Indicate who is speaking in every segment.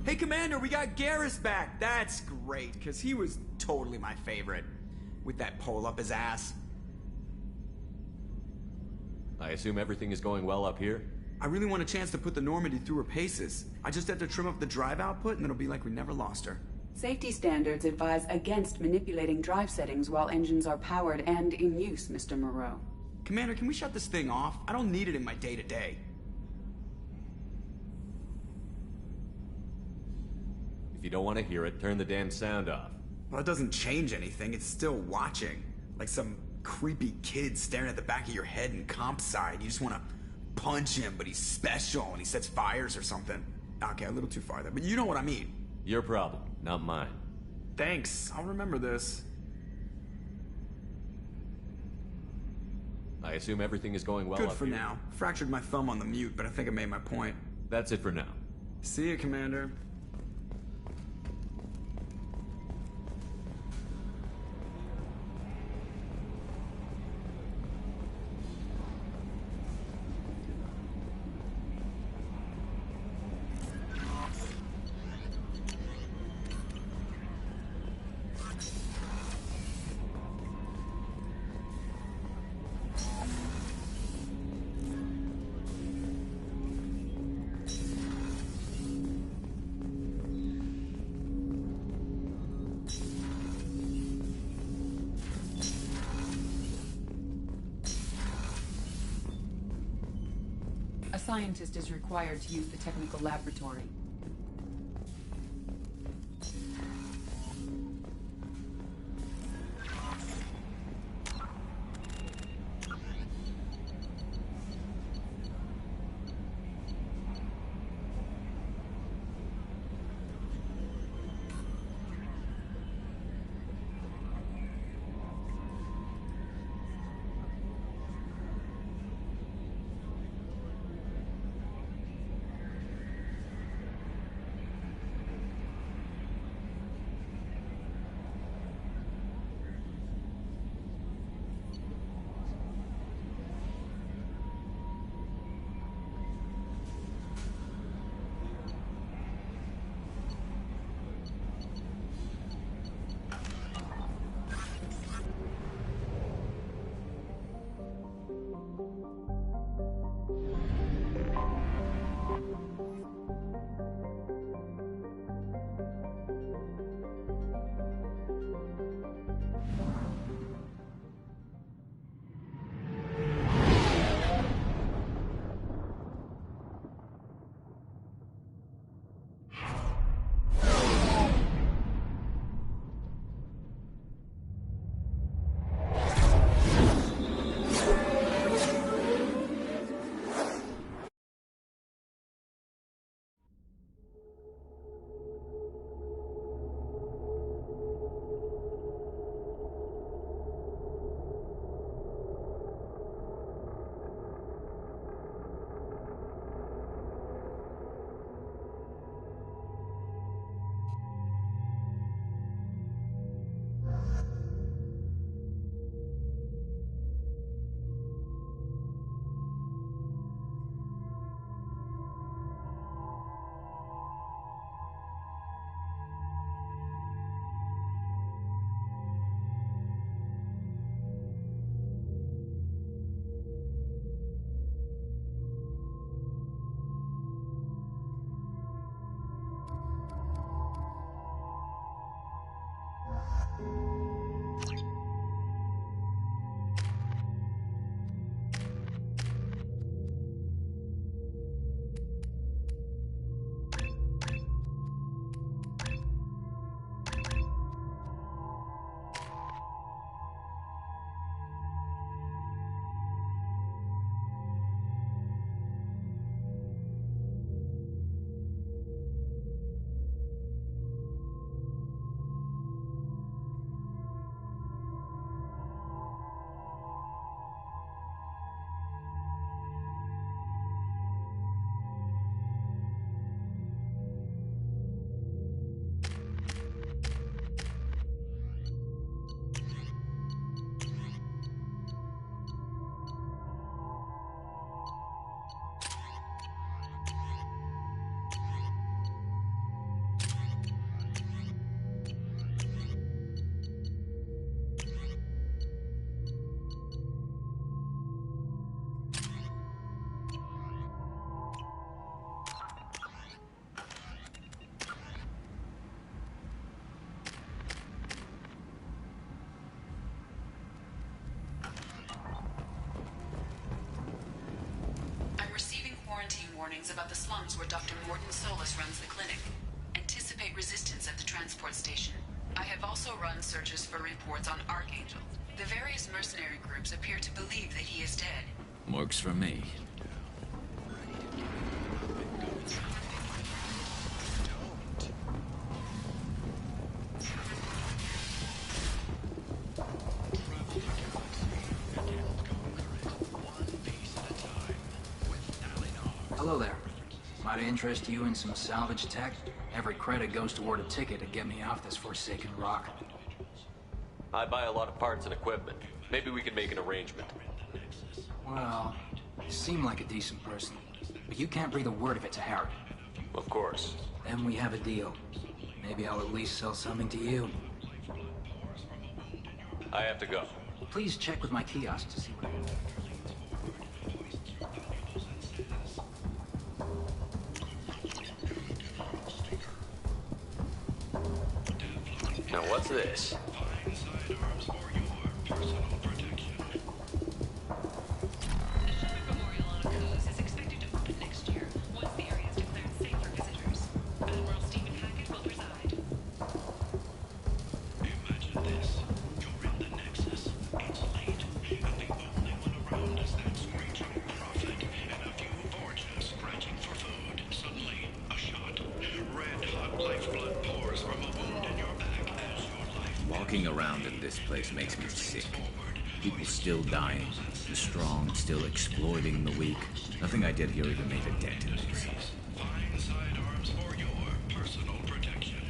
Speaker 1: Hey, Commander, we got Garrus back. That's great, because he was totally my favorite. With that pole up his ass.
Speaker 2: I assume everything is going well up here?
Speaker 1: I really want a chance to put the Normandy through her paces. I just have to trim up the drive output, and it'll be like we never lost her.
Speaker 3: Safety standards advise against manipulating drive settings while engines are powered and in use, Mr. Moreau.
Speaker 1: Commander, can we shut this thing off? I don't need it in my day-to-day.
Speaker 2: If you don't want to hear it, turn the damn sound off.
Speaker 1: Well, it doesn't change anything. It's still watching. Like some creepy kid staring at the back of your head in comp side. You just want to punch him, but he's special and he sets fires or something. Okay, a little too far there, but you know what I mean.
Speaker 2: Your problem, not mine.
Speaker 1: Thanks. I'll remember this.
Speaker 2: I assume everything is going well
Speaker 1: Good
Speaker 2: up
Speaker 1: for
Speaker 2: here.
Speaker 1: now. Fractured my thumb on the mute, but I think I made my point.
Speaker 2: That's it for now.
Speaker 1: See you, Commander.
Speaker 3: A scientist is required to use the technical laboratory. findings about the slums where Dr. Morton Solus runs the clinic. Anticipate resistance at the transport station. I have also run searches for reports on Archangel. The various mercenary groups appear to believe that he is dead.
Speaker 4: Works for me.
Speaker 5: Hello there. Might interest you in some salvage tech? Every credit goes toward a ticket to get me off this forsaken rock.
Speaker 2: I buy a lot of parts and equipment. Maybe we can make an arrangement.
Speaker 5: Well, you seem like a decent person, but you can't breathe a word of it to Harry.
Speaker 2: Of course.
Speaker 5: Then we have a deal. Maybe I'll at least sell something to you.
Speaker 2: I have to go.
Speaker 5: Please check with my kiosk to see what I have.
Speaker 2: Now what's this?
Speaker 4: Walking around in this place makes me sick. People still dying, the strong still exploiting the weak. Nothing I did here even made a dent in things.
Speaker 6: Find sidearms for your personal protection.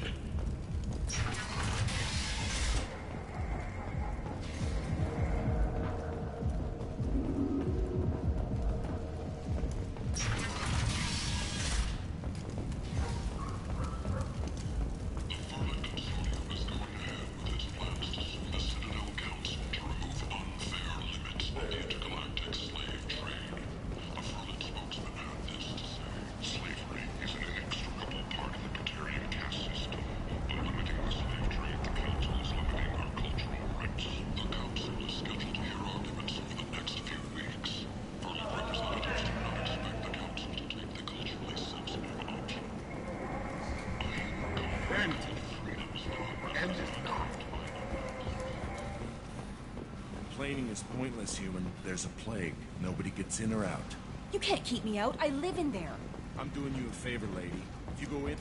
Speaker 7: Complaining is pointless, human. There's a plague. Nobody gets in or out.
Speaker 8: You can't keep me out. I live in there.
Speaker 7: I'm doing you a favor, lady. If you go in...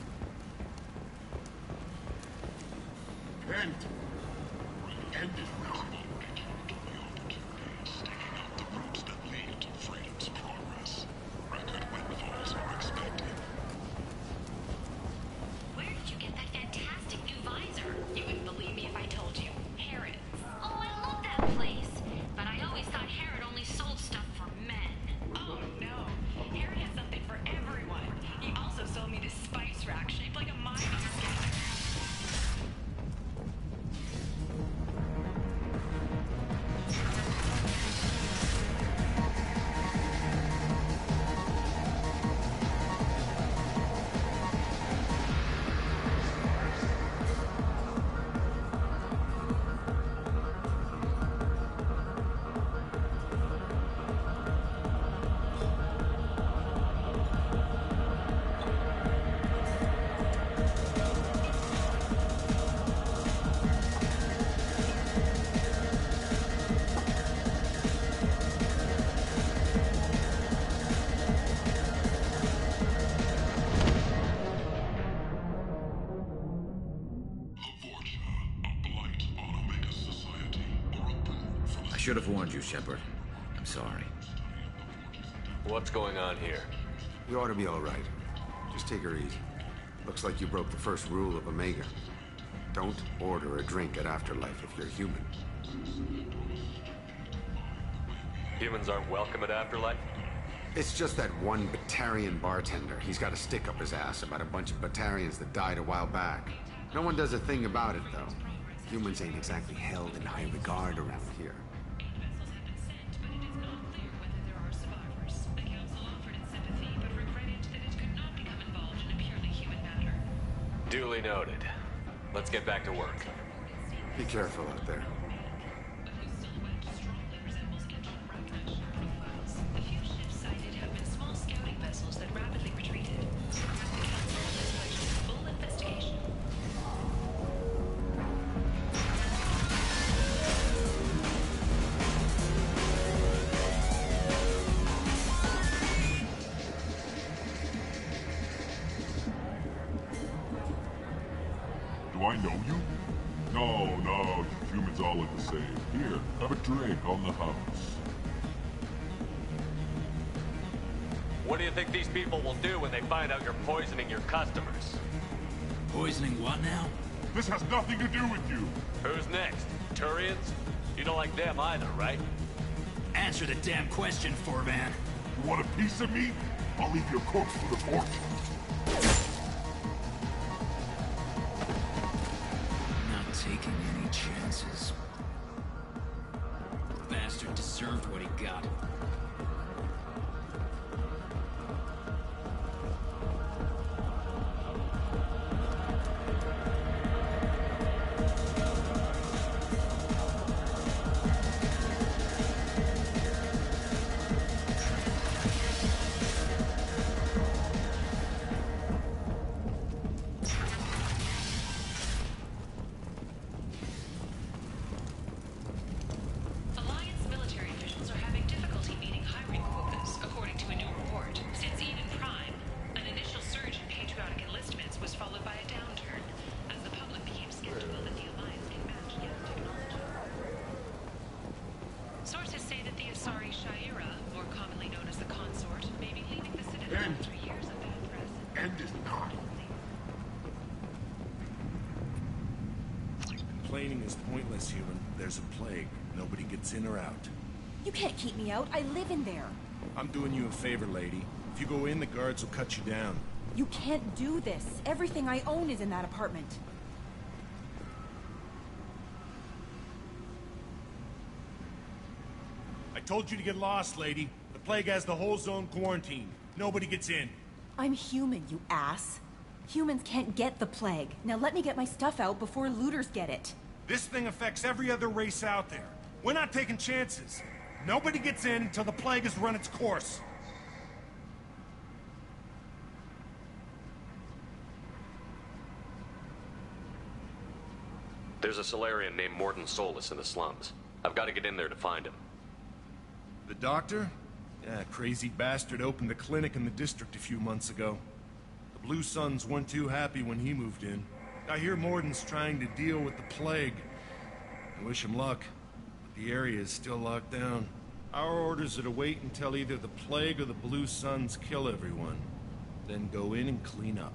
Speaker 6: End is not.
Speaker 9: Where did you get that fantastic new visor? You wouldn't believe me if I told you. Harrods. Oh, I love that place. But I always thought Harrod only sold stuff for men.
Speaker 10: Oh, no. Harrod has something for everyone. He also sold me this spice rack shaped like a mine scanner.
Speaker 4: I should have warned you, Shepard. I'm sorry.
Speaker 2: What's going on here?
Speaker 11: You ought to be all right. Just take her easy. Looks like you broke the first rule of Omega. Don't order a drink at Afterlife if you're human.
Speaker 2: Humans aren't welcome at Afterlife?
Speaker 11: It's just that one Batarian bartender. He's got a stick up his ass about a bunch of Batarians that died a while back. No one does a thing about it, though. Humans ain't exactly held in high regard around here.
Speaker 2: Duly noted. Let's get back to work.
Speaker 11: Be careful out there.
Speaker 10: A few ships sighted have been small scouting vessels that rapidly
Speaker 12: Do I know you? No, no, you humans all look the same. Here, have a drink on the house.
Speaker 2: What do you think these people will do when they find out you're poisoning your customers?
Speaker 5: Poisoning what now?
Speaker 12: This has nothing to do with you.
Speaker 2: Who's next? Turians? You don't like them either, right?
Speaker 5: Answer the damn question, Forvan.
Speaker 12: You want a piece of me? I'll leave your corpse for the fork.
Speaker 5: Not taking any chances. The bastard deserved what he got.
Speaker 7: Complaining is pointless, human. There's a plague. Nobody gets in or out.
Speaker 8: You can't keep me out. I live in there.
Speaker 7: I'm doing you a favor, lady. If you go in, the guards will cut you down.
Speaker 8: You can't do this. Everything I own is in that apartment.
Speaker 7: I told you to get lost, lady. The plague has the whole zone quarantined. Nobody gets in.
Speaker 8: I'm human, you ass. Humans can't get the plague. Now let me get my stuff out before looters get it.
Speaker 7: This thing affects every other race out there. We're not taking chances. Nobody gets in until the plague has run its course.
Speaker 2: There's a Solarian named Mordin Solus in the slums. I've got to get in there to find him.
Speaker 7: The doctor? Yeah, crazy bastard opened a clinic in the district a few months ago. The Blue Suns weren't too happy when he moved in. I hear Mordin's trying to deal with the plague. I wish him luck, but the area is still locked down. Our orders are to wait until either the plague or the Blue Suns kill everyone, then go in and clean up.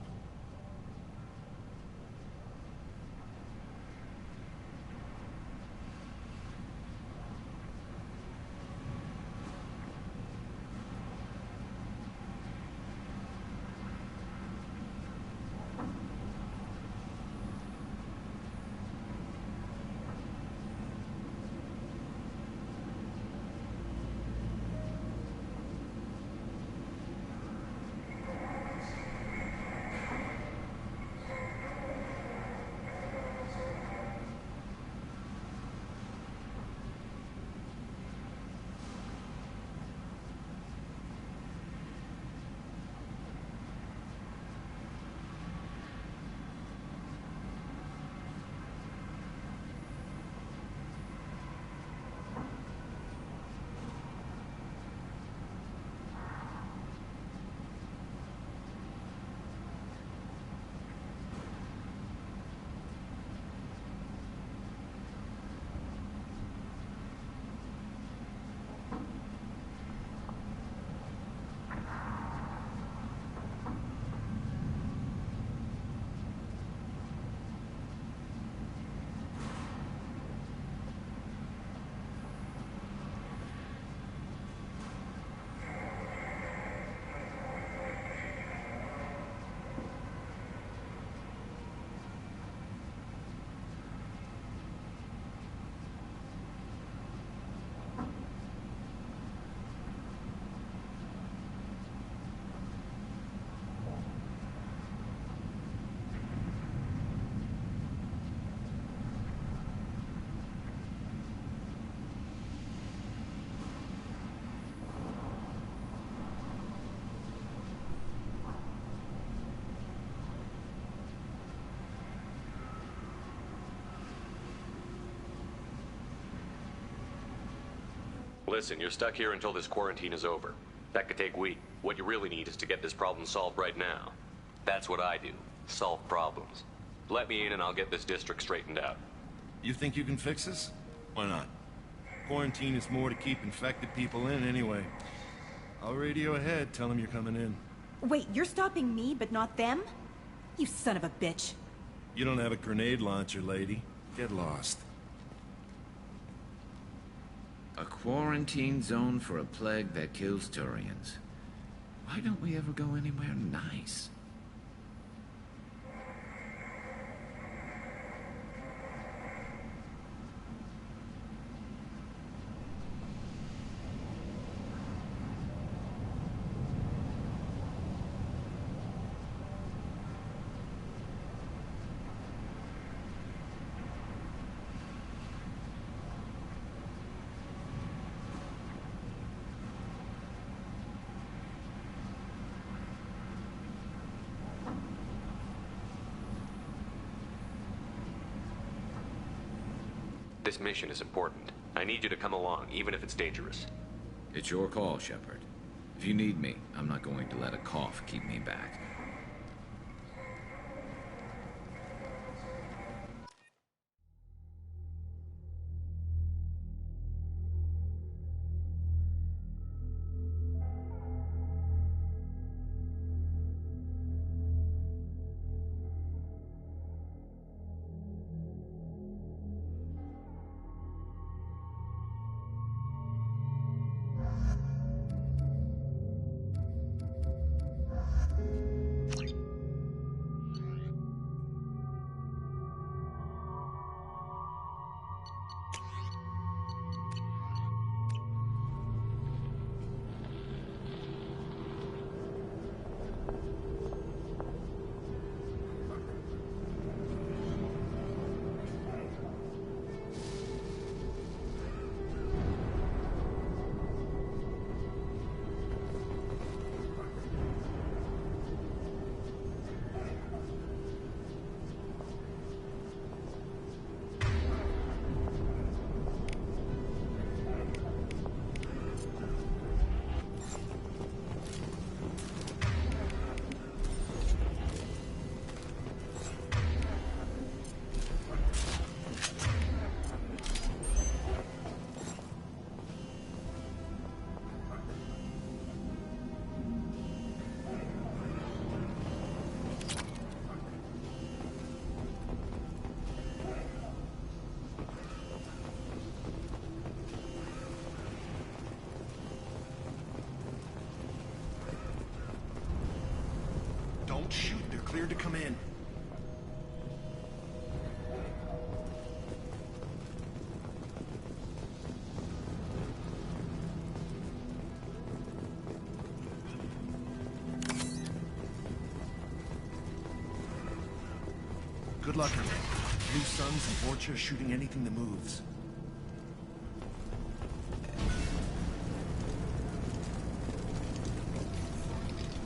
Speaker 2: Listen, you're stuck here until this quarantine is over. That could take weeks. What you really need is to get this problem solved right now. That's what I do. Solve problems. Let me in and I'll get this district straightened out.
Speaker 7: You think you can fix this? Why not? Quarantine is more to keep infected people in anyway. I'll radio ahead, tell them you're coming in.
Speaker 8: Wait, you're stopping me, but not them? You son of a bitch.
Speaker 7: You don't have a grenade launcher, lady. Get lost.
Speaker 4: A quarantine zone for a plague that kills Turians. Why don't we ever go anywhere nice?
Speaker 2: This mission is important. I need you to come along, even if it's dangerous.
Speaker 4: It's your call, Shepard. If you need me, I'm not going to let a cough keep me back.
Speaker 7: Don't shoot, they're cleared to come in. Good luck, man. Blue Suns and Orcha shooting anything that moves.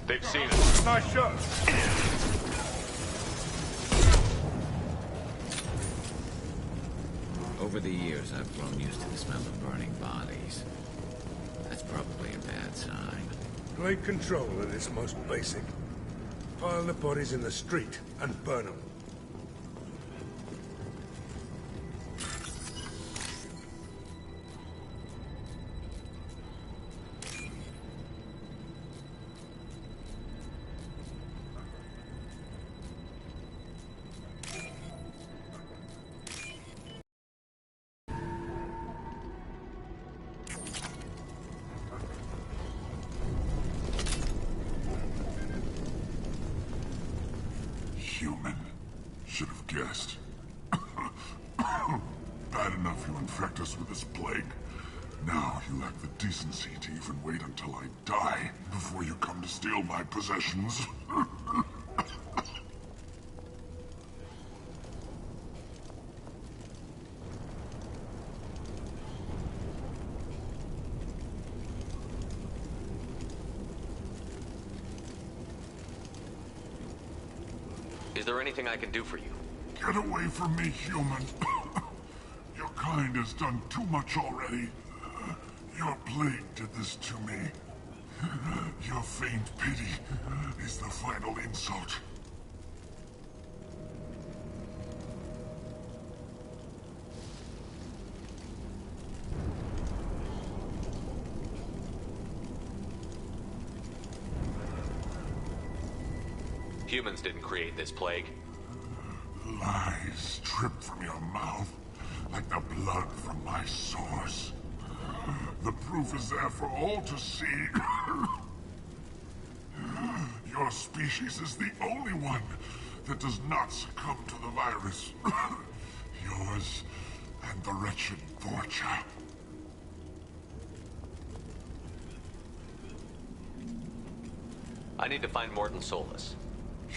Speaker 2: They've seen us.
Speaker 12: Nice shot.
Speaker 4: Over the years, I've grown used to the smell of burning bodies. That's probably a bad sign.
Speaker 13: Great control at its most basic. Pile the bodies in the street and burn them.
Speaker 12: Human. Should have guessed. Bad enough you infect us with this plague. Now you lack the decency to even wait until I die before you come to steal my possessions.
Speaker 2: Is there anything I can do for you?
Speaker 12: Get away from me, human. Your kind has done too much already. Your plague did this to me. Your faint pity is the final insult.
Speaker 2: Humans didn't create this plague.
Speaker 12: Lies drip from your mouth like the blood from my source. The proof is there for all to see. Your species is the only one that does not succumb to the virus. Yours and the wretched Vorcha.
Speaker 2: I need to find Morton Solus.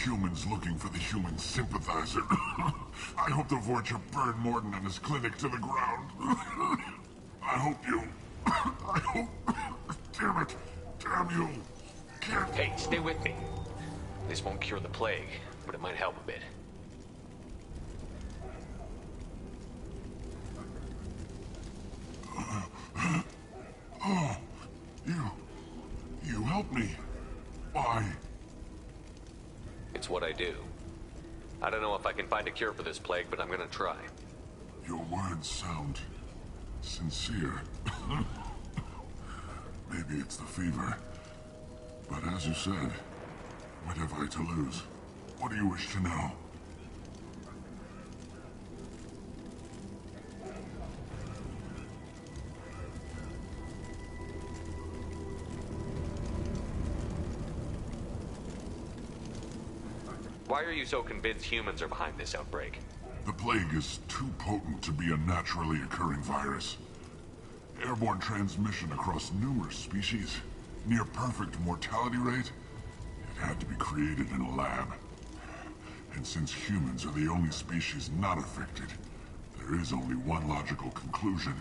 Speaker 12: Humans looking for the human sympathizer. I hope the Vorcha burn Morton and his clinic to the ground. I hope you... I hope... Damn it. Damn you. Can't...
Speaker 2: Hey, stay with me. This won't cure the plague, but it might help a bit.
Speaker 12: Oh, you helped me. Why?
Speaker 2: It's what I do. I don't know if I can find a cure for this plague, but I'm gonna try.
Speaker 12: Your words sound sincere. Maybe it's the fever. But as you said, what have I to lose? What do you wish to know?
Speaker 2: Why are you so convinced humans are behind this outbreak?
Speaker 12: The plague is too potent to be a naturally occurring virus. Airborne transmission across numerous species, near perfect mortality rate. It had to be created in a lab. And since humans are the only species not affected, there is only one logical conclusion.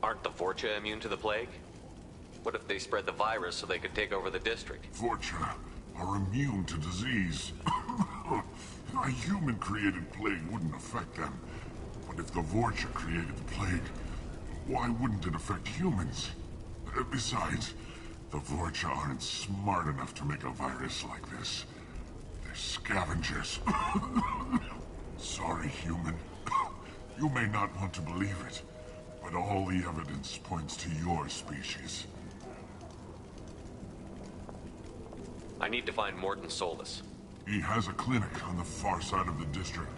Speaker 2: Aren't the Vorcha immune to the plague? What if they spread the virus so they could take over the district?
Speaker 12: Vorcha are immune to disease. A human-created plague wouldn't affect them. But if the Vorcha created the plague, why wouldn't it affect humans? Besides, the Vorcha aren't smart enough to make a virus like this. They're scavengers. Sorry, human. You may not want to believe it, but all the evidence points to your species.
Speaker 2: I need to find Morton Solus.
Speaker 12: He has a clinic on the far side of the district.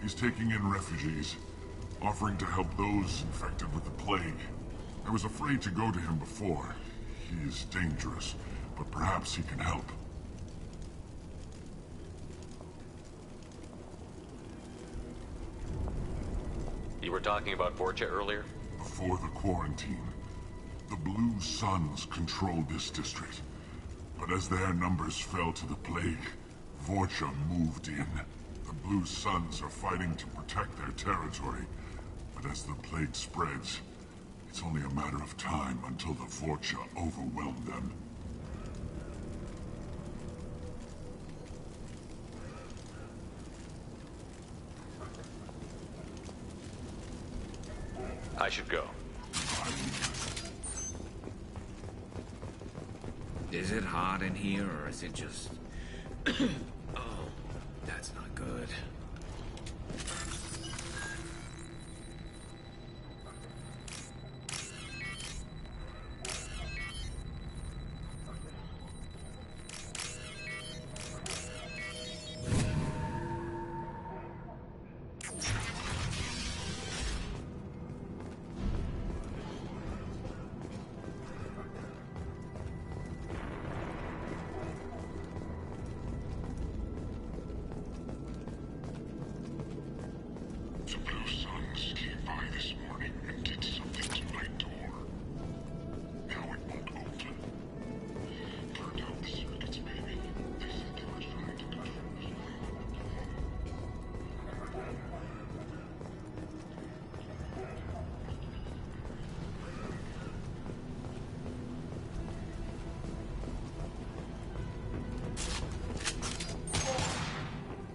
Speaker 12: He's taking in refugees, offering to help those infected with the plague. I was afraid to go to him before. He is dangerous, but perhaps he can help.
Speaker 2: You were talking about Vorcha earlier?
Speaker 12: Before the quarantine, the Blue Suns controlled this district. But as their numbers fell to the plague, Vorcha moved in. The Blue Suns are fighting to protect their territory. But as the plague spreads, it's only a matter of time until the Vorcha overwhelm them.
Speaker 2: I should go.
Speaker 4: Is it hot in here, or is it just... Oh, that's not good.
Speaker 12: The Blue Suns came by this morning and did something to my door. Now it won't open. Turned out the circuits, maybe. They said they were trying to control us.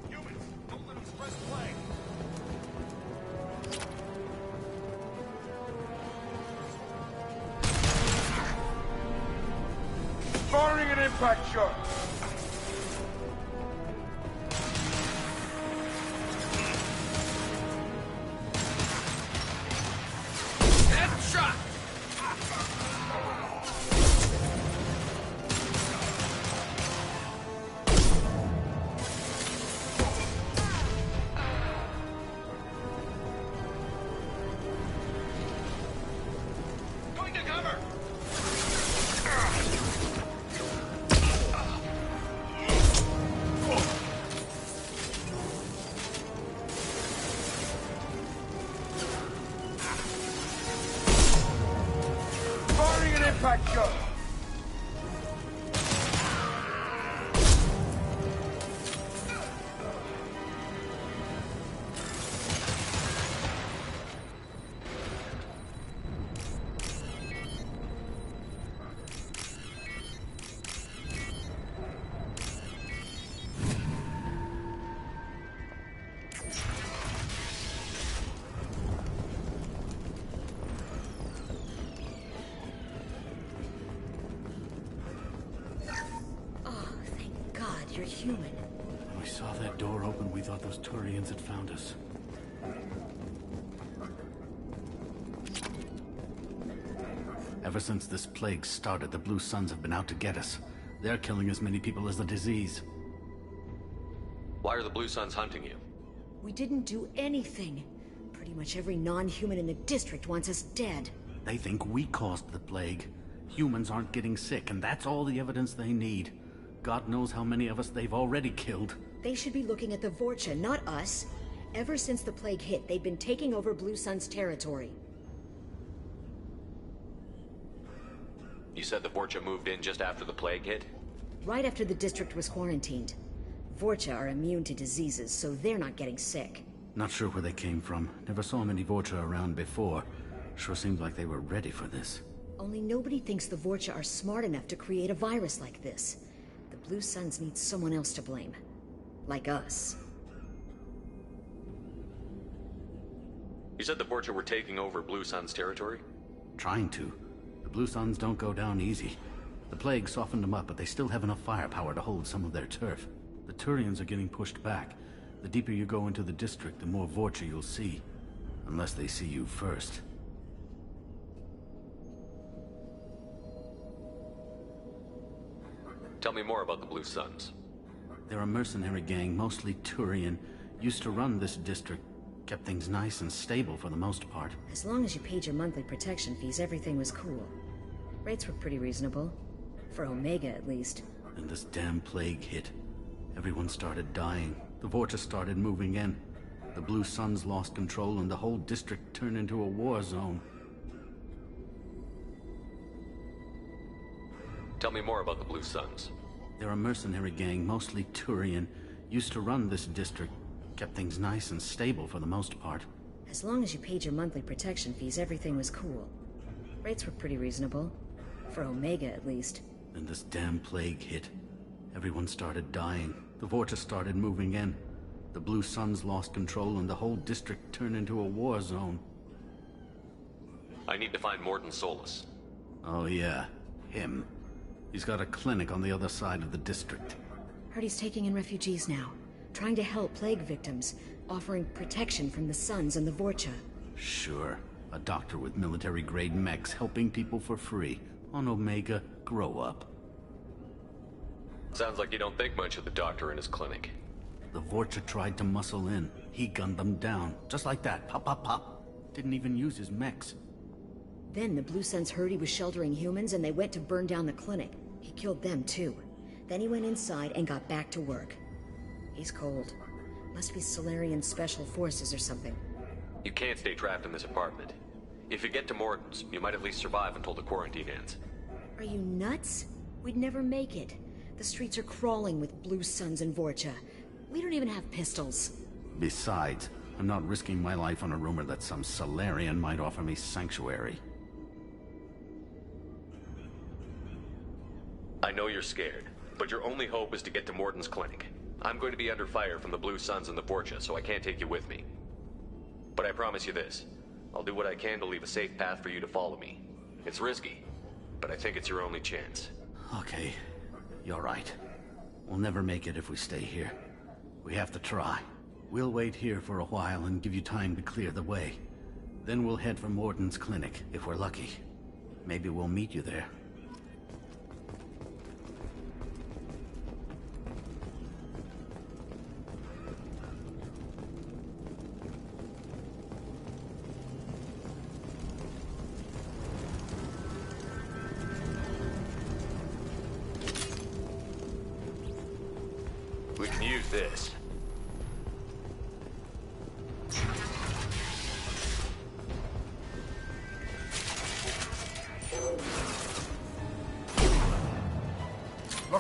Speaker 7: Humans, don't let them spread the plague.
Speaker 13: Firing an impact shot!
Speaker 14: Cut go!
Speaker 15: You're human.
Speaker 16: When we saw that door open, we thought those Turians had found us. Ever since this plague started, the Blue Suns have been out to get us. They're killing as many people as the disease.
Speaker 2: Why are the Blue Suns hunting you?
Speaker 15: We didn't do anything. Pretty much every non-human in the district wants us dead.
Speaker 16: They think we caused the plague. Humans aren't getting sick, and that's all the evidence they need. God knows how many of us they've already killed.
Speaker 15: They should be looking at the Vorcha, not us. Ever since the plague hit, they've been taking over Blue Sun's territory.
Speaker 2: You said the Vorcha moved in just after the plague hit?
Speaker 15: Right after the district was quarantined. Vorcha are immune to diseases, so they're not getting sick.
Speaker 16: Not sure where they came from. Never saw many Vorcha around before. Sure seemed like they were ready for this.
Speaker 15: Only nobody thinks the Vorcha are smart enough to create a virus like this. The Blue Suns need someone else to blame. Like us.
Speaker 2: You said the Vorcha were taking over Blue Sun's territory?
Speaker 16: Trying to. The Blue Suns don't go down easy. The plague softened them up, but they still have enough firepower to hold some of their turf. The Turians are getting pushed back. The deeper you go into the district, the more Vorcha you'll see. Unless they see you first.
Speaker 2: Tell me more about the Blue Suns.
Speaker 16: They're a mercenary gang, mostly Turian. Used to run this district. Kept things nice and stable for the most part.
Speaker 15: As long as you paid your monthly protection fees, everything was cool. Rates were pretty reasonable. For Omega, at least.
Speaker 16: Then this damn plague hit. Everyone started dying. The Vorcha started moving in. The Blue Suns lost control and the whole district turned into a war zone.
Speaker 2: Tell me more about the Blue Suns.
Speaker 16: They're a mercenary gang, mostly Turian. Used to run this district. Kept things nice and stable for the most part.
Speaker 15: As long as you paid your monthly protection fees, everything was cool. Rates were pretty reasonable. For Omega, at least.
Speaker 16: Then this damn plague hit. Everyone started dying. The Vorcha started moving in. The Blue Suns lost control and the whole district turned into a war zone.
Speaker 2: I need to find Mordin Solus.
Speaker 16: Oh yeah, him. He's got a clinic on the other side of the district.
Speaker 15: Heard he's taking in refugees now. Trying to help plague victims. Offering protection from the Suns and the Vorcha.
Speaker 16: Sure. A doctor with military-grade mechs helping people for free. On Omega, grow up.
Speaker 2: Sounds like you don't think much of the doctor in his clinic.
Speaker 16: The Vorcha tried to muscle in. He gunned them down. Just like that. Pop, pop, pop. Didn't even use his mechs.
Speaker 15: Then the Blue Suns heard he was sheltering humans and they went to burn down the clinic. He killed them too. Then he went inside and got back to work. He's cold. Must be Solarian Special Forces or something.
Speaker 2: You can't stay trapped in this apartment. If you get to Mordin's, you might at least survive until the quarantine ends.
Speaker 15: Are you nuts? We'd never make it. The streets are crawling with Blue Suns and Vorcha. We don't even have pistols.
Speaker 16: Besides, I'm not risking my life on a rumor that some Solarian might offer me sanctuary.
Speaker 2: I know you're scared, but your only hope is to get to Mordin's clinic. I'm going to be under fire from the Blue Suns and the Vorcha, so I can't take you with me. But I promise you this. I'll do what I can to leave a safe path for you to follow me. It's risky, but I think it's your only chance.
Speaker 16: Okay, you're right. We'll never make it if we stay here. We have to try. We'll wait here for a while and give you time to clear the way. Then we'll head for Mordin's clinic, if we're lucky. Maybe we'll meet you there.
Speaker 2: We can use this.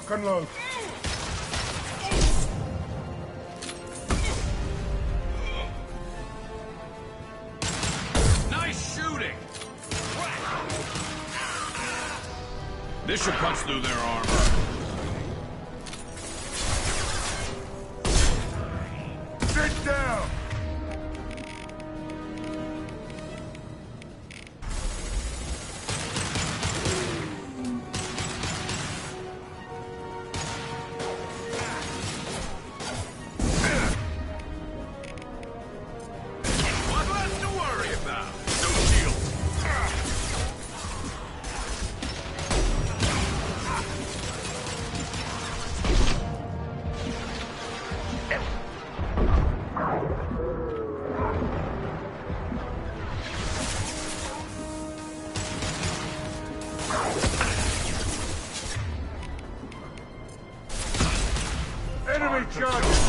Speaker 13: Lock and load.
Speaker 14: Nice shooting! This should punch through their armor.
Speaker 13: Sit down!
Speaker 14: What left to worry about? No shield!
Speaker 13: Enemy charges!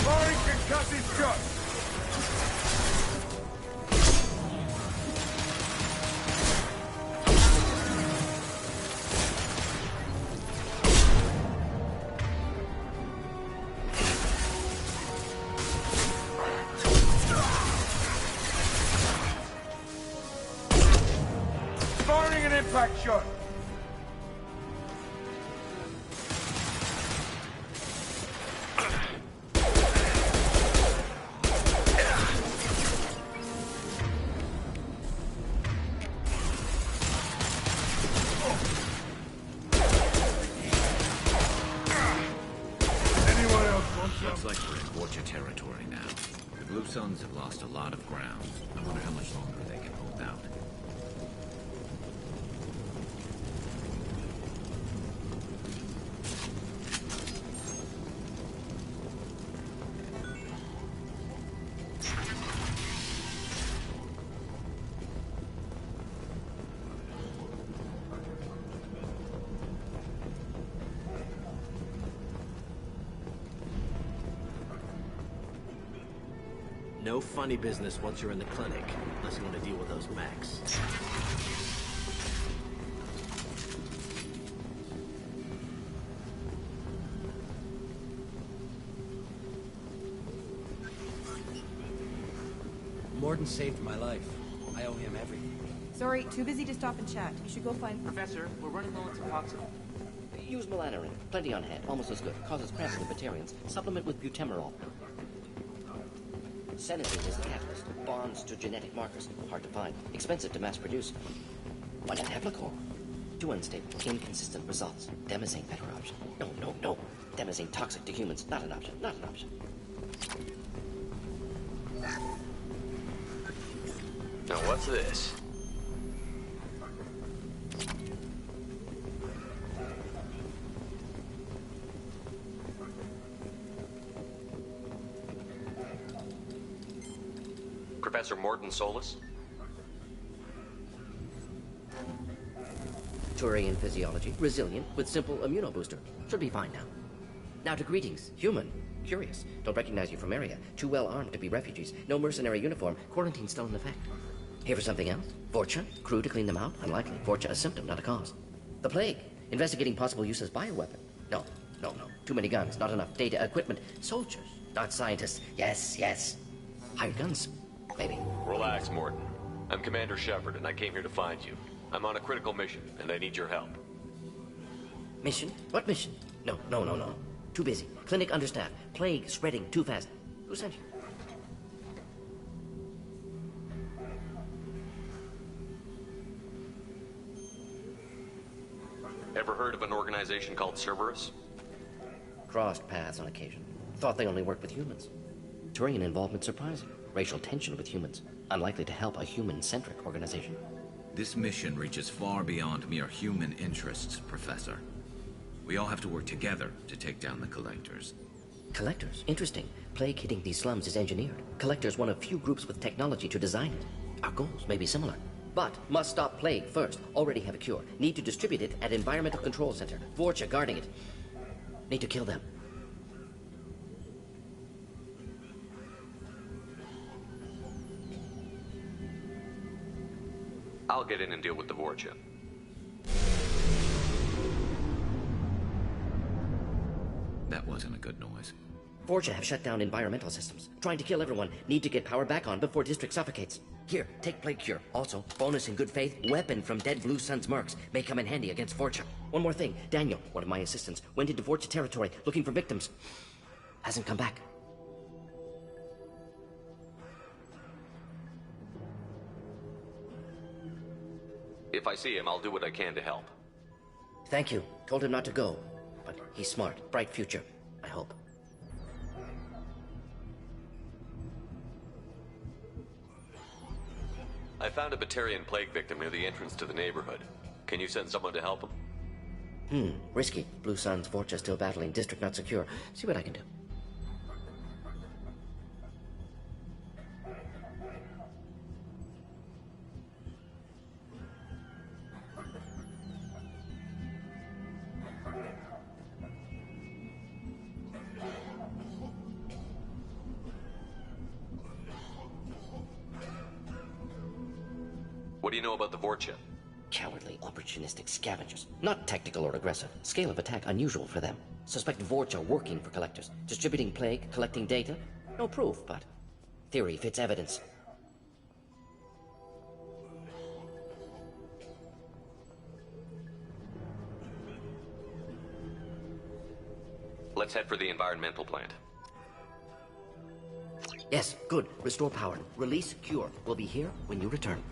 Speaker 13: Firing concussive shot! Firing an impact shot! Anyone else want some?
Speaker 4: Looks like we're in Vorcha territory now. The Blue Suns have lost a lot of ground. I wonder how much longer they can hold out.
Speaker 17: No funny business once you're in the clinic, unless you want to deal with those mechs. Morden saved my life. I owe him everything.
Speaker 8: Sorry, too busy to stop and chat. You should go find...
Speaker 18: Professor, we're running low on toxin.
Speaker 19: Use melanorin. Plenty on hand. Almost as good. Causes cramps in Batarians. Supplement with butemerol. Senescence is the catalyst. Bonds to genetic markers. Hard to find. Expensive to mass produce. Why not Heplicor? Too unstable. Inconsistent results. Demazane better option. No. Demazane toxic to humans. Not an option. Not an option.
Speaker 2: Now what's this? Professor Morden Solus?
Speaker 19: Turian physiology. Resilient with simple immunobooster. Should be fine now. Now to greetings. Human. Curious. Don't recognize you from area. Too well armed to be refugees. No mercenary uniform. Quarantine still in effect. Here for something else? Vorcha? Crew to clean them out? Unlikely. Vorcha a symptom, not a cause. The plague. Investigating possible use as bioweapon. No. Too many guns. Not enough data, equipment. Soldiers. Not scientists. Yes. Hired guns. Maybe.
Speaker 2: Relax, Morden. I'm Commander Shepard, and I came here to find you. I'm on a critical mission, and I need your help.
Speaker 19: Mission? What mission? No. Too busy. Clinic understaffed. Plague spreading too fast. Who sent you?
Speaker 2: Ever heard of an organization called Cerberus?
Speaker 19: Crossed paths on occasion. Thought they only worked with humans. Turian involvement surprising. Racial tension with humans. Unlikely to help a human-centric organization.
Speaker 4: This mission reaches far beyond mere human interests, Professor. We all have to work together to take down the Collectors.
Speaker 19: Collectors? Interesting. Plague hitting these slums is engineered. Collectors one of few groups with technology to design it. Our goals may be similar. But must stop plague first. Already have a cure. Need to distribute it at Environmental Control Center. Vorcha guarding it. Need to kill them.
Speaker 2: I'll get in and deal with the Vorcha.
Speaker 4: That wasn't a good noise.
Speaker 19: Vorcha have shut down environmental systems. Trying to kill everyone. Need to get power back on before District suffocates. Here, take Plague Cure. Also, bonus in good faith, weapon from dead Blue Sun's mercs. May come in handy against Vorcha. One more thing. Daniel, one of my assistants, went into Vorcha territory looking for victims. Hasn't come back.
Speaker 2: If I see him, I'll do what I can to help.
Speaker 19: Thank you. Told him not to go. But he's smart. Bright future. I hope.
Speaker 2: I found a Batarian plague victim near the entrance to the neighborhood. Can you send someone to help him?
Speaker 19: Risky. Blue Sun's Vorcha still battling. District not secure. See what I can do.
Speaker 2: What do you know about the Vorcha?
Speaker 19: Cowardly, opportunistic scavengers. Not tactical or aggressive. Scale of attack unusual for them. Suspect Vorcha working for collectors. Distributing plague, collecting data. No proof, but theory fits evidence.
Speaker 2: Let's head for the environmental plant.
Speaker 19: Yes, good. Restore power. Release Cure. We'll be here when you return.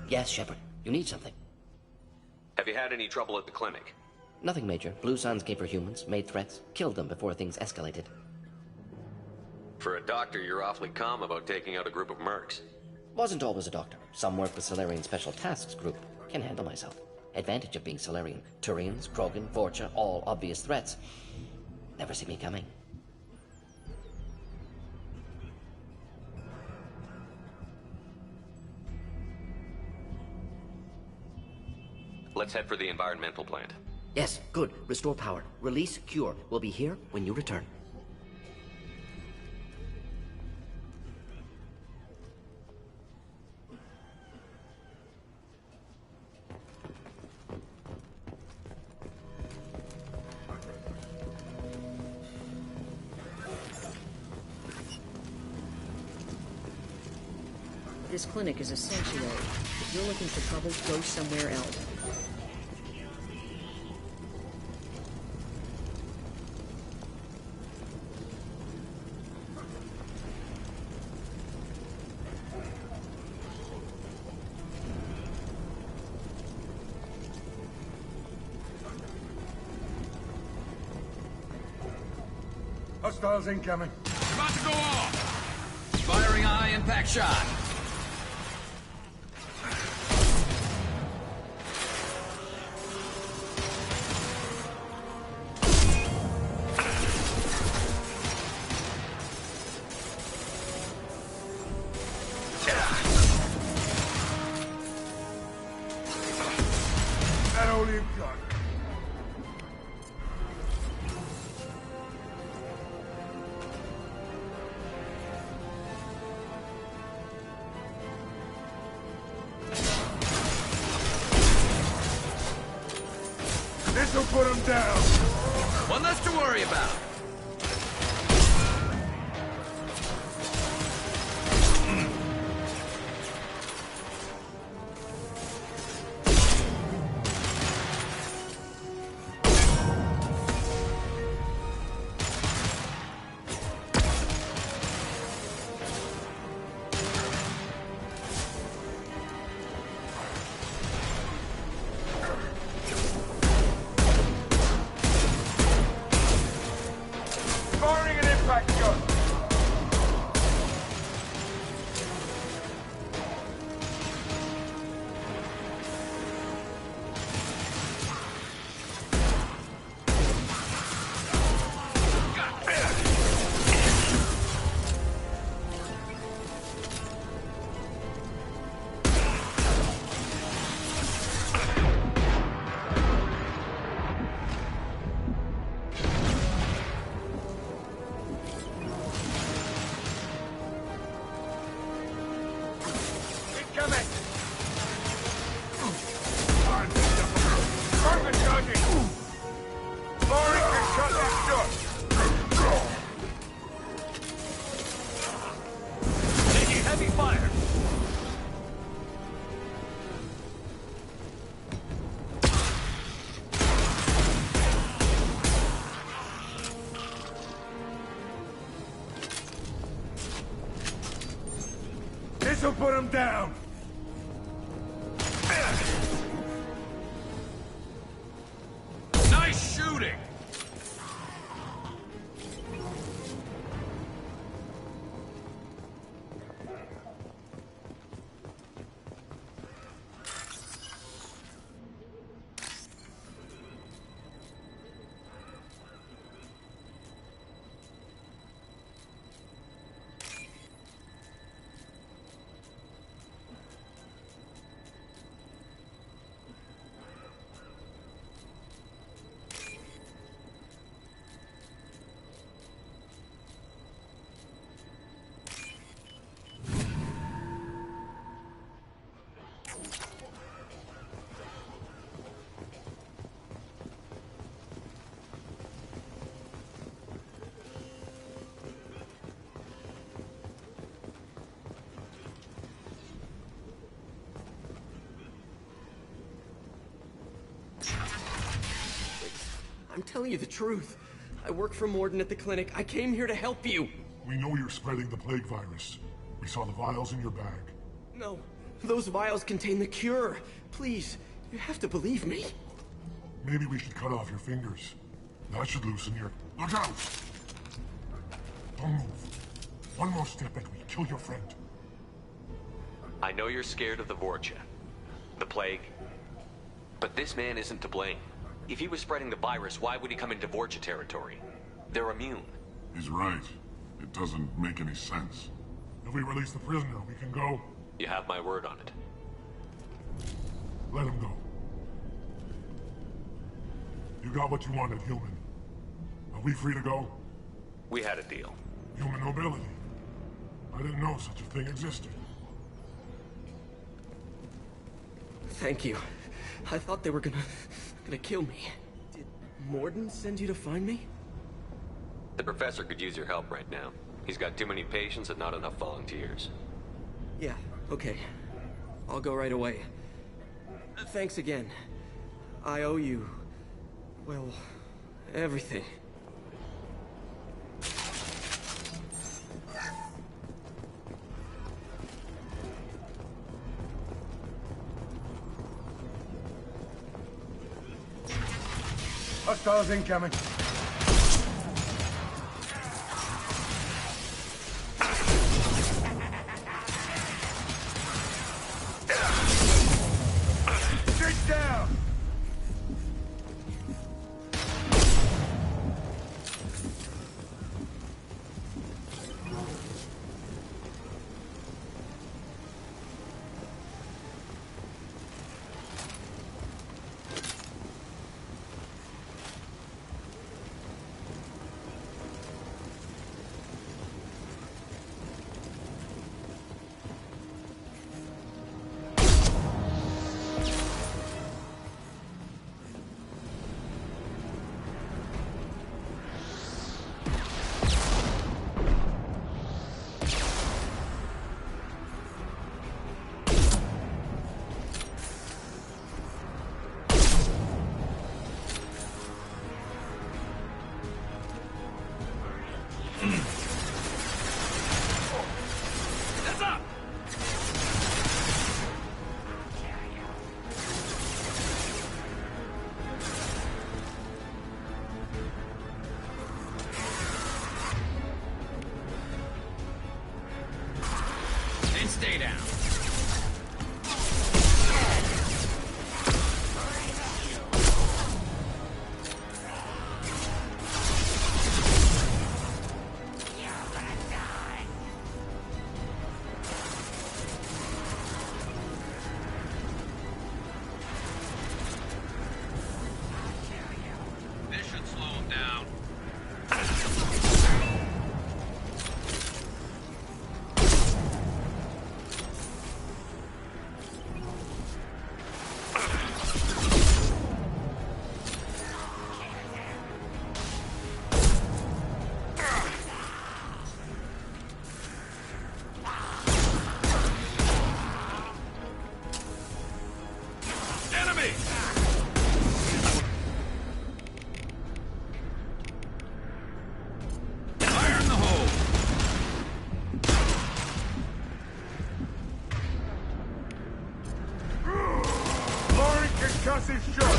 Speaker 19: Yes, Shepard. You need something.
Speaker 2: Have you had any trouble at the clinic?
Speaker 19: Nothing major. Blue Suns came for humans, made threats, killed them before things escalated.
Speaker 2: For a doctor, you're awfully calm about taking out a group of mercs.
Speaker 19: Wasn't always a doctor. Some work with Solarian Special Tasks Group. Can handle myself. Advantage of being Solarian. Turians, Krogan, Vorcha, all obvious threats. Never see me coming.
Speaker 2: Let's head for the environmental plant.
Speaker 19: Yes, good. Restore power. Release cure. We'll be here when you return.
Speaker 15: This clinic is a sanctuary. If you're looking for trouble, go somewhere else.
Speaker 13: Hostiles incoming.
Speaker 14: About to go off! Firing a high-impact shot.
Speaker 13: That all you've got. This'll put him down.
Speaker 14: One less to worry about.
Speaker 13: Firing an impact gun. Incoming. Perfect dodging. Firing can cut this shot.
Speaker 14: Taking heavy fire.
Speaker 13: This'll put him down.
Speaker 14: Nice shooting.
Speaker 20: I'm telling you the truth. I work for Morden at the clinic. I came here to help you.
Speaker 12: We know you're spreading the plague virus. We saw the vials in your bag.
Speaker 20: No, those vials contain the cure. Please, you have to believe me.
Speaker 12: Maybe we should cut off your fingers. That should loosen your... Look out! Don't move. One more step and we kill your friend.
Speaker 2: I know you're scared of the Vorcha. The plague. But this man isn't to blame. If he was spreading the virus, why would he come into Vorcha territory? They're immune.
Speaker 12: He's right. It doesn't make any sense.
Speaker 21: If we release the prisoner, we can go.
Speaker 2: You have my word on it.
Speaker 21: Let him go. You got what you wanted, human. Are we free to go?
Speaker 2: We had a deal.
Speaker 21: Human nobility. I didn't know such a thing existed.
Speaker 20: Thank you. I thought they were gonna kill me. Did Morden send you to find me?
Speaker 2: The professor could use your help right now. He's got too many patients and not enough volunteers.
Speaker 20: Yeah, okay. I'll go right away. Thanks again. I owe you... well, everything.
Speaker 13: Hostiles incoming. Get down!
Speaker 4: Stay down.
Speaker 14: This should slow him down.
Speaker 13: Concussive shot!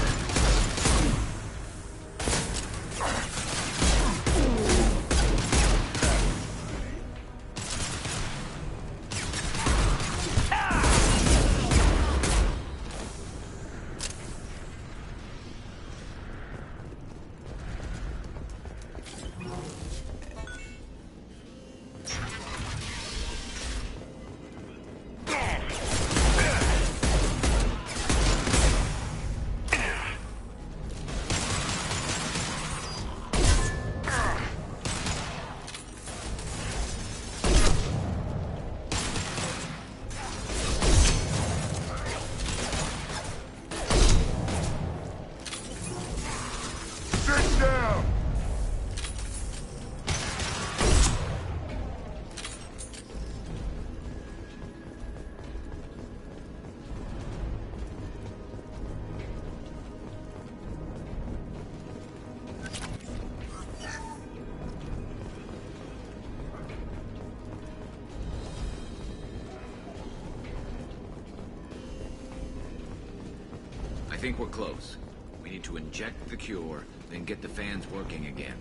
Speaker 4: I think we're close. We need to inject the cure, then get the fans working again.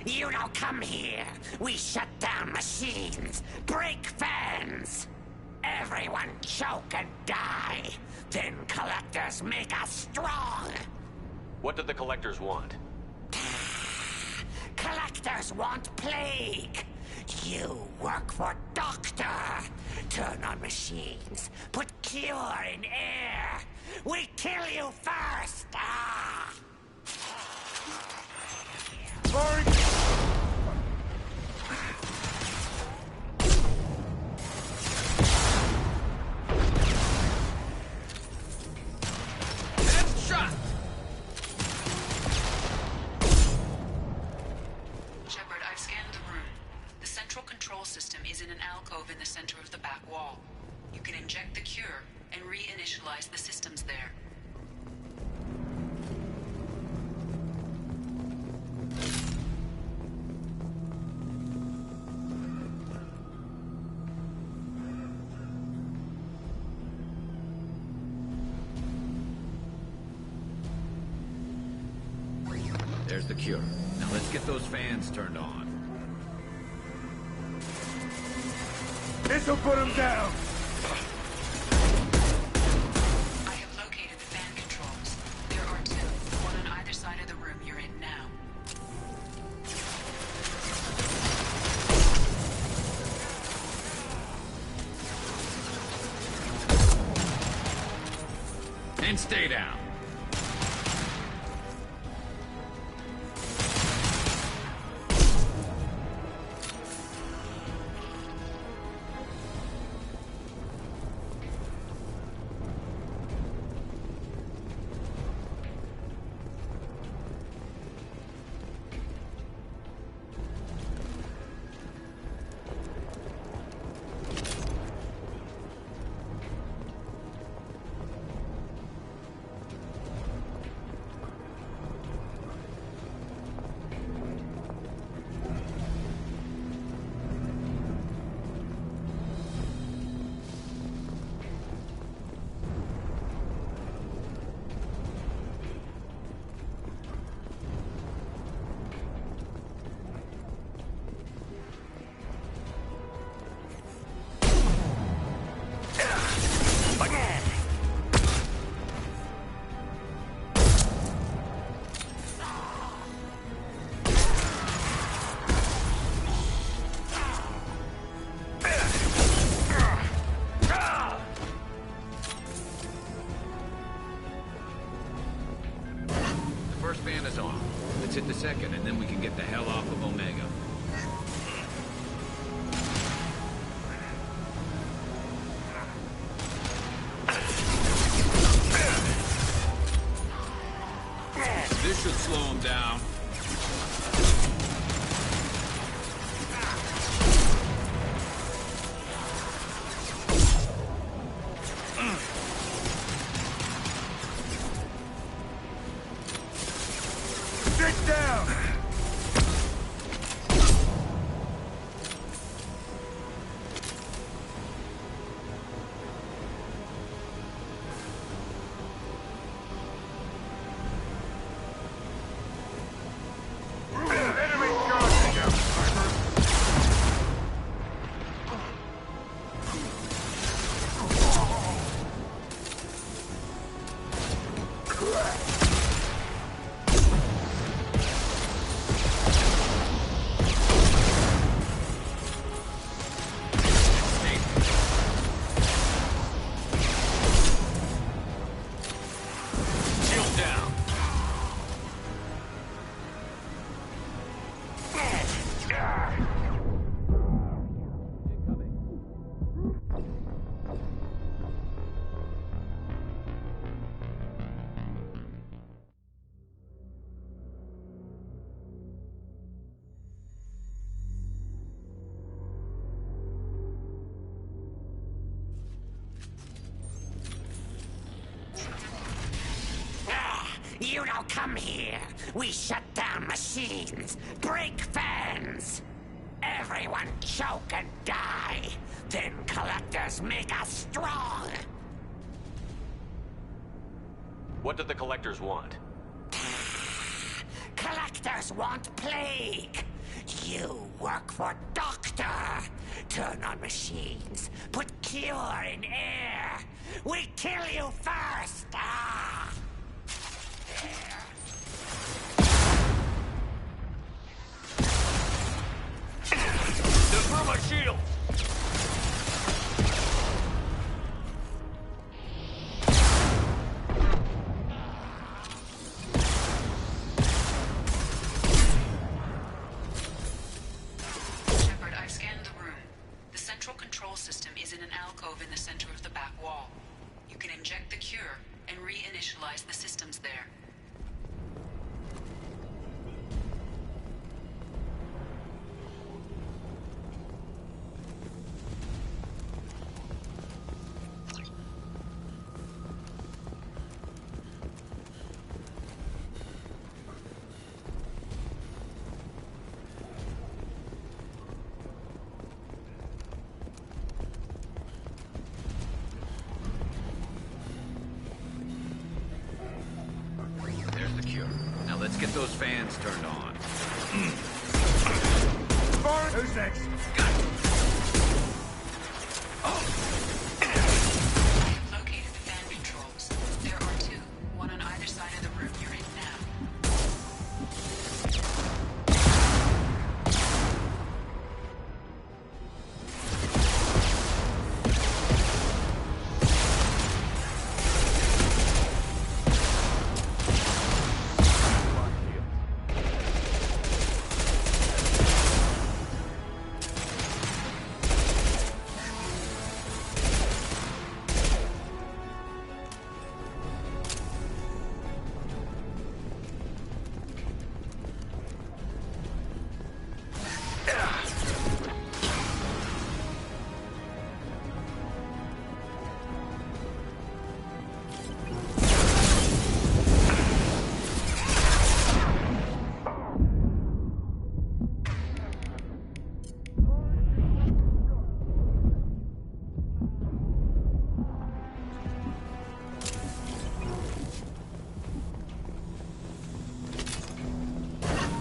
Speaker 22: You don't come here. We shut down machines, break fans. Everyone choke and die. Then collectors make us strong.
Speaker 2: What did the collectors want?
Speaker 22: Collectors want plague. You work for Doctor. Turn on machines. Put cure in air. We kill you first. Ah!
Speaker 1: Shepard, I've scanned the room. The central control system is in an alcove in the center of the back wall. You can inject the cure and reinitialize the systems there.
Speaker 4: There's the cure. Now let's get those fans turned on.
Speaker 13: This'll put him down!
Speaker 1: I have located the fan controls. There are two, one on either side of the room you're in now.
Speaker 4: And stay down. Fan is on. Let's hit the second, and then we can get the hell off of Omega.
Speaker 14: This should slow him down.
Speaker 13: Sit down!
Speaker 22: You don't come here. We shut down machines, break fans. Everyone choke and die. Then collectors make us strong.
Speaker 2: What did the collectors want?
Speaker 22: Collectors want plague. You work for Doctor! Turn on machines, put cure in air! We kill you first! Ah!
Speaker 14: Through my shield!
Speaker 1: Shepard, I've scanned the room. The central control system is in an alcove in the center of the back wall. You can inject the cure and reinitialize the systems there.
Speaker 4: There's the cure. Now let's get those fans turned on.
Speaker 13: Who's next?
Speaker 1: Located the fan controls. There are two, one on either side of the room you're in now.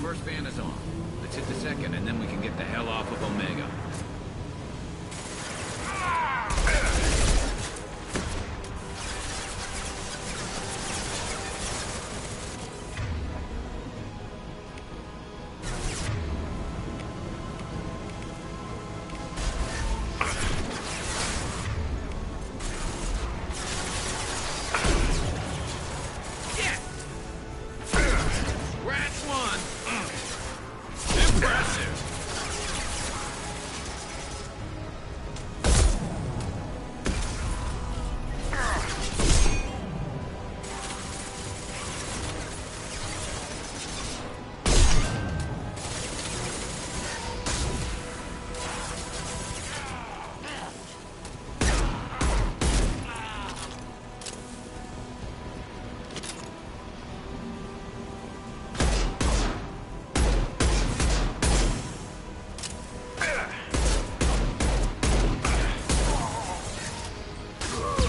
Speaker 4: First fan is on. Let's hit the second, and then we can get the hell off of Omega.
Speaker 14: Rats one! Impressive!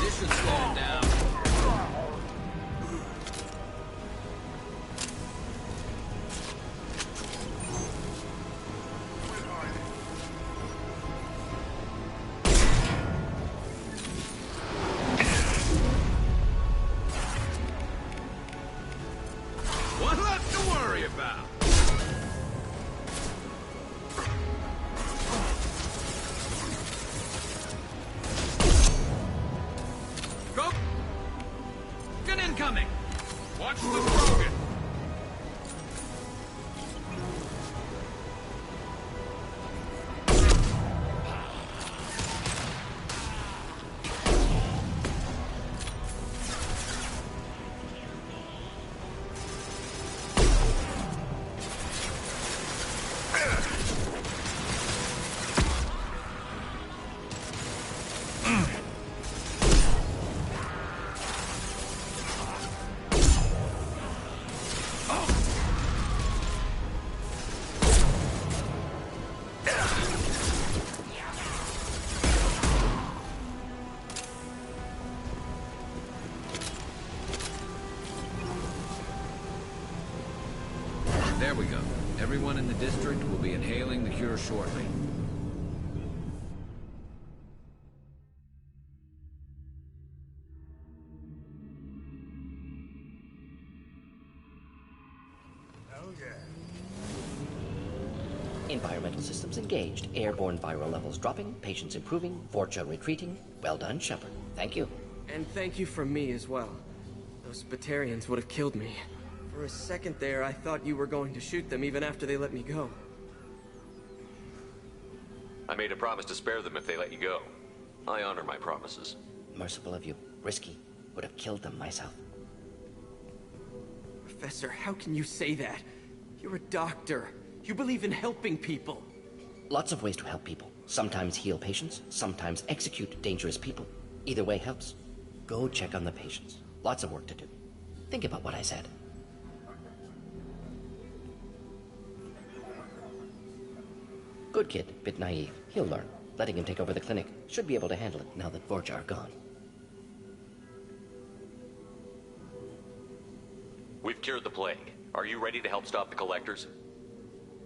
Speaker 4: This should slow him down.
Speaker 14: One left to worry about. Go! Get incoming! Watch the Krogan!
Speaker 4: There we go. Everyone in the district will be inhaling the cure shortly.
Speaker 13: Oh, yeah.
Speaker 19: Environmental systems engaged. Airborne viral levels dropping. Patients improving. Vorcha retreating. Well done, Shepard. Thank you.
Speaker 20: And thank you from me as well. Those Batarians would have killed me. For a second there, I thought you were going to shoot them even after they let me go.
Speaker 2: I made a promise to spare them if they let you go. I honor my promises.
Speaker 19: Merciful of you. Risky. Would have killed them myself.
Speaker 20: Professor, how can you say that? You're a doctor. You believe in helping people.
Speaker 19: Lots of ways to help people. Sometimes heal patients, sometimes execute dangerous people. Either way helps. Go check on the patients. Lots of work to do. Think about what I said. Good kid, bit naive. He'll learn. Letting him take over the clinic. Should be able to handle it now that Vorcha are gone.
Speaker 2: We've cured the plague. Are you ready to help stop the Collectors?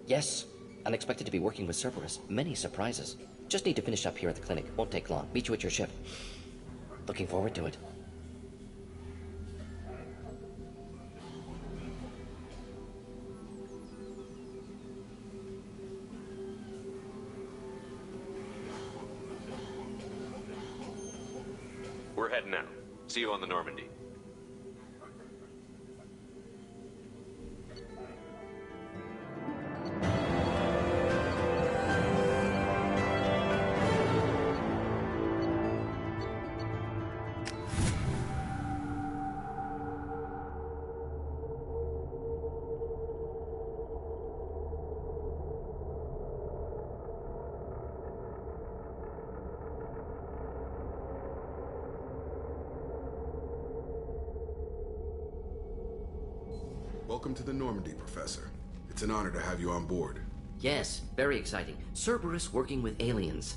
Speaker 19: Yes. Unexpected to be working with Cerberus. Many surprises. Just need to finish up here at the clinic. Won't take long. Meet you at your ship. Looking forward to it.
Speaker 2: We're heading out. See you on the Normandy.
Speaker 3: Welcome to the Normandy, Professor. It's an honor to have you on board.
Speaker 19: Yes, very exciting. Cerberus working with aliens.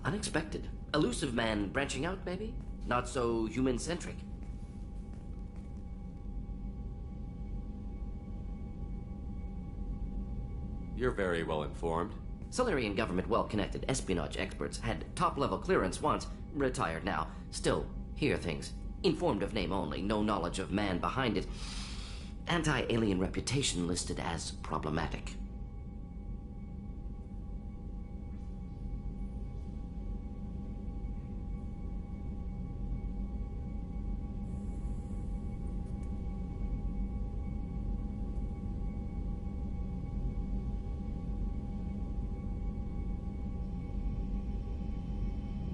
Speaker 19: Unexpected. Elusive man branching out, maybe? Not so human-centric.
Speaker 2: You're very well informed.
Speaker 19: Solarian government well-connected espionage experts had top-level clearance once, retired now. Still, hear things. Informed of name only, no knowledge of man behind it. Anti-alien reputation listed as problematic.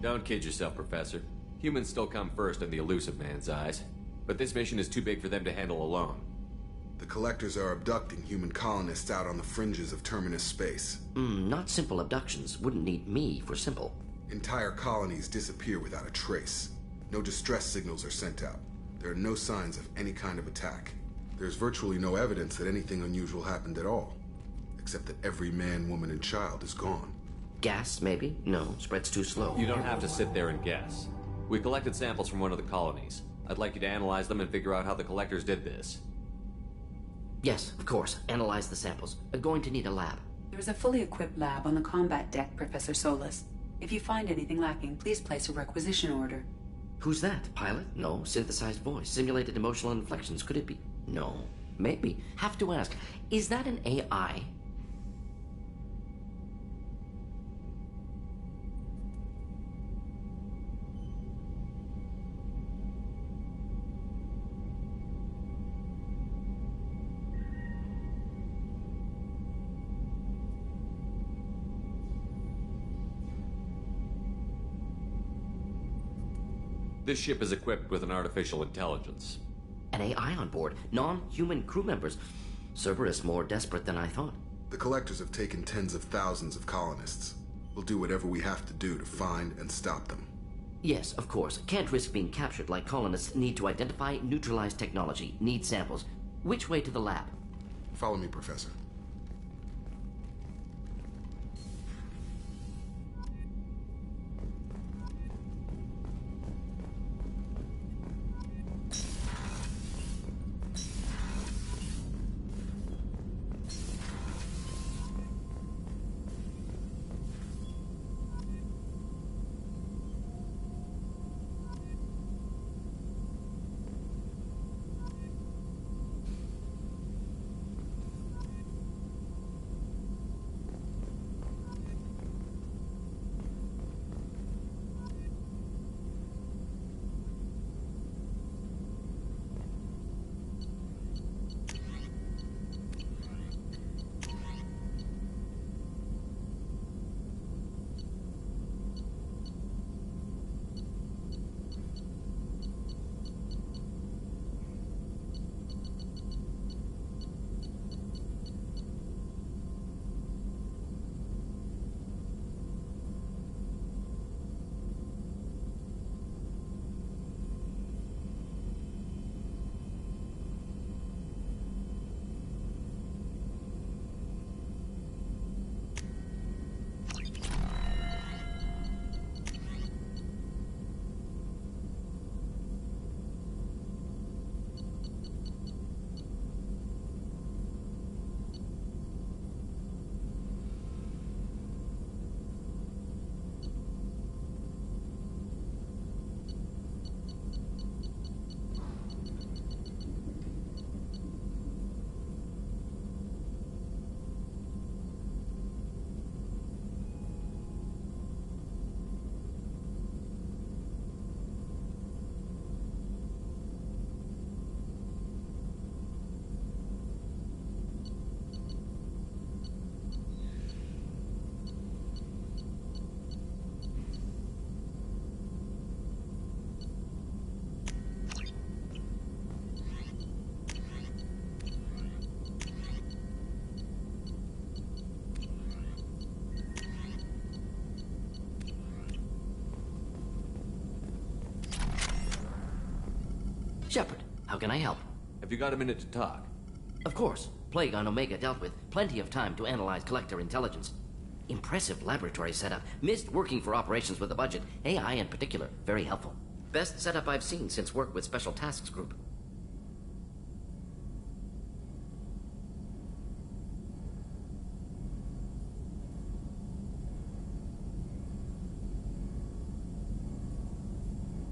Speaker 2: Don't kid yourself, Professor. Humans still come first in the Elusive Man's eyes. But this mission is too big for them to handle alone.
Speaker 3: The Collectors are abducting human colonists out on the fringes of Terminus space.
Speaker 19: Not simple abductions. Wouldn't need me for simple.
Speaker 3: Entire colonies disappear without a trace. No distress signals are sent out. There are no signs of any kind of attack. There's virtually no evidence that anything unusual happened at all. Except that every man, woman, and child is gone.
Speaker 19: Gas, maybe? No, spreads too slow.
Speaker 2: You don't have to sit there and guess. We collected samples from one of the colonies. I'd like you to analyze them and figure out how the Collectors did this.
Speaker 19: Yes, of course. Analyze the samples. Going to need a lab.
Speaker 1: There's a fully equipped lab on the combat deck, Professor Solis. If you find anything lacking, please place a requisition order.
Speaker 19: Who's that? Pilot? No. Synthesized voice. Simulated emotional inflections. Could it be? No. Maybe. Have to ask. Is that an AI?
Speaker 2: This ship is equipped with an artificial intelligence.
Speaker 19: An AI on board. Non-human crew members. Cerberus more desperate than I thought.
Speaker 3: The Collectors have taken tens of thousands of colonists. We'll do whatever we have to do to find and stop them.
Speaker 19: Yes, of course. Can't risk being captured like colonists need to identify, neutralize technology, need samples. Which way to the lab?
Speaker 3: Follow me, Professor.
Speaker 19: Shepard, how can I help?
Speaker 2: Have you got a minute to talk?
Speaker 19: Of course. Plague on Omega dealt with. Plenty of time to analyze Collector intelligence. Impressive laboratory setup. Missed working for operations with a budget. AI in particular. Very helpful. Best setup I've seen since work with Special Tasks Group.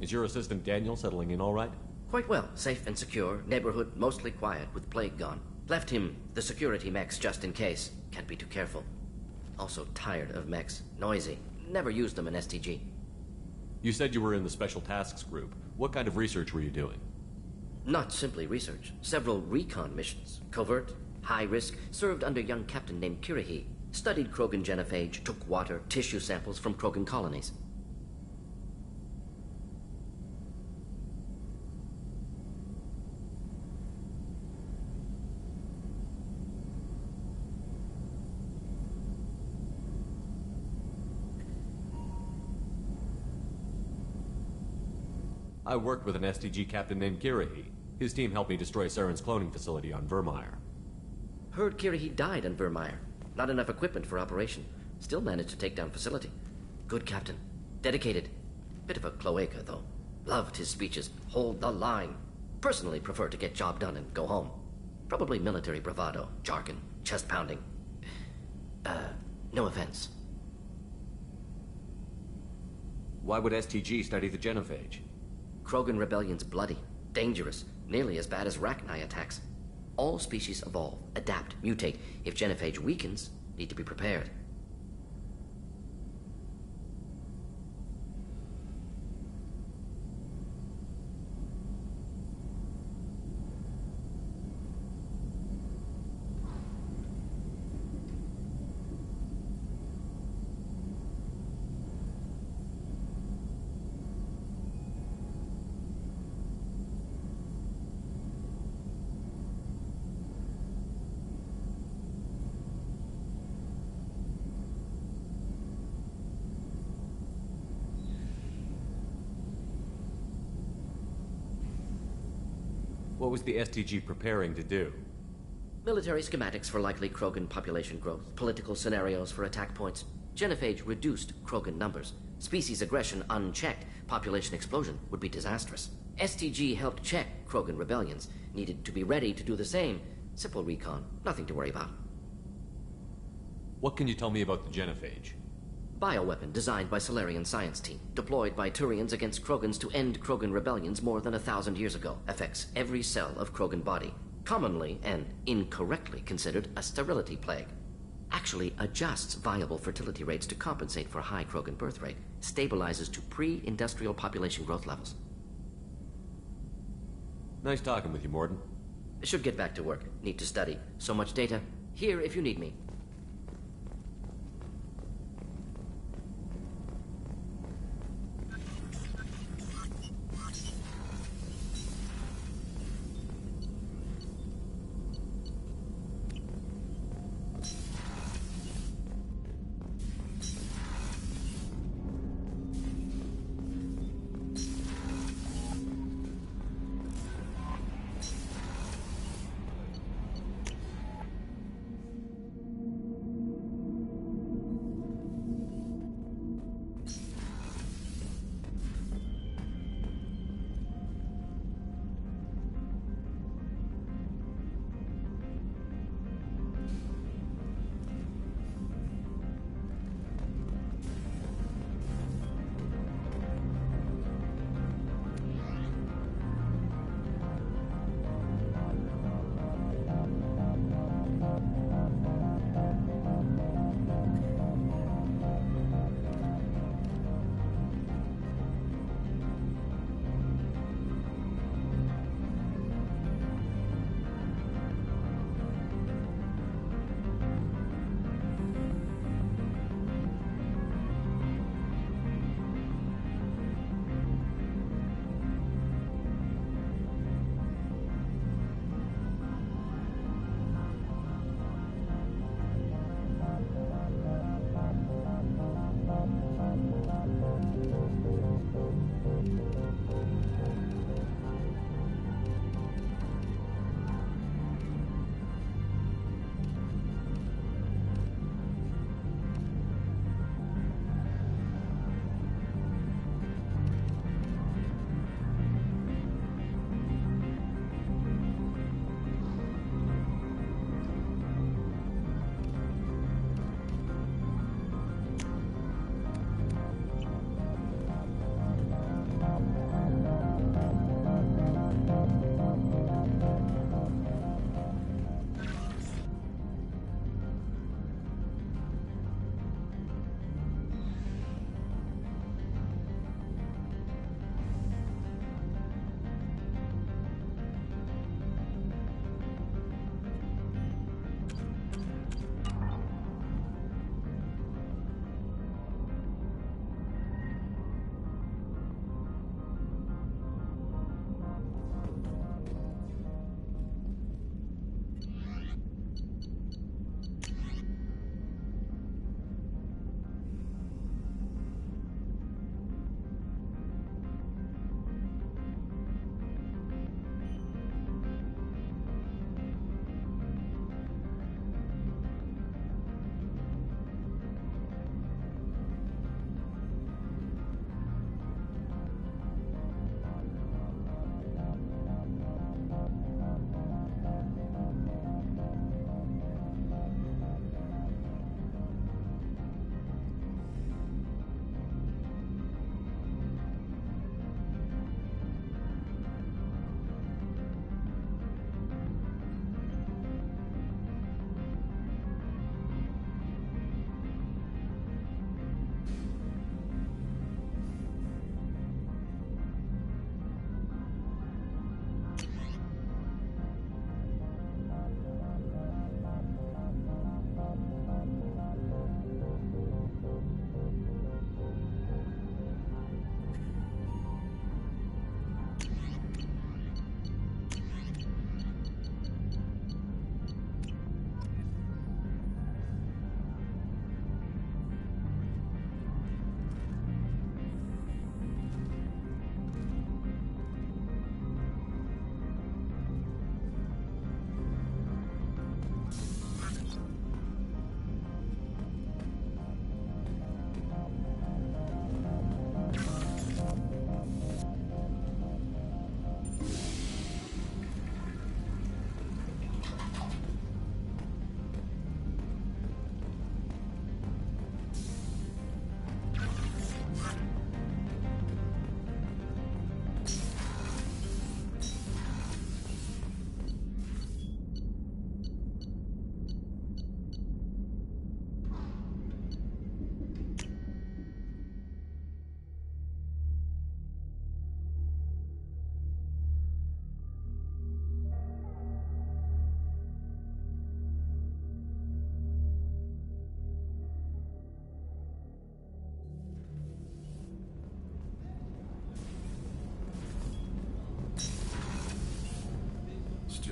Speaker 2: Is your assistant Daniel settling in all right?
Speaker 19: Quite well. Safe and secure. Neighborhood mostly quiet with Plague gone. Left him the security mechs just in case. Can't be too careful. Also tired of mechs. Noisy. Never used them in STG.
Speaker 2: You said you were in the Special Tasks Group. What kind of research were you doing?
Speaker 19: Not simply research. Several recon missions. Covert, high risk, served under young captain named Kirihi. Studied Krogan genophage, took water, tissue samples from Krogan colonies.
Speaker 2: I worked with an STG captain named Kirihi. His team helped me destroy Saren's cloning facility on Vermeer.
Speaker 19: Heard Kirihi died on Vermeer. Not enough equipment for operation. Still managed to take down facility. Good captain. Dedicated. Bit of a cloaca, though. Loved his speeches. Hold the line. Personally prefer to get job done and go home. Probably military bravado, jargon, chest pounding. No offense.
Speaker 2: Why would STG study the genophage?
Speaker 19: Krogan rebellion's bloody, dangerous, nearly as bad as Rachni attacks. All species evolve, adapt, mutate. If genophage weakens, need to be prepared.
Speaker 2: What was the STG preparing to do?
Speaker 19: Military schematics for likely Krogan population growth, political scenarios for attack points. Genophage reduced Krogan numbers. Species aggression unchecked, population explosion would be disastrous. STG helped check Krogan rebellions, needed to be ready to do the same. Simple recon, nothing to worry about.
Speaker 2: What can you tell me about the genophage?
Speaker 19: Bioweapon designed by Solarian science team, deployed by Turians against Krogans to end Krogan rebellions more than 1,000 years ago. Affects every cell of Krogan body. Commonly and incorrectly considered a sterility plague. Actually adjusts viable fertility rates to compensate for high Krogan birth rate. Stabilizes to pre-industrial population growth levels.
Speaker 2: Nice talking with you, Mordin.
Speaker 19: Should get back to work. Need to study. So much data. Here if you need me.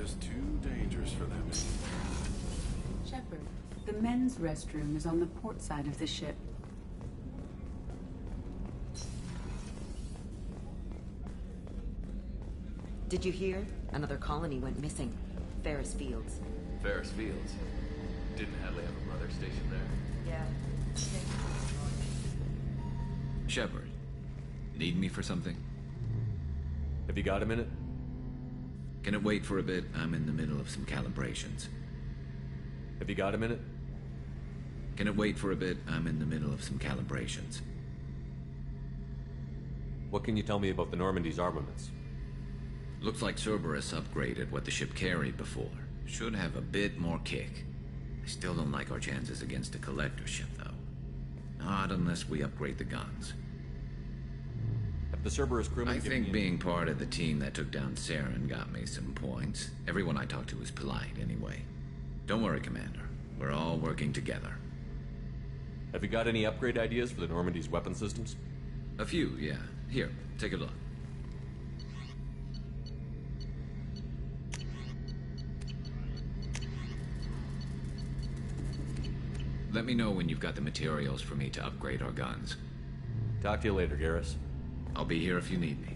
Speaker 14: just too dangerous for them.
Speaker 6: Shepard, the men's restroom is on the port side of the ship.
Speaker 9: Did you hear? Another colony went missing. Ferris Fields.
Speaker 2: Ferris Fields? Didn't Hadley have a brother stationed there?
Speaker 9: Yeah.
Speaker 4: Shepard, need me for something?
Speaker 2: Have you got a minute?
Speaker 4: Can it wait for a bit? I'm in the middle of some calibrations.
Speaker 2: Have you got a minute?
Speaker 4: Can it wait for a bit? I'm in the middle of some calibrations.
Speaker 2: What can you tell me about the Normandy's armaments?
Speaker 4: Looks like Cerberus upgraded what the ship carried before. Should have a bit more kick. I still don't like our chances against a collector ship, though. Not unless we upgrade the guns.
Speaker 2: Have the Cerberus crewmen
Speaker 4: I think being part of the team that took down Saren got me some points. Everyone I talked to was polite, anyway. Don't worry, Commander. We're all working together.
Speaker 2: Have you got any upgrade ideas for the Normandy's weapon systems?
Speaker 4: A few, yeah. Here, take a look. Let me know when you've got the materials for me to upgrade our guns.
Speaker 2: Talk to you later, Garrus.
Speaker 4: I'll be here if you need me.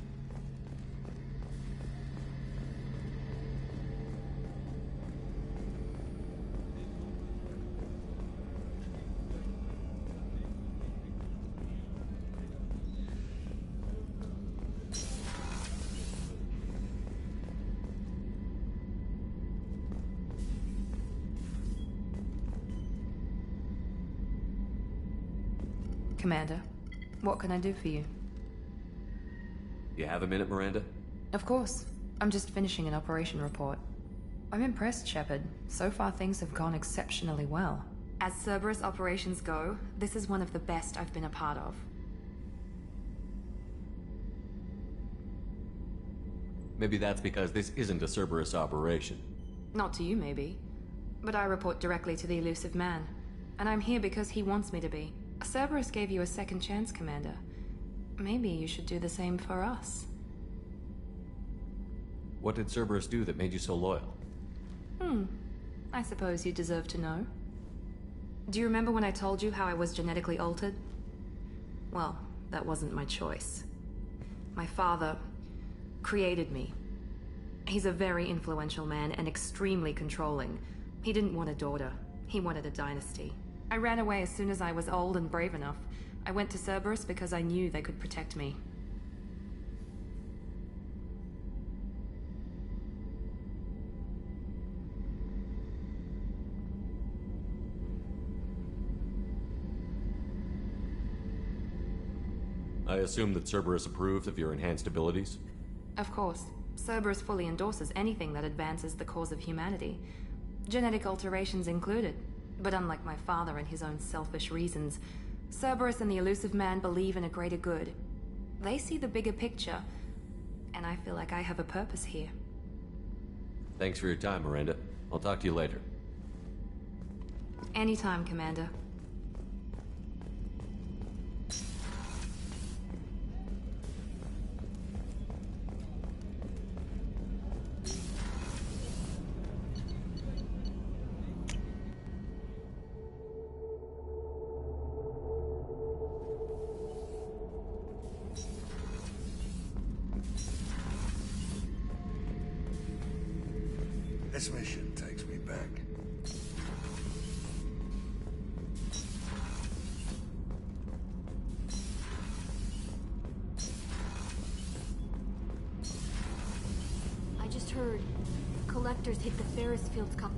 Speaker 23: Commander, what can I do for you?
Speaker 2: You have a minute, Miranda?
Speaker 23: Of course. I'm just finishing an operation report. I'm impressed, Shepard. So far things have gone exceptionally well. As Cerberus operations go, this is one of the best I've been a part of.
Speaker 2: Maybe that's because this isn't a Cerberus operation.
Speaker 23: Not to you, maybe. But I report directly to the Elusive Man. And I'm here because he wants me to be. Cerberus gave you a second chance, Commander. Maybe you should do the same for us.
Speaker 2: What did Cerberus do that made you so loyal?
Speaker 23: I suppose you deserve to know. Do you remember when I told you how I was genetically altered? Well, that wasn't my choice. My father created me. He's a very influential man and extremely controlling. He didn't want a daughter. He wanted a dynasty. I ran away as soon as I was old and brave enough. I went to Cerberus because I knew they could protect me.
Speaker 2: I assume that Cerberus approved of your enhanced abilities?
Speaker 23: Of course. Cerberus fully endorses anything that advances the cause of humanity. Genetic alterations included. But unlike my father and his own selfish reasons, Cerberus and the Elusive Man believe in a greater good. They see the bigger picture, and I feel like I have a purpose here.
Speaker 2: Thanks for your time, Miranda. I'll talk to you later.
Speaker 23: Anytime, Commander.
Speaker 13: This mission takes me back.
Speaker 24: I just heard collectors hit the Ferris Fields couple.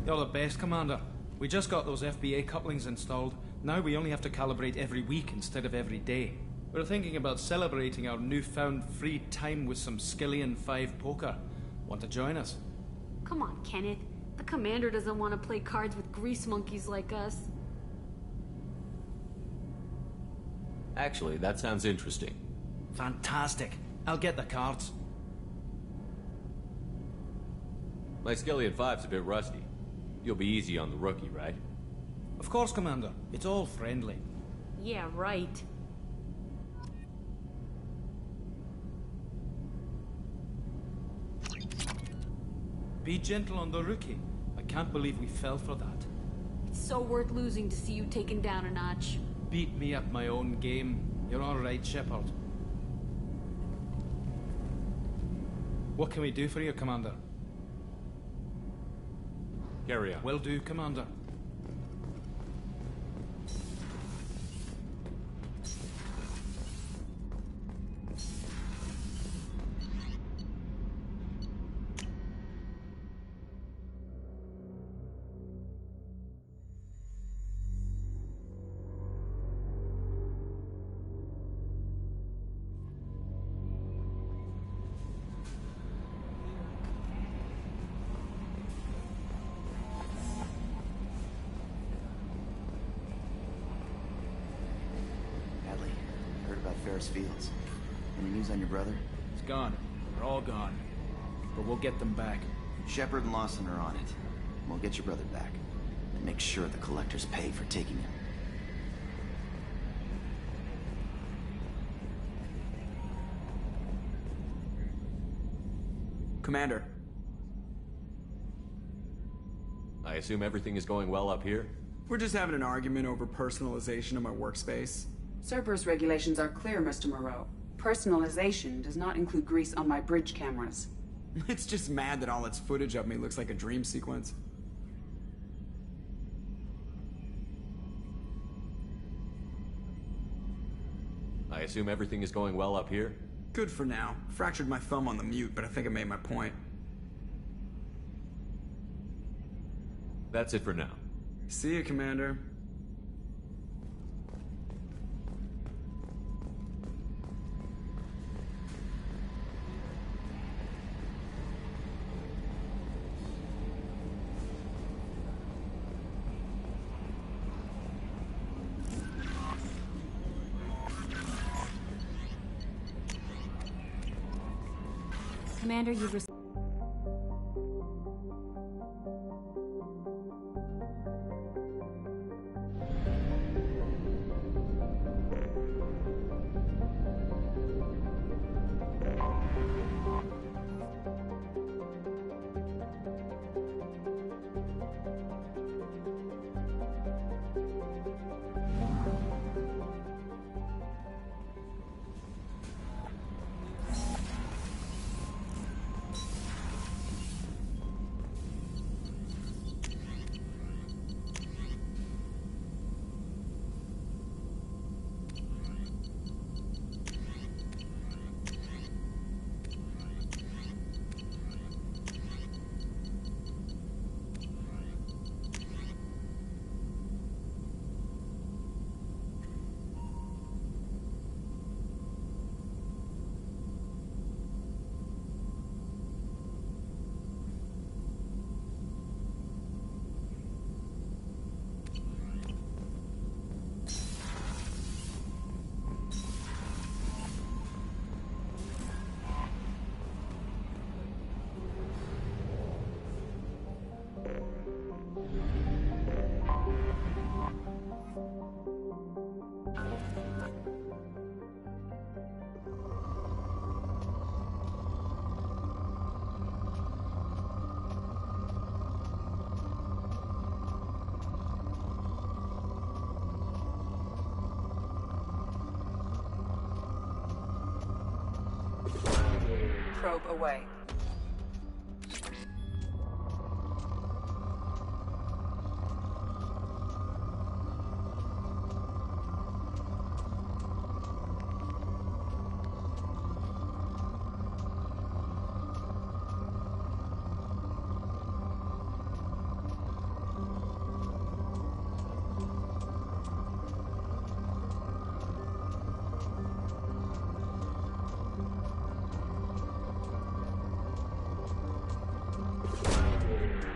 Speaker 25: You're the best, Commander. We just got those FBA couplings installed. Now we only have to calibrate every week instead of every day. We're thinking about celebrating our newfound free time with some Skillian 5 poker. Want to join us?
Speaker 24: Come on, Kenneth. The commander doesn't want to play cards with grease monkeys like us.
Speaker 2: Actually, that sounds interesting.
Speaker 25: Fantastic. I'll get the cards.
Speaker 2: My Skillian 5's a bit rusty. You'll be easy on the rookie, right?
Speaker 25: Of course, Commander. It's all friendly.
Speaker 24: Yeah, right.
Speaker 25: Be gentle on the rookie. I can't believe we fell for that.
Speaker 24: It's so worth losing to see you taken down a notch.
Speaker 25: Beat me at my own game. You're all right, Shepard. What can we do for you, Commander?
Speaker 14: Carry on.
Speaker 25: Will do, Commander.
Speaker 5: Ferris Fields. Any news on your brother?
Speaker 25: He's gone. They're all gone. But we'll get them back.
Speaker 5: Shepard and Lawson are on it. We'll get your brother back. And make sure the collectors pay for taking him.
Speaker 7: Commander.
Speaker 2: I assume everything is going well up here?
Speaker 7: We're just having an argument over personalization of my workspace.
Speaker 6: Cerberus regulations are clear, Mr. Moreau. Personalization does not include grease on my bridge cameras.
Speaker 7: It's just mad that all its footage of me looks like a dream sequence.
Speaker 2: I assume everything is going well up here?
Speaker 7: Good for now. Fractured my thumb on the mute, but I think I made my point.
Speaker 2: That's it for now.
Speaker 7: See you, Commander.
Speaker 24: Commander, you've received...
Speaker 6: Probe away.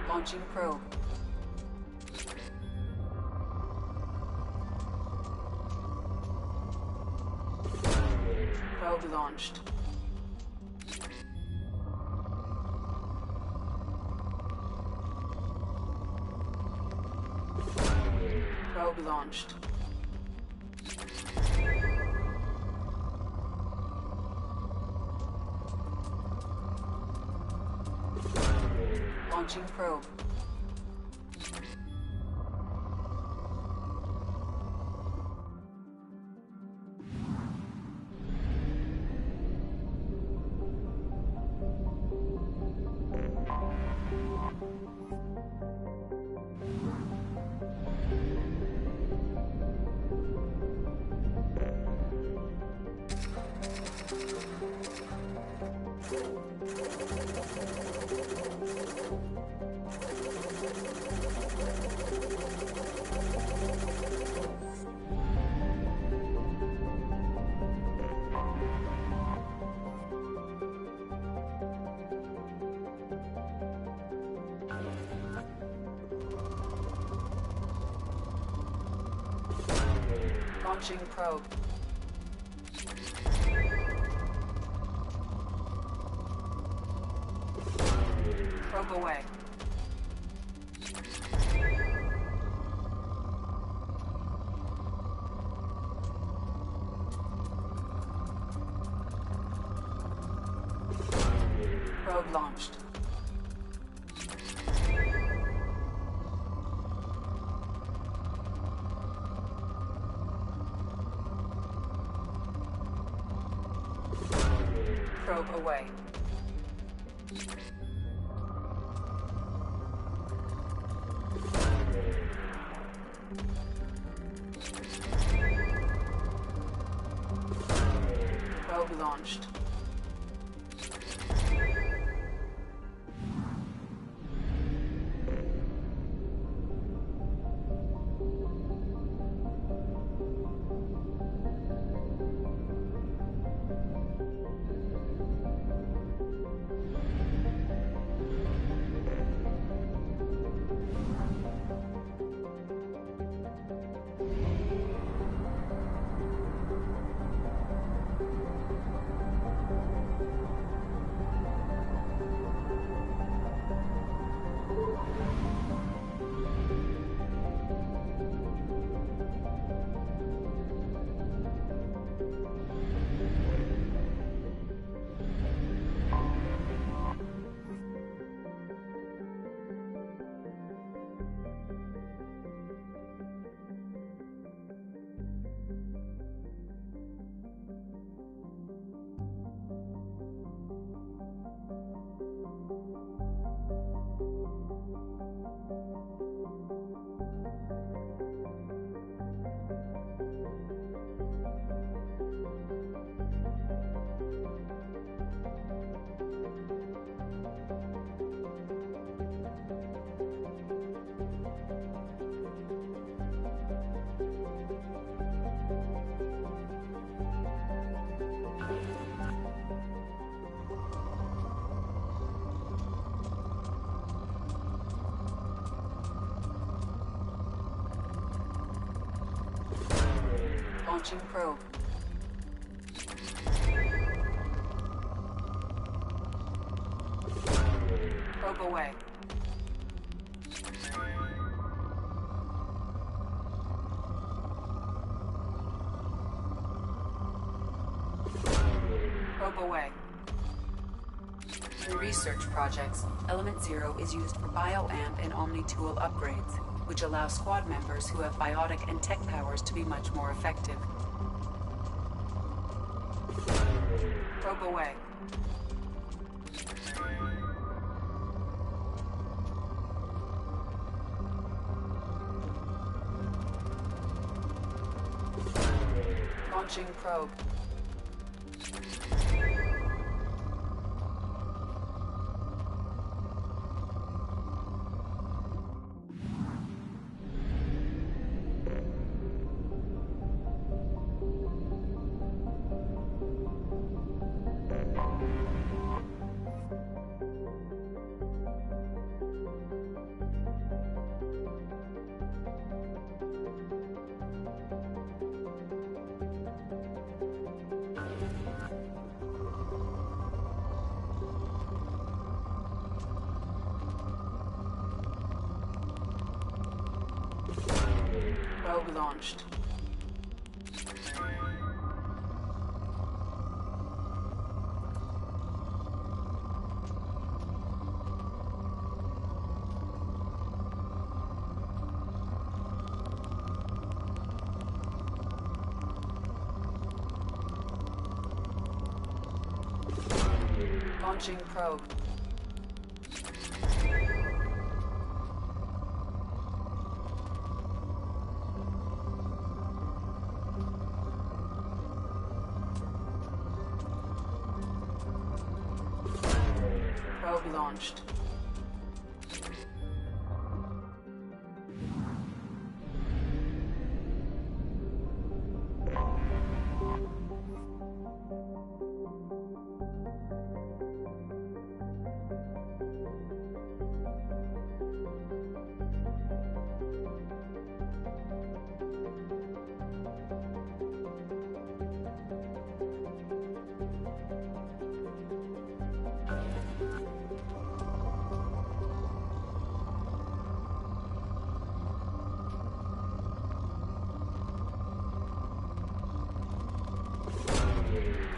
Speaker 6: Launching probe. Probe launched. Probe launched. Launching probe. Launching probe. Probe away. Probe launched. Probe away. Probe launched. Launching probe. Probe away. Probe away. In research projects, Element Zero is used for BioAmp and Omni-Tool upgrades, which allow squad members who have biotic and tech powers to be much more effective. Probe away. Launching probe. Probe launched. Launching probe. Probe launched.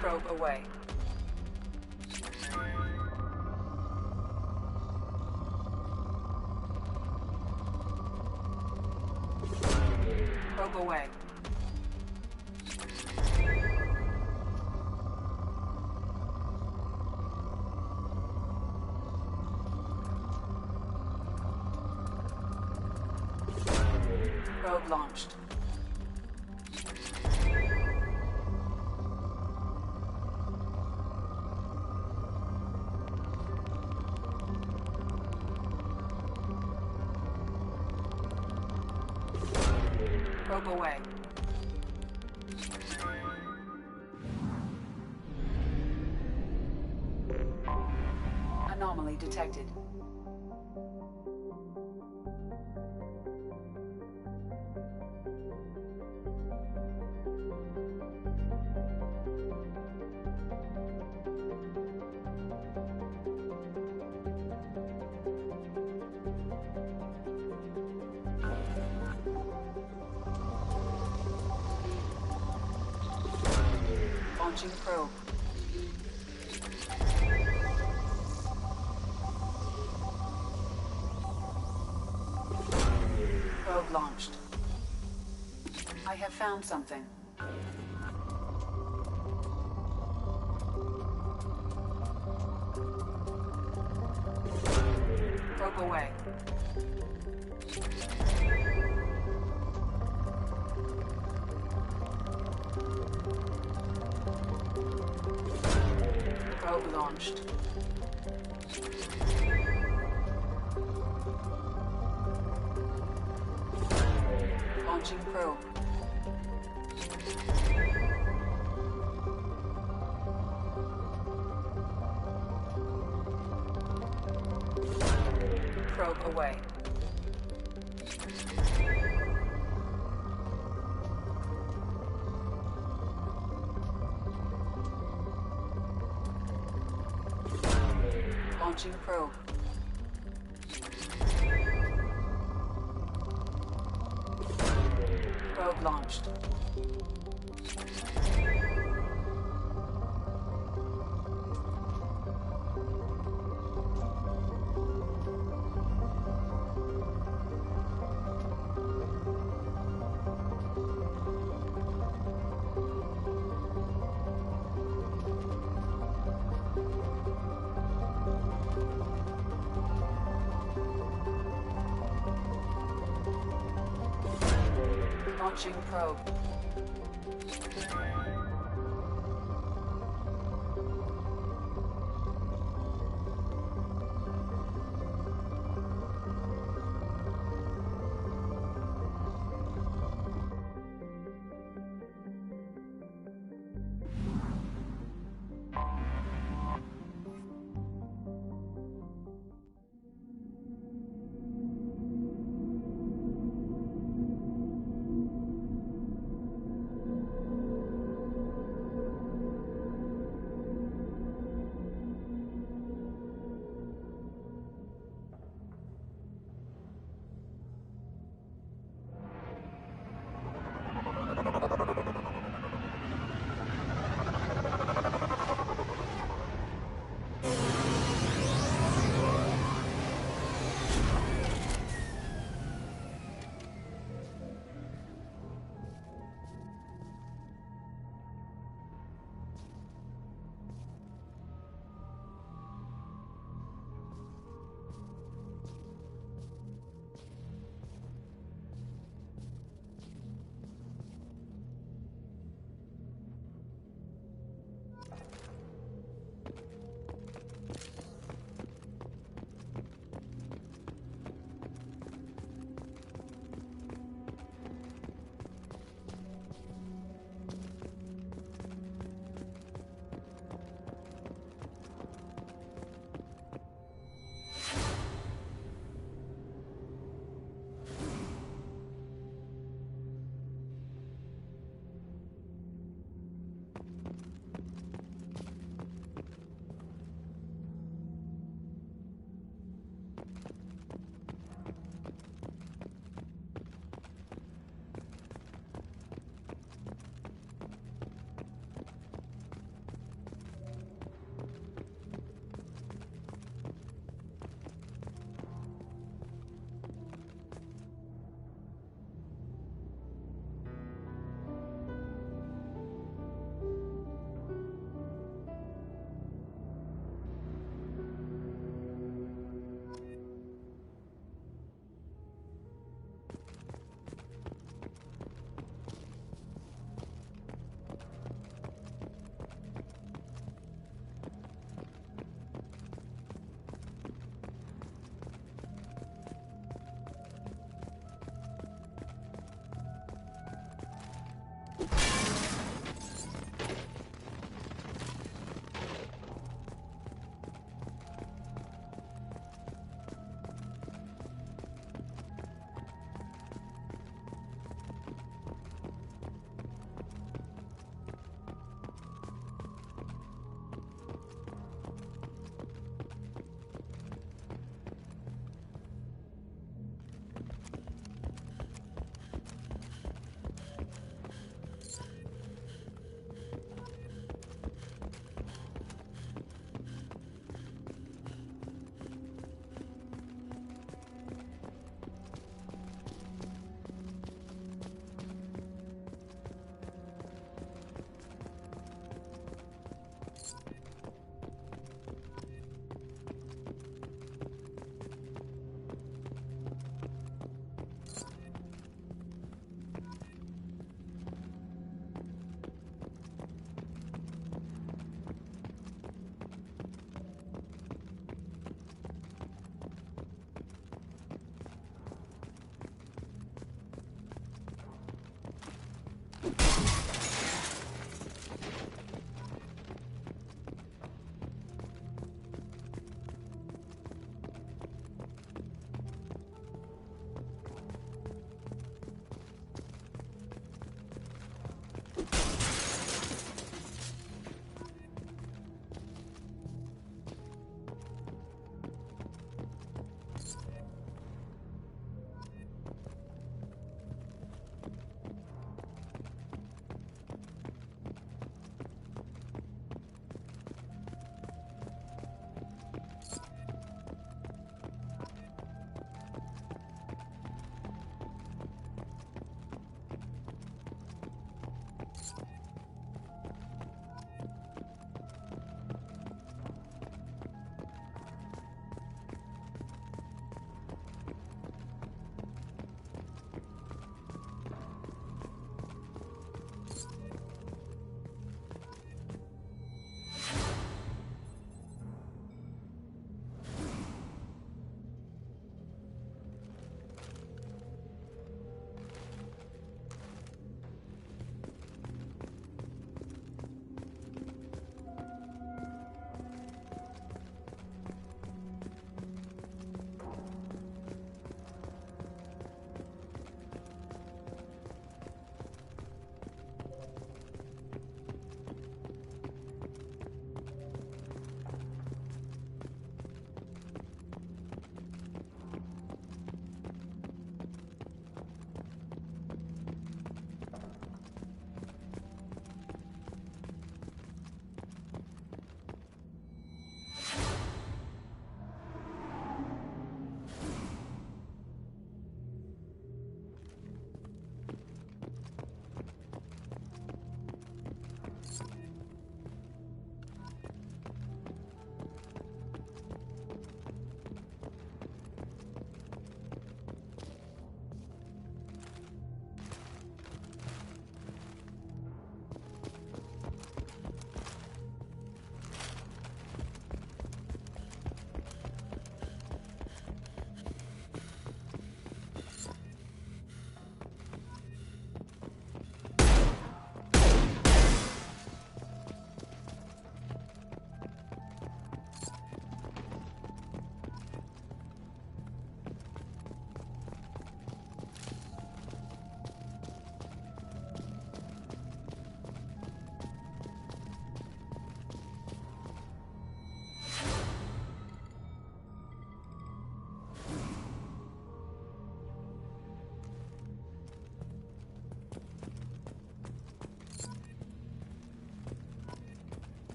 Speaker 6: Probe away. Probe away. Probe launched. Probe away. Anomaly detected. Launching probe. Probe launched. I have found something. Probe away. Probe launched. Launching probe. Probe away. Launching probe. Probe launched. Launching probe.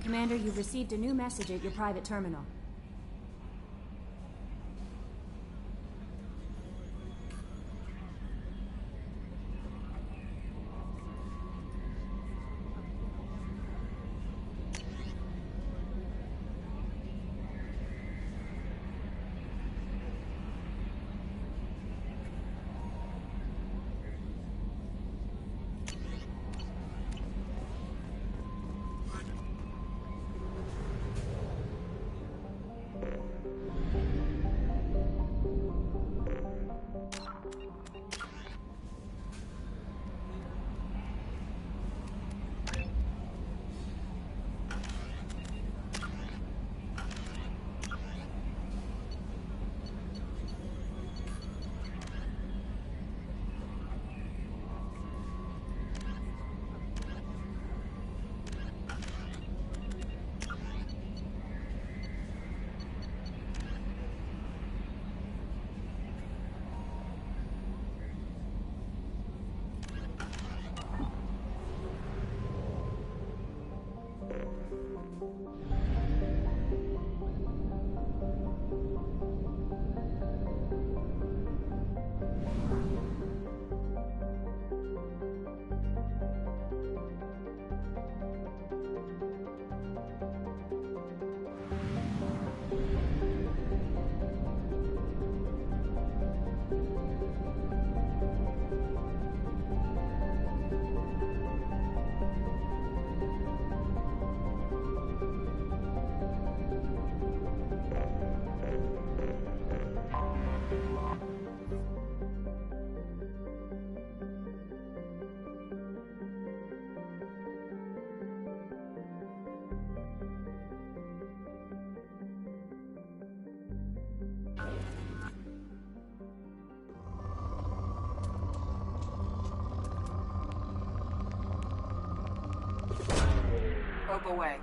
Speaker 8: Commander, you've received a new message at your private terminal.
Speaker 6: Probe away.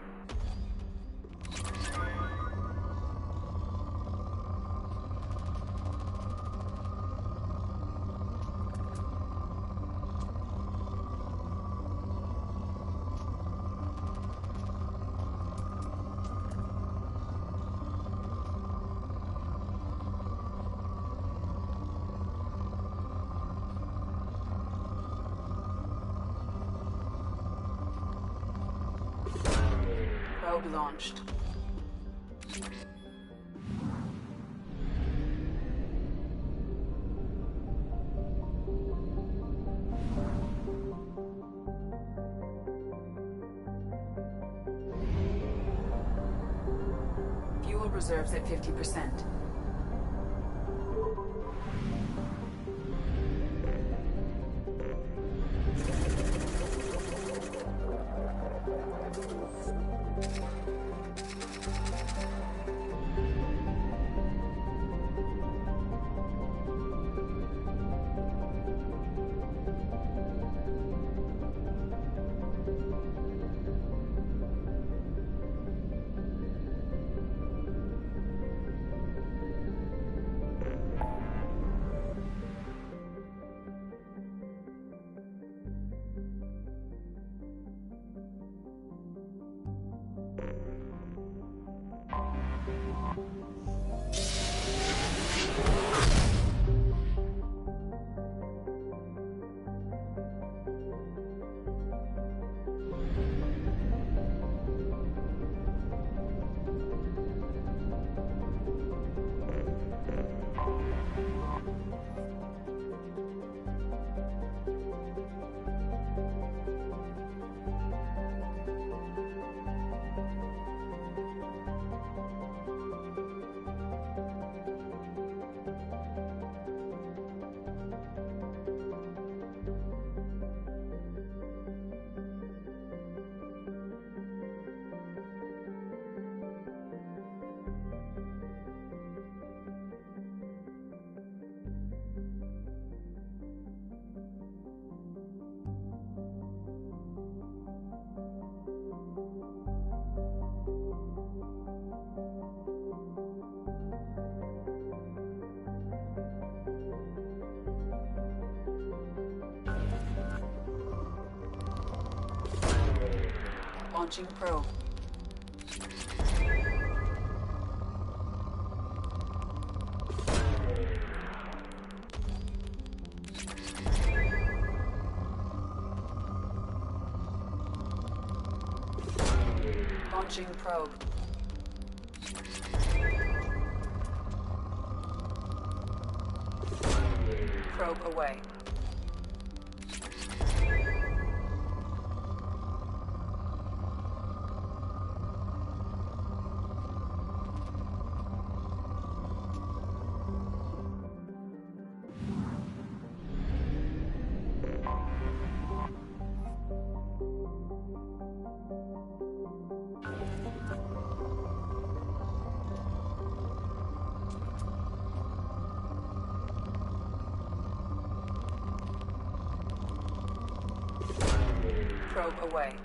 Speaker 6: Probe launched. Fuel reserves at 50%. Launching probe. Launching probe. Probe away. Probe away.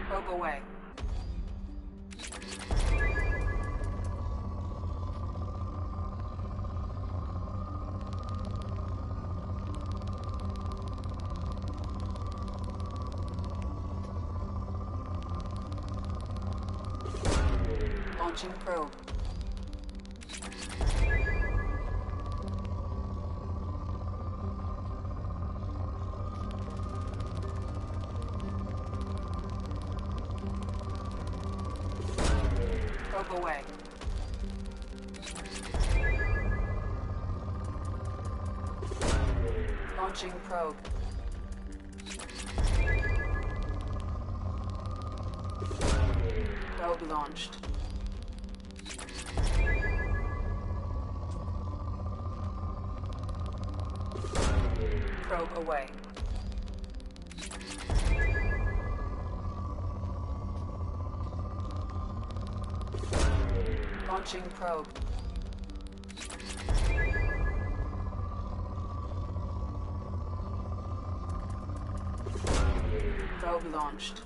Speaker 6: Probe away. Launching probe. Probe away. Launching probe. Probe launched. Probe away. Launching probe. Probe launched.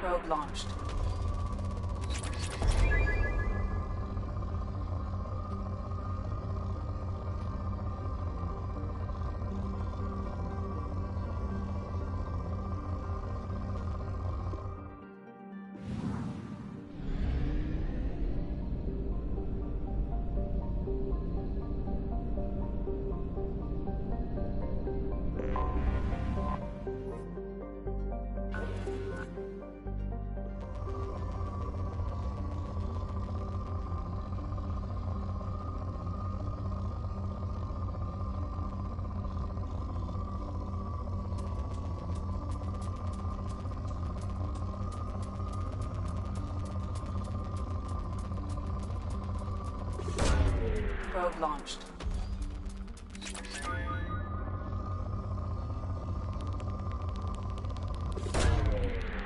Speaker 6: Probe launched. Probe launched.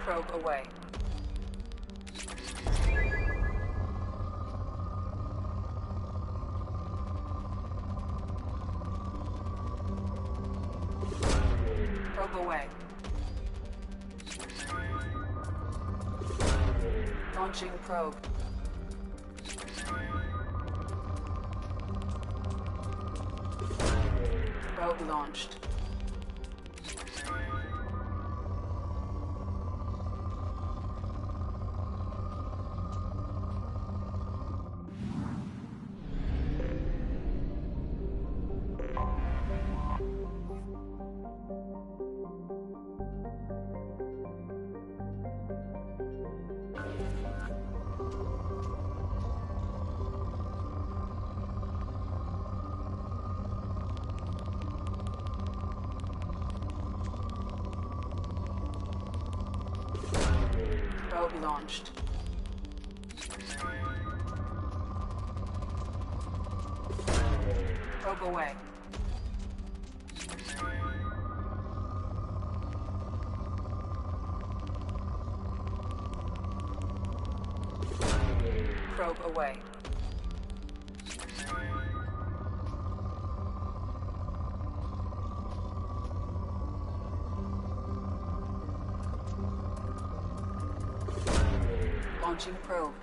Speaker 6: Probe away. Probe away. Launching probe. Probe launched. Probe launched. Probe away. Probe away. Launching probe.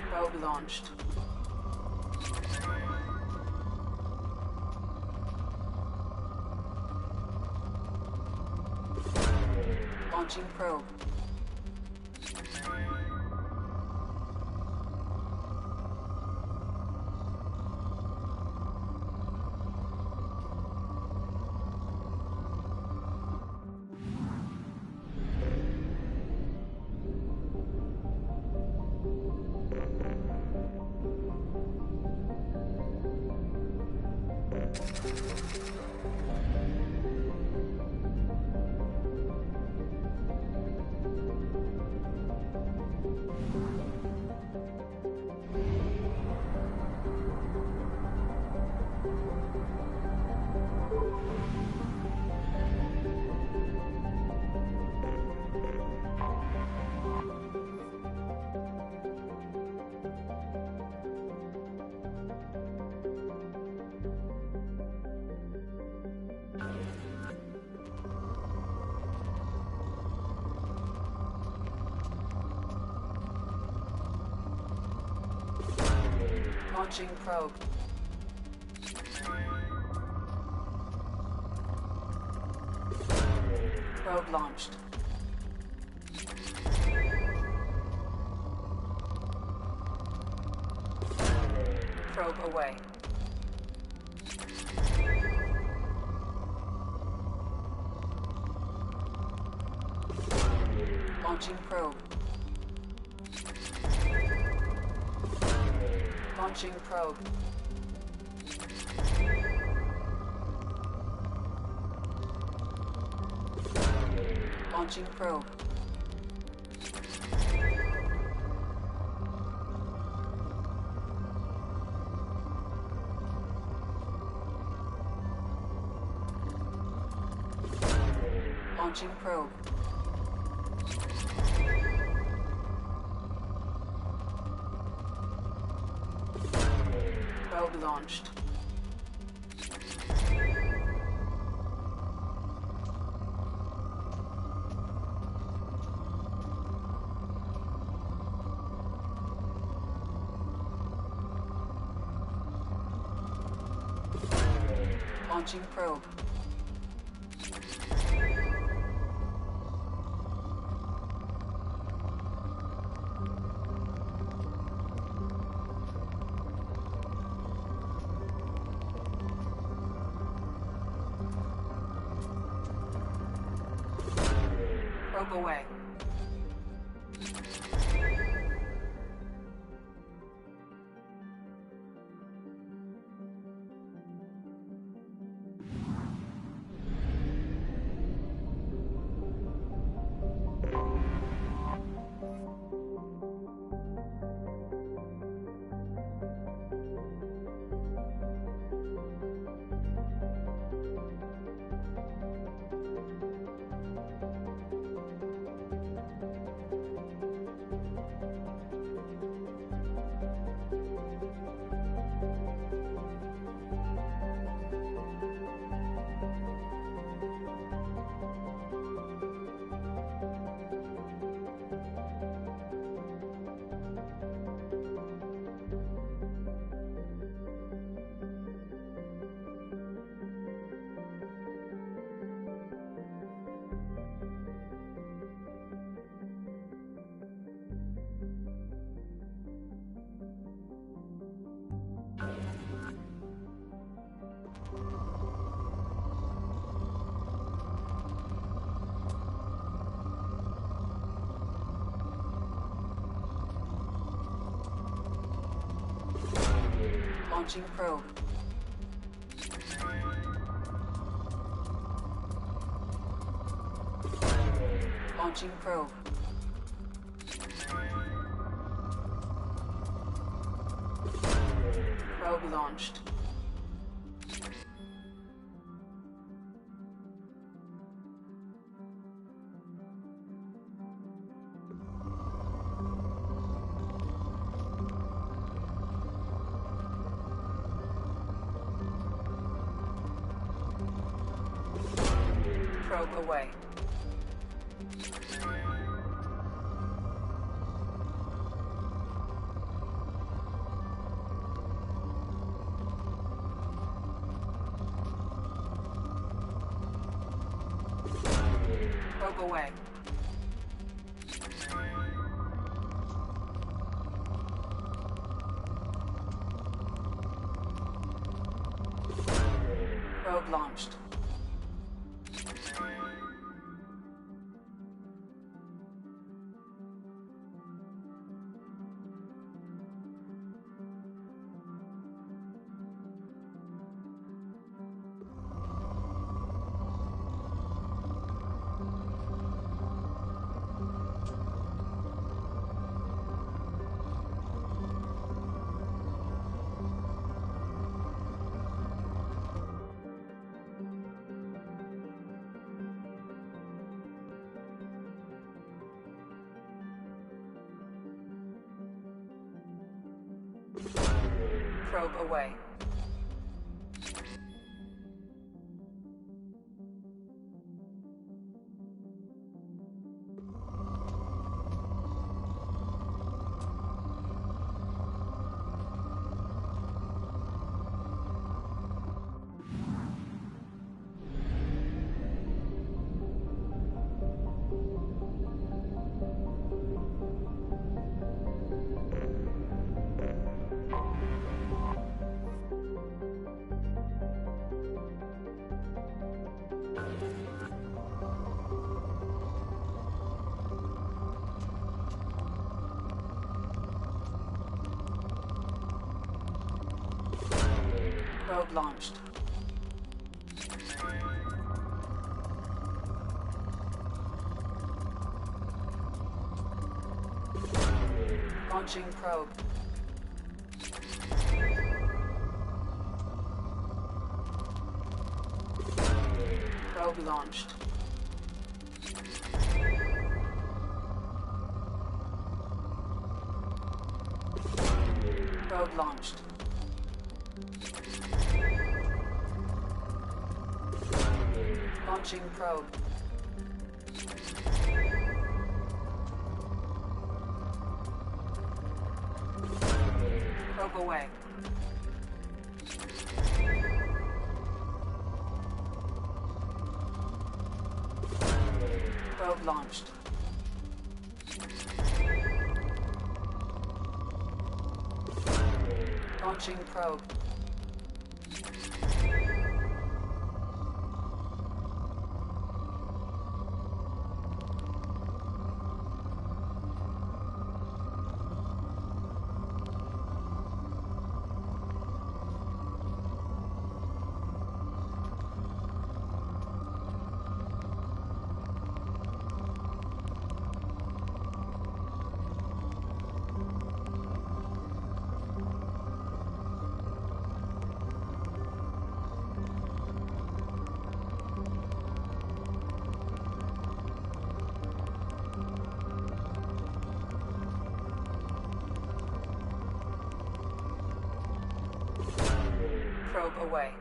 Speaker 6: Probe launched. Launching probe. Launching probe. Probe launched. Probe away. Launching probe. Launching probe. Launching probe. Launching probe. Probe launched. Launching probe. Probe away. Launching probe. Launching probe. Probe launched. Probe away. Probe away. Probe launched. Probe away. Probe launched. Launching probe. Probe launched. Probe launched. Launching probe. Probe away. Probe launched. Launching probe. Probe away.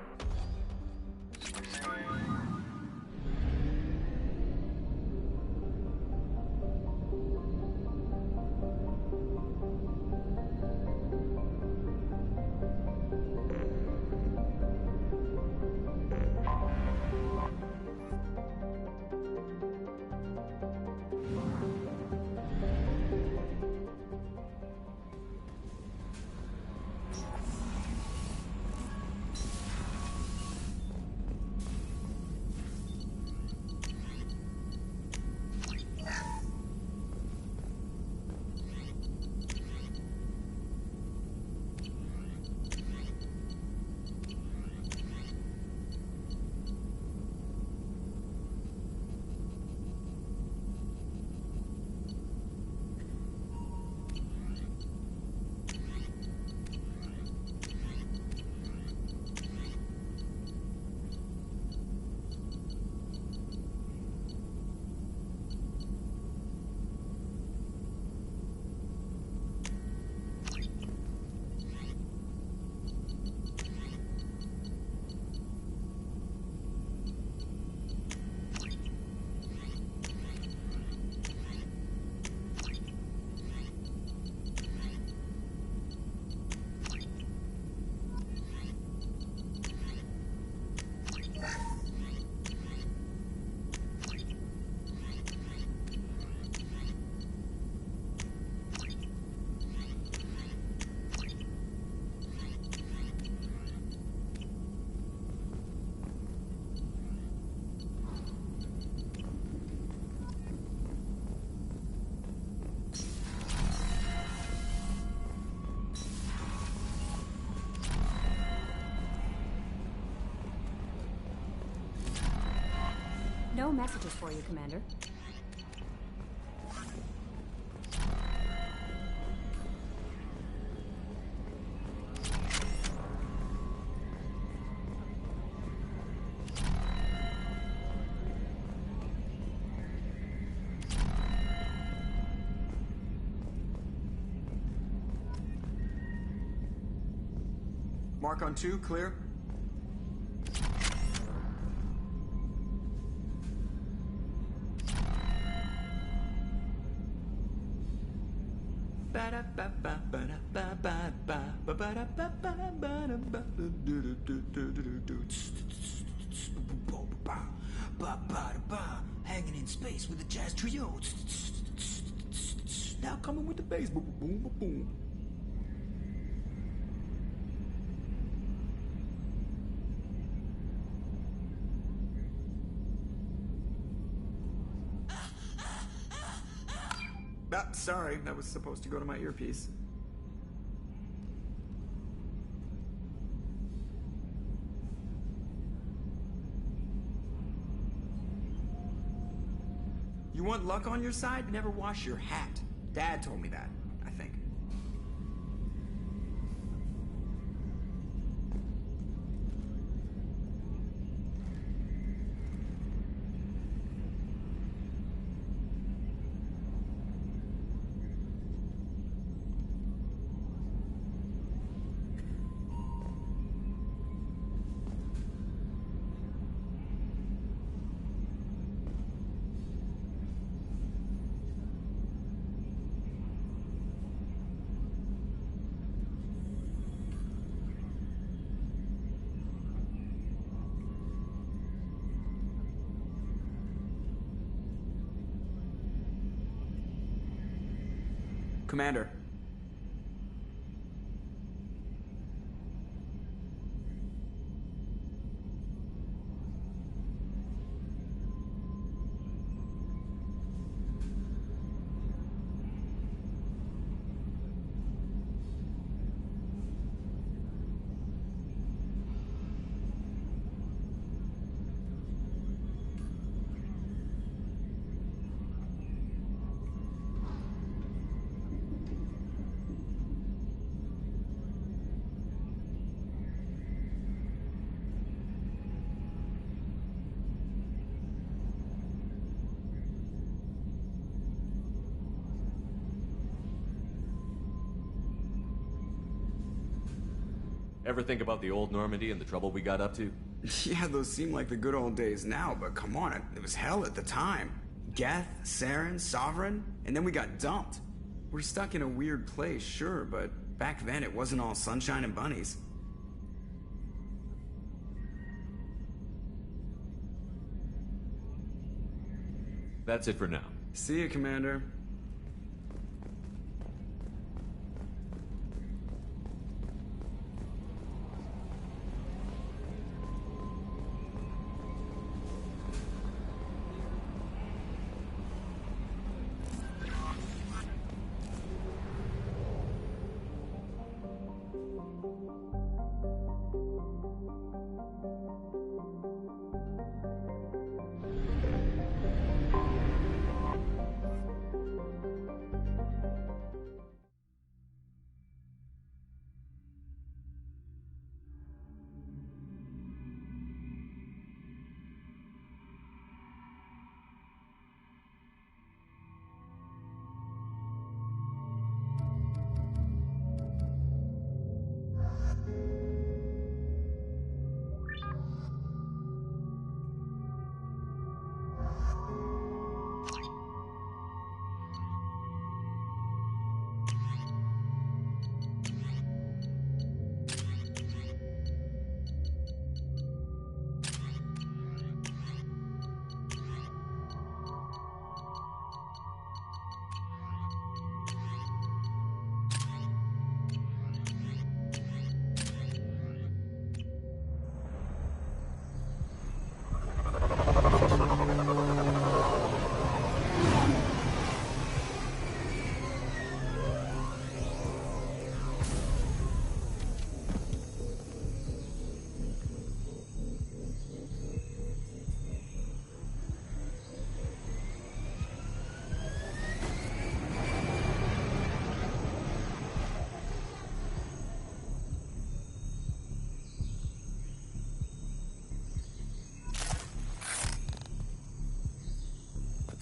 Speaker 8: messages for you, Commander.
Speaker 7: Mark on 2, clear. Hanging in space with a jazz trio. Now coming with the bass. Boom, boom, boom, boom. Ah, sorry, that was supposed to go to my earpiece. You want luck on your side? Never wash your hat. Dad told me that, I think. Commander.
Speaker 2: Ever think about the old Normandy and the trouble we got up to?
Speaker 7: Yeah, those seem like the good old days now, but come on, it was hell at the time. Geth, Saren, Sovereign, and then we got dumped. We're stuck in a weird place, sure, but back then it wasn't all sunshine and bunnies.
Speaker 2: That's it for now.
Speaker 7: See you, Commander.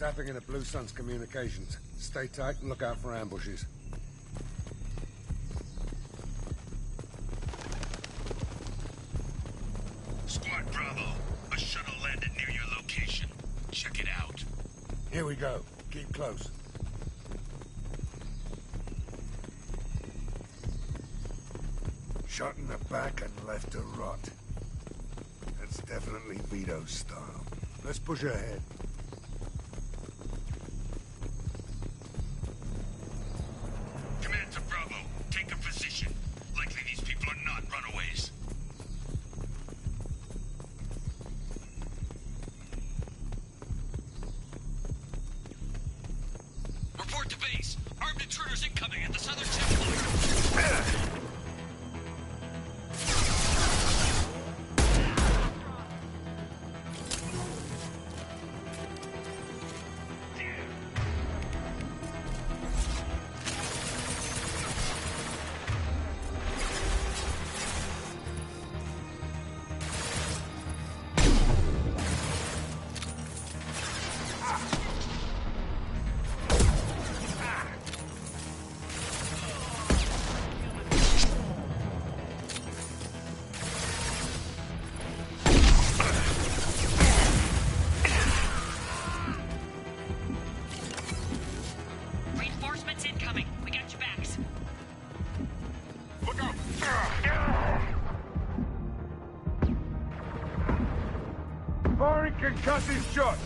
Speaker 13: Tapping into Blue Sun's communications. Stay tight and look out for ambushes.
Speaker 10: Squad Bravo, a shuttle landed near your location. Check it out.
Speaker 13: Here we go. Keep close. Shot in the back and left to rot. That's definitely Vito's style. Let's push ahead.
Speaker 10: Command to Bravo, take a position. Likely these people are not runaways. Report to base. Armed intruders incoming at the southern tip.
Speaker 1: Reinforcements incoming. We got your backs.
Speaker 10: Look out!
Speaker 13: Firing concussive shot!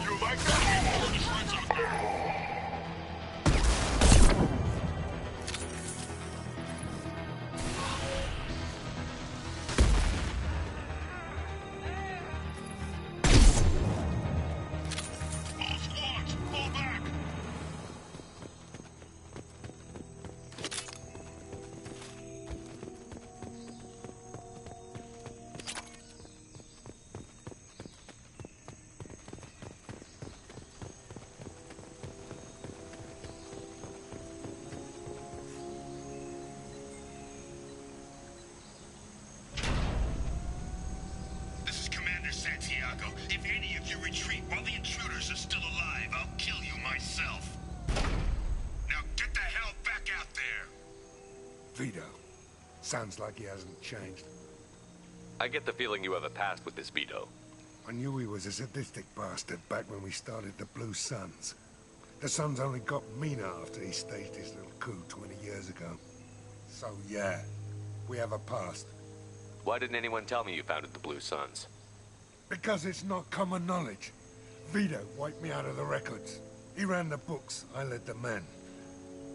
Speaker 10: You like that? All squads, fall back! This is Commander Santiago. If any of you retreat while the intruders are still alive, I'll kill you myself. Now get the hell back out there!
Speaker 13: Vito. Sounds like he hasn't changed.
Speaker 2: I get the feeling you have a past with this Vito.
Speaker 13: I knew he was a sadistic bastard back when we started the Blue Suns. The Suns only got meaner after he staged his little coup 20 years ago. So yeah, we have a past.
Speaker 2: Why didn't anyone tell me you founded the Blue Suns?
Speaker 13: Because it's not common knowledge. Vito wiped me out of the records. He ran the books, I led the men.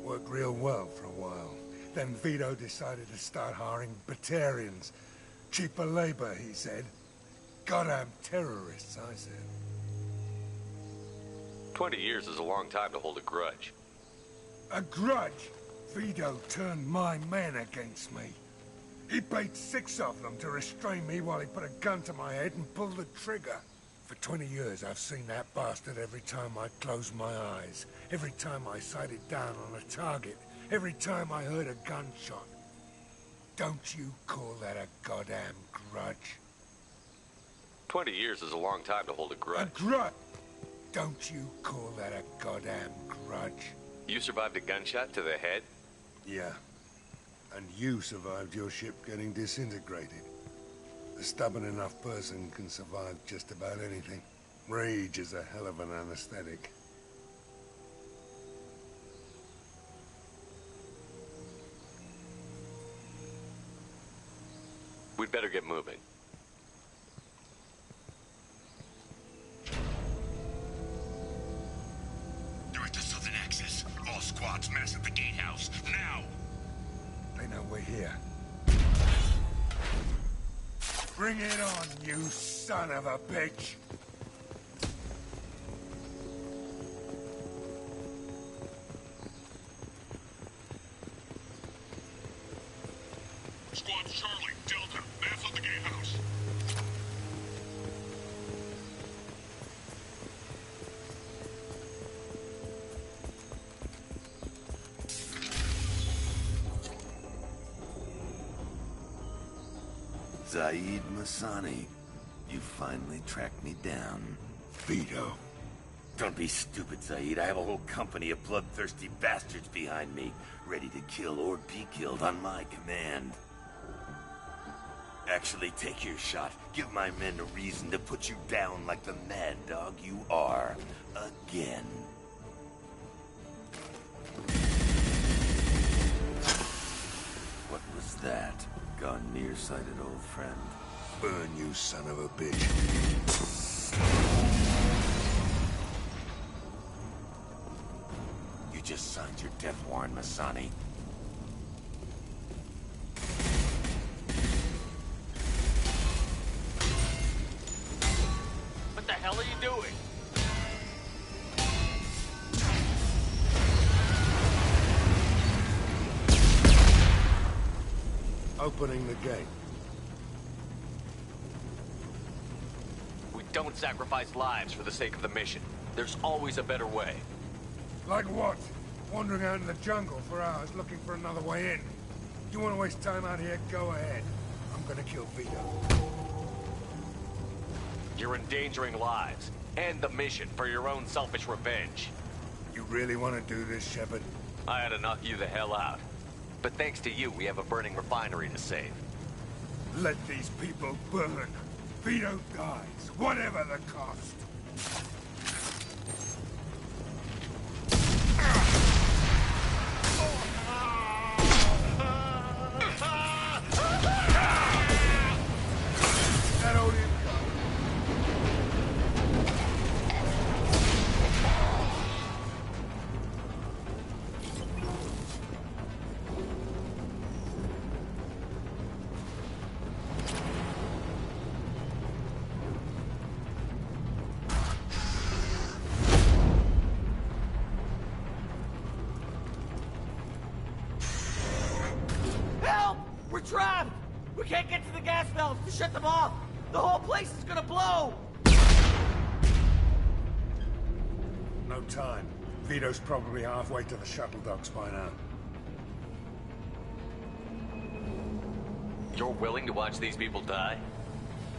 Speaker 13: Worked real well for a while. Then Vito decided to start hiring Batarians. Cheaper labor, he said. Goddamn terrorists, I said.
Speaker 2: 20 years is a long time to hold a grudge.
Speaker 13: A grudge? Vito turned my men against me. He paid 6 of them to restrain me while he put a gun to my head and pulled the trigger. For 20 years, I've seen that bastard every time I closed my eyes. Every time I sighted down on a target. Every time I heard a gunshot. Don't you call that a goddamn grudge?
Speaker 2: 20 years is a long time to hold a grudge.
Speaker 13: A grudge? Don't you call that a goddamn grudge?
Speaker 2: You survived a gunshot to the head?
Speaker 13: Yeah. And you survived your ship getting disintegrated. A stubborn enough person can survive just about anything. Rage is a hell of an anesthetic.
Speaker 2: We'd better get moving.
Speaker 10: They're at the southern axis. All squads mass at the gatehouse. Now!
Speaker 13: They know we're here. Bring it on, you son of a bitch!
Speaker 10: Squad Charlie, Delta, mass at the gatehouse.
Speaker 11: Zaid Masani, you finally tracked me down.
Speaker 13: Vito.
Speaker 11: Don't be stupid, Zaid. I have a whole company of bloodthirsty bastards behind me, ready to kill or be killed on my command. Actually, take your shot. Give my men a reason to put you down like the mad dog you are. Again. What was that? Gone nearsighted, old friend.
Speaker 13: Burn, you son of a bitch.
Speaker 11: You just signed your death warrant, Masani.
Speaker 2: What the hell are you doing?
Speaker 13: Opening the gate.
Speaker 2: We don't sacrifice lives for the sake of the mission. There's always a better way.
Speaker 13: Like what? Wandering out in the jungle for hours looking for another way in. You want to waste time out here? Go ahead. I'm gonna kill Vito.
Speaker 2: You're endangering lives, and the mission for your own selfish revenge.
Speaker 13: You really want to do this, Shepard?
Speaker 2: I had to knock you the hell out. But thanks to you, we have a burning refinery to save.
Speaker 13: Let these people burn. Vito dies, whatever the cost.
Speaker 20: We're trapped! We can't get to the gas valves to shut them off! The whole place is gonna blow!
Speaker 13: No time. Vito's probably halfway to the shuttle docks by now.
Speaker 2: You're willing to watch these people die?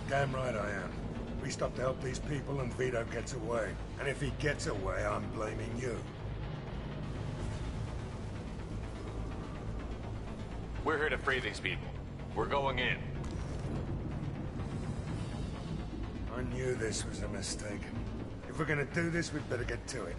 Speaker 13: Damn right I am. We stop to help these people and Vito gets away. And if he gets away, I'm blaming you.
Speaker 2: We're here to free these people. We're going in.
Speaker 13: I knew this was a mistake. If we're gonna do this, we'd better get to it.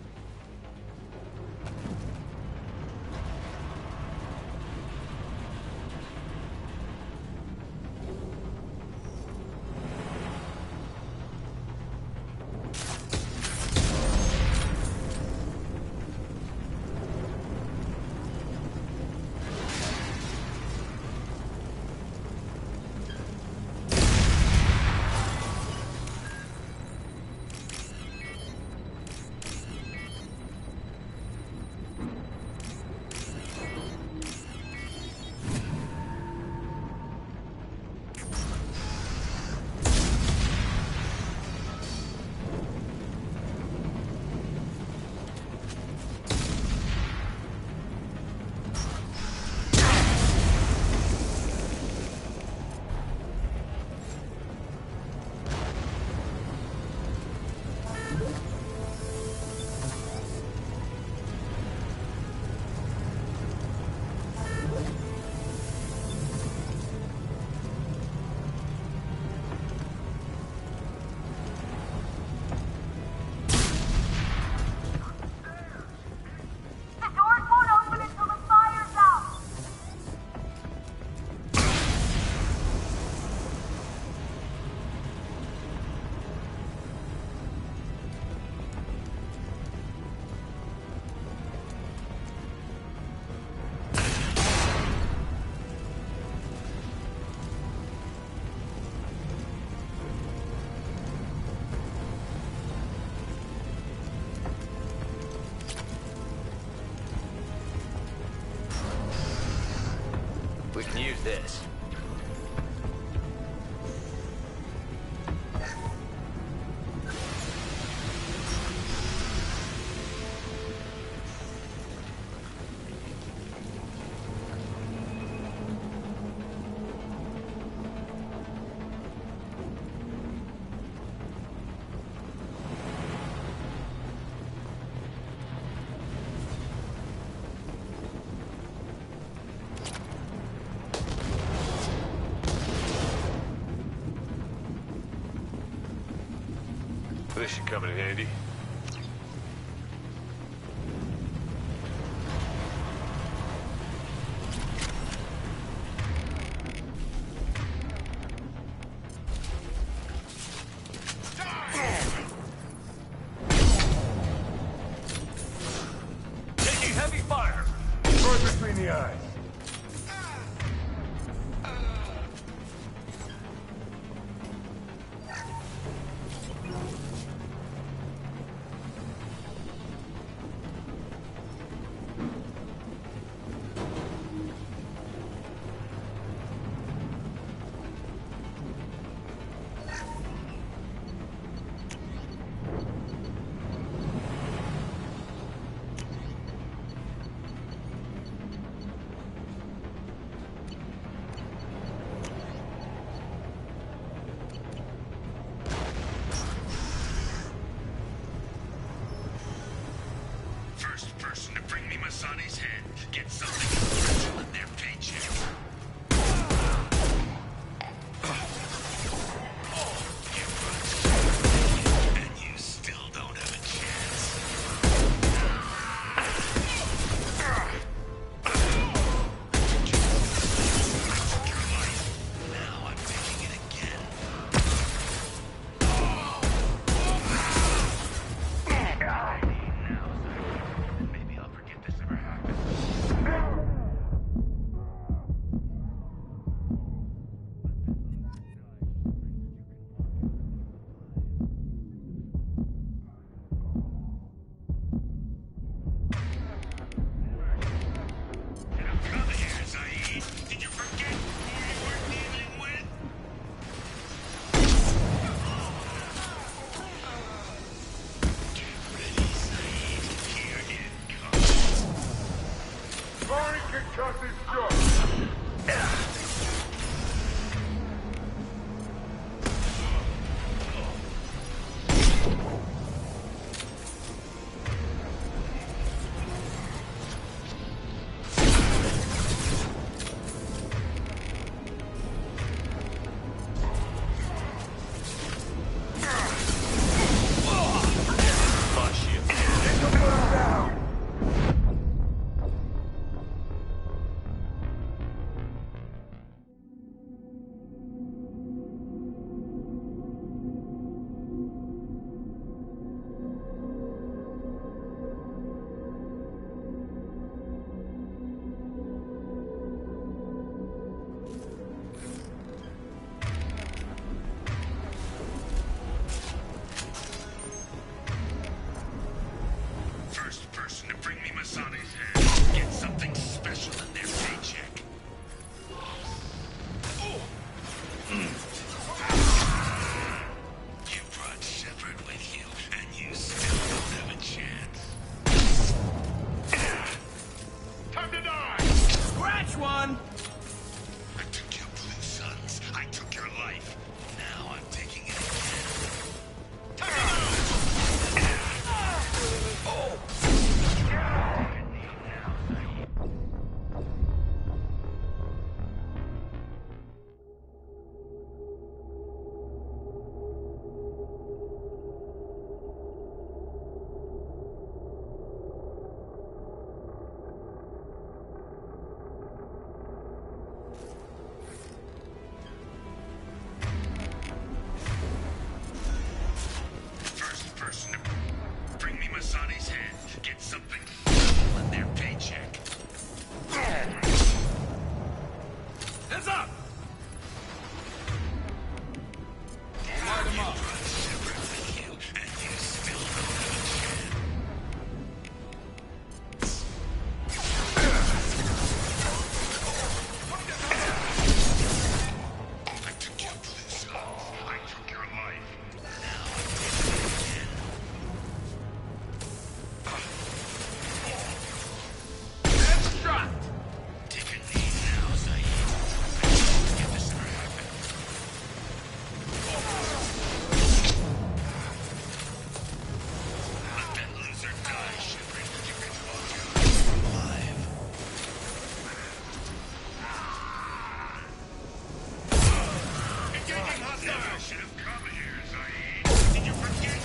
Speaker 14: This should come in handy.
Speaker 10: Taking heavy fire.
Speaker 13: Right between the eyes.
Speaker 10: First person to bring me Masani's head gets something special in their paycheck. And you still don't have a chance. Now I'm taking it again. Maybe I'll forget this ever happened. Come here, Zaid. Did you forget who you were dealing with? Get ready, Zaid. Here it comes.
Speaker 13: Barney can cut his jaw.
Speaker 10: First person to bring me Masani's head gets something special in their paycheck. You brought Shepard with you, and you still don't have a chance.
Speaker 13: Time to die!
Speaker 20: Scratch one!
Speaker 10: I took your blue sons. I took your life. Now I'm taking it again. First person to bring me Masani's head gets something special in their paycheck.
Speaker 14: Heads up!
Speaker 10: Light him up. Brought Shepard with you, and you still don't have a chance. I took your blue sons. I took your life. Now I'm taking it again.
Speaker 14: Headshot!
Speaker 10: Take a knee now, Zaid. I can't forget this ever happened. Let that loser die, Shepard. You can walk out alive. Never should have come here, Zaid. Did you forget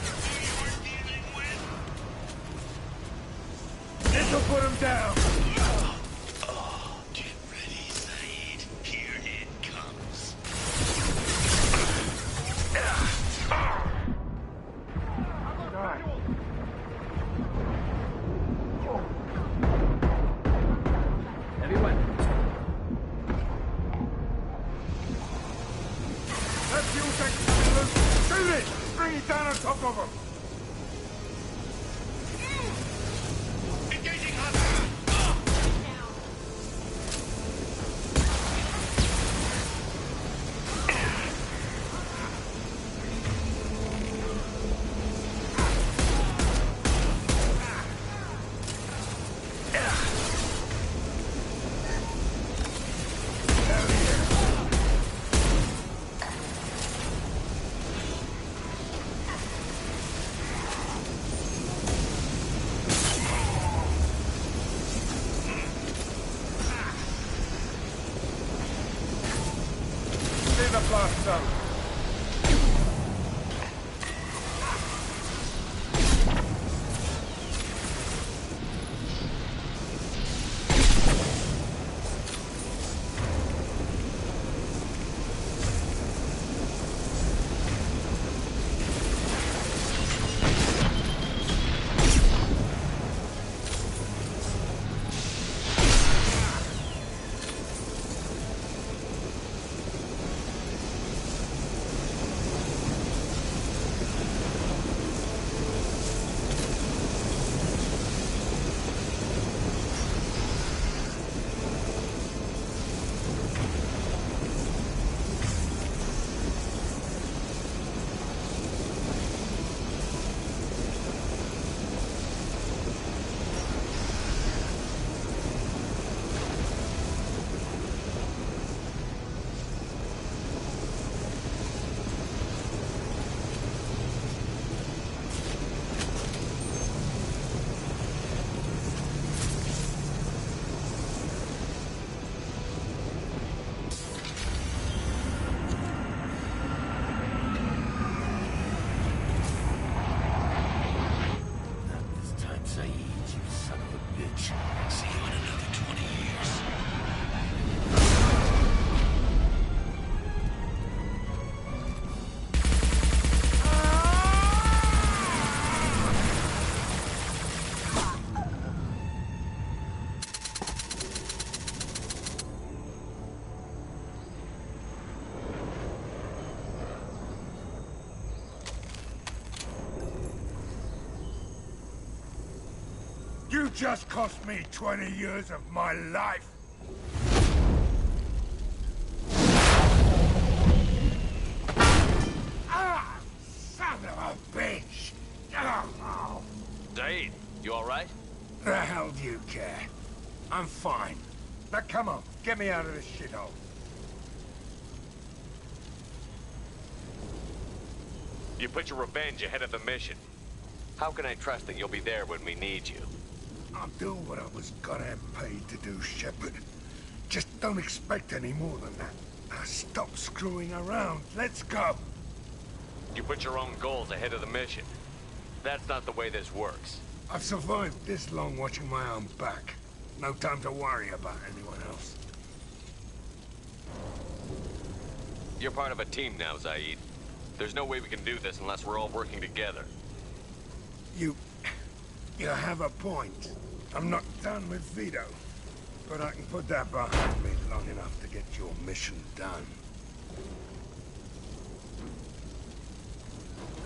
Speaker 13: down!
Speaker 10: Oh, get ready, Saeed. Here it comes.
Speaker 25: Heavy weapons.
Speaker 13: That fuel tank's coming loose! Shoot it! Bring it down on top of them!
Speaker 10: Engaging hunter!
Speaker 13: See the blast zone. You just cost me 20 years of my life. Ah! Son of a bitch! Oh.
Speaker 2: Saeed, you alright?
Speaker 13: The hell do you care? I'm fine. Now come on, get me out of this shithole.
Speaker 2: You put your revenge ahead of the mission. How can I trust that you'll be there when we need you?
Speaker 13: I'll do what I was goddamn paid to do, Shepard. Just don't expect any more than that. Now stop screwing around. Let's go.
Speaker 2: You put your own goals ahead of the mission. That's not the way this works.
Speaker 13: I've survived this long watching my own back. No time to worry about anyone else.
Speaker 2: You're part of a team now, Saeed. There's no way we can do this unless we're all working together.
Speaker 13: You have a point. I'm not done with Vito, but I can put that behind me long enough to get your mission done.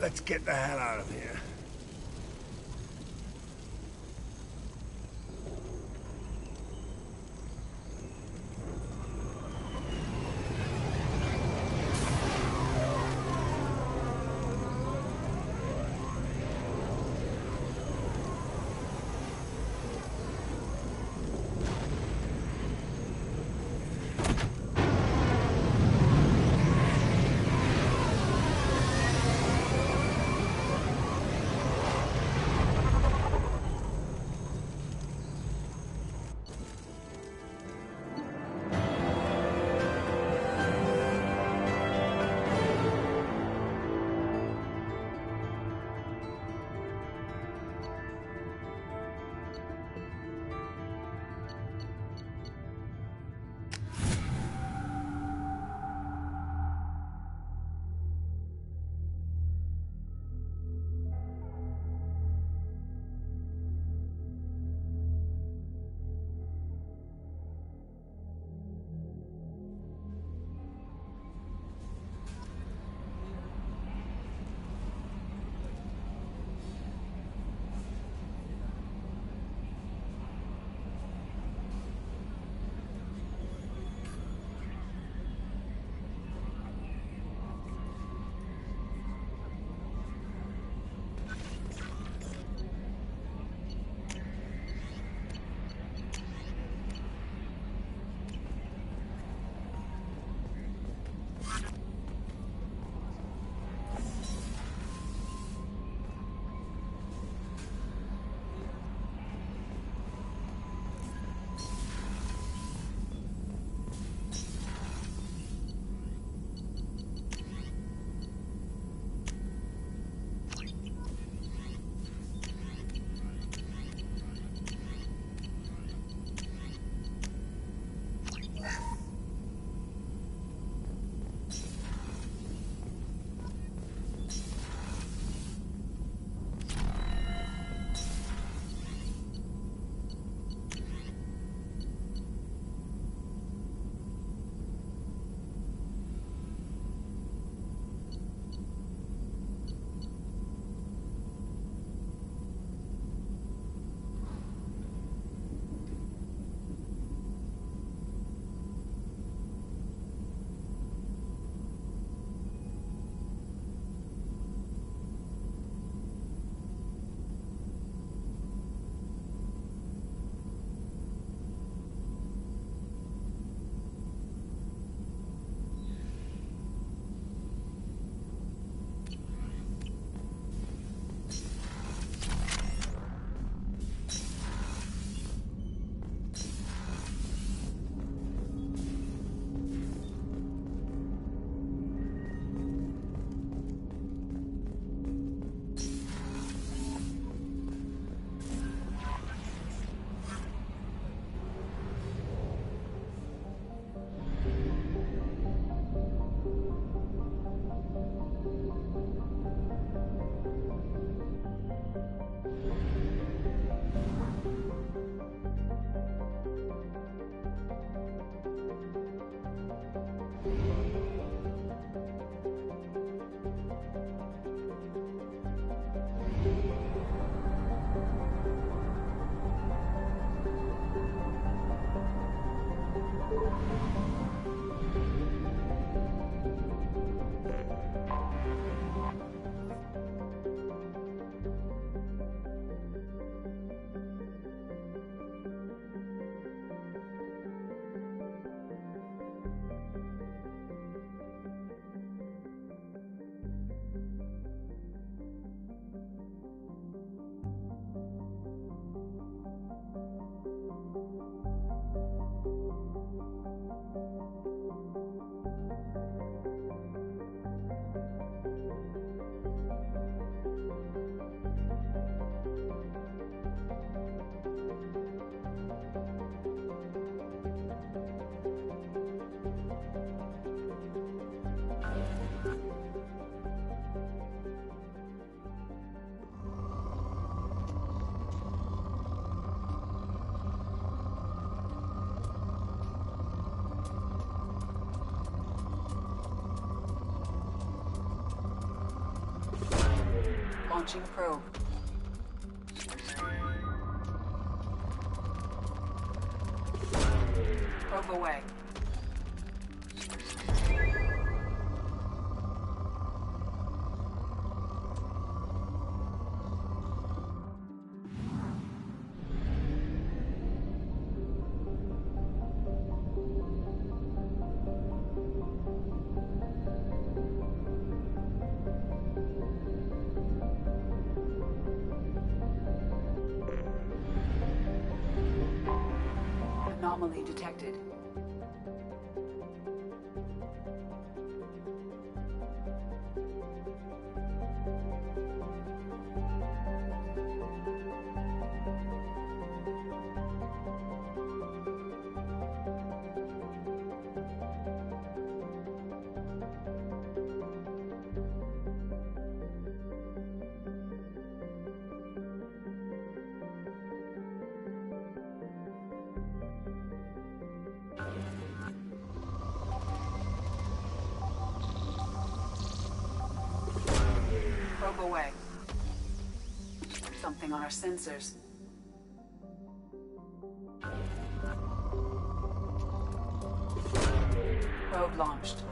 Speaker 13: Let's get the hell out of here.
Speaker 6: Launching probe. Probe away. Anomaly detected. Probe away. Something on our sensors. Probe launched.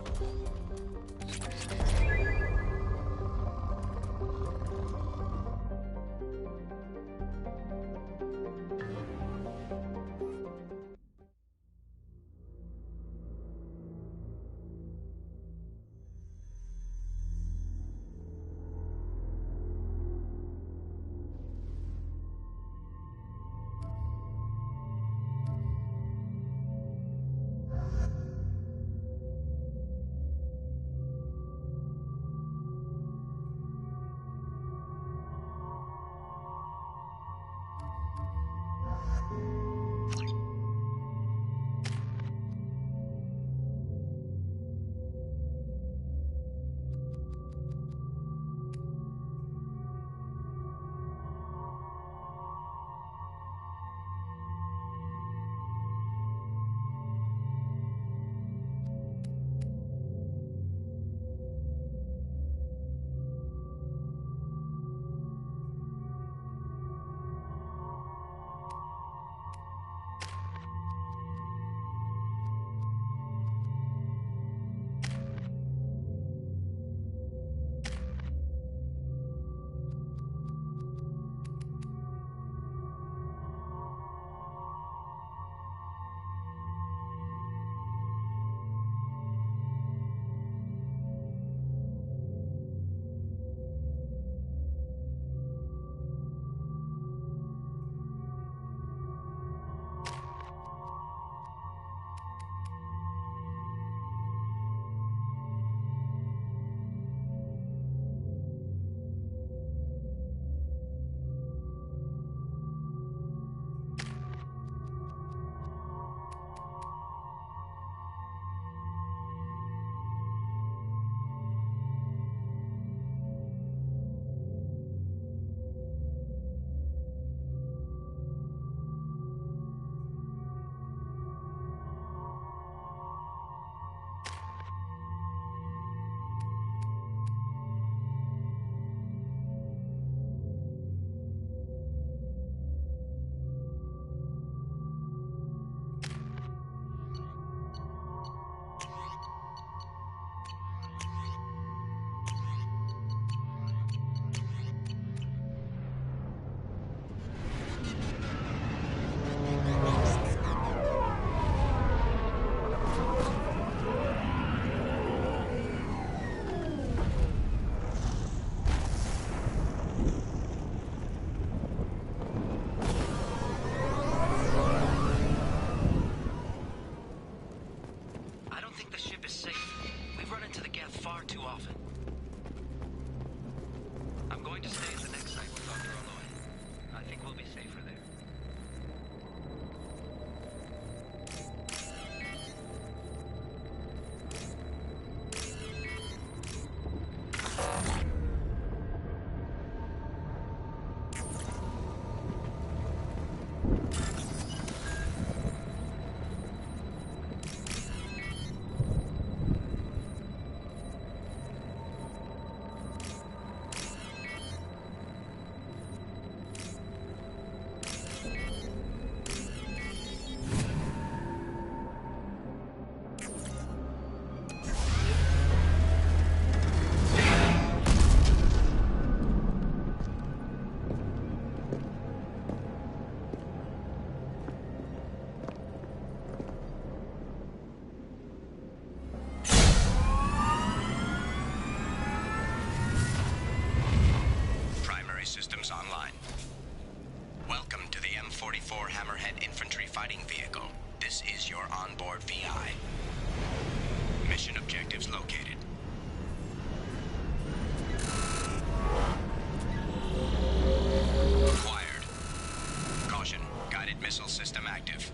Speaker 12: Hammerhead infantry fighting vehicle. This is your onboard VI. Mission objectives located. Acquired. Caution, guided missile system active.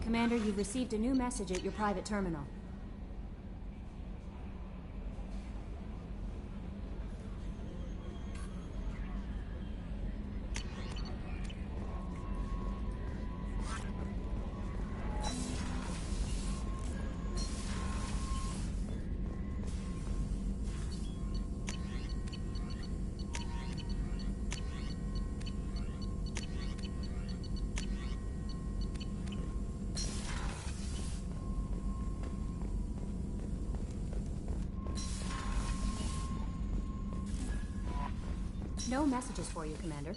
Speaker 8: Commander, you've received a new message at your private terminal. No messages for you, Commander.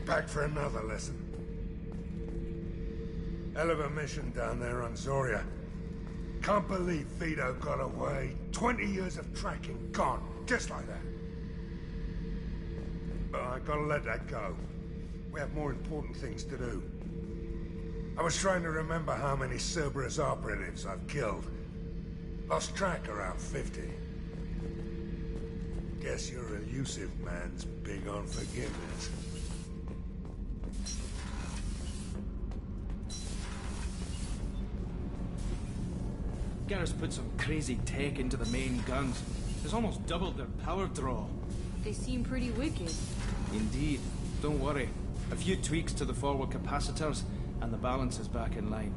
Speaker 13: back for another lesson. Hell of a mission down there on Zoria. Can't believe Vito got away. 20 years of tracking gone, just like that. But I gotta let that go. We have more important things to do. I was trying to remember how many Cerberus operatives I've killed. Lost track around 50. Guess your elusive man's big on forgiveness.
Speaker 25: Garrus put some crazy tech into the main guns. It's almost doubled their power draw.
Speaker 24: They seem pretty wicked.
Speaker 25: Indeed. Don't worry. A few tweaks to the forward capacitors, and the balance is back in line.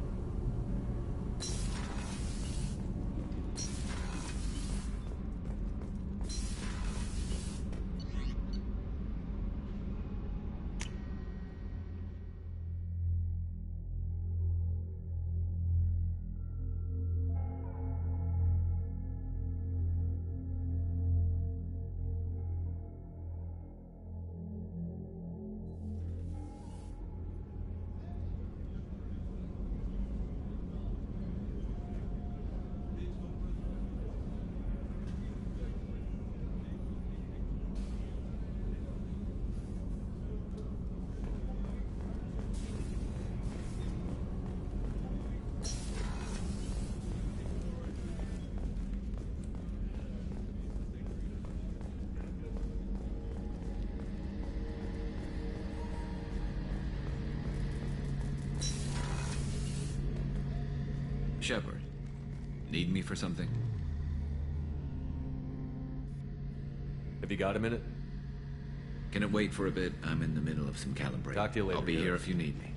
Speaker 4: Shepard, need me for something?
Speaker 15: Have you got a minute?
Speaker 4: Can it wait for a bit? I'm in the middle of some calibrating.
Speaker 15: Talk to you later.
Speaker 4: I'll be here if you need me.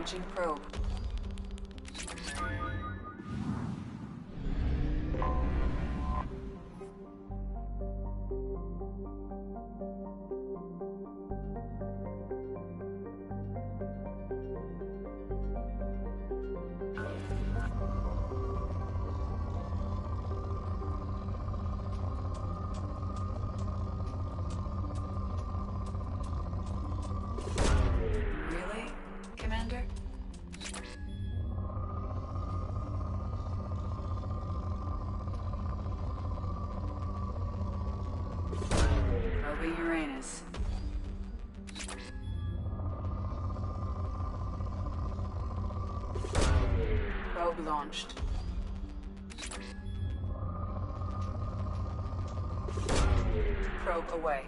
Speaker 6: Launching probe. Really, Commander? Probing Uranus. Probe launched. Probe away.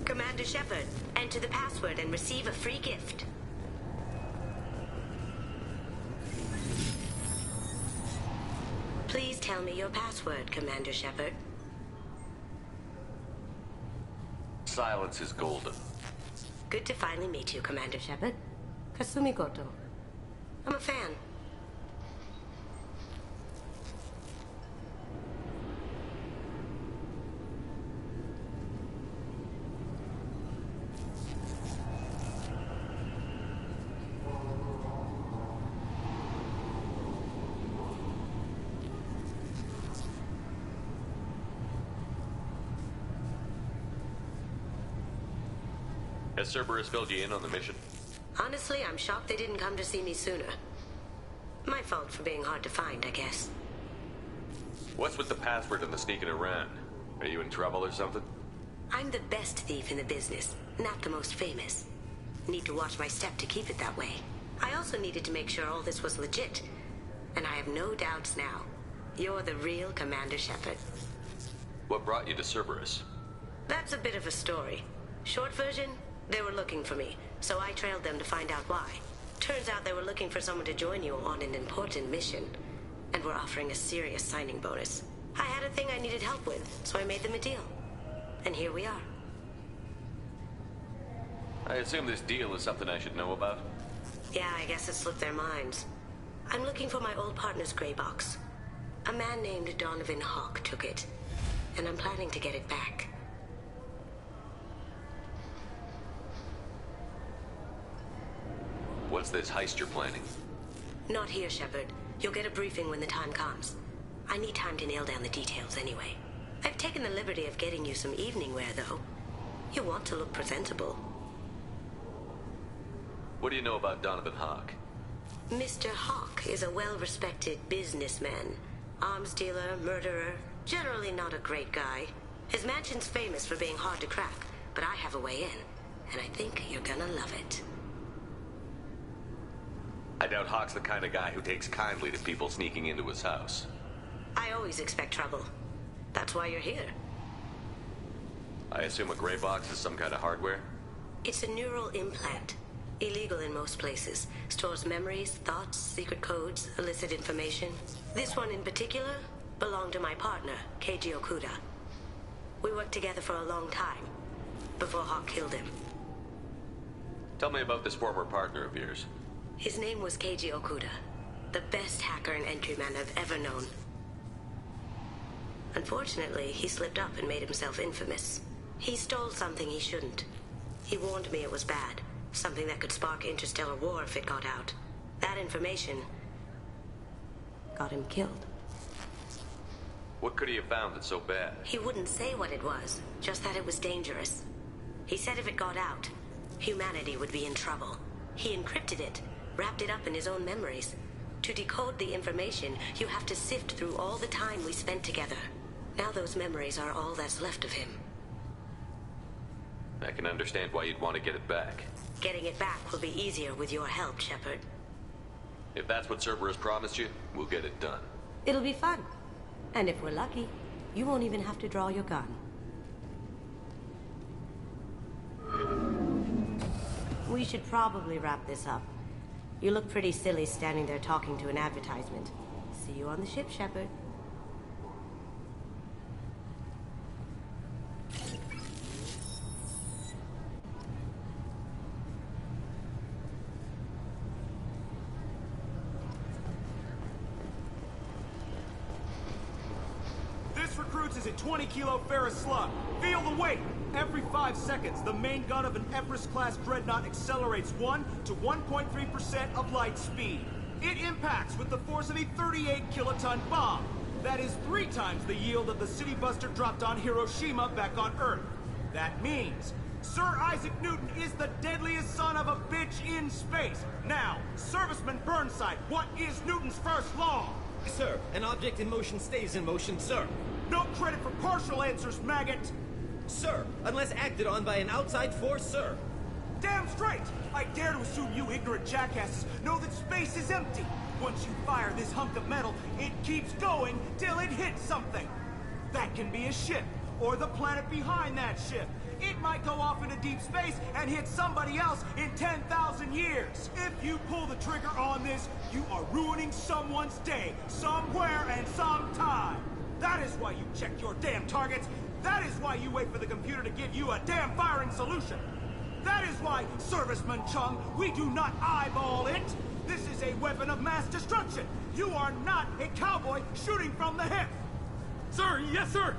Speaker 16: Commander Shepard, enter the password and receive a free gift. Please tell me your password, Commander Shepard.
Speaker 2: Silence is golden.
Speaker 16: Good to finally meet you, Commander Shepard. Kasumi Goto. I'm a fan.
Speaker 2: Has Cerberus filled you in on the mission?
Speaker 16: Honestly, I'm shocked they didn't come to see me sooner. My fault for being hard to find, I guess.
Speaker 2: What's with the password and the sneaking around? Are you in trouble or something?
Speaker 16: I'm the best thief in the business, not the most famous. Need to watch my step to keep it that way. I also needed to make sure all this was legit. And I have no doubts now. You're the real Commander Shepard.
Speaker 2: What brought you to Cerberus?
Speaker 16: That's a bit of a story. Short version, they were looking for me, so I trailed them to find out why. Turns out they were looking for someone to join you on an important mission, and were offering a serious signing bonus. I had a thing I needed help with, so I made them a deal. And here we are.
Speaker 2: I assume this deal is something I should know about?
Speaker 16: Yeah, I guess it slipped their minds. I'm looking for my old partner's gray box. A man named Donovan Hawk took it, and I'm planning to get it back.
Speaker 2: What's this heist you're planning?
Speaker 16: Not here, Shepard. You'll get a briefing when the time comes. I need time to nail down the details anyway. I've taken the liberty of getting you some evening wear, though. You want to look presentable.
Speaker 2: What do you know about Donovan Hawk?
Speaker 16: Mr. Hawk is a well-respected businessman. Arms dealer, murderer, generally not a great guy. His mansion's famous for being hard to crack, but I have a way in, and I think you're gonna love it.
Speaker 2: I doubt Hawk's the kind of guy who takes kindly to people sneaking into his house.
Speaker 16: I always expect trouble. That's why you're here.
Speaker 2: I assume a gray box is some kind of hardware?
Speaker 16: It's a neural implant. Illegal in most places. Stores memories, thoughts, secret codes, illicit information. This one in particular belonged to my partner, Keiji Okuda. We worked together for a long time, before Hawk killed him.
Speaker 2: Tell me about this former partner of yours.
Speaker 16: His name was Keiji Okuda, the best hacker and entryman I've ever known. Unfortunately, he slipped up and made himself infamous. He stole something he shouldn't. He warned me it was bad. Something that could spark interstellar war if it got out. That information got him killed.
Speaker 2: What could he have found that's so bad?
Speaker 16: He wouldn't say what it was, just that it was dangerous. He said if it got out, humanity would be in trouble. He encrypted it, wrapped it up in his own memories. To decode the information, you have to sift through all the time we spent together. Now those memories are all that's left of him.
Speaker 2: I can understand why you'd want to get it back.
Speaker 16: Getting it back will be easier with your help, Shepard.
Speaker 2: If that's what Cerberus promised you, we'll get it done.
Speaker 16: It'll be fun. And if we're lucky, you won't even have to draw your gun. We should probably wrap this up. You look pretty silly standing there talking to an advertisement. See you on the ship, Shepard.
Speaker 3: This recruits is a 20-kilo Ferris slug. Feel the weight! Every 5 seconds, the main gun of an Everest-class dreadnought accelerates 1 to 1.3% of light speed. It impacts with the force of a 38-kiloton bomb. That is 3 times the yield of the city buster dropped on Hiroshima back on Earth. That means Sir Isaac Newton is the deadliest son of a bitch in space. Now, Serviceman Burnside, what is Newton's first law?
Speaker 17: Sir, an object in motion stays in motion, sir.
Speaker 3: No credit for partial answers, maggot!
Speaker 17: Sir, unless acted on by an outside force, sir.
Speaker 3: Damn straight! I dare to assume you ignorant jackasses know that space is empty. Once you fire this hunk of metal, it keeps going till it hits something. That can be a ship, or the planet behind that ship. It might go off into deep space and hit somebody else in 10,000 years. If you pull the trigger on this, you are ruining someone's day, somewhere and sometime. That is why you check your damn targets. That is why you wait for the computer to give you a damn firing solution. That is why, Serviceman Chung, we do not eyeball it. This is a weapon of mass destruction. You are not a cowboy shooting from the hip.
Speaker 17: Sir, yes, sir.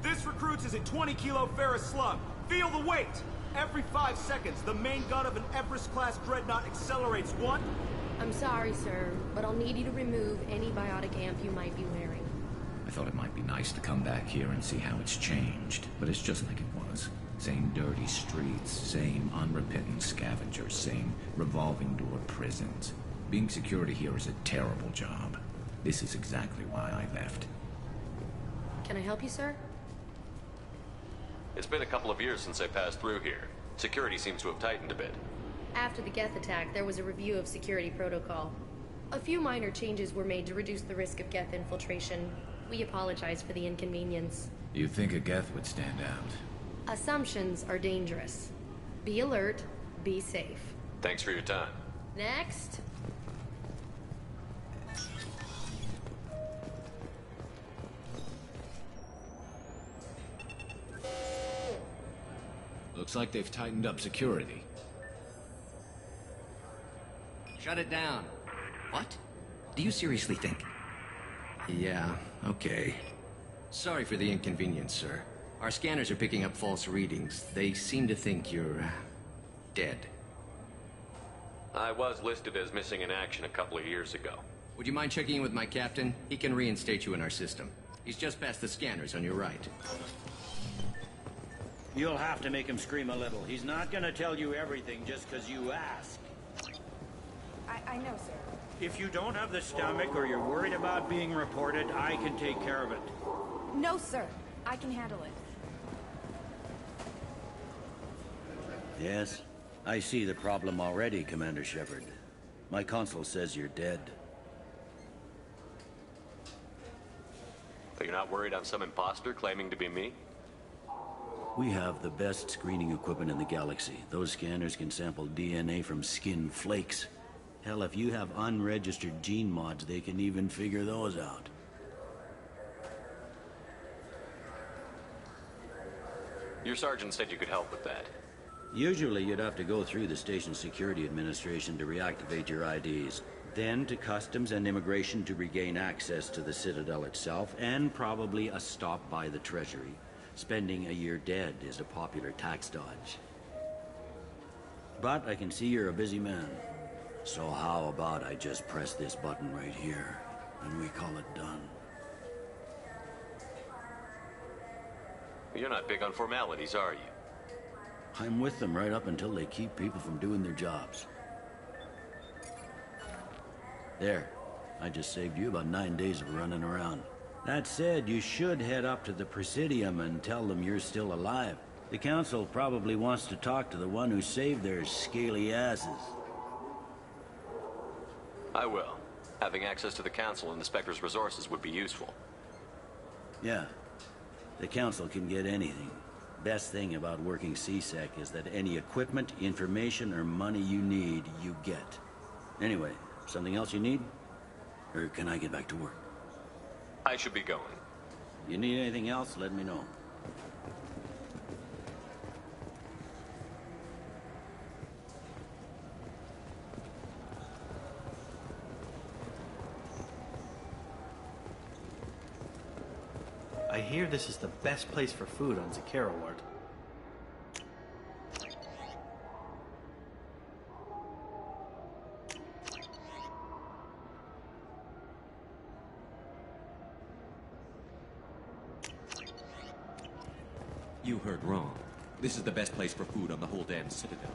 Speaker 3: This recruits is a 20-kilo Ferris slug. Feel the weight. Every 5 seconds, the main gun of an Everest-class dreadnought accelerates 1.
Speaker 18: I'm sorry, sir, but I'll need you to remove any biotic amp you might be wearing.
Speaker 4: I thought it might be nice to come back here and see how it's changed, but it's just like it was. Same dirty streets, same unrepentant scavengers, same revolving door prisons. Being security here is a terrible job. This is exactly why I left.
Speaker 18: Can I help you, sir?
Speaker 2: It's been a couple of years since I passed through here. Security seems to have tightened a bit.
Speaker 18: After the Geth attack, there was a review of security protocol. A few minor changes were made to reduce the risk of Geth infiltration. We apologize for the inconvenience.
Speaker 4: You think a Geth would stand out?
Speaker 18: Assumptions are dangerous. Be alert, be safe.
Speaker 2: Thanks for your time.
Speaker 18: Next.
Speaker 4: Looks like they've tightened up security.
Speaker 17: Shut it down. What? Do you seriously think?
Speaker 21: Yeah, okay. Sorry for the inconvenience, sir. Our scanners are picking up false readings. They seem to think you're dead.
Speaker 2: I was listed as missing in action a couple of years ago.
Speaker 21: Would you mind checking in with my captain? He can reinstate you in our system. He's just past the scanners on your right.
Speaker 5: You'll have to make him scream a little. He's not gonna tell you everything just because you ask.
Speaker 9: I know, sir.
Speaker 5: If you don't have the stomach or you're worried about being reported, I can take care of it.
Speaker 9: No, sir. I can handle it.
Speaker 5: Yes? I see the problem already, Commander Shepard. My console says you're dead.
Speaker 2: But you're not worried I'm some imposter claiming to be me?
Speaker 5: We have the best screening equipment in the galaxy. Those scanners can sample DNA from skin flakes. Hell, if you have unregistered gene mods, they can even figure those out.
Speaker 2: Your sergeant said you could help with that.
Speaker 5: Usually you'd have to go through the Station Security Administration to reactivate your IDs. Then to Customs and Immigration to regain access to the Citadel itself, and probably a stop by the Treasury. Spending a year dead is a popular tax dodge. But I can see you're a busy man. So how about I just press this button right here, and we call it done?
Speaker 2: You're not big on formalities, are you?
Speaker 5: I'm with them right up until they keep people from doing their jobs. There. I just saved you about 9 days of running around. That said, you should head up to the Presidium and tell them you're still alive. The Council probably wants to talk to the one who saved their scaly asses.
Speaker 2: I will. Having access to the Council and the Spectre's resources would be useful.
Speaker 5: Yeah. The Council can get anything. Best thing about working C-Sec is that any equipment, information, or money you need, you get. Anyway, something else you need? Or can I get back to work?
Speaker 2: I should be going.
Speaker 5: You need anything else, let me know.
Speaker 19: I hear this is the best place for food on Zakera Ward.
Speaker 15: You heard wrong. This is the best place for food on the whole damn Citadel.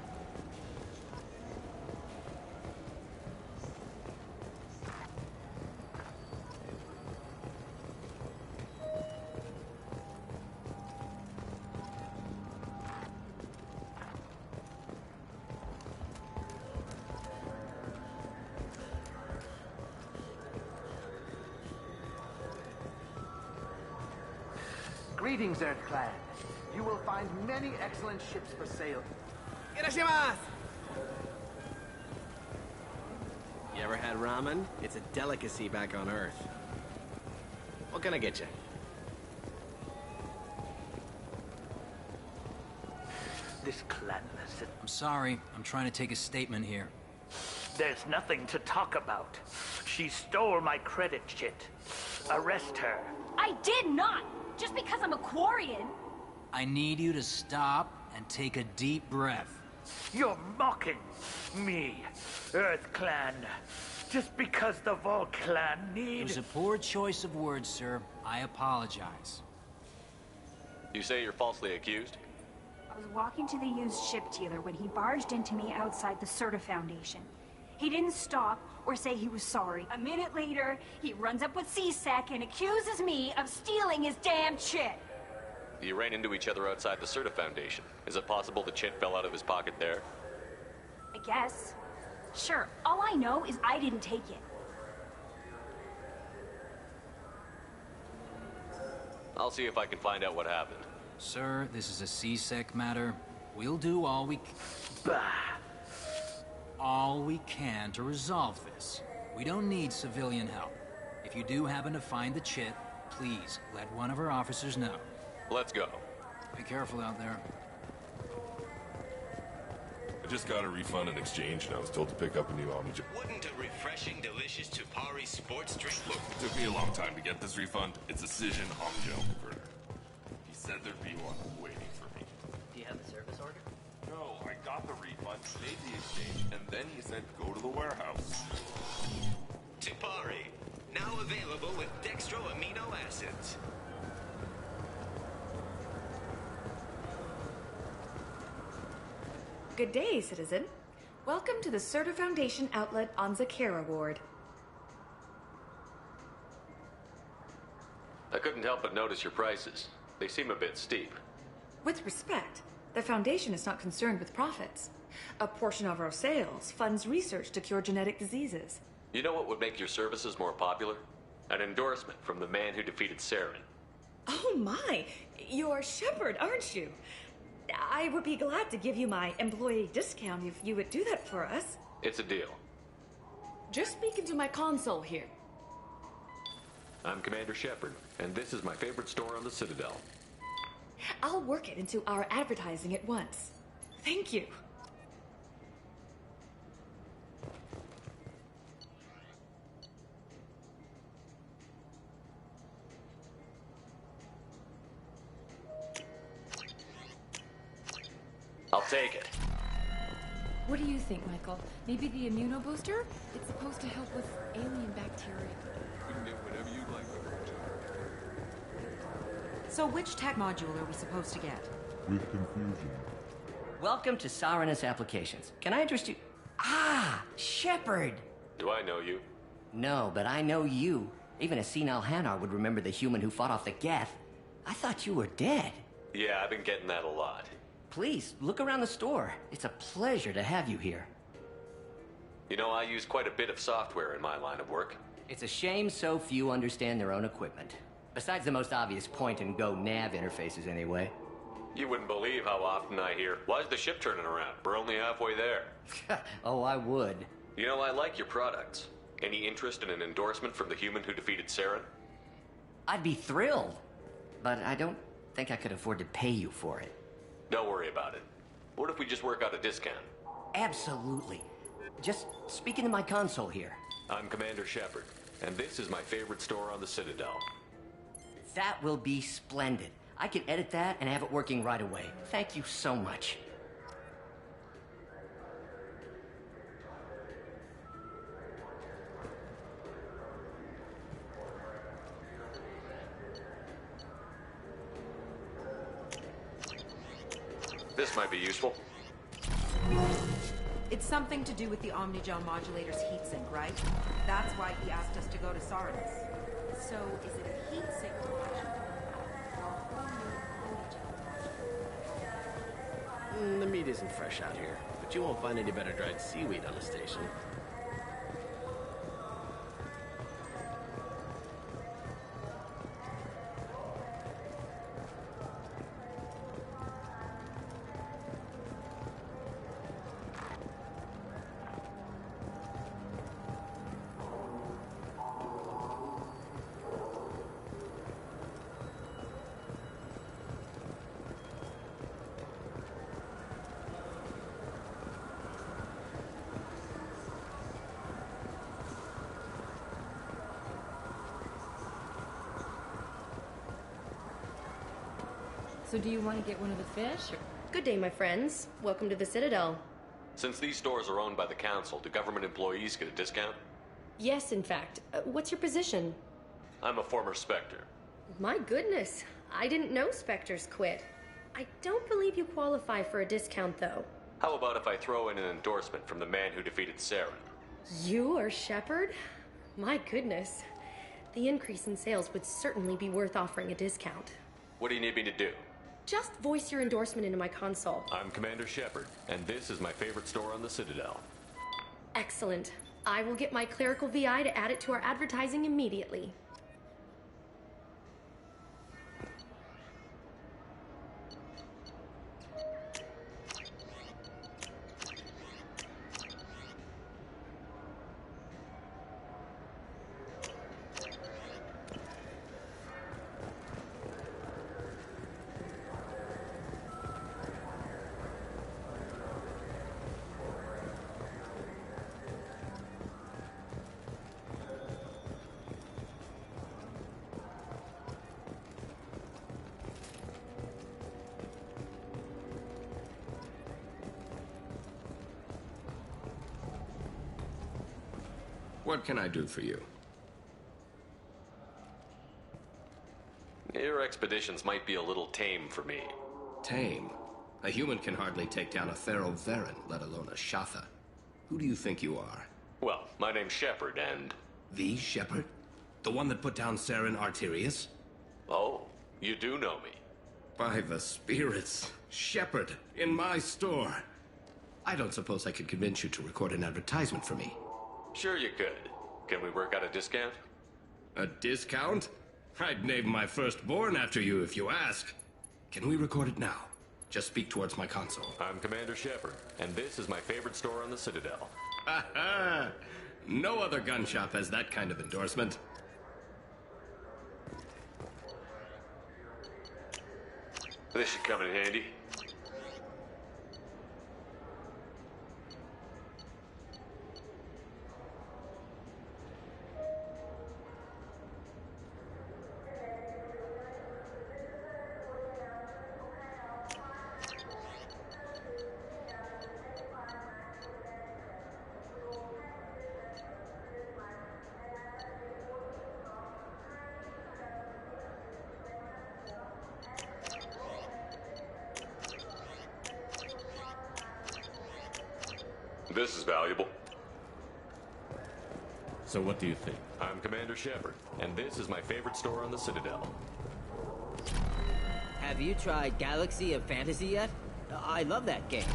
Speaker 22: Greetings, Earth-Clan. You will find many excellent ships for sale.
Speaker 20: Irashimasu! You ever had ramen? It's a delicacy back on Earth. What can I get you?
Speaker 22: This clan has...
Speaker 23: I'm sorry. I'm trying to take a statement here.
Speaker 22: There's nothing to talk about. She stole my credit chit. Arrest her.
Speaker 24: I did not! Just because I'm a Quarian.
Speaker 23: I need you to stop and take a deep breath.
Speaker 22: You're mocking me, Earth Clan. Just because the Vol Clan need...
Speaker 23: It was a poor choice of words, sir. I apologize.
Speaker 2: You say you're falsely accused?
Speaker 26: I was walking to the used ship dealer when he barged into me outside the Serta Foundation. He didn't stop or say he was sorry. A minute later, he runs up with C-Sec and accuses me of stealing his damn chit.
Speaker 2: You ran into each other outside the Serta Foundation. Is it possible the chit fell out of his pocket there?
Speaker 26: I guess. Sure, all I know is I didn't take it.
Speaker 2: I'll see if I can find out what happened.
Speaker 23: Sir, this is a C-Sec matter. We'll do all we can to resolve this. We don't need civilian help. If you do happen to find the chit, please let one of our officers know.
Speaker 2: Let's go.
Speaker 23: Be careful out there.
Speaker 14: I just got a refund in exchange, and I was told to pick up a new Omni.
Speaker 12: Wouldn't a refreshing, delicious Tupari sports drink
Speaker 14: Look, it took me a long time to get this refund. It's a Cision Omnigel converter. He said there'd be one waiting for me.
Speaker 17: Do you have the service order?
Speaker 14: No, I got the refund, made the exchange, and then he said go to the warehouse.
Speaker 12: Tupari. Now available with dextro amino acids.
Speaker 1: Good day, citizen. Welcome to the Serta Foundation outlet on Zakera Ward.
Speaker 2: I couldn't help but notice your prices. They seem a bit steep.
Speaker 1: With respect, the Foundation is not concerned with profits. A portion of our sales funds research to cure genetic diseases.
Speaker 2: You know what would make your services more popular? An endorsement from the man who defeated Saren.
Speaker 1: Oh my! You're Shepard, aren't you? I would be glad to give you my employee discount if you would do that for us.
Speaker 2: It's a deal.
Speaker 1: Just speak into my console here.
Speaker 2: I'm Commander Shepard, and this is my favorite store on the Citadel.
Speaker 1: I'll work it into our advertising at once. Thank you.
Speaker 2: I'll take it.
Speaker 9: What do you think, Michael? Maybe the immunobooster? It's supposed to help with alien bacteria.
Speaker 14: You can get whatever you like.
Speaker 7: So which tech module are we supposed to get?
Speaker 8: With confusion.
Speaker 17: Welcome to Sarenus Applications. Can I interest you? Ah, Shepard!
Speaker 2: Do I know you?
Speaker 17: No, but I know you. Even a senile Hanar would remember the human who fought off the Geth. I thought you were dead.
Speaker 2: Yeah, I've been getting that a lot.
Speaker 17: Please, look around the store. It's a pleasure to have you here.
Speaker 2: You know, I use quite a bit of software in my line of work.
Speaker 17: It's a shame so few understand their own equipment. Besides the most obvious point-and-go nav interfaces, anyway.
Speaker 2: You wouldn't believe how often I hear, "Why's the ship turning around? We're only halfway there."
Speaker 17: Oh, I would.
Speaker 2: You know, I like your products. Any interest in an endorsement from the human who defeated Saren?
Speaker 17: I'd be thrilled. But I don't think I could afford to pay you for it.
Speaker 2: Don't worry about it. What if we just work out a discount?
Speaker 17: Absolutely. Just speak into my console here.
Speaker 2: I'm Commander Shepard, and this is my favorite store on the Citadel.
Speaker 17: That will be splendid. I can edit that and have it working right away. Thank you so much.
Speaker 2: This might be useful.
Speaker 7: It's something to do with the Omnigel modulator's heatsink, right? That's why he asked us to go to Sarenus. So, is it a heatsink?
Speaker 10: The meat isn't fresh out here, but you won't find any better dried seaweed on the station.
Speaker 9: So do you want to get one of the fish? Or...
Speaker 18: Good day, my friends. Welcome to the Citadel.
Speaker 2: Since these stores are owned by the Council, do government employees get a discount?
Speaker 18: Yes, in fact. What's your position?
Speaker 2: I'm a former Spectre.
Speaker 18: My goodness. I didn't know Spectres quit. I don't believe you qualify for a discount, though.
Speaker 2: How about if I throw in an endorsement from the man who defeated Saren?
Speaker 18: You are Shepard? My goodness. The increase in sales would certainly be worth offering a discount.
Speaker 2: What do you need me to do?
Speaker 18: Just voice your endorsement into my console.
Speaker 2: I'm Commander Shepard, and this is my favorite store on the Citadel.
Speaker 18: Excellent. I will get my clerical VI to add it to our advertising immediately.
Speaker 4: What can I do for you?
Speaker 2: Your expeditions might be a little tame for me.
Speaker 6: Tame? A human can hardly take down a Thero Varen, let alone a Shatha. Who do you think you are?
Speaker 2: Well, my name's Shepard, and...
Speaker 6: The Shepard? The one that put down Saren Arterius?
Speaker 2: Oh, you do know me.
Speaker 6: By the spirits. Shepard, in my store. I don't suppose I could convince you to record an advertisement for me.
Speaker 2: Sure you could. Can we work out a discount?
Speaker 6: A discount? I'd name my firstborn after you if you ask. Can we record it now? Just speak towards my console.
Speaker 2: I'm Commander Shepard, and this is my favorite store on the Citadel.
Speaker 6: Ha ha! No other gun shop has that kind of endorsement.
Speaker 2: This should come in handy. This is valuable.
Speaker 14: So what do you think?
Speaker 2: I'm Commander Shepard, and this is my favorite store on the Citadel.
Speaker 8: Have you tried Galaxy of Fantasy yet? I love that game.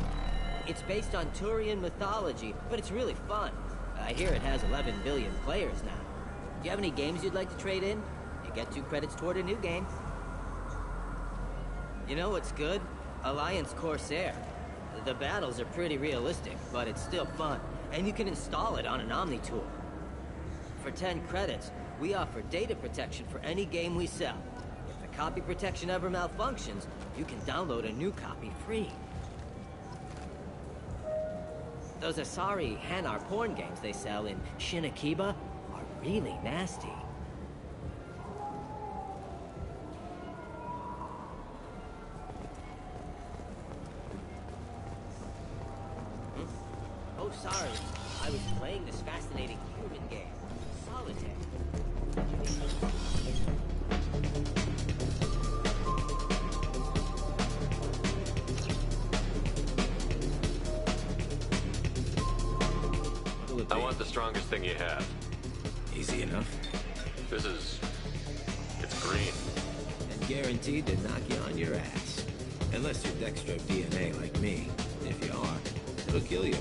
Speaker 8: It's based on Turian mythology, but it's really fun. I hear it has 11 billion players now. Do you have any games you'd like to trade in? You get 2 credits toward a new game. You know what's good? Alliance Corsair. The battles are pretty realistic, but it's still fun, and you can install it on an Omni-tool. For 10 credits, we offer data protection for any game we sell. If the copy protection ever malfunctions, you can download a new copy free. Those Asari Hanar porn games they sell in Shinakiba are really nasty. Oh, sorry. I was playing this fascinating human game, Solitaire.
Speaker 2: I want the strongest thing you have.
Speaker 4: Easy enough.
Speaker 2: This is... it's green.
Speaker 4: And guaranteed to knock you on your ass. Unless you're Dextro DNA like me. If you are, it'll kill you.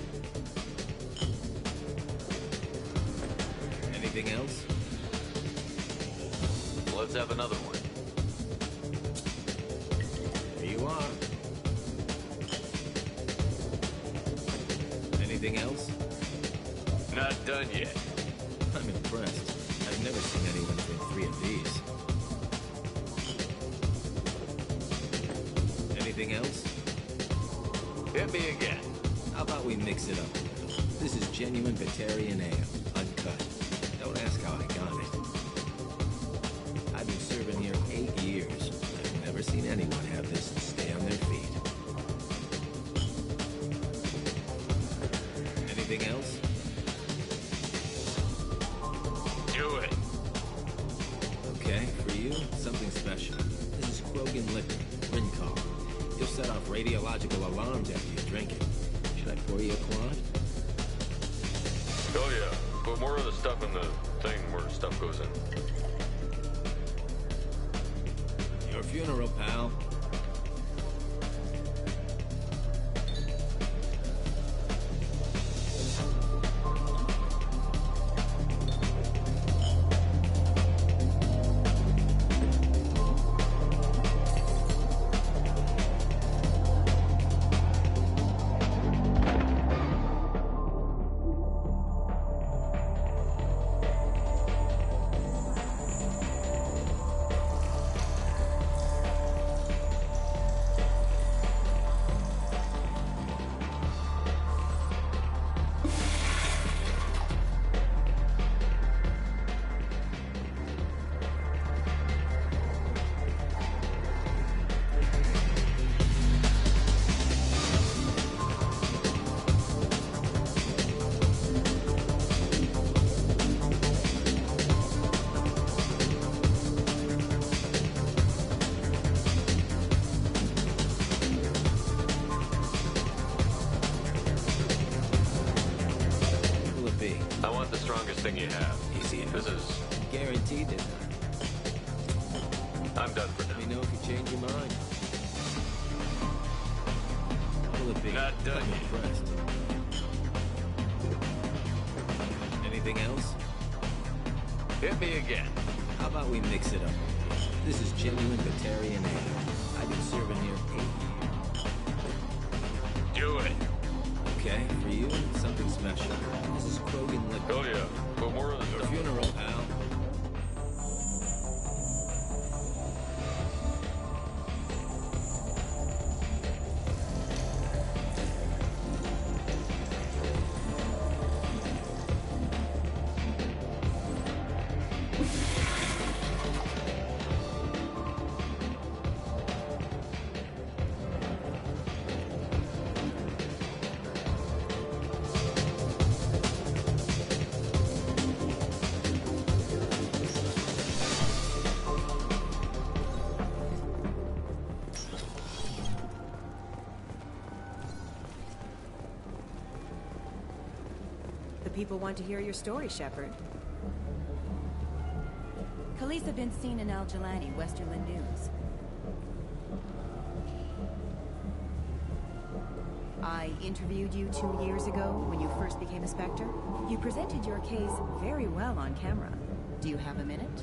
Speaker 4: Anything else?
Speaker 2: Let's have another one.
Speaker 4: There you are. Anything else?
Speaker 2: Not done yet.
Speaker 4: I'm impressed. I've never seen anyone drink 3 of these. Anything else?
Speaker 2: Hit me again.
Speaker 4: How about we mix it up a little? This is genuine Batarian ale, uncut. Don't ask how I got it. I've been serving here 8 years. I've never seen anyone have this and stay on their feet. Anything else?
Speaker 2: Do it.
Speaker 4: Okay, for you, something special. This is Krogan liquor, Rincol. You'll set off radiological alarms after you drink it. Should I pour you a quad?
Speaker 2: Oh yeah. Put more of the stuff in the thing where stuff goes in.
Speaker 4: Your funeral, pal.
Speaker 2: smartest thing you have.
Speaker 4: Easy enough.
Speaker 2: This is...
Speaker 5: Guaranteed it.
Speaker 2: I'm done for now.
Speaker 5: Let me know if you change your mind. Will it be?
Speaker 2: Not done
Speaker 5: I'm
Speaker 2: yet.
Speaker 5: impressed. Anything else?
Speaker 2: Hit me again.
Speaker 5: How about we mix it up? This is genuine Batarian ale. I've been serving here 8 years.
Speaker 2: Do it.
Speaker 5: Okay, for you, something special. This is Krogan liquor.
Speaker 2: Oh yeah, but more of the
Speaker 5: Your funeral, pal.
Speaker 7: The people want to hear your story, Shepard. Khaleesa been seen in Al-Jalani, Westerland News. I interviewed you 2 years ago when you first became a Spectre. You presented your case very well on camera. Do you have a minute?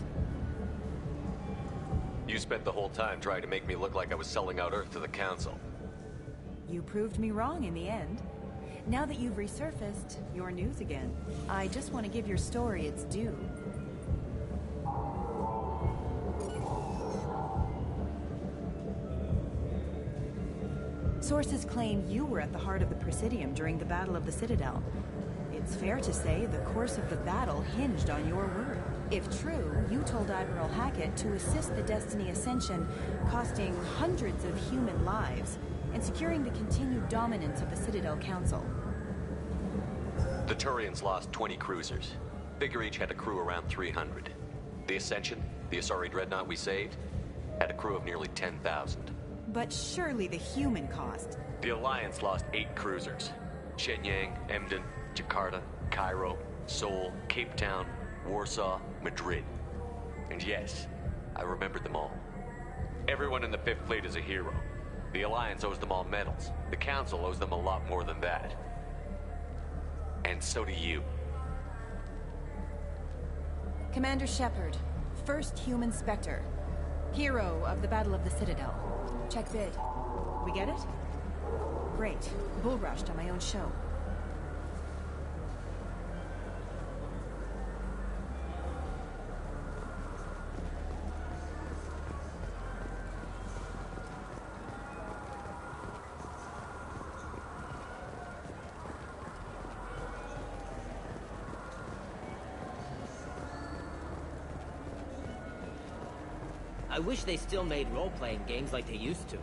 Speaker 2: You spent the whole time trying to make me look like I was selling out Earth to the Council.
Speaker 7: You proved me wrong in the end. Now that you've resurfaced, you're news again. I just want to give your story its due. Sources claim you were at the heart of the Presidium during the Battle of the Citadel. It's fair to say the course of the battle hinged on your word. If true, you told Admiral Hackett to assist the Destiny Ascension, costing hundreds of human lives, and securing the continued dominance of the Citadel Council.
Speaker 2: The Turians lost 20 cruisers. Figure each had a crew around 300. The Ascension, the Asari dreadnought we saved, had a crew of nearly 10,000.
Speaker 7: But surely the human cost.
Speaker 2: The Alliance lost 8 cruisers. Shenyang, Emden, Jakarta, Cairo, Seoul, Cape Town, Warsaw, Madrid. And yes, I remembered them all. Everyone in the Fifth Fleet is a hero. The Alliance owes them all medals. The Council owes them a lot more than that. And so do you.
Speaker 7: Commander Shepard, first human Spectre. Hero of the Battle of the Citadel. Check bid. We get it? Great. Bull rushed on my own show.
Speaker 8: I wish they still made role-playing games like they used to.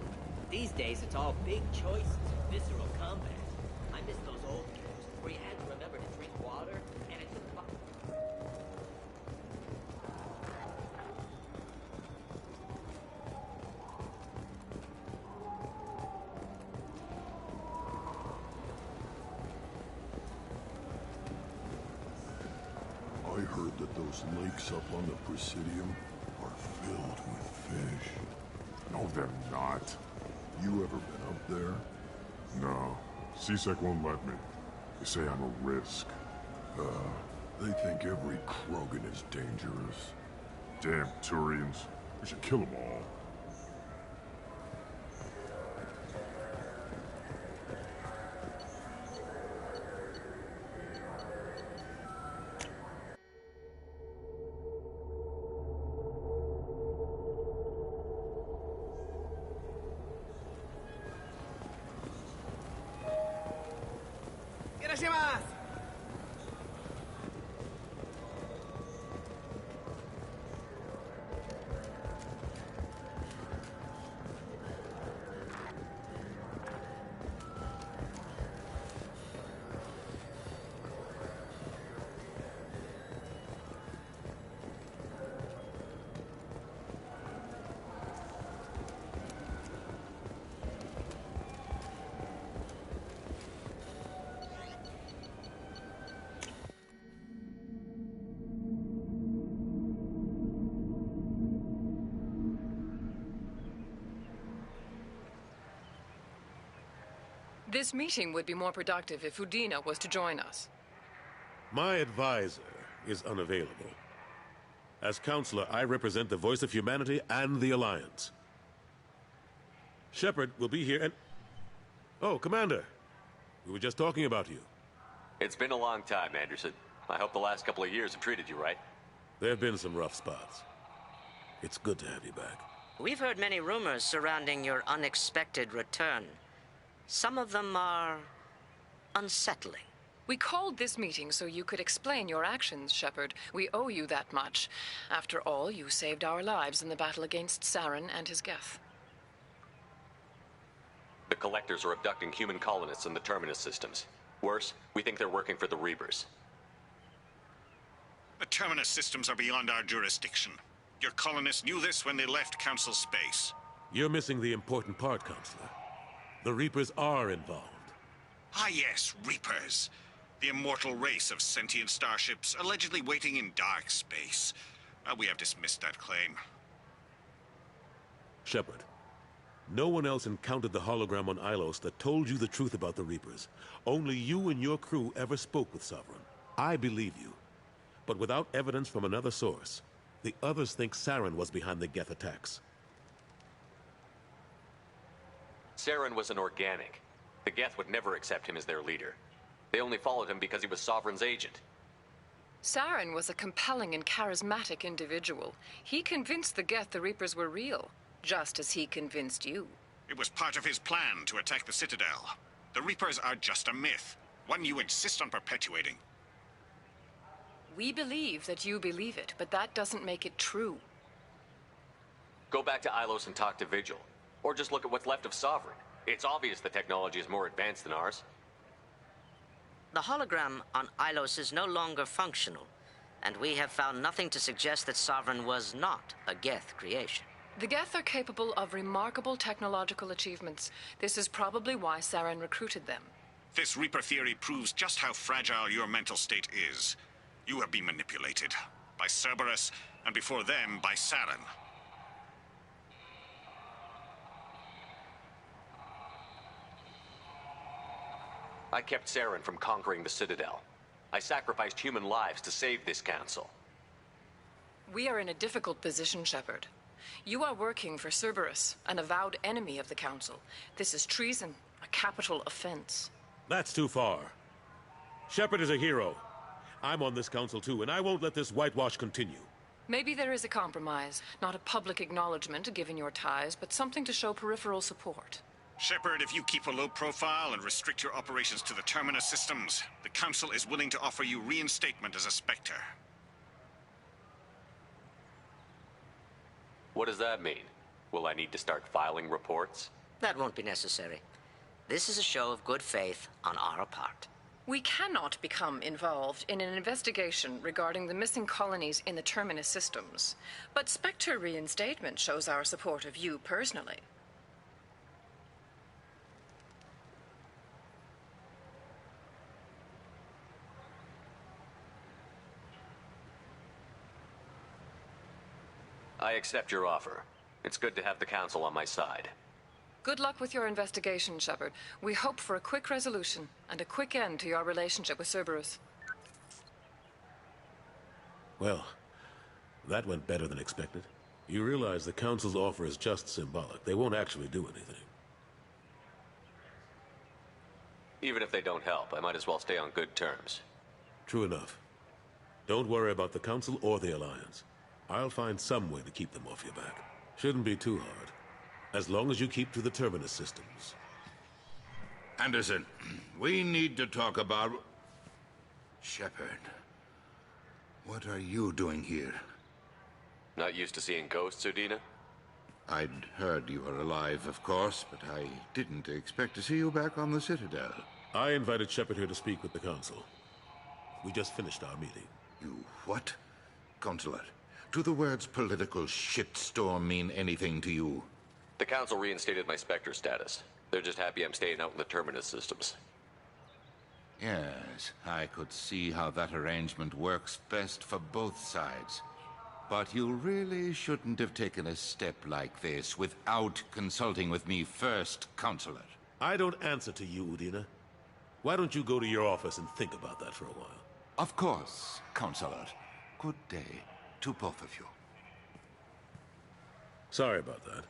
Speaker 8: These days, it's all big choices and visceral combat. I miss those old games where you had to remember to drink water and it took...
Speaker 3: I heard that those lakes up on the Presidium are filled with fish.
Speaker 11: No, they're not.
Speaker 3: You ever been up there?
Speaker 11: No. CSEC won't let me. They say I'm a risk.
Speaker 3: They think every Krogan is dangerous.
Speaker 11: Damn Turians. We should kill them all.
Speaker 13: This meeting would be more productive if Udina was to join us.
Speaker 15: My advisor is unavailable. As counselor, I represent the voice of humanity and the Alliance. Shepard will be here and... Oh, Commander. We were just talking about you.
Speaker 2: It's been a long time, Anderson. I hope the last couple of years have treated you right.
Speaker 15: There have been some rough spots. It's good to have you back.
Speaker 16: We've heard many rumors surrounding your unexpected return. Some of them are unsettling.
Speaker 13: We called this meeting so you could explain your actions, Shepard. We owe you that much. After all, you saved our lives in the battle against Saren and his Geth.
Speaker 2: The Collectors are abducting human colonists in the Terminus systems. Worse, we think they're working for the Reapers.
Speaker 19: The Terminus systems are beyond our jurisdiction. Your colonists knew this when they left Council space.
Speaker 15: You're missing the important part, Counselor. The Reapers are involved.
Speaker 19: Ah yes, Reapers. The immortal race of sentient starships allegedly waiting in dark space. We have dismissed that claim.
Speaker 15: Shepard, no one else encountered the hologram on Ilos that told you the truth about the Reapers. Only you and your crew ever spoke with Sovereign. I believe you. But without evidence from another source, the others think Saren was behind the Geth attacks.
Speaker 2: Saren was an organic. The Geth would never accept him as their leader. They only followed him because he was Sovereign's agent.
Speaker 13: Saren was a compelling and charismatic individual. He convinced the Geth the Reapers were real, just as he convinced you.
Speaker 19: It was part of his plan to attack the Citadel. The Reapers are just a myth, one you insist on perpetuating.
Speaker 13: We believe that you believe it, but that doesn't make it true.
Speaker 2: Go back to Ilos and talk to Vigil. Or just look at what's left of Sovereign. It's obvious the technology is more advanced than ours.
Speaker 16: The hologram on Ilos is no longer functional, and we have found nothing to suggest that Sovereign was not a Geth creation.
Speaker 13: The Geth are capable of remarkable technological achievements. This is probably why Saren recruited them.
Speaker 19: This Reaper theory proves just how fragile your mental state is. You have been manipulated. By Cerberus, and before them, by Saren.
Speaker 2: I kept Saren from conquering the Citadel. I sacrificed human lives to save this council.
Speaker 13: We are in a difficult position, Shepard. You are working for Cerberus, an avowed enemy of the Council. This is treason, a capital offense.
Speaker 15: That's too far. Shepard is a hero. I'm on this council too, and I won't let this whitewash continue.
Speaker 13: Maybe there is a compromise. Not a public acknowledgement given your ties, but something to show peripheral support.
Speaker 19: Shepard, if you keep a low profile and restrict your operations to the Terminus systems, the Council is willing to offer you reinstatement as a Spectre.
Speaker 2: What does that mean? Will I need to start filing reports?
Speaker 16: That won't be necessary. This is a show of good faith on our part.
Speaker 13: We cannot become involved in an investigation regarding the missing colonies in the Terminus systems, but Spectre reinstatement shows our support of you personally.
Speaker 2: I accept your offer. It's good to have the Council on my side.
Speaker 13: Good luck with your investigation, Shepard. We hope for a quick resolution and a quick end to your relationship with Cerberus.
Speaker 15: Well, that went better than expected. You realize the Council's offer is just symbolic. They won't actually do anything.
Speaker 2: Even if they don't help, I might as well stay on good terms.
Speaker 15: True enough. Don't worry about the Council or the Alliance. I'll find some way to keep them off your back. Shouldn't be too hard. As long as you keep to the Terminus systems.
Speaker 21: Anderson, we need to talk about... Shepard. What are you doing here?
Speaker 2: Not used to seeing ghosts, Udina?
Speaker 21: I'd heard you were alive, of course, but I didn't expect to see you back on the Citadel.
Speaker 15: I invited Shepard here to speak with the Council. We just finished our meeting.
Speaker 21: You what? Consular, do the words political shitstorm mean anything to you?
Speaker 2: The Council reinstated my Spectre status. They're just happy I'm staying out in the Terminus systems.
Speaker 21: Yes, I could see how that arrangement works best for both sides. But you really shouldn't have taken a step like this without consulting with me first, Counselor.
Speaker 15: I don't answer to you, Udina. Why don't you go to your office and think about that for a while?
Speaker 21: Of course, Counselor. Good day to both of you.
Speaker 15: Sorry about that.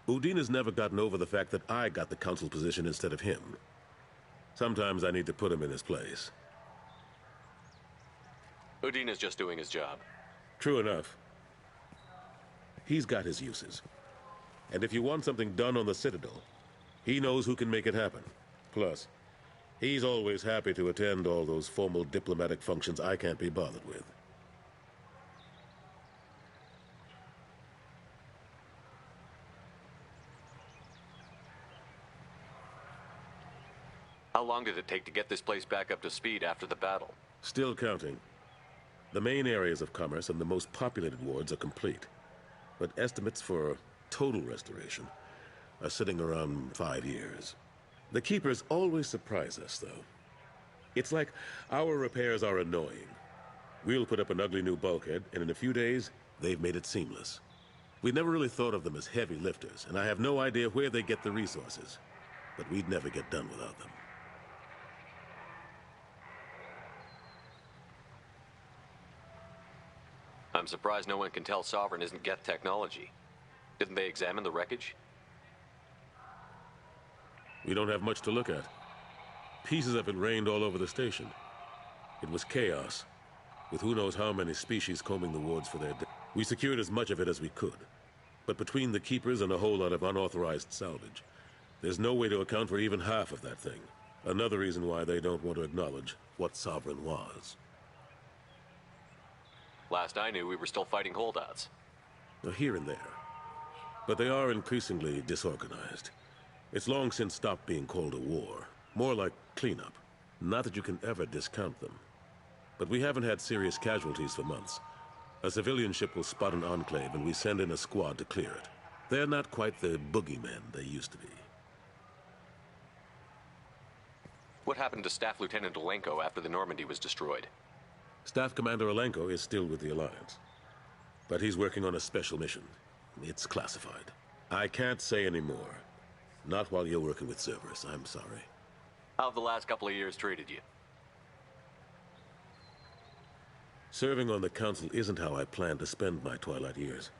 Speaker 15: Udina's never gotten over the fact that I got the council position instead of him. Sometimes I need to put him in his place.
Speaker 2: Udina's just doing his job.
Speaker 15: True enough. He's got his uses. And if you want something done on the Citadel, he knows who can make it happen. Plus, he's always happy to attend all those formal diplomatic functions I can't be bothered with.
Speaker 2: How long did it take to get this place back up to speed after the battle?
Speaker 15: Still counting. The main areas of commerce and the most populated wards are complete. But estimates for total restoration are sitting around 5 years. The Keepers always surprise us, though. It's like our repairs are annoying. We'll put up an ugly new bulkhead, and in a few days, they've made it seamless. We never really thought of them as heavy lifters, and I have no idea where they get the resources. But we'd never get done without them.
Speaker 2: I'm surprised no one can tell Sovereign isn't Geth technology. Didn't they examine the wreckage?
Speaker 15: We don't have much to look at. Pieces of it rained all over the station. It was chaos, with who knows how many species combing the wards for their death. We secured as much of it as we could. But between the Keepers and a whole lot of unauthorized salvage, there's no way to account for even half of that thing. Another reason why they don't want to acknowledge what Sovereign was.
Speaker 2: Last I knew, we were still fighting holdouts.
Speaker 15: Here and there. But they are increasingly disorganized. It's long since stopped being called a war. More like cleanup. Not that you can ever discount them. But we haven't had serious casualties for months. A civilian ship will spot an enclave and we send in a squad to clear it. They're not quite the boogeymen they used to be.
Speaker 2: What happened to Staff Lieutenant Alenko after the Normandy was destroyed?
Speaker 15: Staff Commander Alenko is still with the Alliance. But he's working on a special mission. It's classified. I can't say any more. Not while you're working with Cerberus, I'm sorry.
Speaker 2: How have the last couple of years treated you?
Speaker 15: Serving on the Council isn't how I plan to spend my twilight years.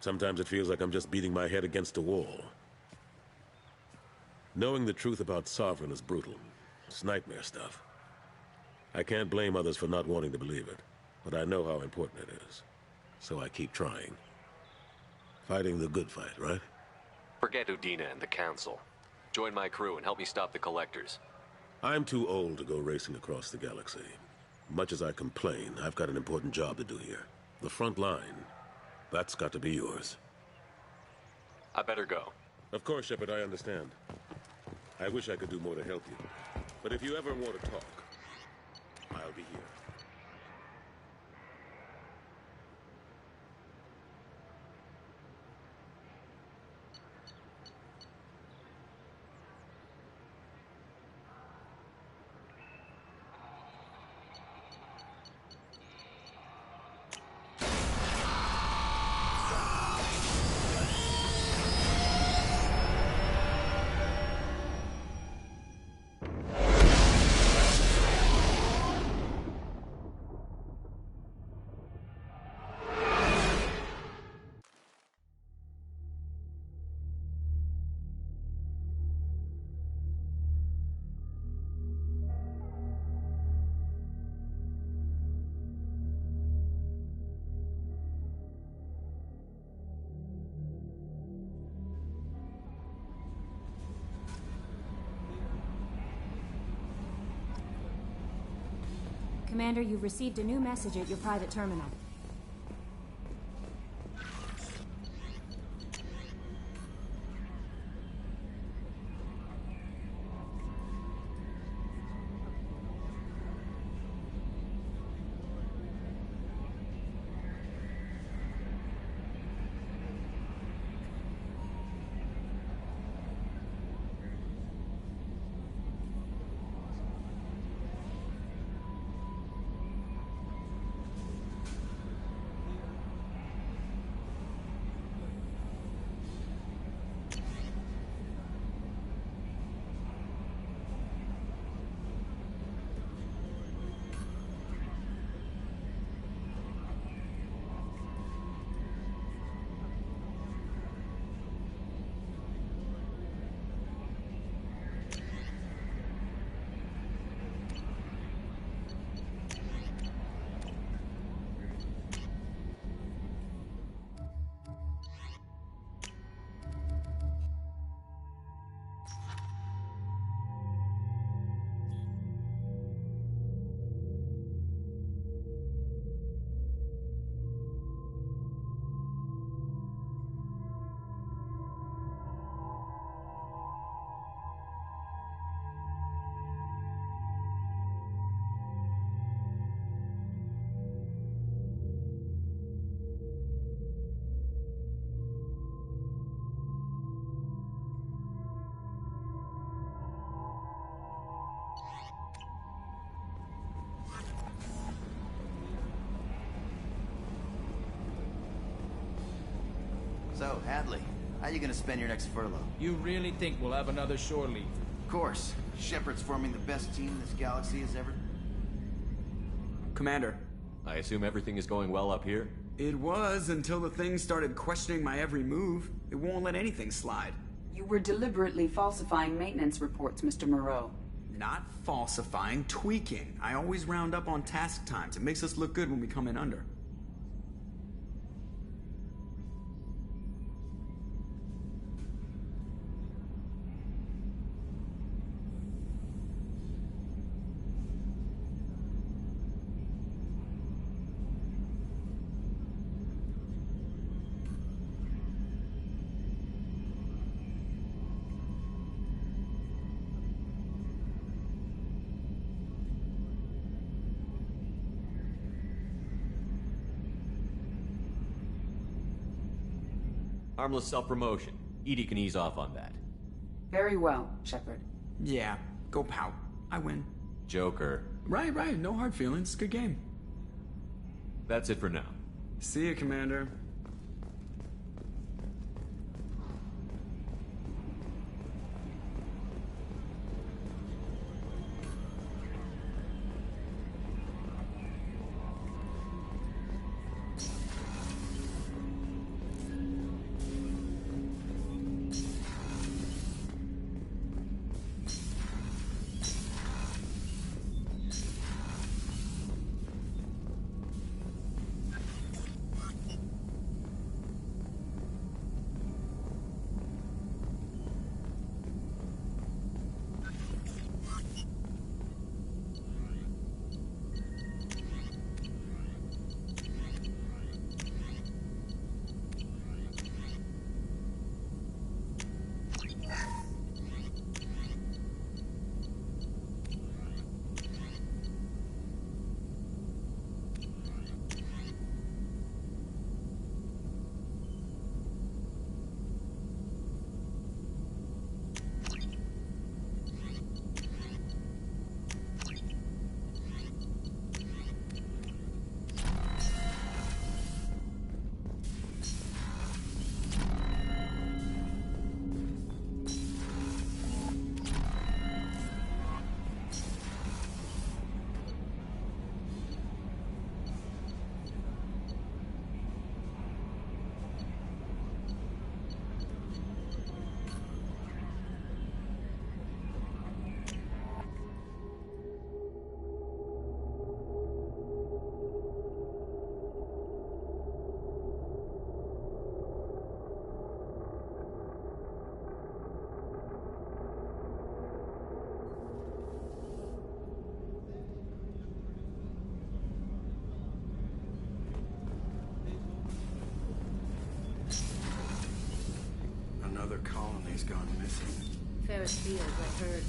Speaker 15: Sometimes it feels like I'm just beating my head against a wall. Knowing the truth about Sovereign is brutal. It's nightmare stuff. I can't blame others for not wanting to believe it, but I know how important it is. So I keep trying. Fighting the good fight, right?
Speaker 2: Forget Udina and the Council. Join my crew and help me stop the Collectors.
Speaker 15: I'm too old to go racing across the galaxy. Much as I complain, I've got an important job to do here. The front line. That's got to be yours.
Speaker 2: I better go.
Speaker 15: Of course, Shepard, I understand. I wish I could do more to help you. But if you ever want to talk, I'll be here.
Speaker 20: Commander, you've received a new message at your private terminal.
Speaker 12: So, Hadley, how you gonna spend your next furlough?
Speaker 22: You really think we'll have another shore leave?
Speaker 12: Of course. Shepard's forming the best team this galaxy has ever...
Speaker 23: Commander.
Speaker 24: I assume everything is going well up here?
Speaker 23: It was until the thing started questioning my every move. It won't let anything slide.
Speaker 25: You were deliberately falsifying maintenance reports, Mr. Moreau.
Speaker 23: Not falsifying, tweaking. I always round up on task times. It makes us look good when we come in under.
Speaker 24: Harmless self-promotion. EDI can ease off on that.
Speaker 25: Very well, Shepard.
Speaker 23: Yeah, go pout. I win.
Speaker 24: Joker.
Speaker 23: Right. No hard feelings. Good game.
Speaker 24: That's it for now.
Speaker 23: See ya, Commander.
Speaker 12: Another colony's gone missing.
Speaker 18: Ferris Field, I heard.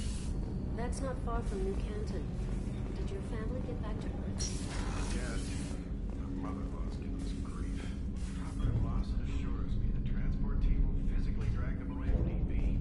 Speaker 18: That's not far from New Canton. Did your family get back to Earth?
Speaker 12: Yes. My mother-in-law's giving us grief. Property loss assures me the transport team will physically drag them away if need be.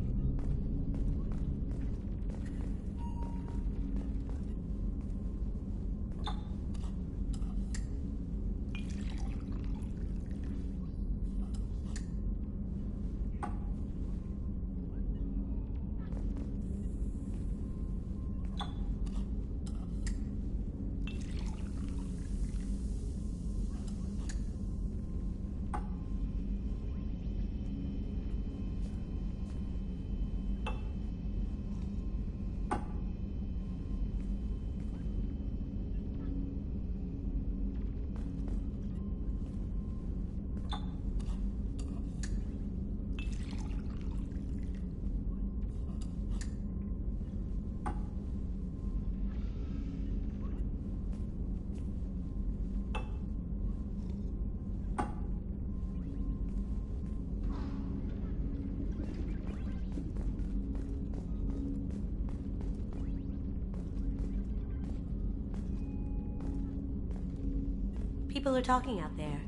Speaker 26: People are talking out there,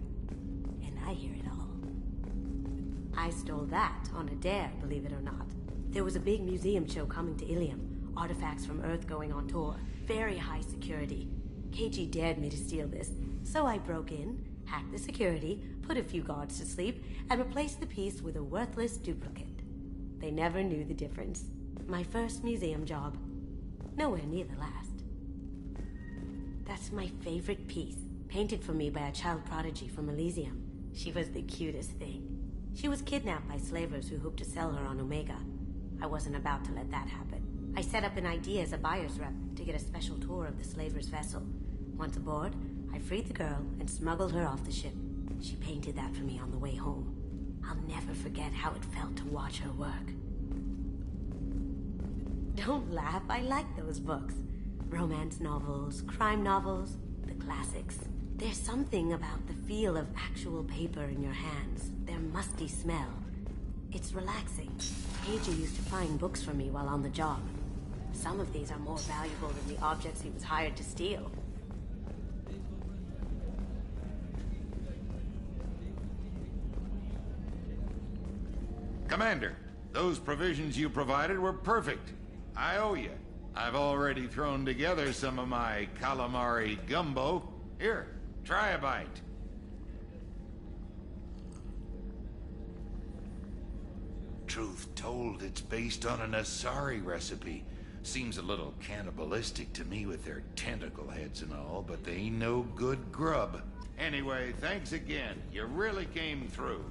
Speaker 26: and I hear it all. I stole that on a dare, believe it or not. There was a big museum show coming to Ilium. Artifacts from Earth going on tour. Very high security. KG dared me to steal this, so I broke in, hacked the security, put put a few guards to sleep, and replaced the piece with a worthless duplicate. They never knew the difference. My first museum job. Nowhere near the last. That's my favorite piece, painted for me by a child prodigy from Elysium. She was the cutest thing. She was kidnapped by slavers who hoped to sell her on Omega. I wasn't about to let that happen. I set up an ID as a buyer's rep to get a special tour of the slaver's vessel. Once aboard, I freed the girl and smuggled her off the ship. She painted that for me on the way home. I'll never forget how it felt to watch her work. Don't laugh, I like those books. Romance novels, crime novels, the classics. There's something about the feel of actual paper in your hands, their musty smell. It's relaxing. Pager used to find books for me while on the job. Some of these are more valuable than the objects he was hired to steal.
Speaker 21: Commander, those provisions you provided were perfect. I owe you. I've already thrown together some of my calamari gumbo. Here, try a bite. Truth told, it's based on an Asari recipe. Seems a little cannibalistic to me with their tentacle heads and all, but they ain't no good grub. Anyway, thanks again. You really came through.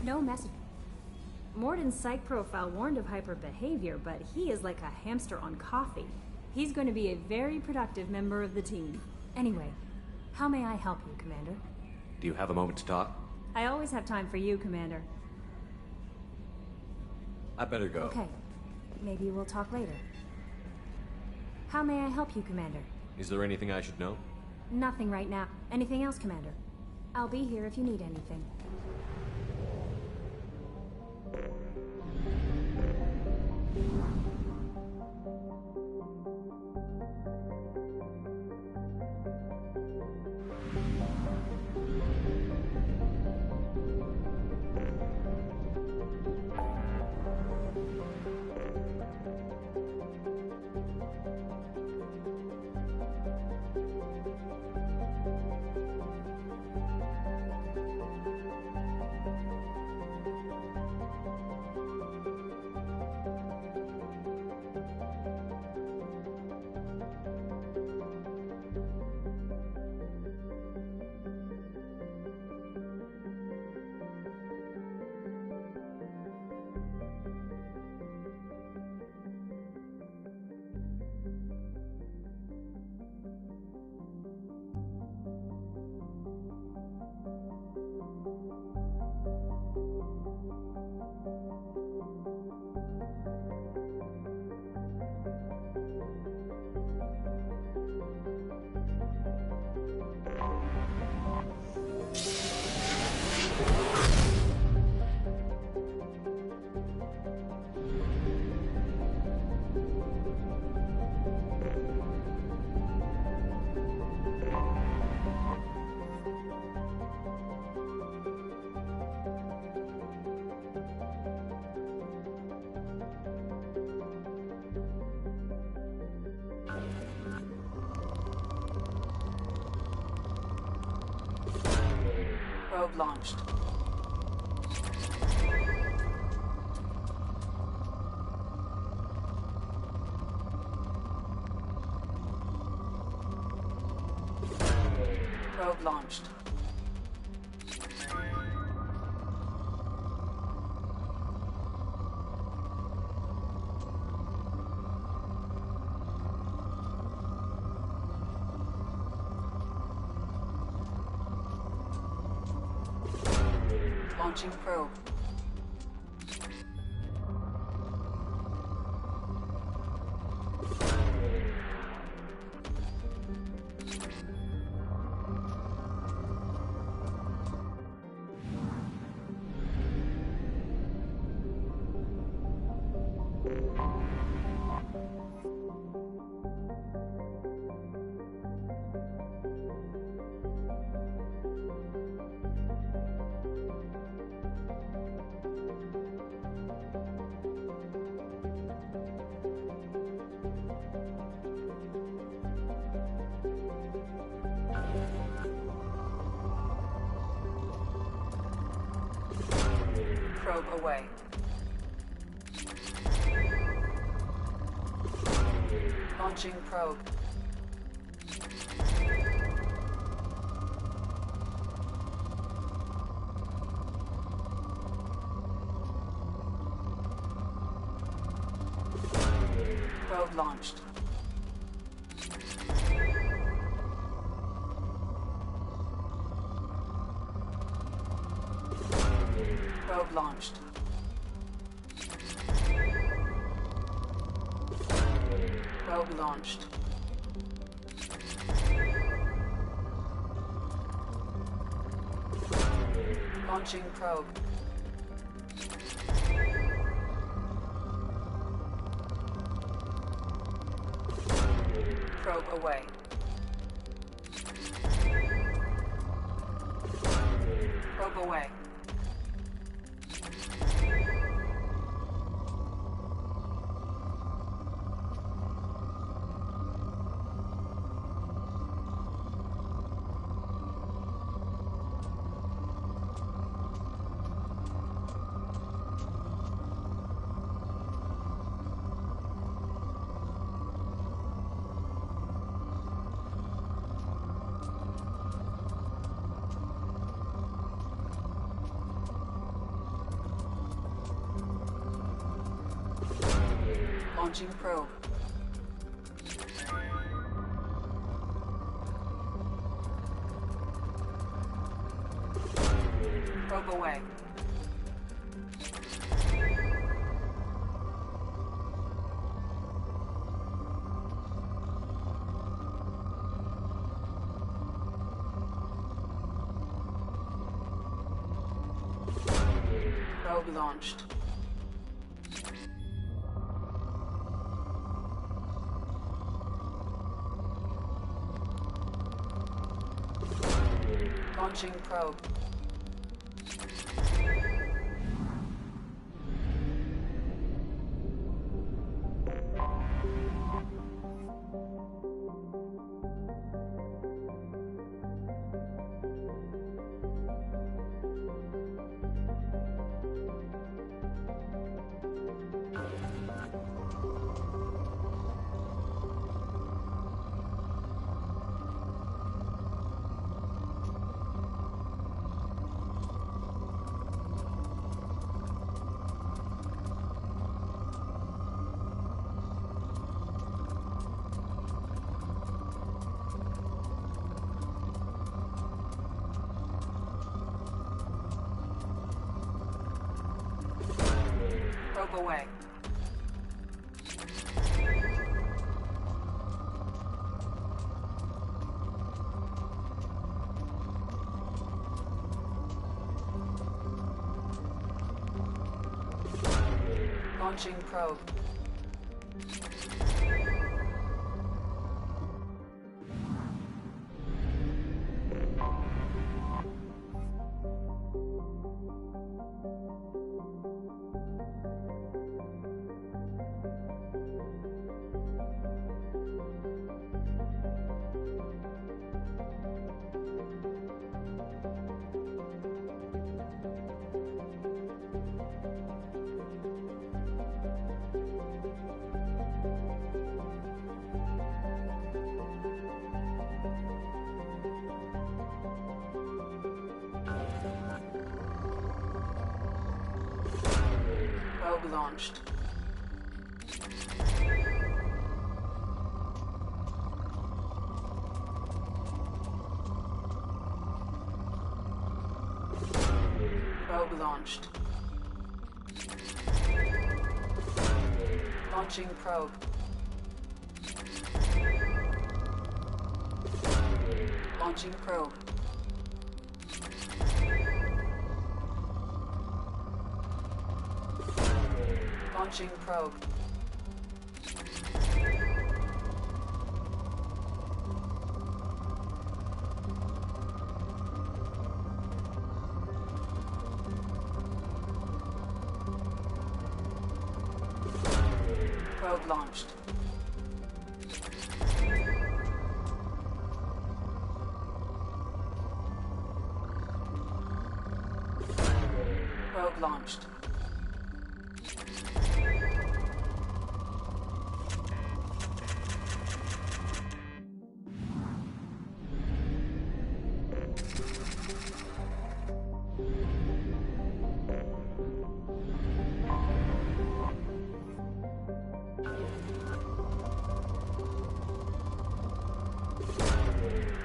Speaker 20: No message. Morden's psych profile warned of hyper behavior, but he is like a hamster on coffee. He's going to be a very productive member of the team. Anyway, how may I help you, Commander?
Speaker 24: Do you have a moment to talk?
Speaker 20: I always have time for you, Commander.
Speaker 24: I better go.
Speaker 20: Okay. Maybe we'll talk later. How may I help you, Commander?
Speaker 24: Is there anything I should know?
Speaker 20: Nothing right now. Anything else, Commander? I'll be here if you need anything.
Speaker 25: Probe launched. Probe launched. Launching probe. Probe away. Launching probe. Probe launched. Probe launched. Probe launched. Launching probe. Probe away. Probe away. Launching probe. Probe away. Probe launched. Launching probe. Probe away. Launching probe. Probe launched. Probe launched. Launching probe. Launching probe. Launching probe. Probe launched. Probe launched.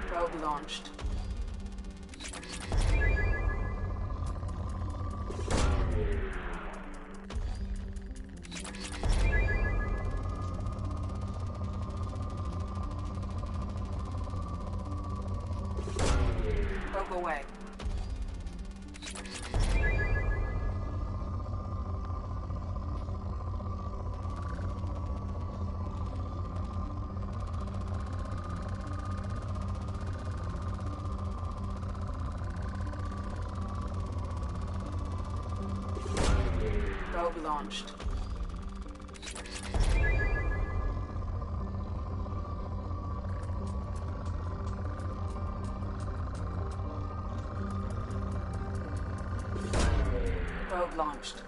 Speaker 25: Probe launched. Probe away. Probe launched. Probe launched.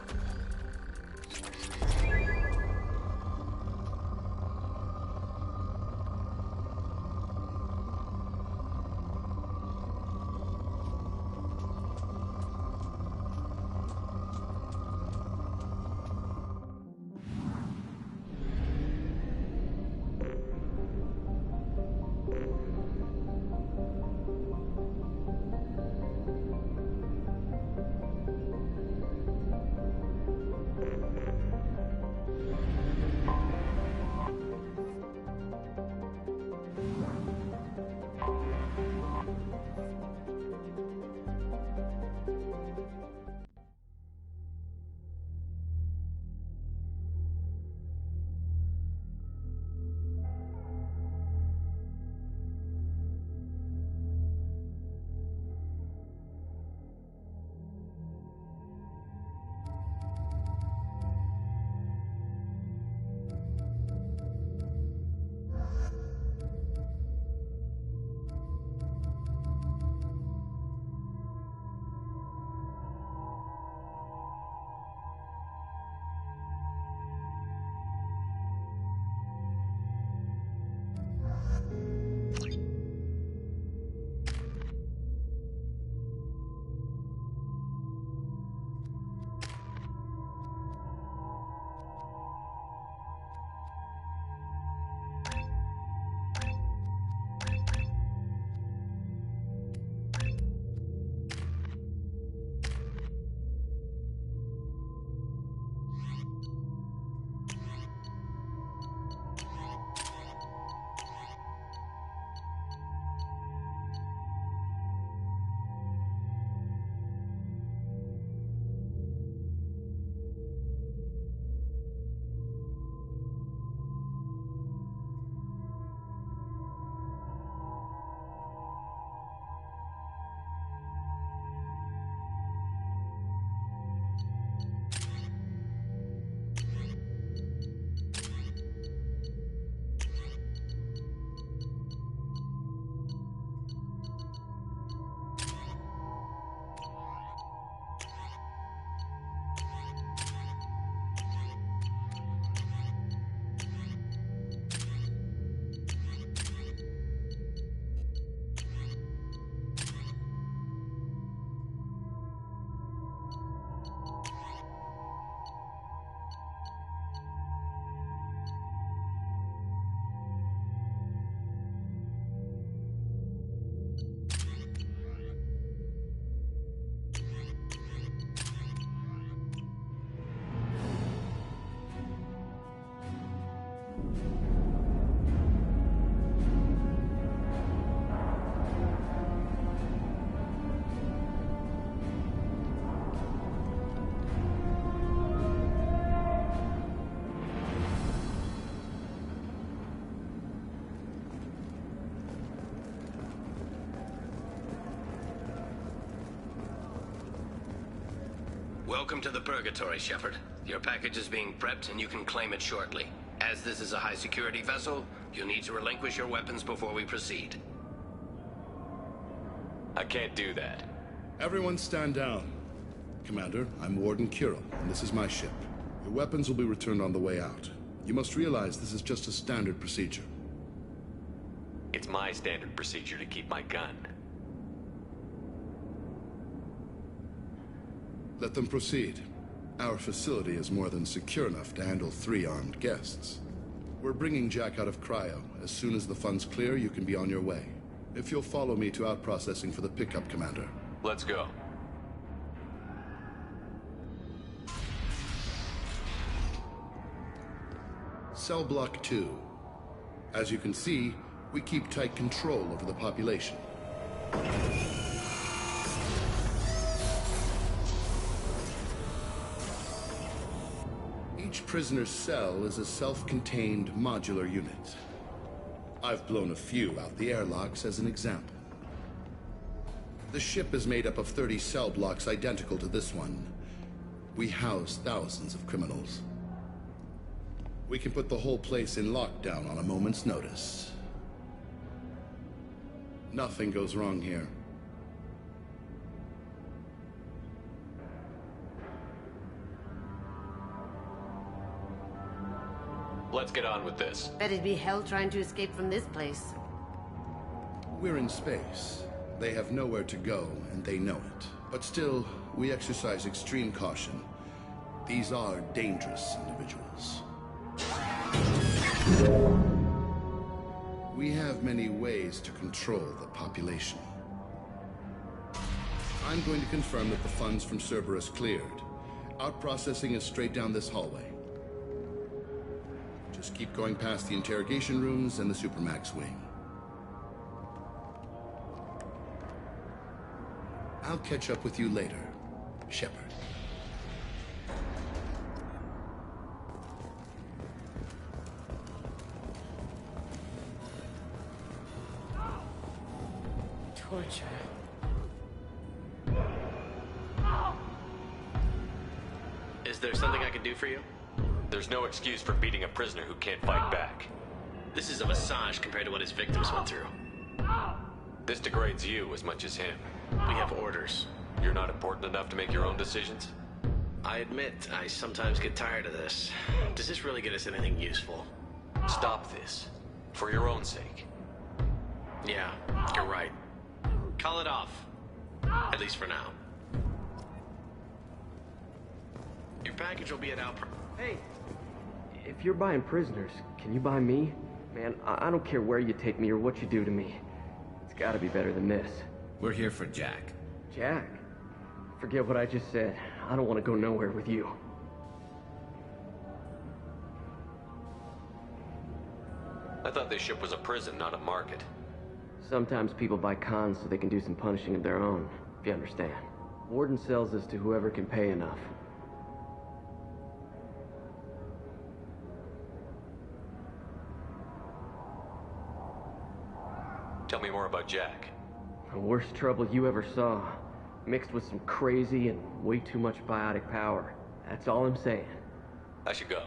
Speaker 1: Welcome to the Purgatory, Shepard. Your package is being prepped and you can claim it shortly. As this is a high-security vessel, you'll need to relinquish your weapons before we proceed.
Speaker 2: I can't do that.
Speaker 6: Everyone stand down. Commander, I'm Warden Kirill, and this is my ship. Your weapons will be returned on the way out. You must realize this is just a standard procedure.
Speaker 2: It's my standard procedure to keep my gun.
Speaker 6: Let them proceed. Our facility is more than secure enough to handle 3 armed guests. We're bringing Jack out of cryo. As soon as the funds clear, you can be on your way. If you'll follow me to out-processing for the pickup, Commander.
Speaker 2: Let's go.
Speaker 6: Cell Block 2. As you can see, we keep tight control over the population. Each prisoner's cell is a self-contained modular unit. I've blown a few out the airlocks as an example. The ship is made up of 30 cell blocks identical to this one. We house thousands of criminals. We can put the whole place in lockdown on a moment's notice. Nothing goes wrong here.
Speaker 2: Let's get on with this.
Speaker 26: Bet it'd be hell trying to escape from this place.
Speaker 6: We're in space. They have nowhere to go, and they know it. But still, we exercise extreme caution. These are dangerous individuals. We have many ways to control the population. I'm going to confirm that the funds from Cerberus cleared. Out-processing is straight down this hallway. Just keep going past the interrogation rooms and the Supermax wing. I'll catch up with you later, Shepard.
Speaker 26: Torture.
Speaker 1: Is there something I can do for you?
Speaker 2: There's no excuse for beating a prisoner who can't fight back.
Speaker 1: This is a massage compared to what his victims went through.
Speaker 2: This degrades you as much as him.
Speaker 1: We have orders.
Speaker 2: You're not important enough to make your own decisions?
Speaker 1: I admit, I sometimes get tired of this. Does this really get us anything useful?
Speaker 2: Stop this. For your own sake.
Speaker 1: Yeah, you're right. Call it off. At least for now. Your package will be at Alpro.
Speaker 9: Hey, if you're buying prisoners, can you buy me? Man, I don't care where you take me or what you do to me. It's gotta be better than this.
Speaker 4: We're here for Jack.
Speaker 9: Jack? Forget what I just said. I don't want to go nowhere with you.
Speaker 2: I thought this ship was a prison, not a market.
Speaker 9: Sometimes people buy cons so they can do some punishing of their own, if you understand. Warden sells this to whoever can pay enough.
Speaker 2: Tell me more about Jack.
Speaker 9: The worst trouble you ever saw. Mixed with some crazy and way too much biotic power. That's all I'm saying.
Speaker 2: I should go.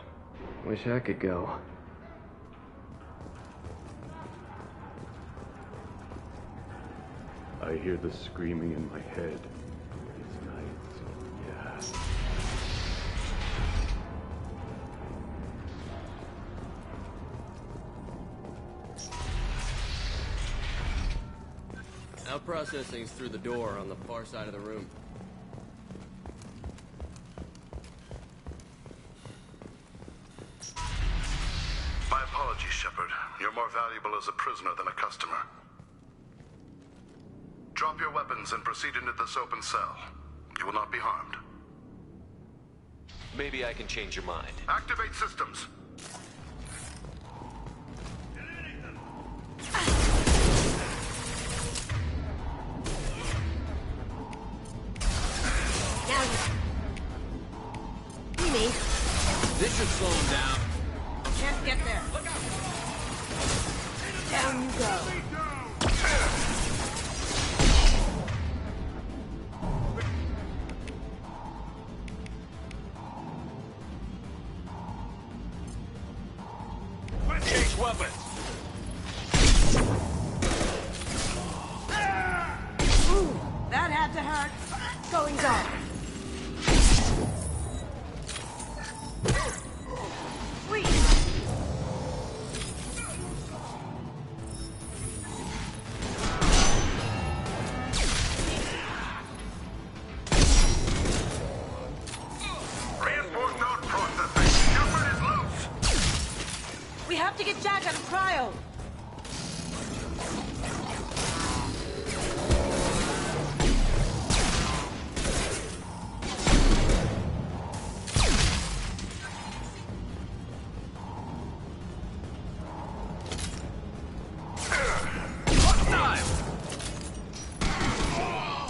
Speaker 9: Wish I could go.
Speaker 3: I hear the screaming in my head. It's night, so yeah.
Speaker 9: Out-processing's through the door on the far side of the room.
Speaker 6: My apologies, Shepard. You're more valuable as a prisoner than a customer. Drop your weapons and proceed into this open cell. You will not be harmed.
Speaker 2: Maybe I can change your mind.
Speaker 6: Activate systems.
Speaker 4: This should slow him down.
Speaker 7: Can't get there. Look out! Down you go.
Speaker 5: this weapon!
Speaker 26: Ooh, that had to hurt. Going dark. Sweet.
Speaker 5: Reinforced node processing. Shepard is loose!
Speaker 26: We have to get Jack out of cryo.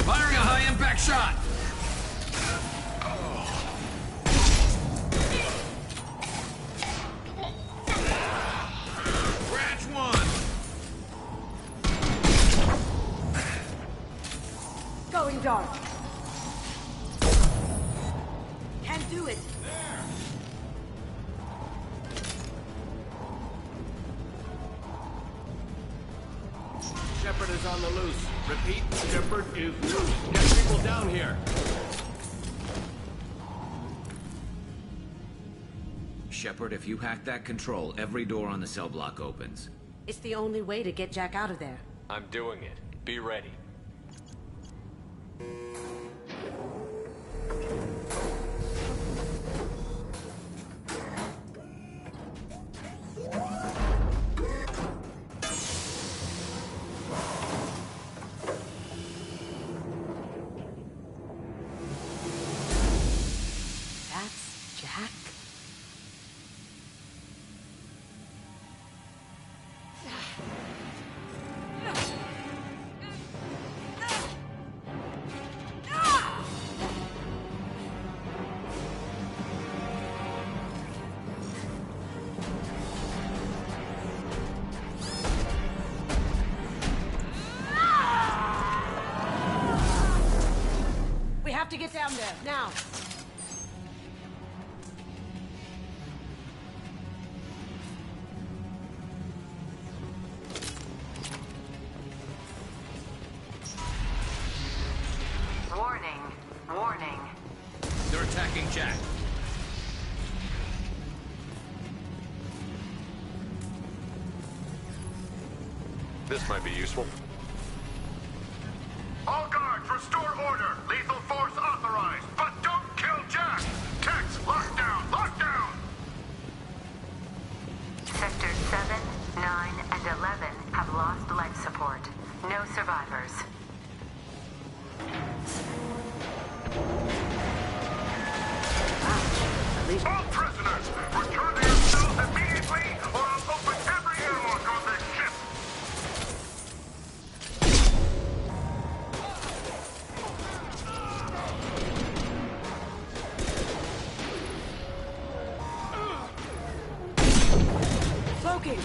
Speaker 4: Firing a high-impact shot! Branch one!
Speaker 26: Going dark. Can't do it.
Speaker 5: Shepard is on the loose. Repeat, Shepard is loose. Get people down here.
Speaker 4: Shepard, if you hack that control, every door on the cell block opens.
Speaker 26: It's the only way to get Jack out of there.
Speaker 2: I'm doing it. Be ready.
Speaker 26: That's Jack? We have to get down there, now.
Speaker 8: Warning. Warning.
Speaker 4: They're attacking Jack.
Speaker 2: This might be useful.
Speaker 5: All guards, restore order. Lethal force authorized. But don't kill Jack. Tex, lockdown, lockdown.
Speaker 8: Sectors 7, 9, and 11 have lost life support. No survivors.
Speaker 5: All prisoners, return to your cells immediately, or I'll open every airlock on this ship.
Speaker 26: Cloaking!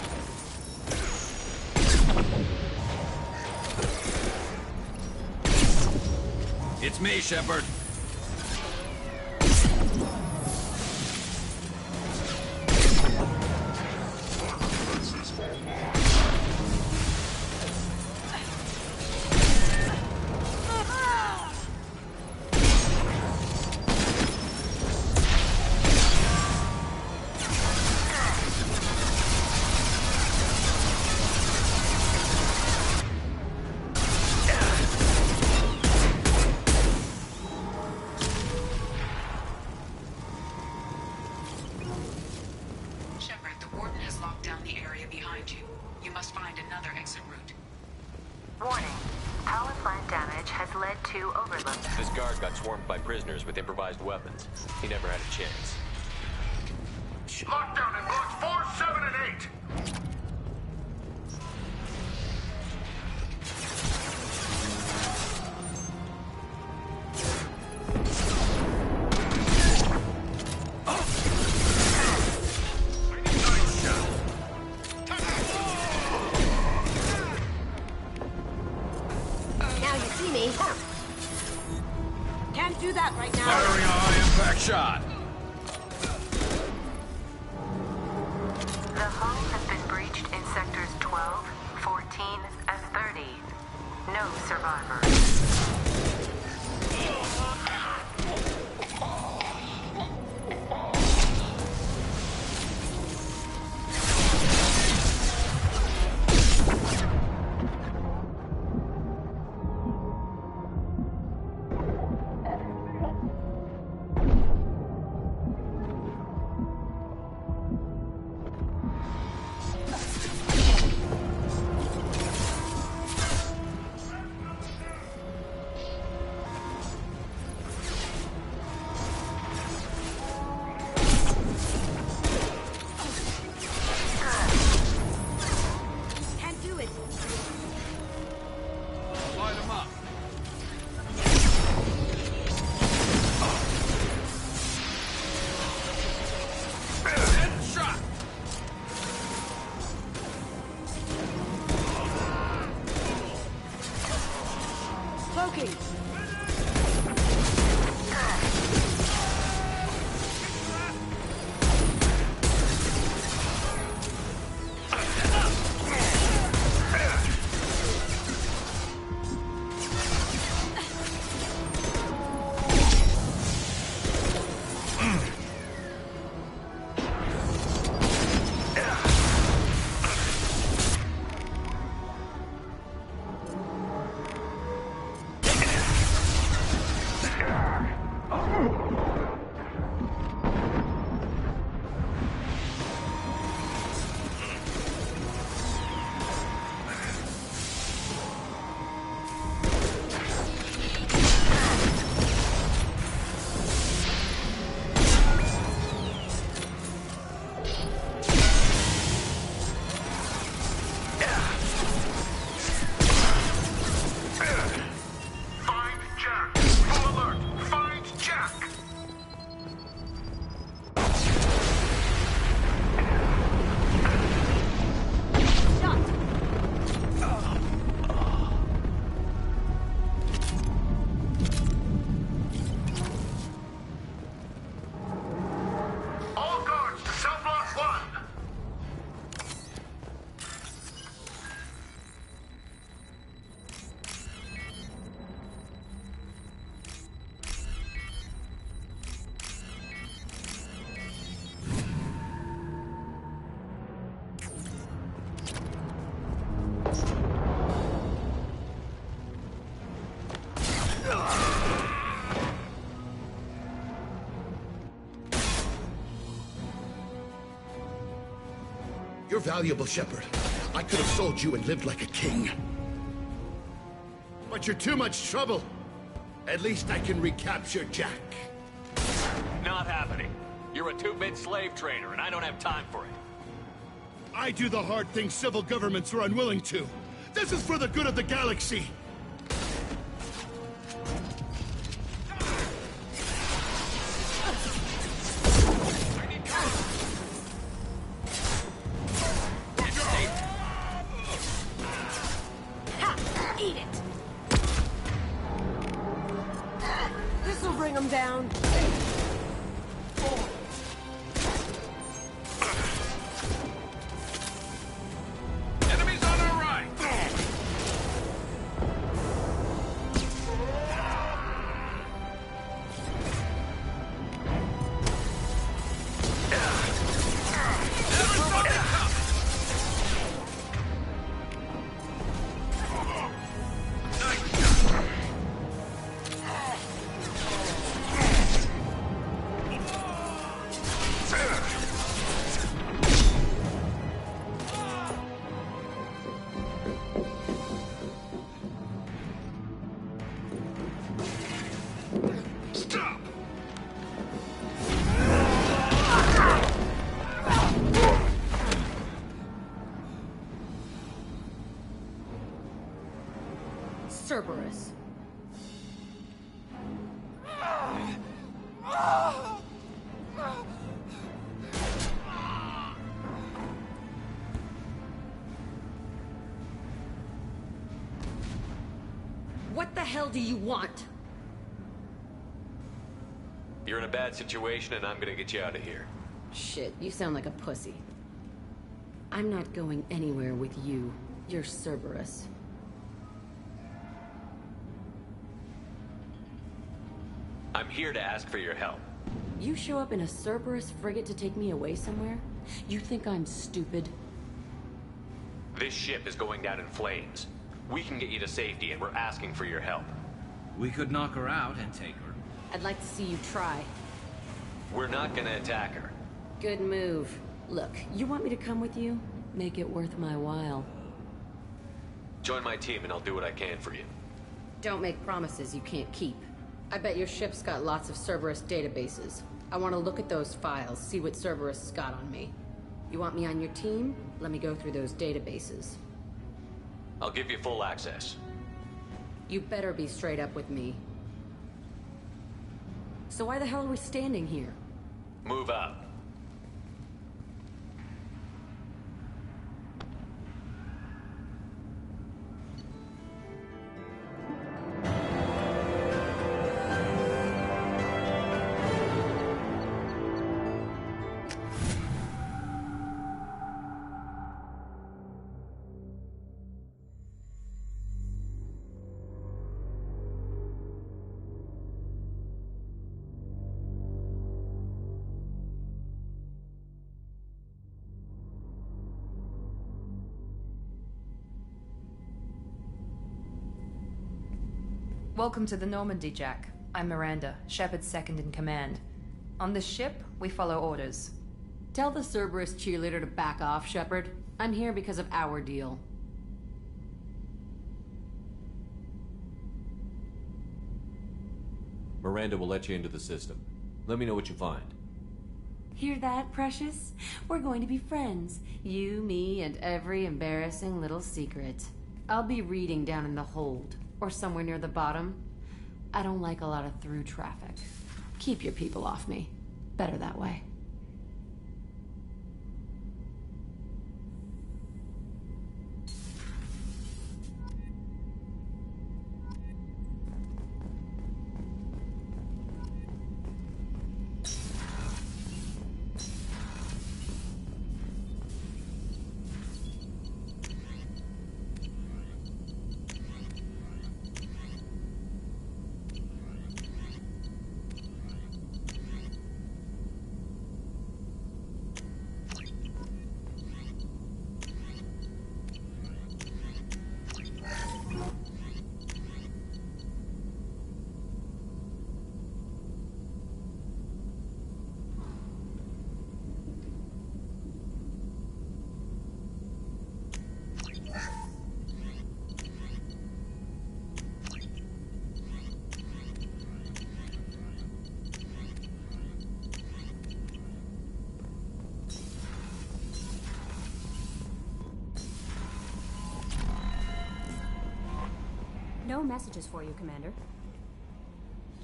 Speaker 4: It's me, Shepard.
Speaker 8: Shepard, the Warden has locked down the area behind you. You must find another exit route. Warning. Power plant damage has led to overload.
Speaker 2: This guard got swarmed by prisoners with improvised weapons. He never had a chance.
Speaker 5: Lockdown in blocks 4, 7, and 8.
Speaker 26: Now you see me. Can't do that right now.
Speaker 4: Firing a high-impact shot.
Speaker 8: The hull has been breached 12, 14, and 30. No survivors.
Speaker 6: You're valuable, Shepard. I could have sold you and lived like a king. But you're too much trouble. At least I can recapture Jack.
Speaker 2: Not happening. You're a two-bit slave trader, and I don't have time for it.
Speaker 6: I do the hard things civil governments are unwilling to. This is for the good of the galaxy.
Speaker 26: Eat it. This'll bring them down.
Speaker 5: Enemies on our right!
Speaker 26: Cerberus. What the hell do you want?
Speaker 2: You're in a bad situation, and I'm gonna get you out of here.
Speaker 26: Shit, you sound like a pussy.
Speaker 10: I'm not going anywhere with you. You're Cerberus.
Speaker 2: I'm here to ask for your help.
Speaker 10: You show up in a Cerberus frigate to take me away somewhere? You think I'm stupid?
Speaker 2: This ship is going down in flames. We can get you to safety, and we're asking for your help.
Speaker 22: We could knock her out and take her.
Speaker 10: I'd like to see you try.
Speaker 2: We're not gonna attack her.
Speaker 10: Good move. Look, you want me to come with you? Make it worth my while.
Speaker 2: Join my team, and I'll do what I can for you.
Speaker 10: Don't make promises you can't keep. I bet your ship's got lots of Cerberus databases. I want to look at those files, see what Cerberus has got on me. You want me on your team? Let me go through those databases.
Speaker 2: I'll give you full access.
Speaker 10: You better be straight up with me. So why the hell are we standing here?
Speaker 2: Move up.
Speaker 11: Welcome to the Normandy, Jack. I'm Miranda, Shepard's second in command. On this ship, we follow orders.
Speaker 10: Tell the Cerberus cheerleader to back off, Shepard. I'm here because of our deal.
Speaker 24: Miranda will let you into the system. Let me know what you find.
Speaker 10: Hear that, Precious? We're going to be friends. You, me, and every embarrassing little secret. I'll be reading down in the hold, or somewhere near the bottom. I don't like a lot of through traffic. Keep your people off me. Better that way.
Speaker 20: No messages for you, Commander.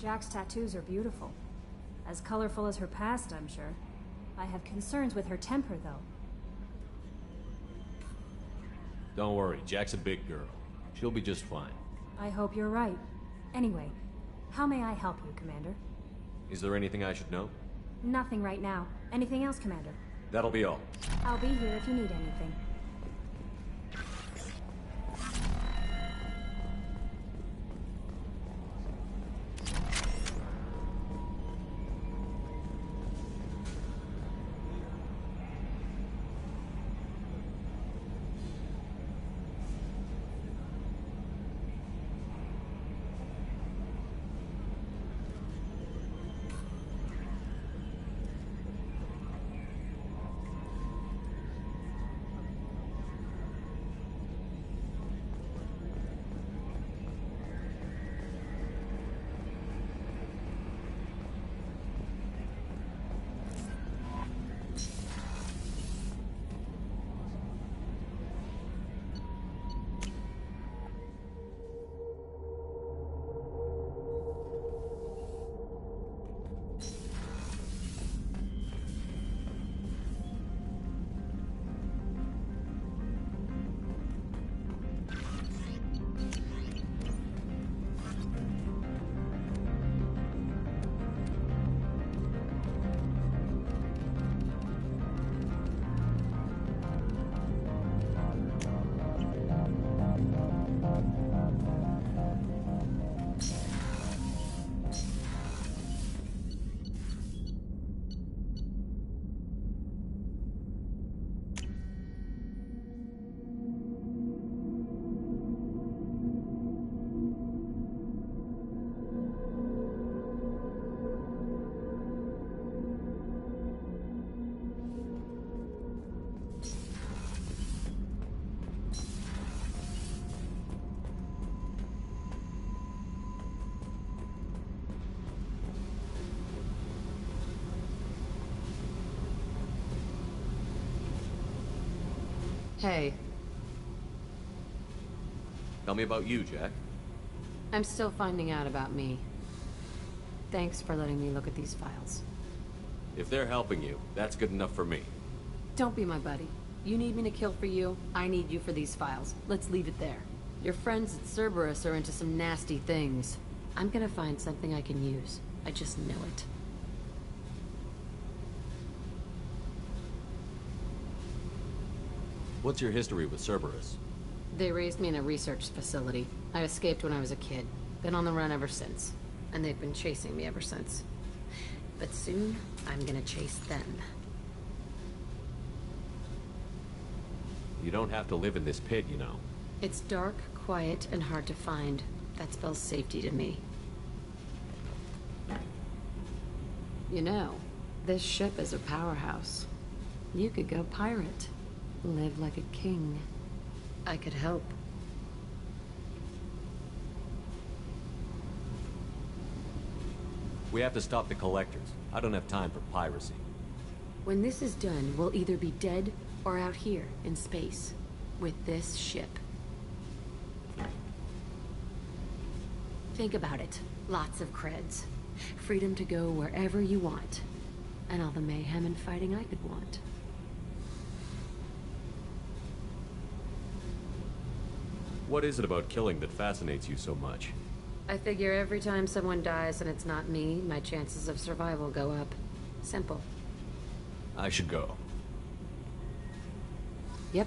Speaker 20: Jack's tattoos are beautiful. As colorful as her past, I'm sure. I have concerns with her temper, though.
Speaker 24: Don't worry, Jack's a big girl. She'll be just fine.
Speaker 20: I hope you're right. Anyway, how may I help you, Commander?
Speaker 24: Is there anything I should know?
Speaker 20: Nothing right now. Anything else, Commander?
Speaker 24: That'll be all.
Speaker 20: I'll be here if you need anything.
Speaker 10: Hey,
Speaker 2: Tell me about you, Jack.
Speaker 10: I'm still finding out about me. Thanks for letting me look at these files.
Speaker 2: If they're helping you, that's good enough for me.
Speaker 10: Don't be my buddy. You need me to kill for you, I need you for these files. Let's leave it there. Your friends at Cerberus are into some nasty things. I'm gonna find something I can use. I just know it.
Speaker 2: What's your history with Cerberus?
Speaker 10: They raised me in a research facility. I escaped when I was a kid. Been on the run ever since. And they've been chasing me ever since. But soon, I'm gonna chase them.
Speaker 2: You don't have to live in this pit, you know.
Speaker 10: It's dark, quiet, and hard to find. That spells safety to me. You know, this ship is a powerhouse. You could go pirate. Live like a king. I could help.
Speaker 2: We have to stop the Collectors. I don't have time for piracy.
Speaker 10: When this is done, we'll either be dead or out here in space with this ship. Think about it. Lots of creds. Freedom to go wherever you want. And all the mayhem and fighting I could want.
Speaker 2: What is it about killing that fascinates you so much?
Speaker 10: I figure every time someone dies and it's not me, my chances of survival go up. Simple.
Speaker 2: I should go.
Speaker 10: Yep.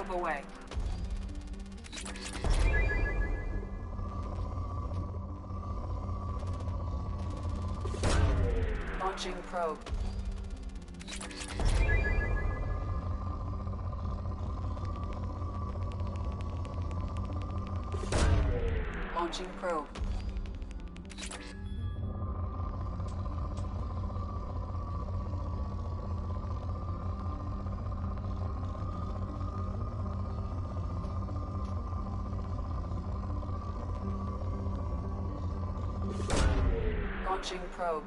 Speaker 8: Probe away. Launching probe. Launching probe. Launching probe.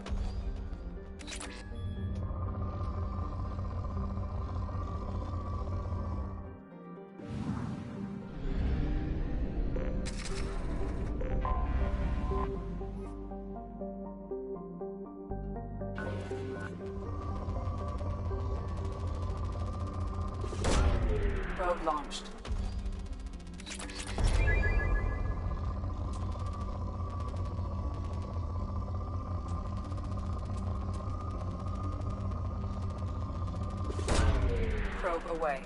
Speaker 8: Probe launched. Probe away.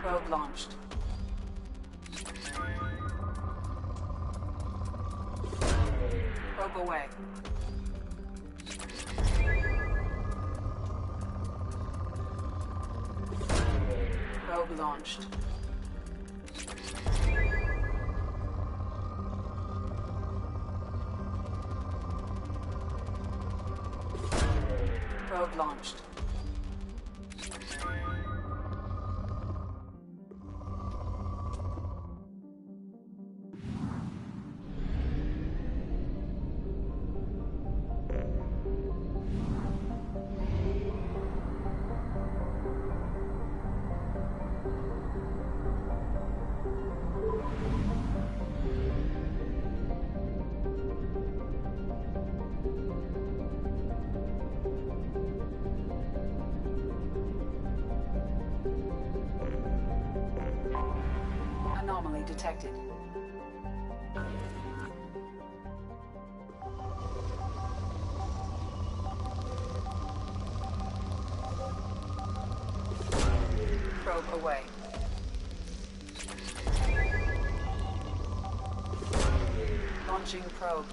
Speaker 8: Probe launched. Probe away. Probe launched. Probe launched. Anomaly detected. Probe away. Launching probe.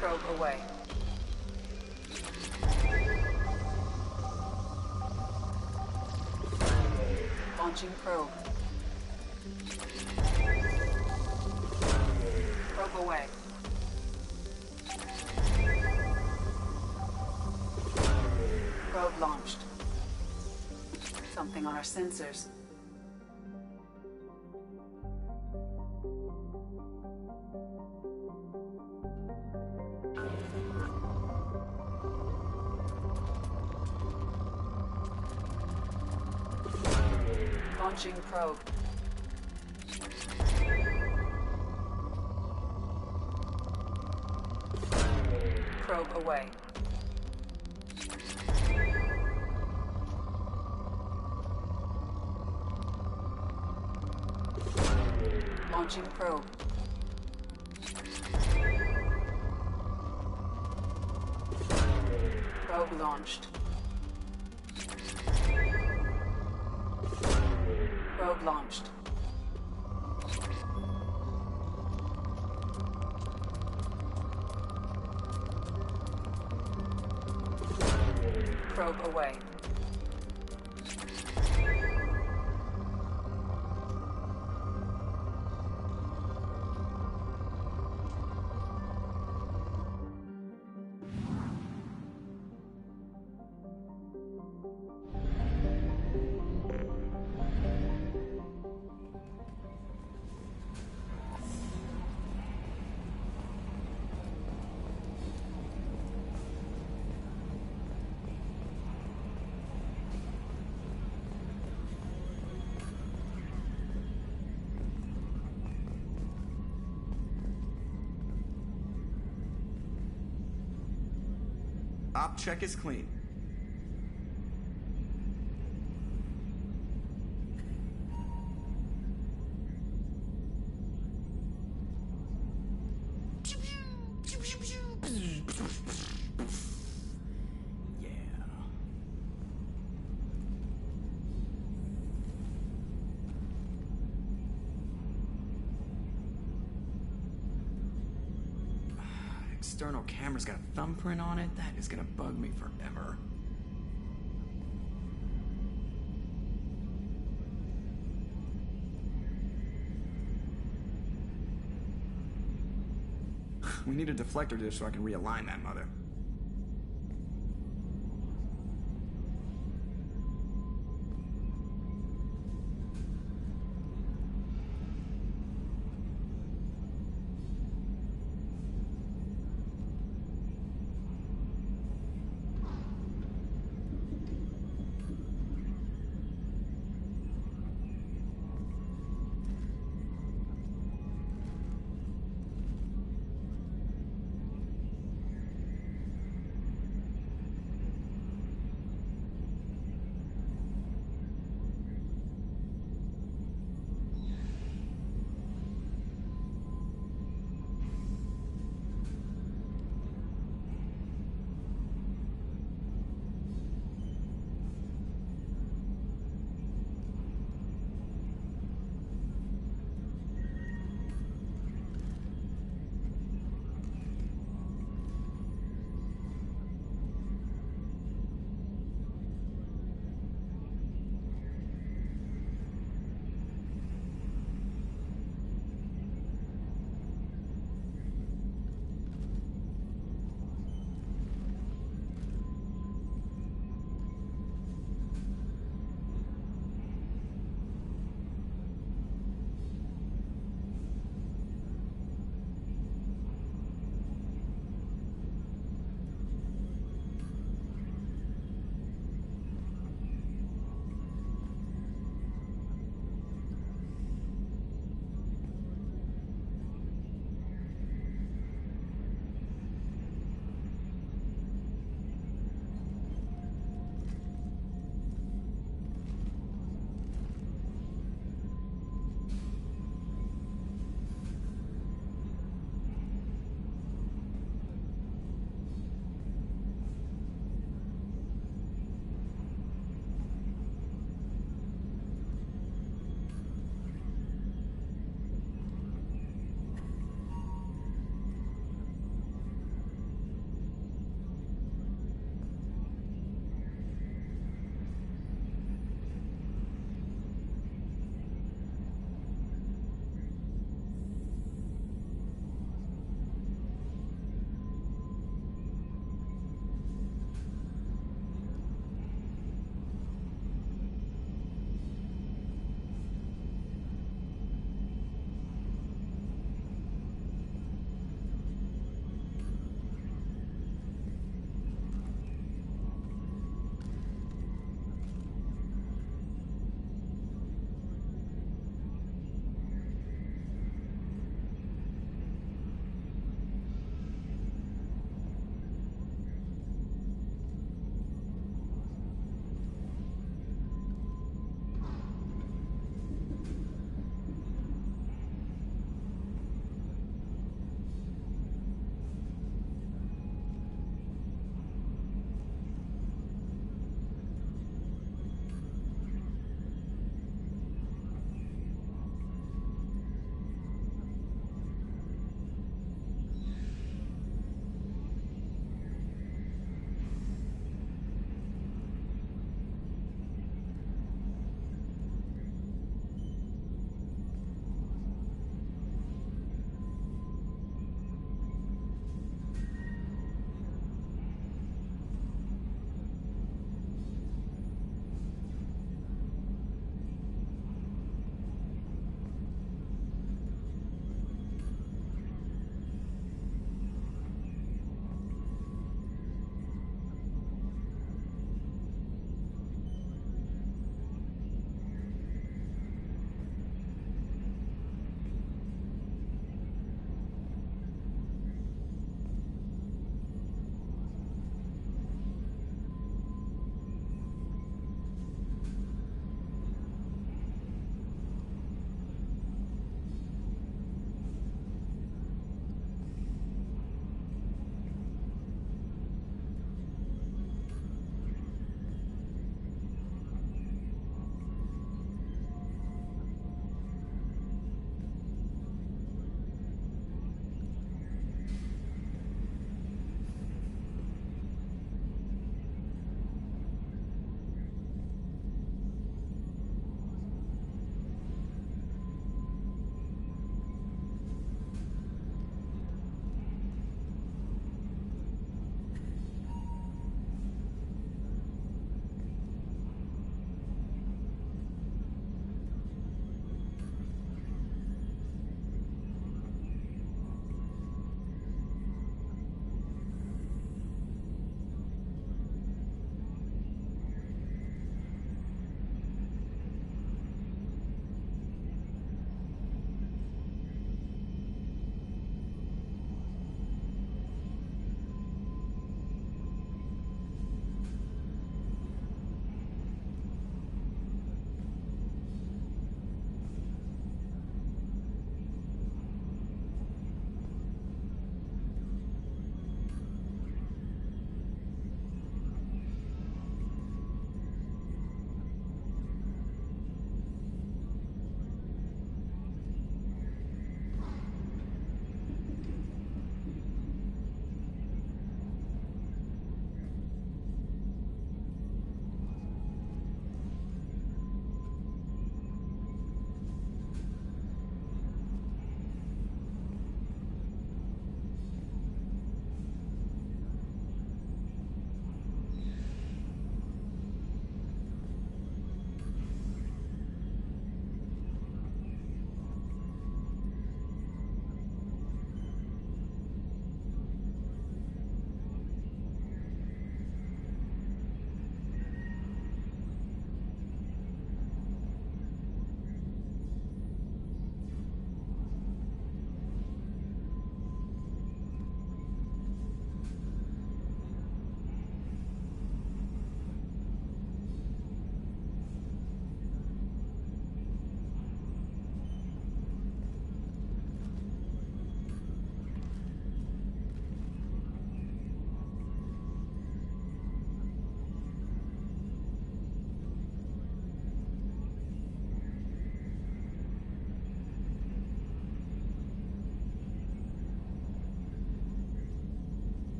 Speaker 8: Probe away. Launching probe. Probe away. Probe launched. Something on our sensors. Launching probe. Probe away. Launching probe. Probe launched. Probe launched. Probe away.
Speaker 23: Op check is clean. External camera's got a thumbprint on it. That is gonna bug me forever. We need a deflector dish so I can realign that mother.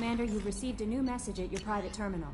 Speaker 20: Commander, you've received a new message at your private terminal.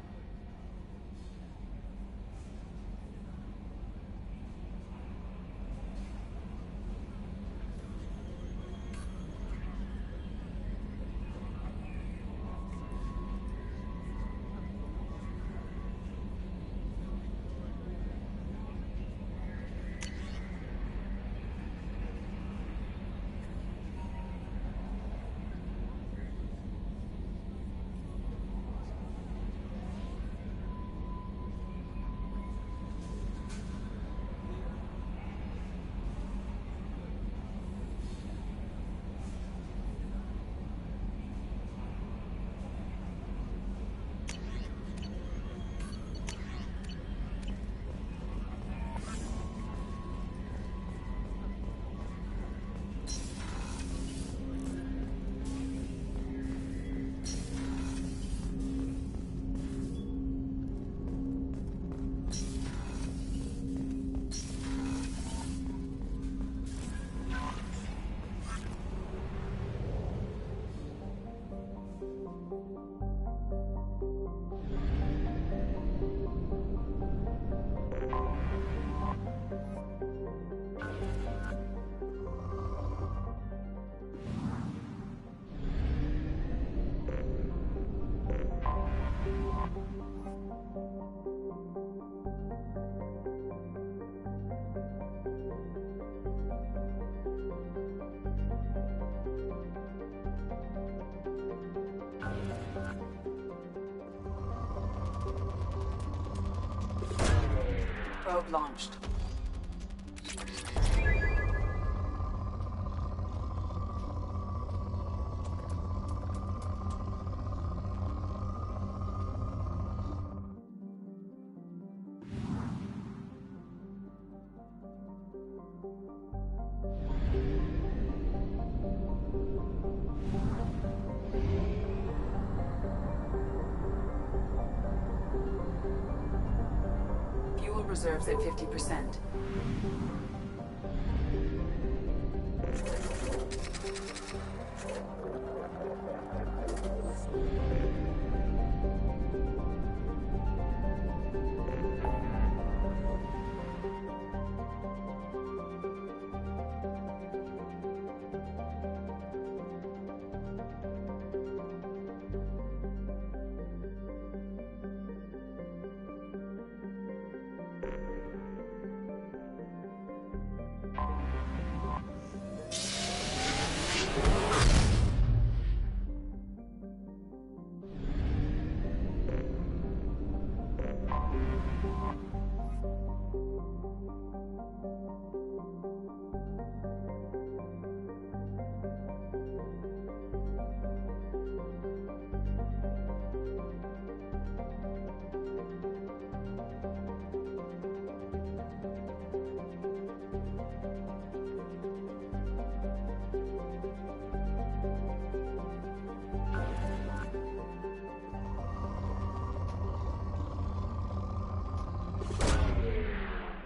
Speaker 25: Probe launched. Fuel reserves at 50%.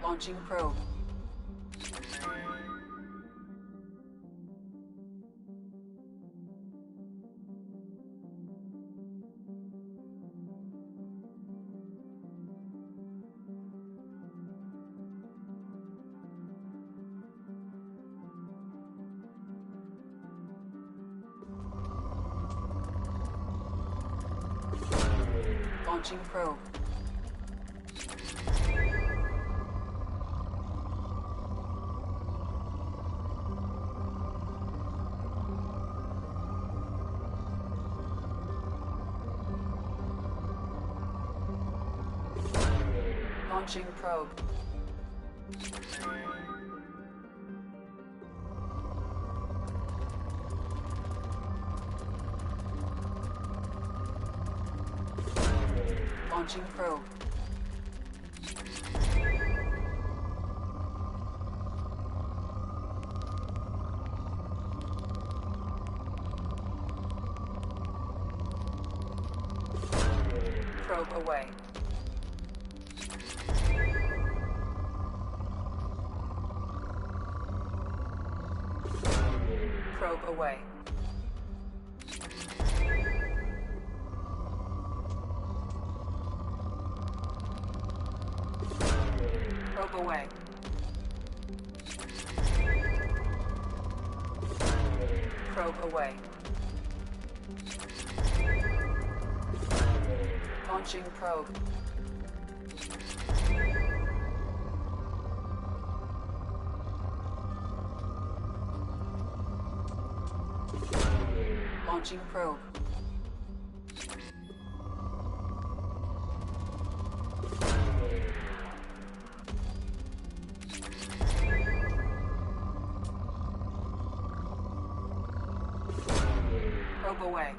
Speaker 25: Launching probe. Launching probe. Launching probe. Launching probe. Probe away. Probe away.
Speaker 8: away. Probe away. Launching probe. Launching probe. Probe away.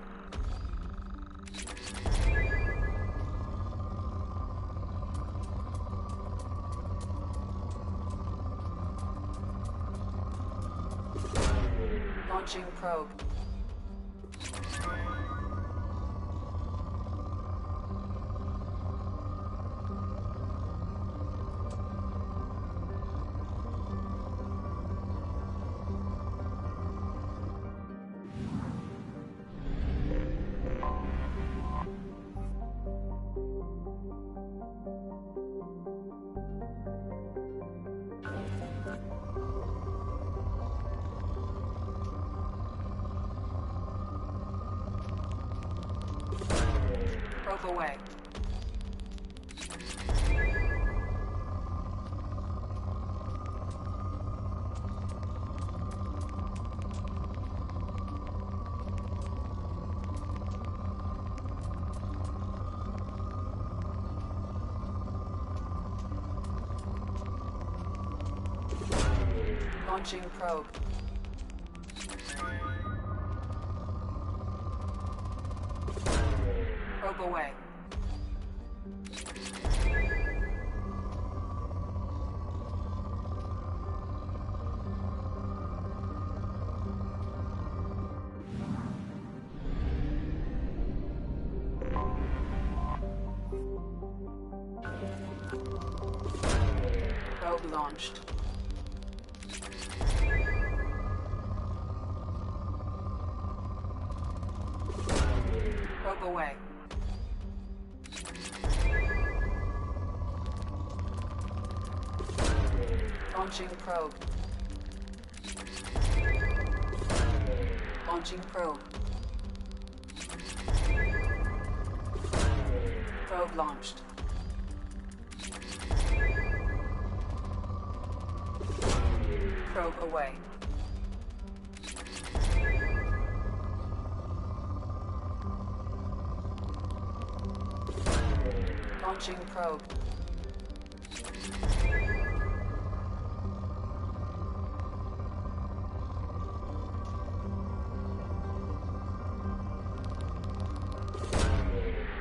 Speaker 8: Launching probe. Probe away. Launching probe. Probe away. Probe launched. Probe away. Launching probe. Launching probe. Probe launched. Probe away. Launching probe.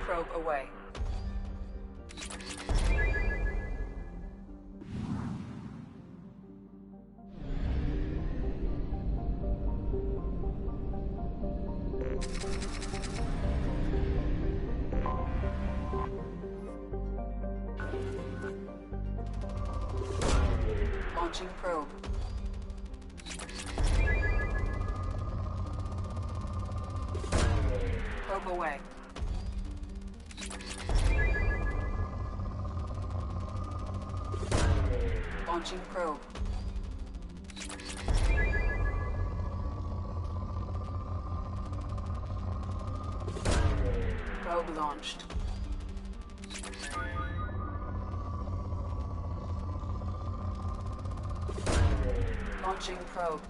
Speaker 8: Probe away. Launching probe. Probe away. Launching probe. Probe launched. Launching probe.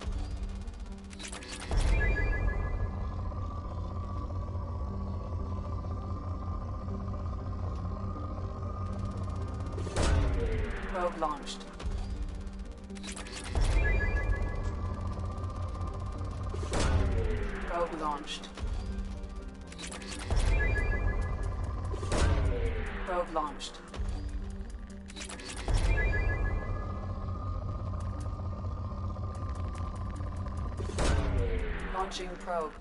Speaker 8: Probe launched. Probe launched. Probe launched. Launching probe.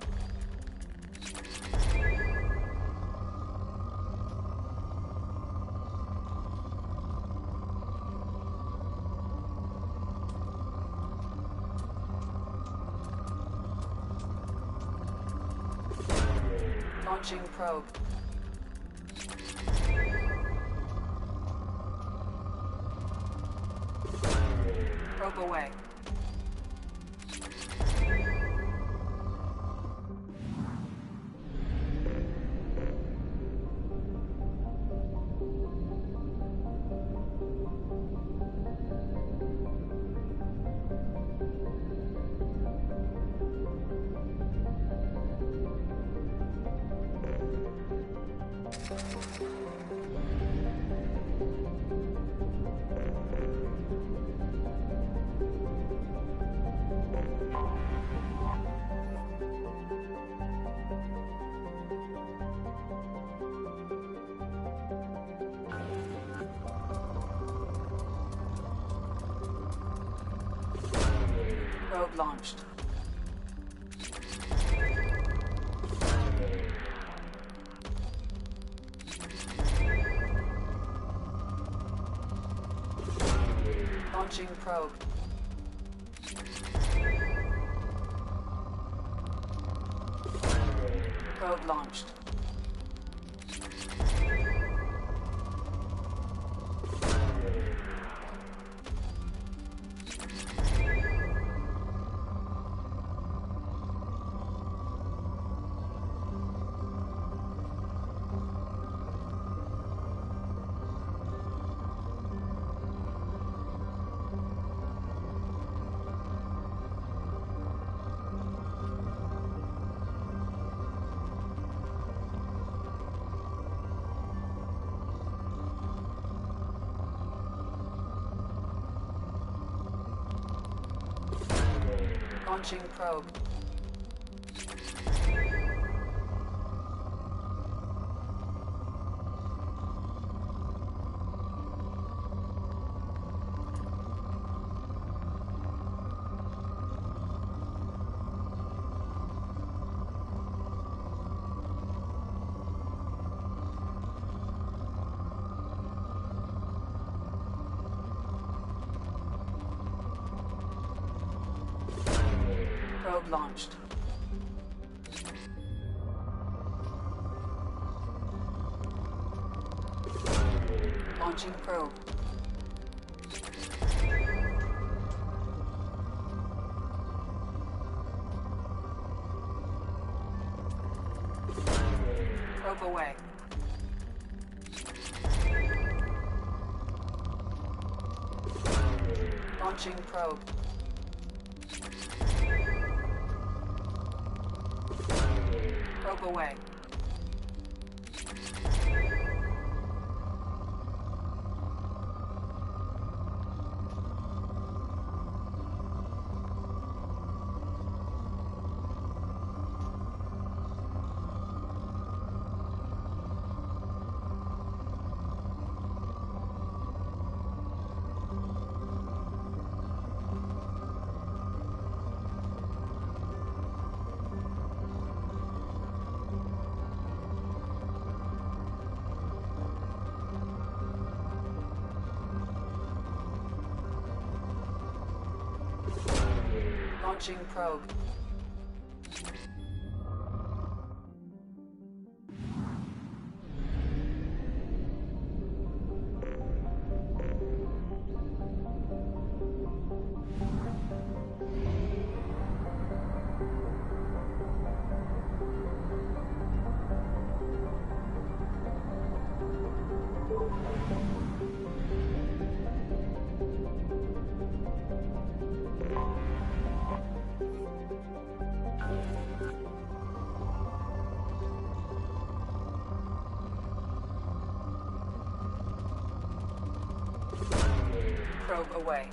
Speaker 8: Launching probe.
Speaker 25: Probe away. Probe launched. Launching probe. Probe launched. Launching probe. Probe launched. Launching probe. Probe away. Launching probe. Probe away. Launching probe. Probe away.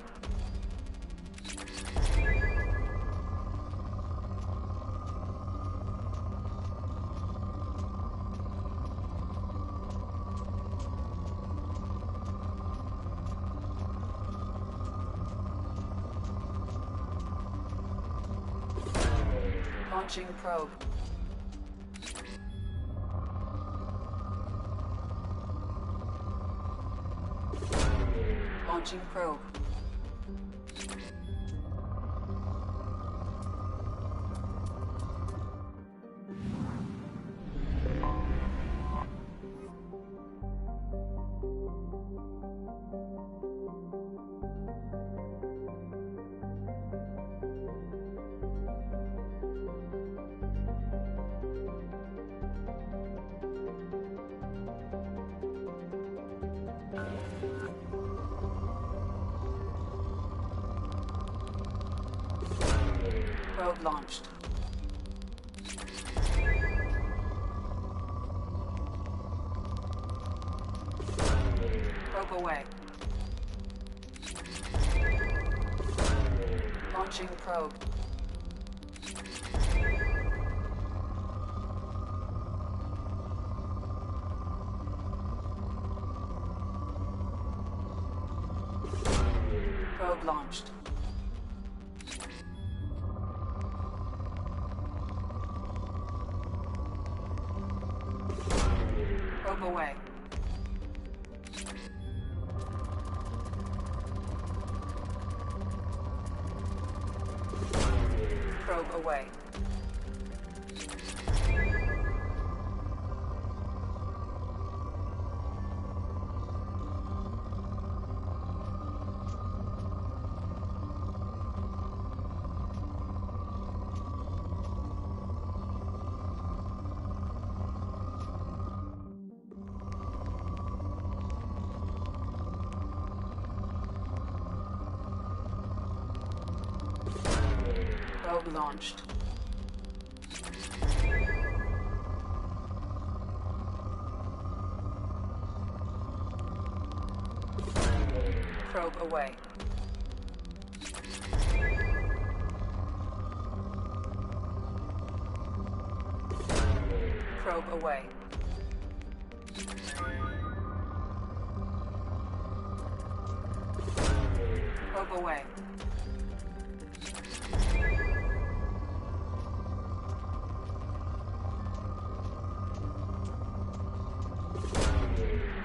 Speaker 25: Launching probe. Launching probe. Probe launched. Probe away. Launching probe. Probe launched. Probe away. Probe away. Probe launched. Probe away. Probe away. Probe away.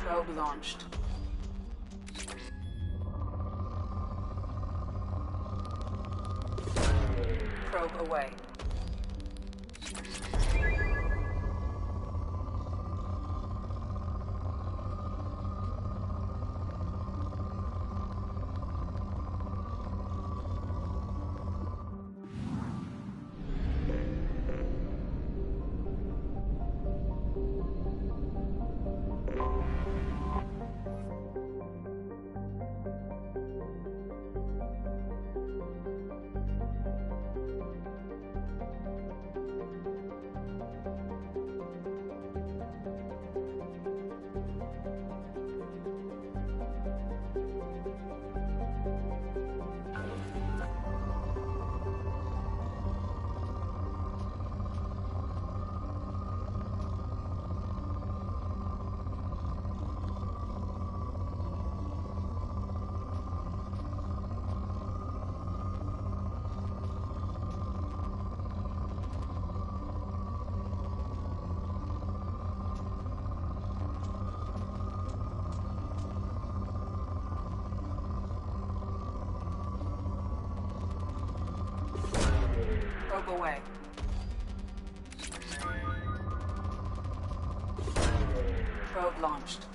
Speaker 25: Probe launched. Probe away. Probe away. Probe launched.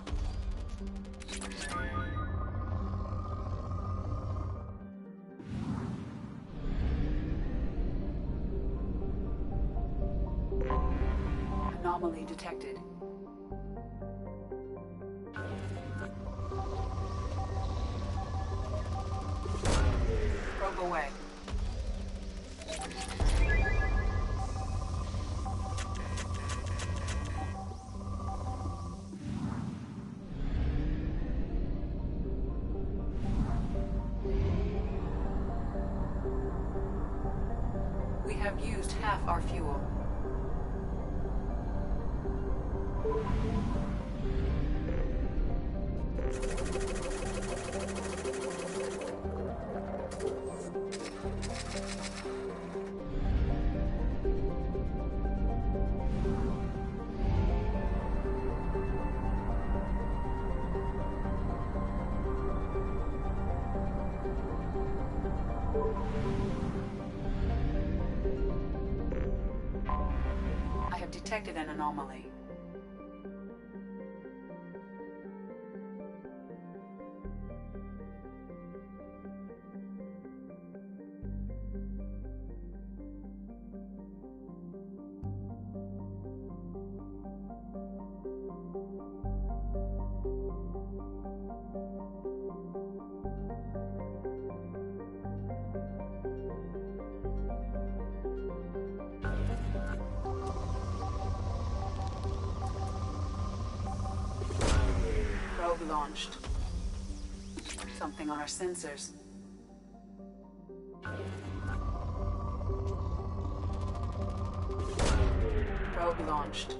Speaker 25: Anomaly detected. Probe away. We have used half our fuel. I have detected an anomaly. Probe launched. Something on our sensors. Probe launched.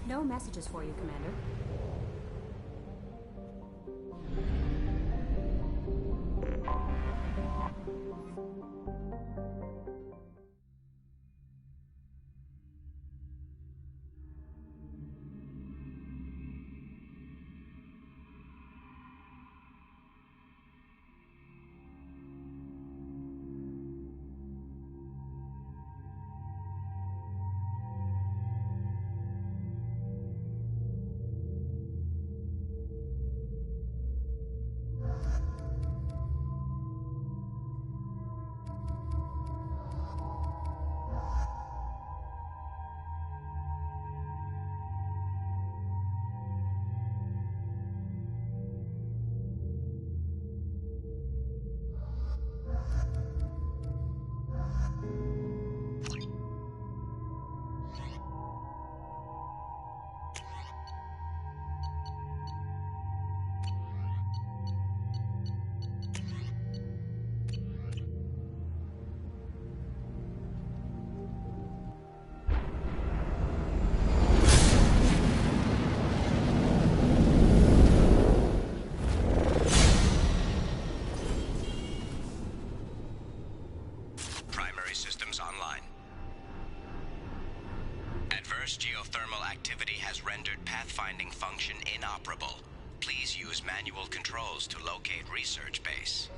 Speaker 20: No messages for you, Commander.
Speaker 13: inoperable. Please use manual controls to locate research base.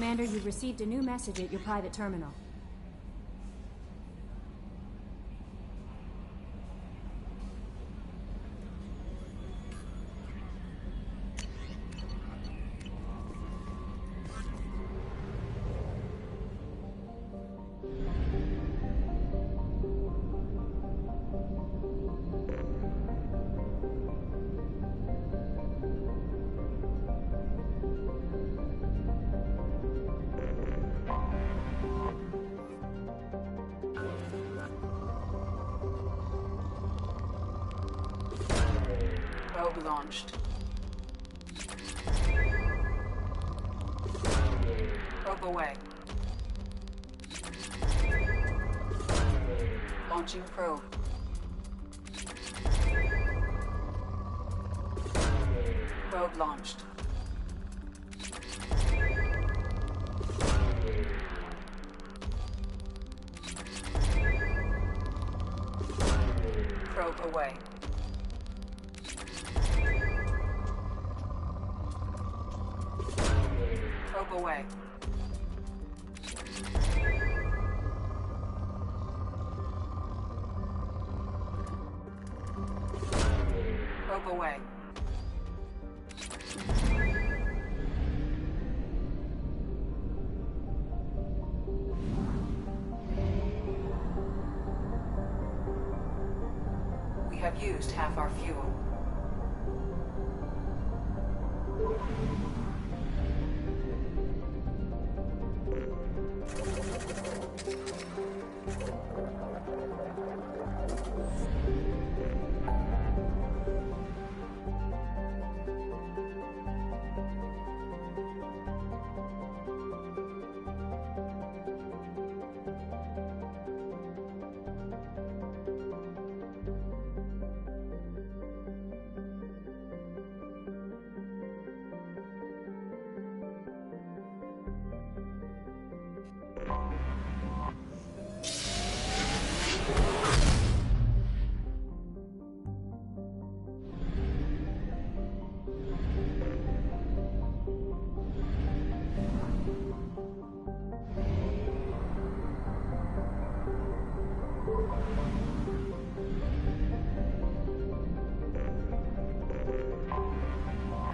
Speaker 20: Commander, you've received a new message at your private terminal.
Speaker 25: Probe launched. Probe away. Launching probe. Probe launched. Probe away. Probe away. Probe away. We have used half our fuel.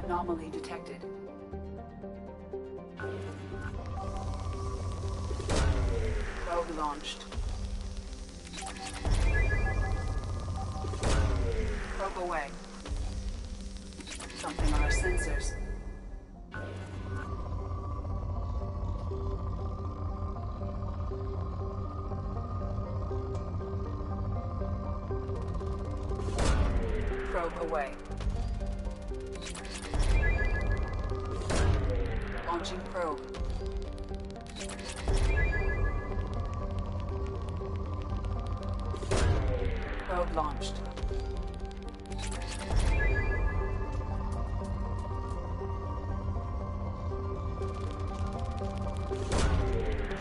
Speaker 25: Anomaly detected. Probe launched. Probe away. Something on our sensors. Probe away. Launching probe. Probe launched.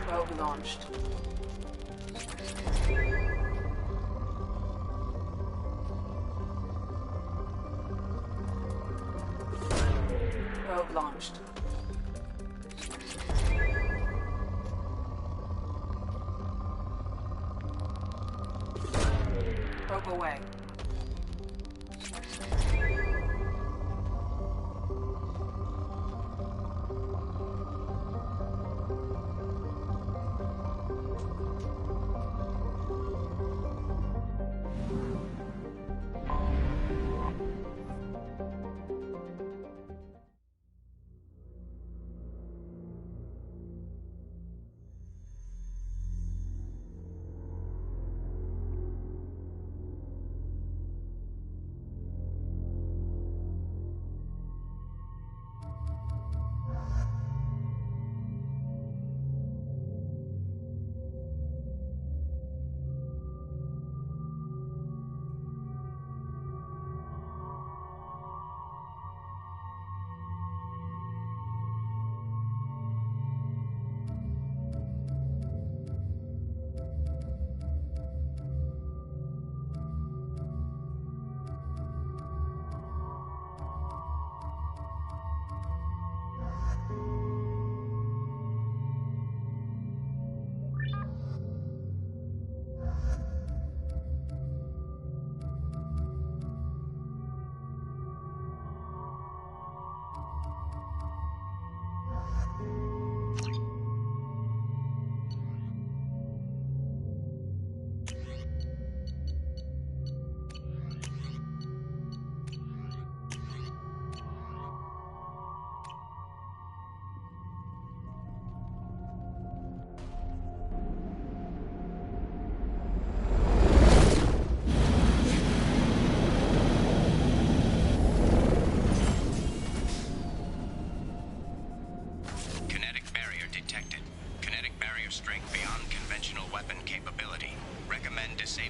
Speaker 25: Probe launched. Probe launched. Probe away.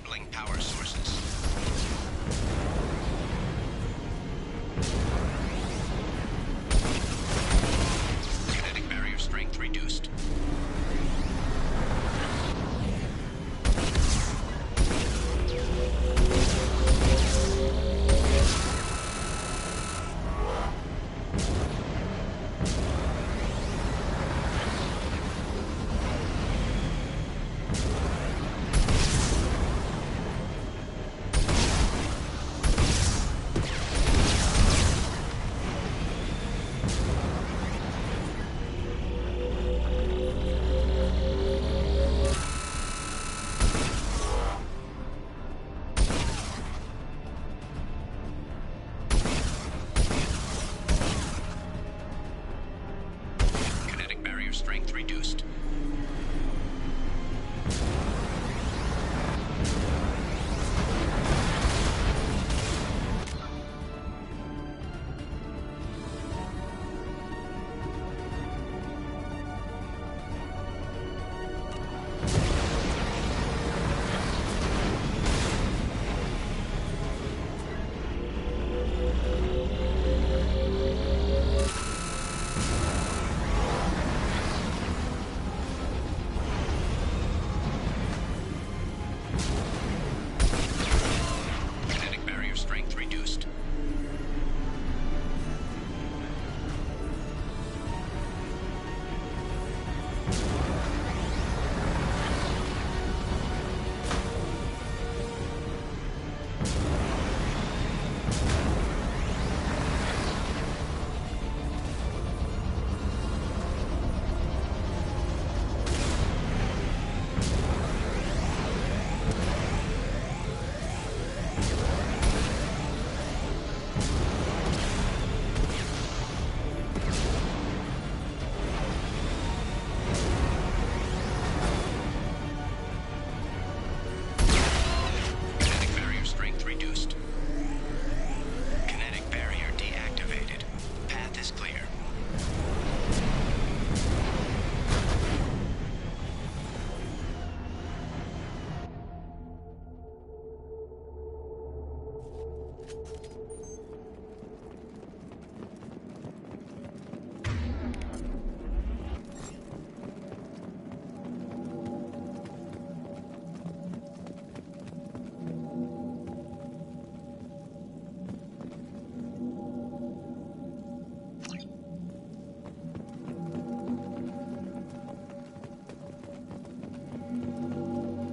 Speaker 13: Disabling power sources. Kinetic barrier strength reduced. Strength reduced.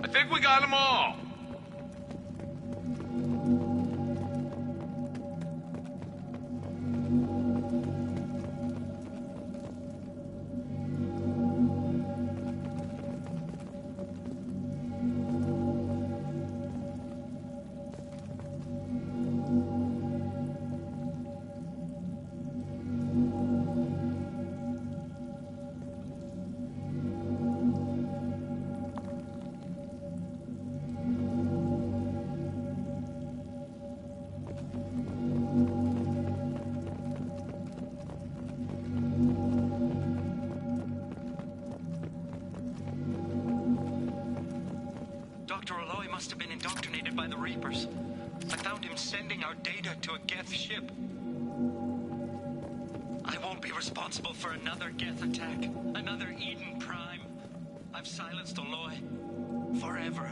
Speaker 5: I think we got them all.
Speaker 14: Dr. Aloy must have been indoctrinated by the Reapers. I found him sending our data to a Geth ship. I won't be responsible for another Geth attack, another Eden Prime. I've silenced Aloy. Forever.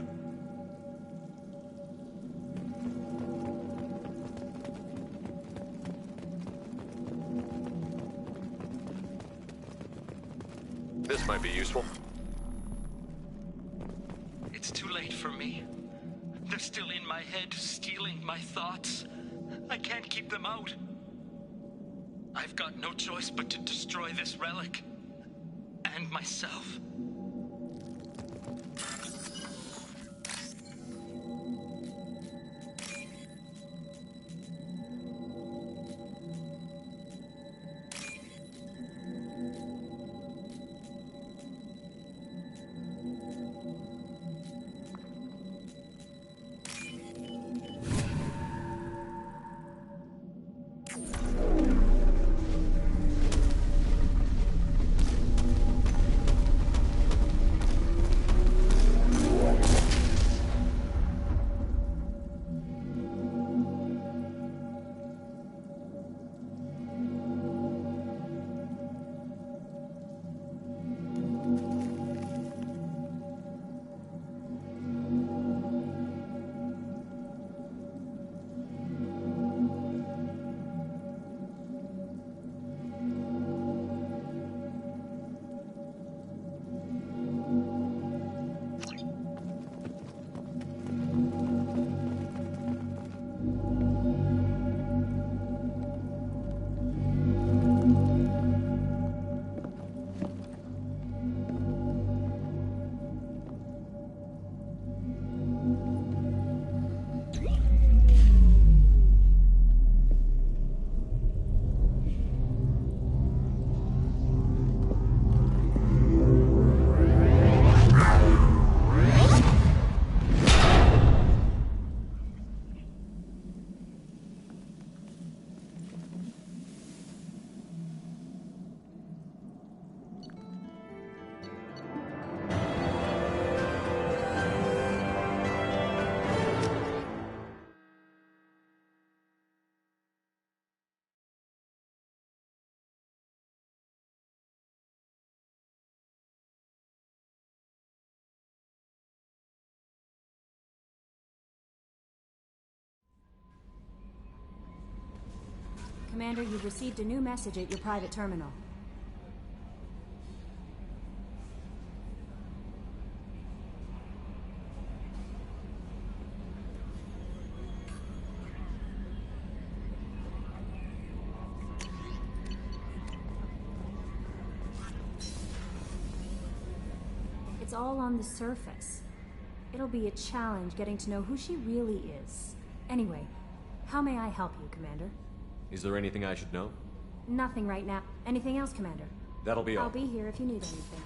Speaker 2: This might be useful.
Speaker 14: It's too late for me. They're still in my head, stealing my thoughts. I can't keep them out. I've got no choice but to destroy this relic. And myself.
Speaker 20: Commander, you've received a new message at your private terminal. It's all on the surface. It'll be a challenge getting to know who she really is. Anyway, how may I help you, Commander?
Speaker 2: Is there anything I should know?
Speaker 20: Nothing right now. Anything else, Commander?
Speaker 2: That'll be all.
Speaker 20: I'll be here if you need anything.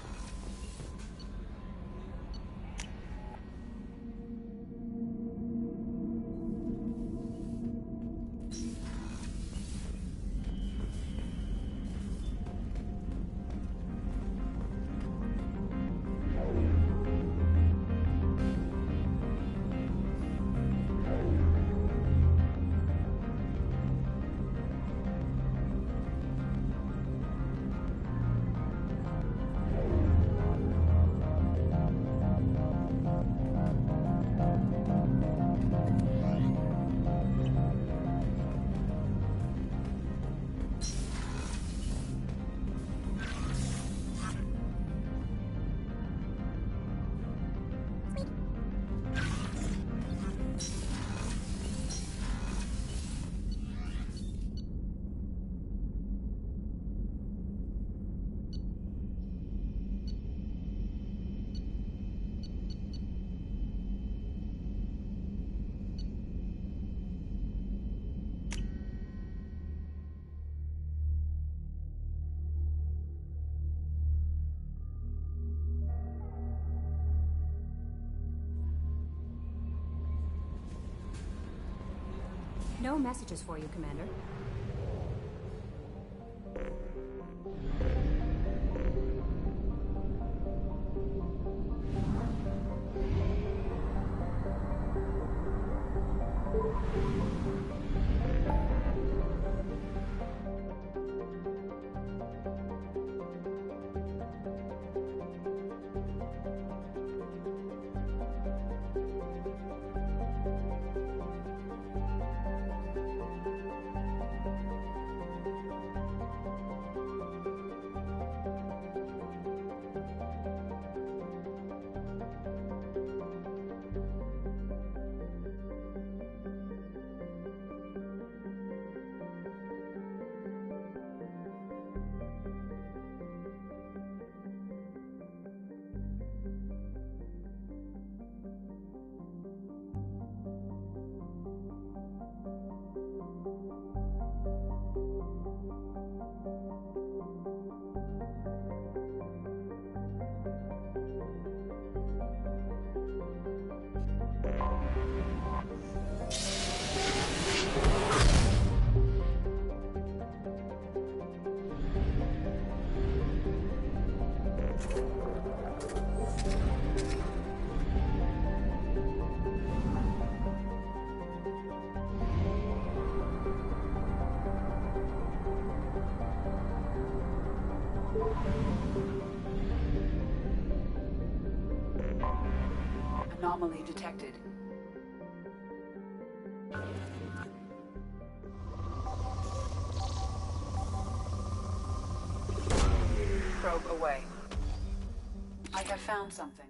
Speaker 20: No messages for you, Commander.
Speaker 25: Anomaly detected. Probe away. I have found something.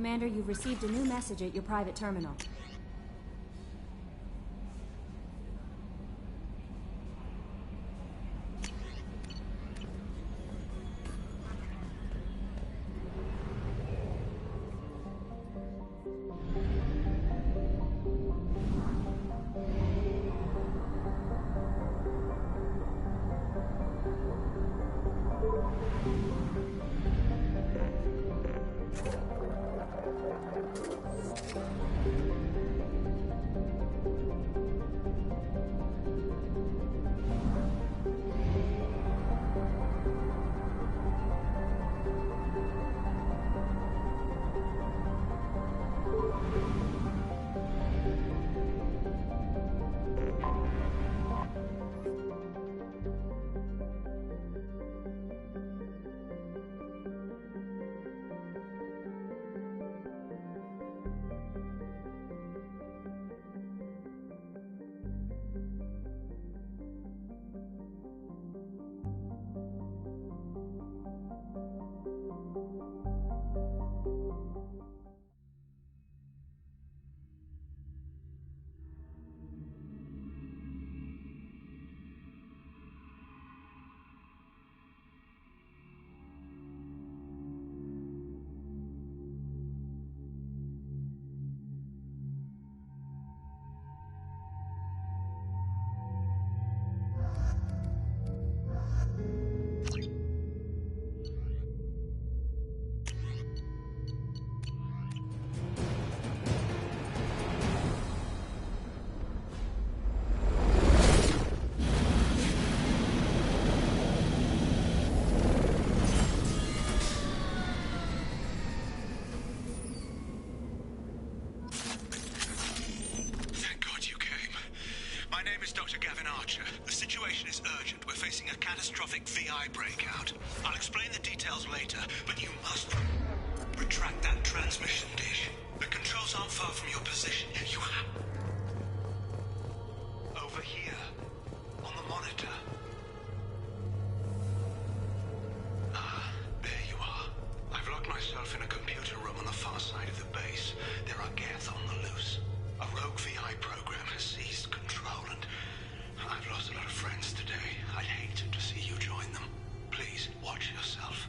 Speaker 20: Commander, you've received a new message at your private terminal.
Speaker 12: catastrophic VI breakout. I'll explain the details later, but you must retract that transmission dish. The controls aren't far from your position. You have... Over here, on the monitor. Ah, there you are. I've locked myself in a computer room on the far side of the base. There are Geth on the loose. A rogue VI program has seized control, and I've lost a lot of friends today. I'd hate to see you join them. Please, watch yourself.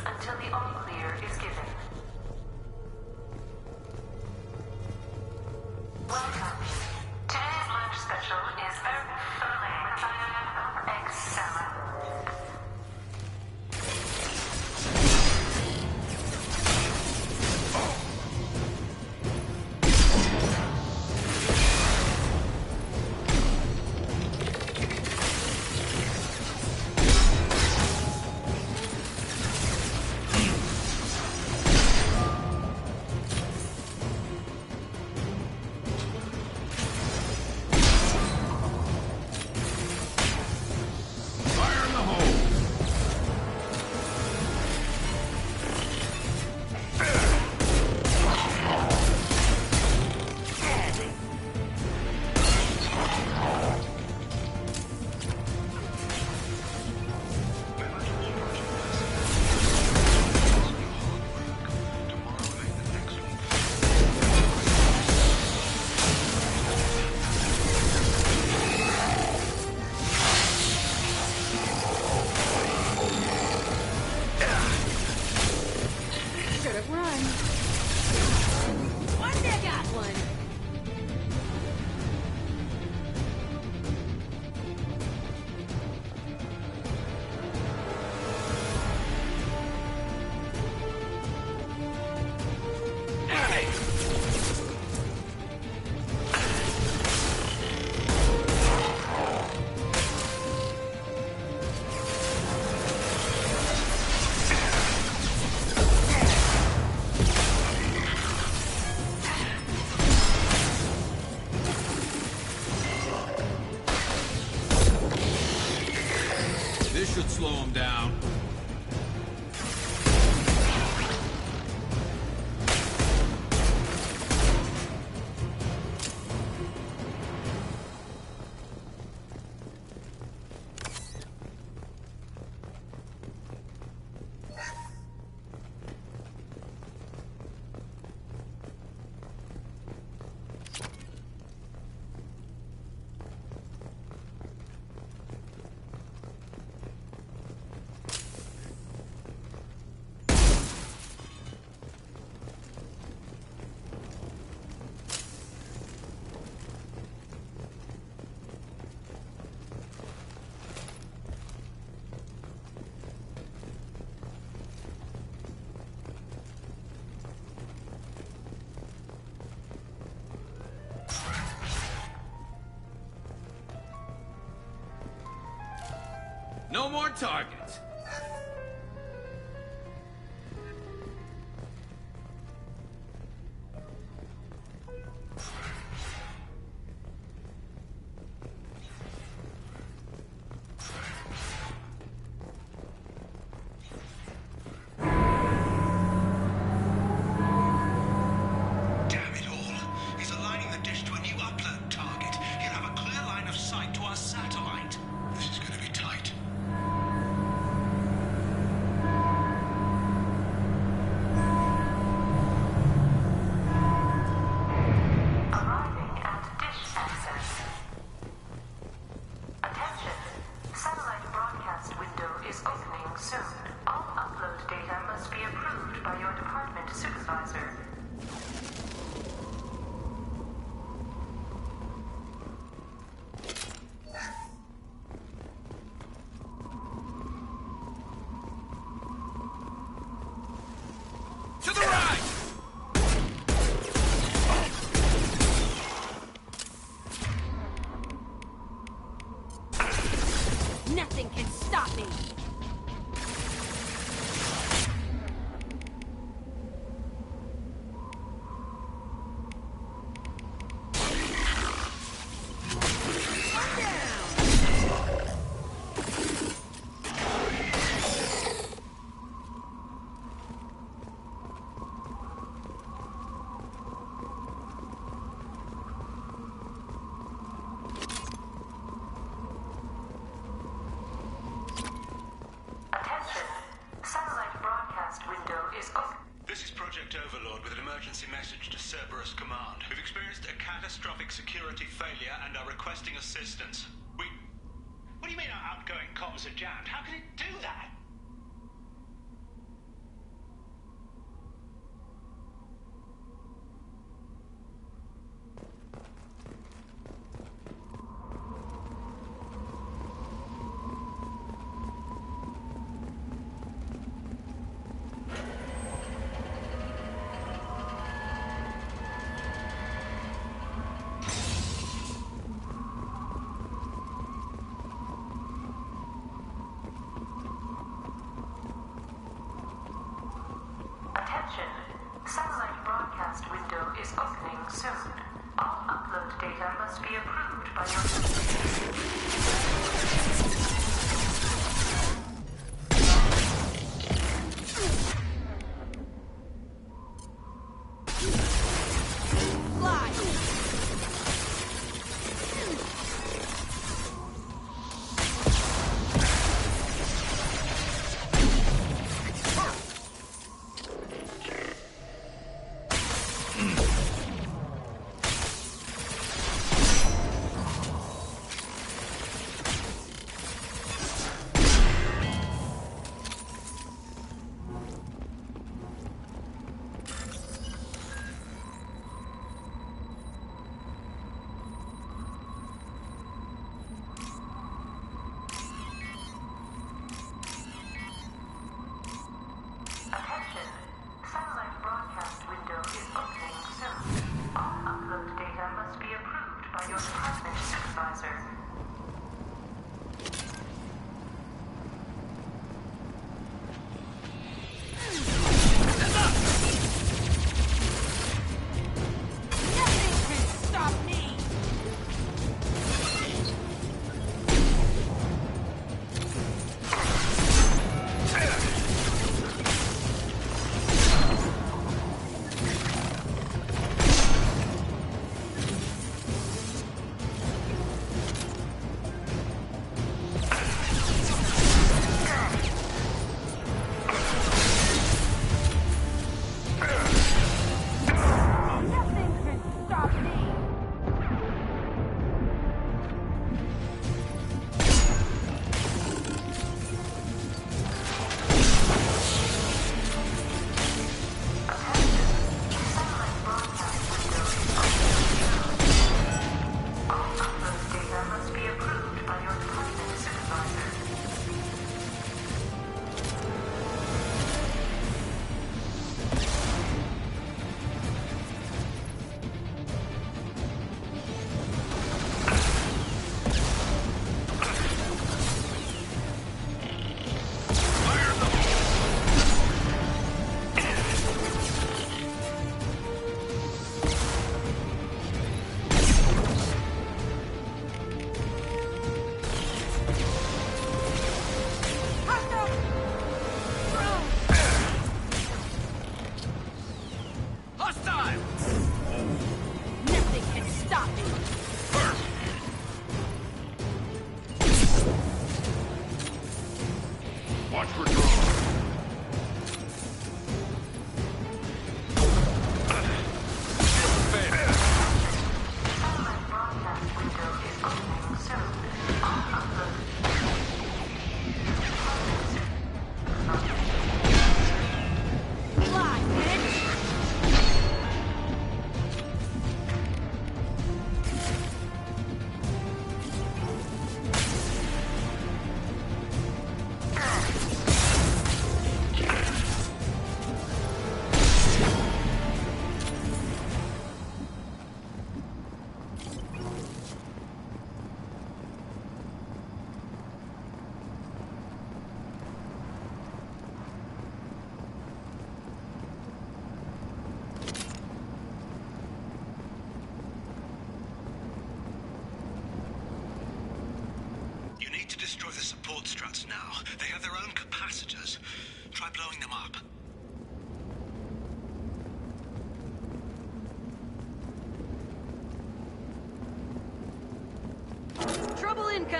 Speaker 8: Until the all-clear
Speaker 22: should slow him down. No more targets.
Speaker 26: Nothing can stop me!
Speaker 12: Message to Cerberus Command. We've experienced a catastrophic security failure and are requesting assistance. What do you mean our outgoing comms are jammed? How can it do that?
Speaker 8: Satellite broadcast window is opening soon. All upload data must be approved by your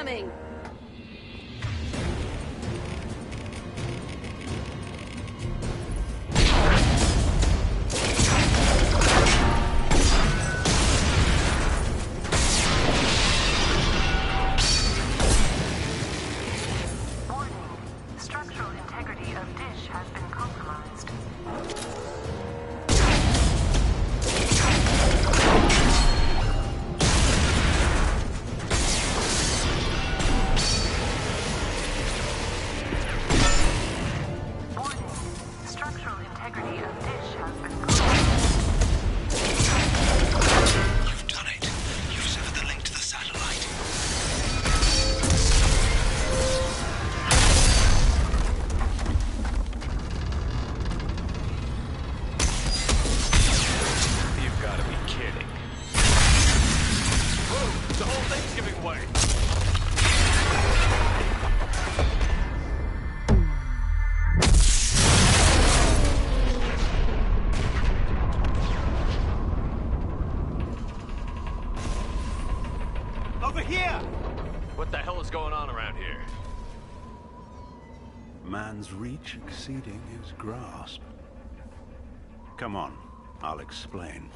Speaker 26: incoming!
Speaker 8: Structural integrity of dish has been compromised. Warning. Structural integrity of dish has been compromised.
Speaker 12: You've done it. You've severed the link to the satellite.
Speaker 2: You've got to be kidding. Whoa, the whole thing's giving way.
Speaker 12: Over here!
Speaker 2: What the hell is going on around here?
Speaker 12: Man's reach exceeding his grasp. Come on, I'll explain.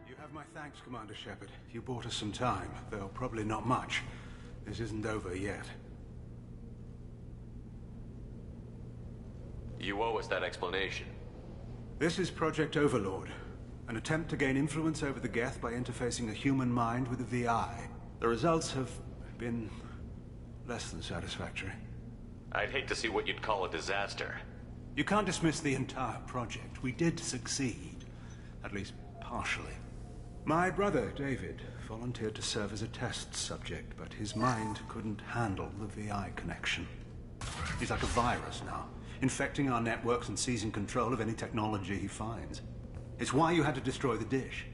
Speaker 12: You have my thanks, Commander Shepard. You bought us some time, though probably not much. This isn't over yet.
Speaker 2: You owe us that explanation.
Speaker 12: This is Project Overlord, an attempt to gain influence over the Geth by interfacing a human mind with a VI. The results have been less than satisfactory.
Speaker 2: I'd hate to see what you'd call a disaster.
Speaker 12: You can't dismiss the entire project. We did succeed, at least partially. My brother, David, volunteered to serve as a test subject, but his mind couldn't handle the VI connection. He's like a virus now, infecting our networks and seizing control of any technology he finds. It's why you had to destroy the dish.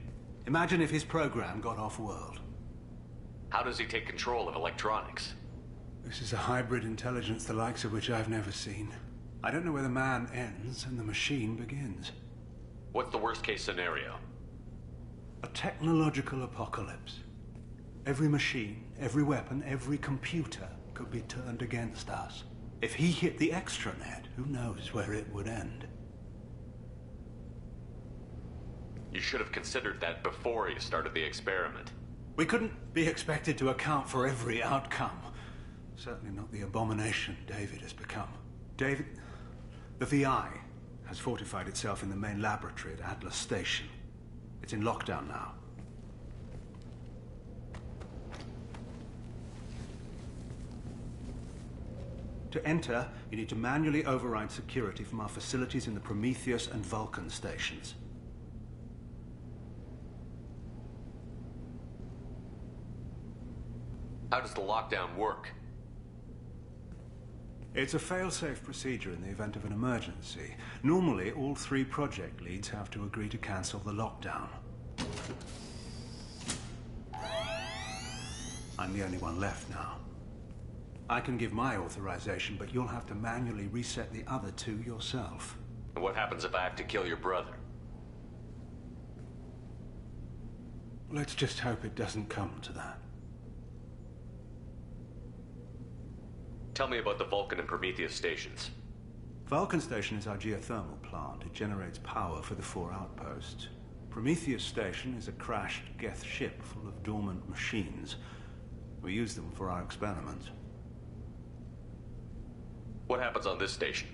Speaker 12: Imagine if his program got off-world.
Speaker 2: How does he take control of electronics?
Speaker 12: This is a hybrid intelligence the likes of which I've never seen. I don't know where the man ends and the machine begins.
Speaker 2: What's the worst-case scenario?
Speaker 12: A technological apocalypse. Every machine, every weapon, every computer could be turned against us. If he hit the extranet, who knows where it would end?
Speaker 2: You should have considered that before you started the experiment.
Speaker 12: We couldn't be expected to account for every outcome. Certainly not the abomination David has become. David, the VI has fortified itself in the main laboratory at Atlas Station. It's in lockdown now. To enter, you need to manually override security from our facilities in the Prometheus and Vulcan stations.
Speaker 2: How does the lockdown work?
Speaker 12: It's a fail-safe procedure in the event of an emergency. Normally, all 3 project leads have to agree to cancel the lockdown. I'm the only one left now. I can give my authorization, but you'll have to manually reset the other 2 yourself.
Speaker 2: And what happens if I have to kill your brother?
Speaker 12: Let's just hope it doesn't come to that.
Speaker 2: Tell me about the Vulcan and Prometheus stations.
Speaker 12: Vulcan Station is our geothermal plant. It generates power for the 4 outposts. Prometheus Station is a crashed Geth ship full of dormant machines. We use them for our experiments.
Speaker 2: What happens on this station?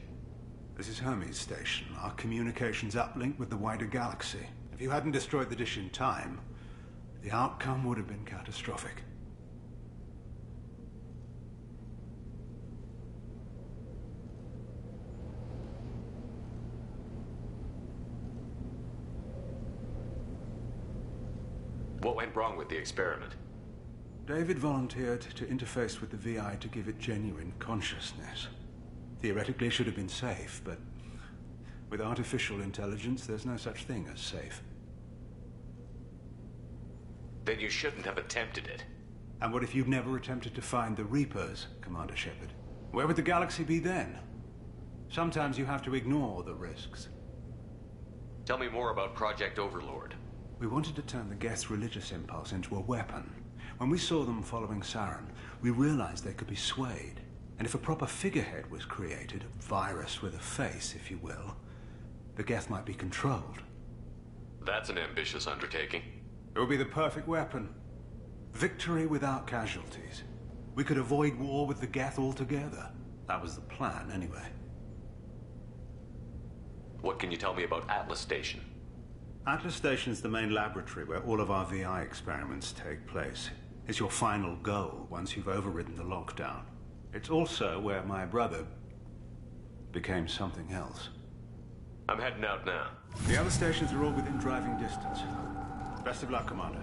Speaker 12: This is Hermes Station, our communications uplink with the wider galaxy. If you hadn't destroyed the dish in time, the outcome would have been catastrophic.
Speaker 2: What went wrong with the experiment?
Speaker 12: David volunteered to interface with the VI to give it genuine consciousness. Theoretically, it should have been safe, but with artificial intelligence, there's no such thing as safe.
Speaker 2: Then you shouldn't have attempted it.
Speaker 12: And what if you'd never attempted to find the Reapers, Commander Shepard? Where would the galaxy be then? Sometimes you have to ignore the risks.
Speaker 2: Tell me more about Project Overlord.
Speaker 12: We wanted to turn the Geth's religious impulse into a weapon. When we saw them following Saren, we realized they could be swayed. And if a proper figurehead was created, a virus with a face, if you will, the Geth might be controlled.
Speaker 2: That's an ambitious undertaking.
Speaker 12: It would be the perfect weapon. Victory without casualties. We could avoid war with the Geth altogether. That was the plan, anyway.
Speaker 2: What can you tell me about Atlas Station?
Speaker 12: Atlas Station is the main laboratory where all of our VI experiments take place. It's your final goal once you've overridden the lockdown. It's also where my brother became something else.
Speaker 2: I'm heading out now.
Speaker 12: The other stations are all within driving distance. Best of luck, Commander.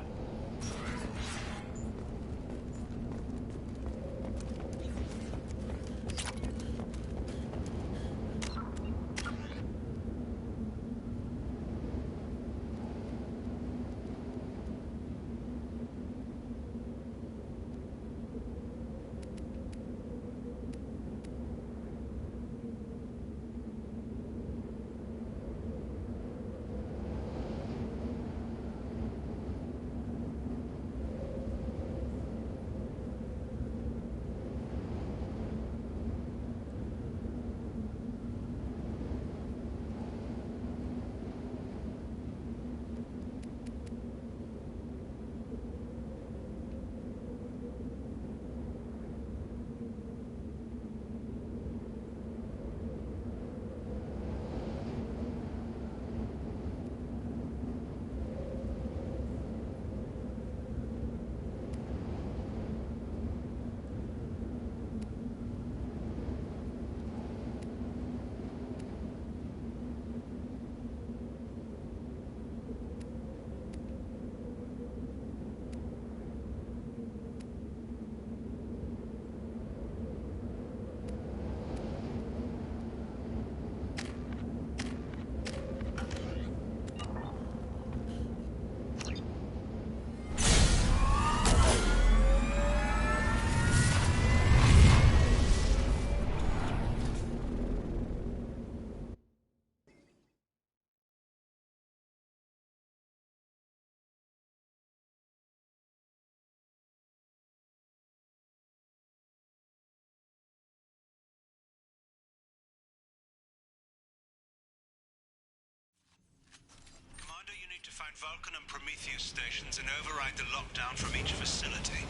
Speaker 5: Find Vulcan and Prometheus stations and override the lockdown from each facility.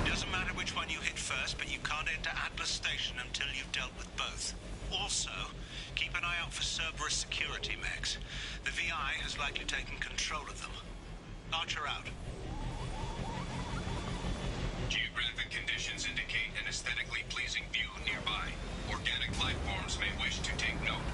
Speaker 5: Doesn't matter which one you hit first, but you can't enter Atlas Station until you've dealt with both. Also, keep an eye out for Cerberus security mechs. The VI has likely taken control of them. Archer out.
Speaker 15: Geographic conditions indicate an aesthetically pleasing view nearby. Organic life forms may wish to take note.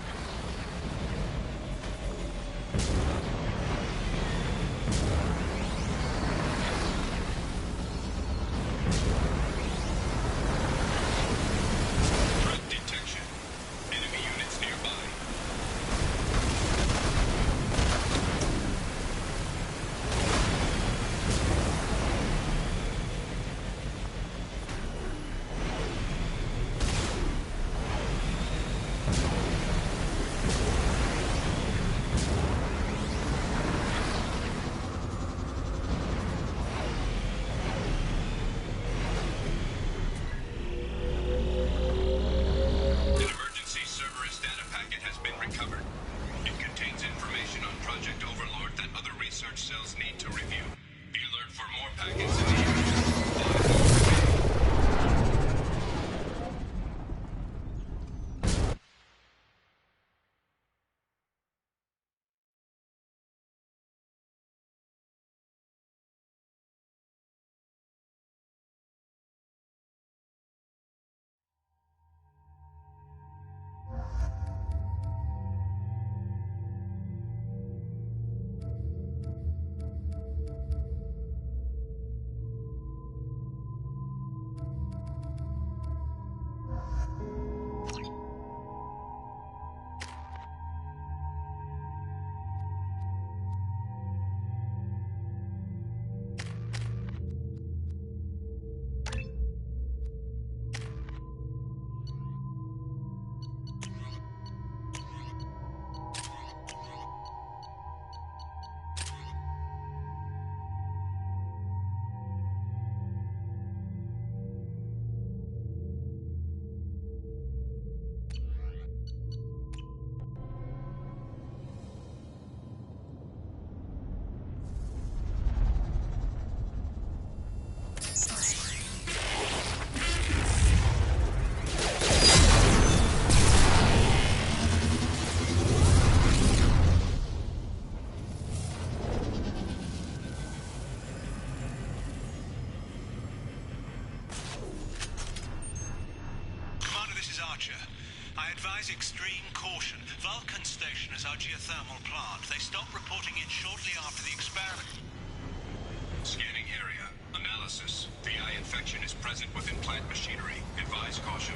Speaker 5: Advise extreme caution. Vulcan Station is our geothermal plant. They stopped reporting it shortly after the experiment.
Speaker 15: Scanning area. Analysis. VI infection is present within plant machinery. Advise caution.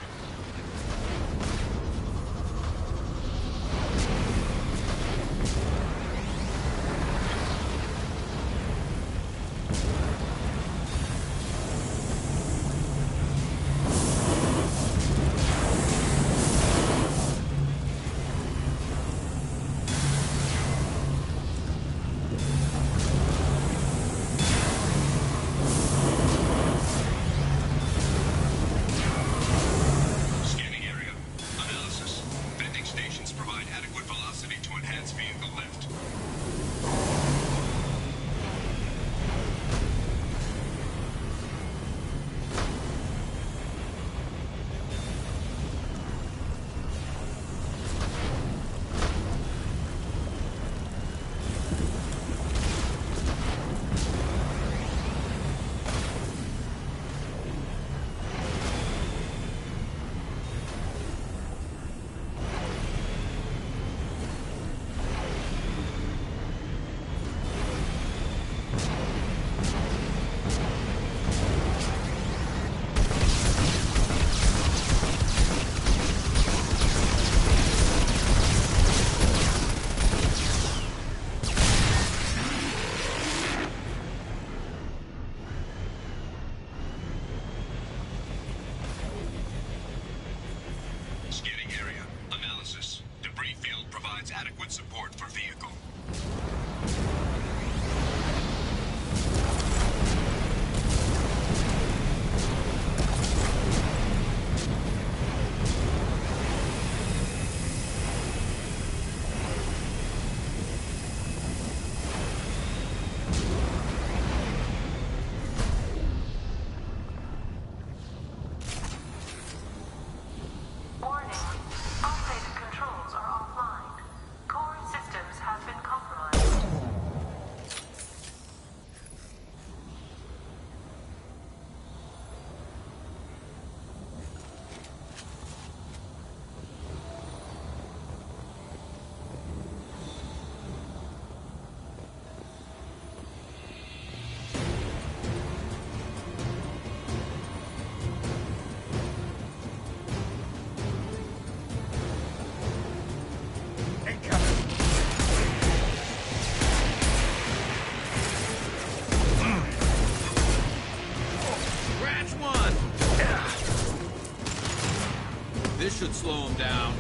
Speaker 22: This should slow him down.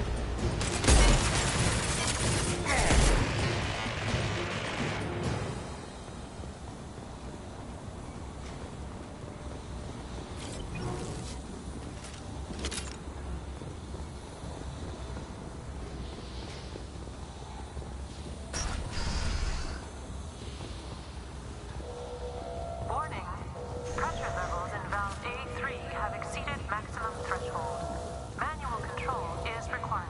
Speaker 8: Warning. Pressure levels in valve A3 have exceeded maximum threshold. Manual control is required.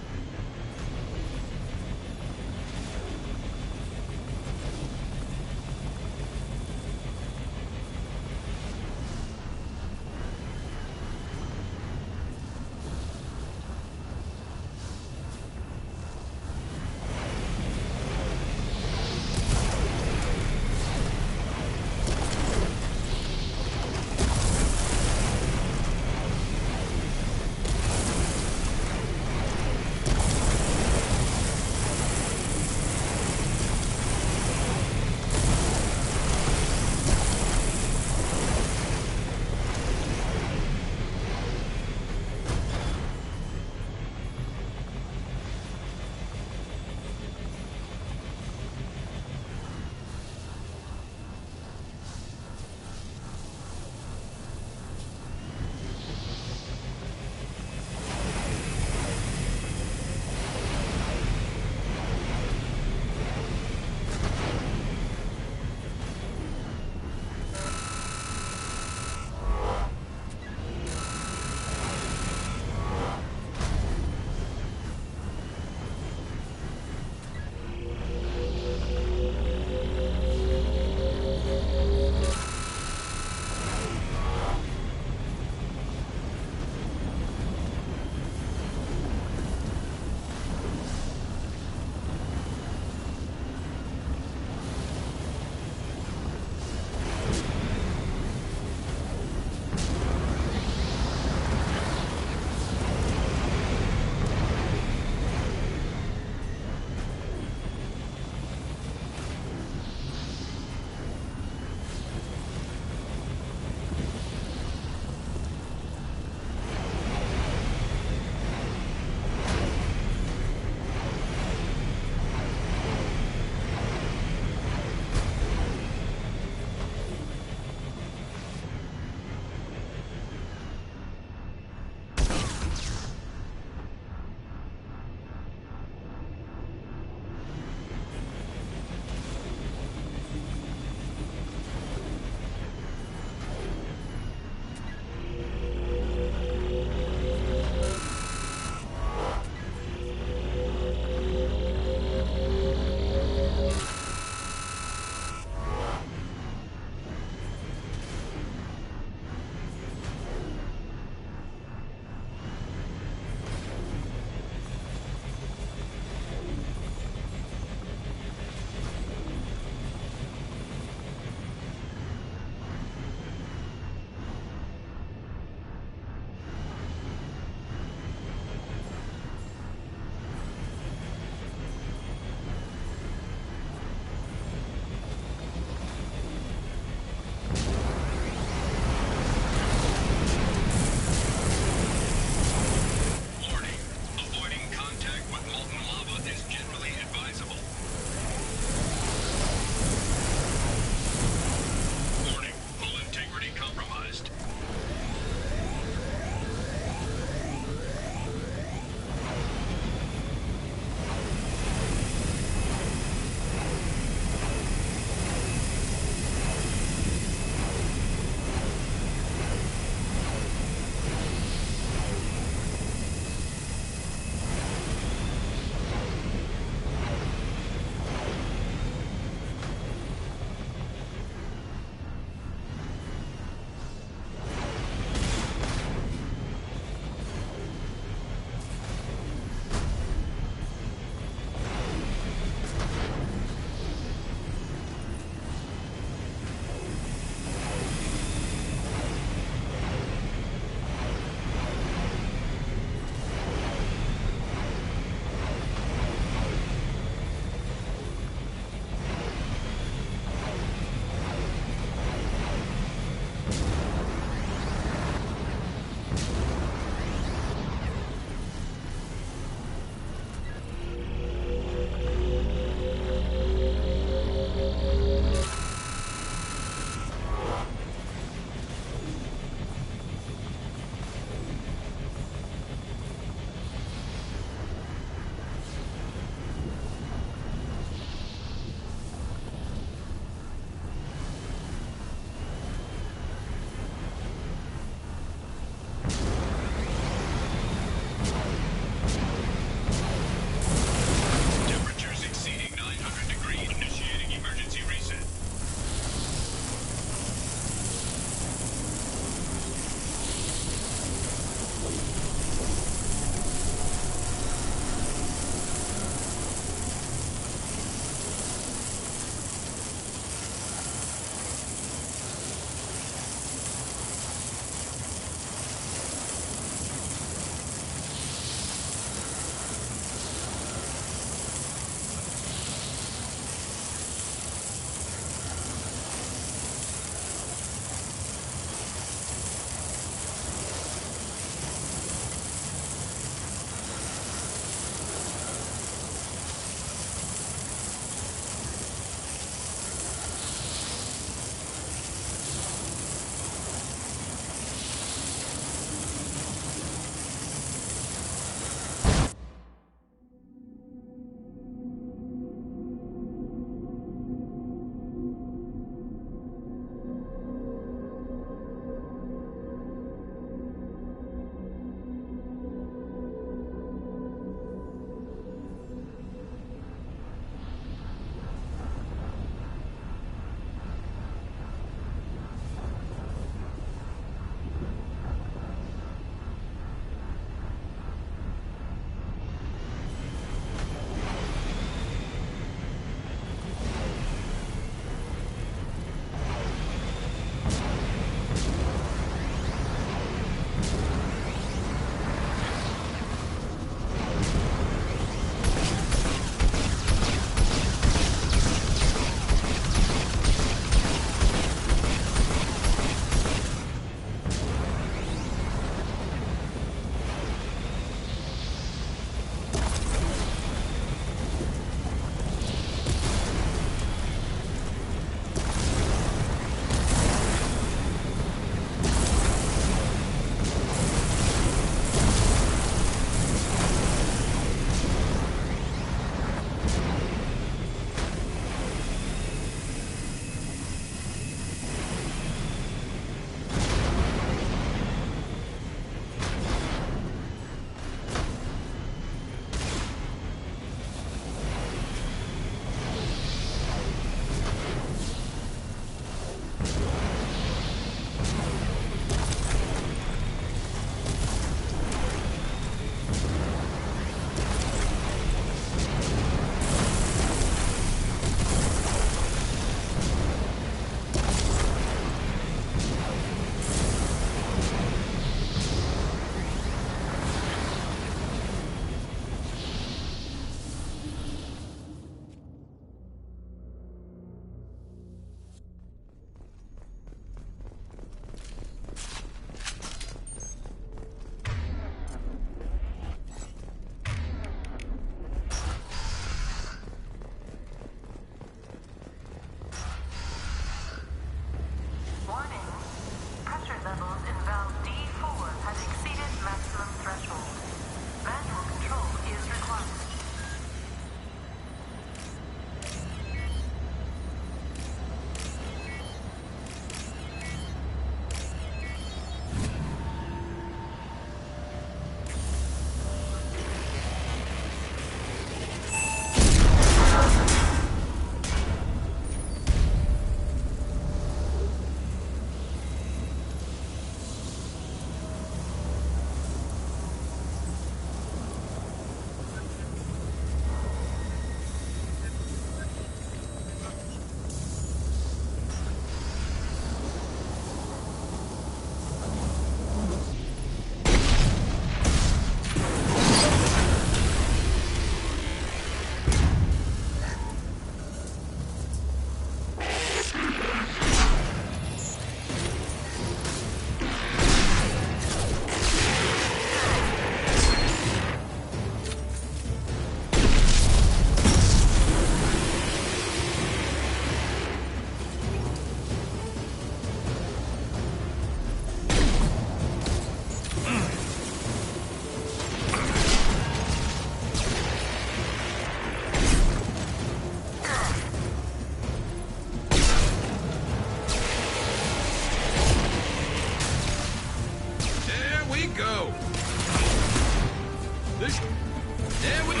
Speaker 22: There we go.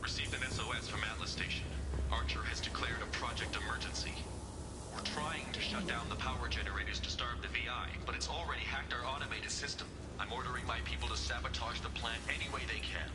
Speaker 1: Received an SOS from Atlas Station. Archer has declared a project emergency. We're trying to shut down the power generators to starve the VI, but it's already hacked our automated system. I'm ordering my people to sabotage the plant any way they can.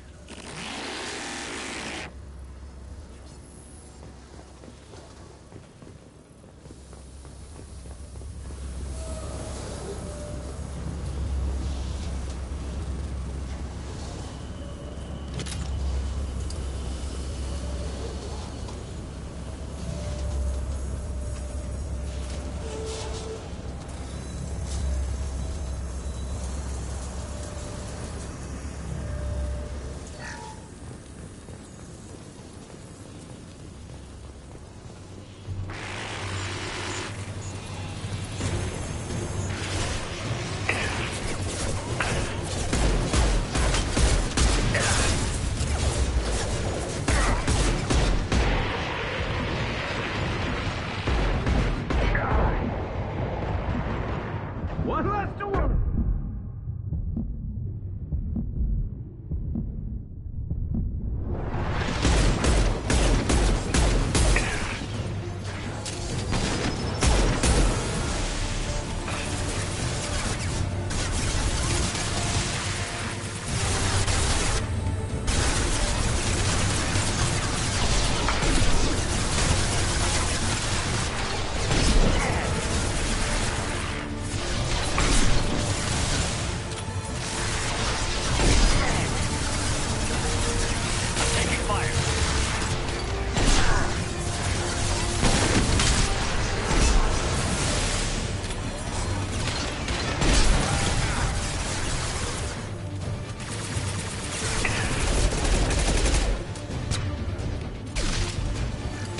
Speaker 22: One left to work.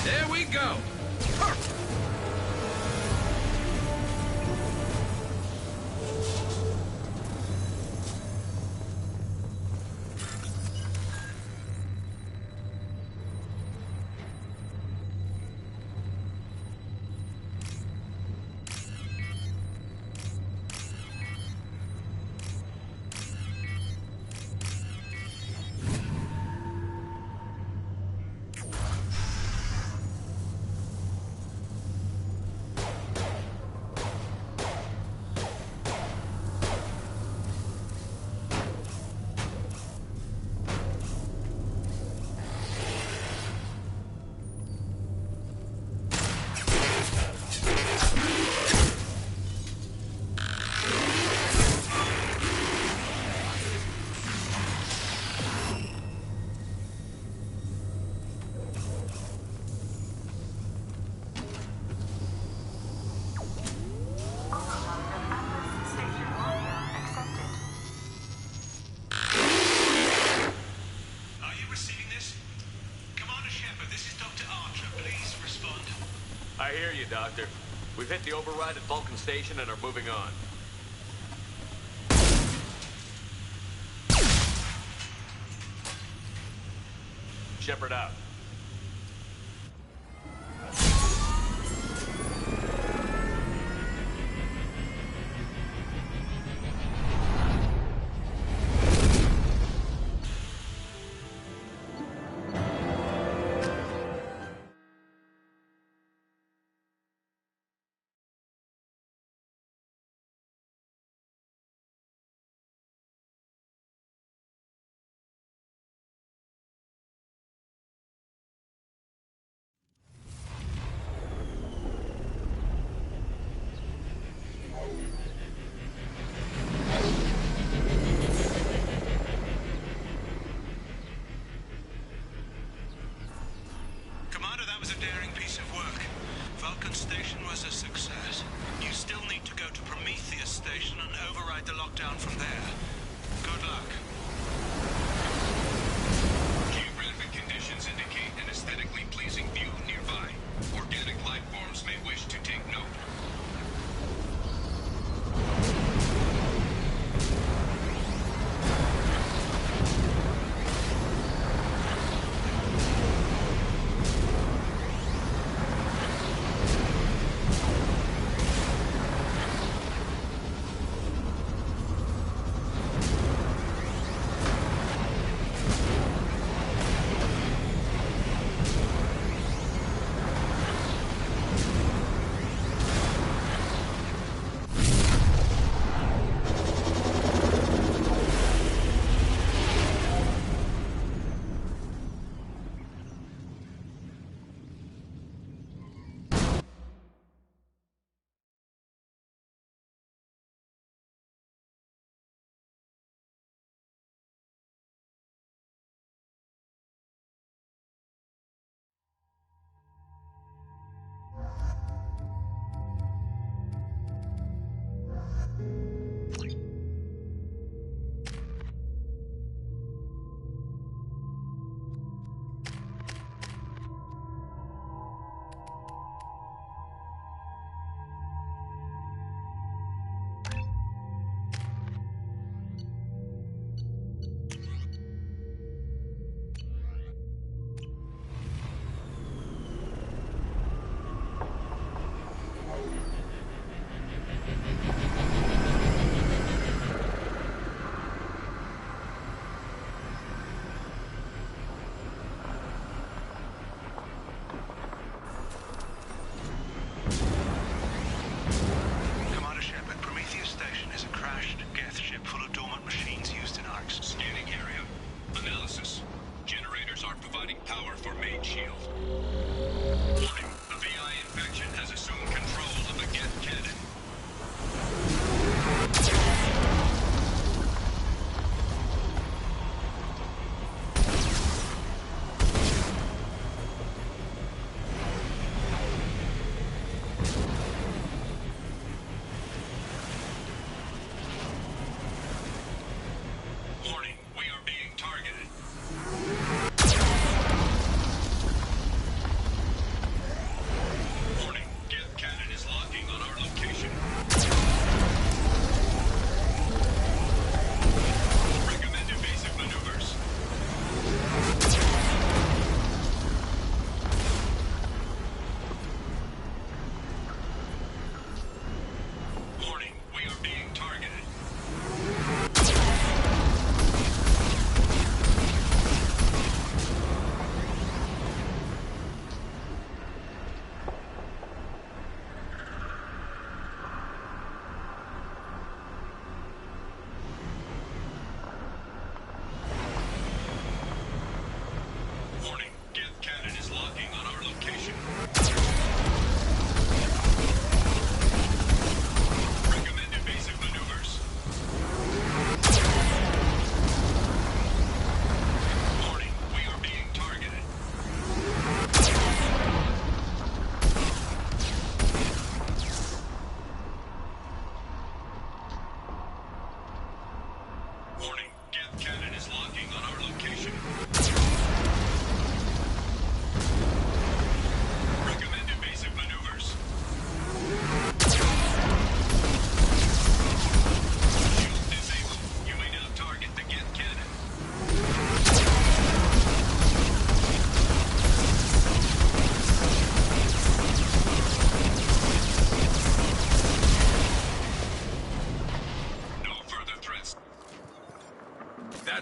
Speaker 22: There we go.
Speaker 2: I hear you, Doctor. We've hit the override at Vulcan Station and are moving on. Shepard out.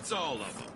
Speaker 22: That's all of them.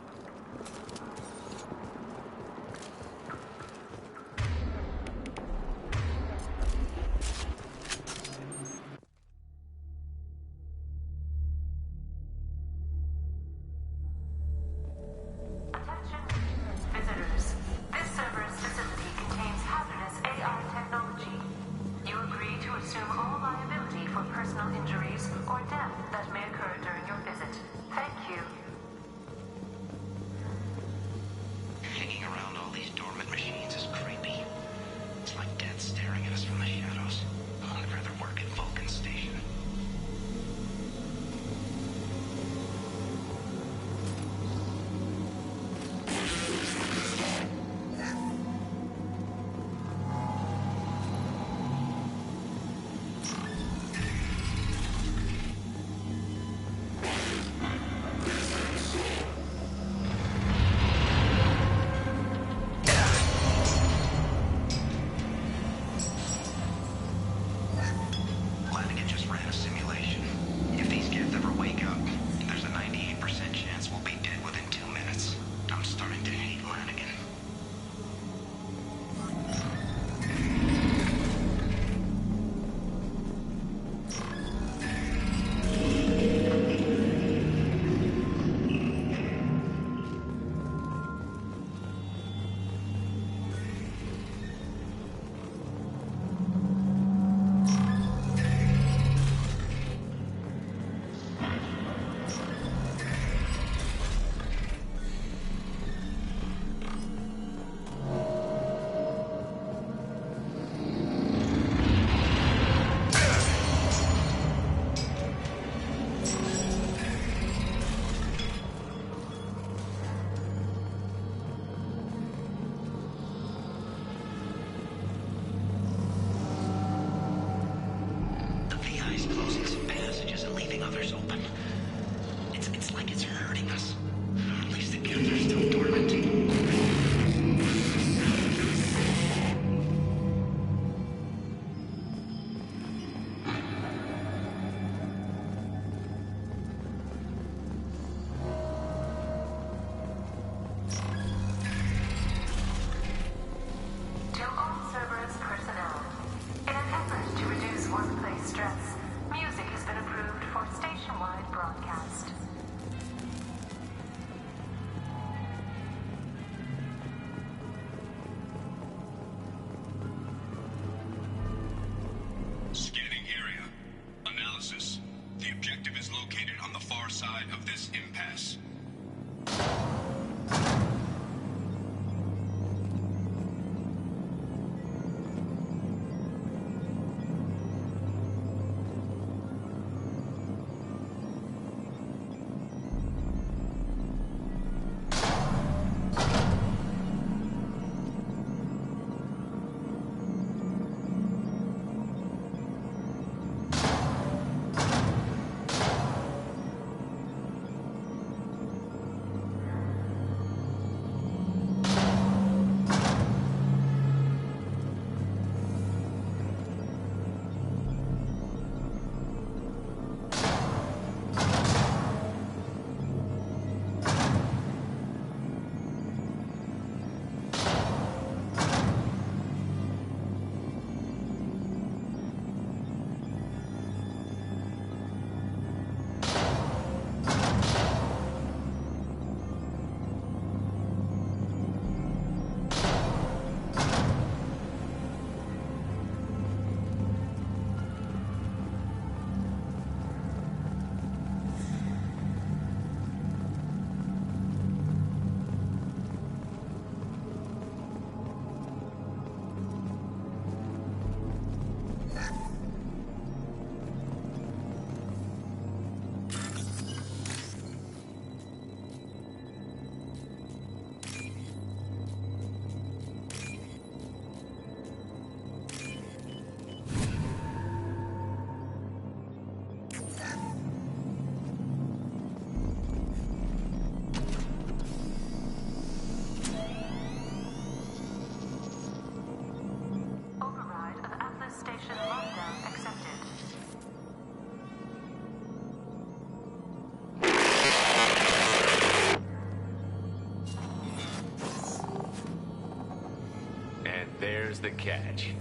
Speaker 2: catch.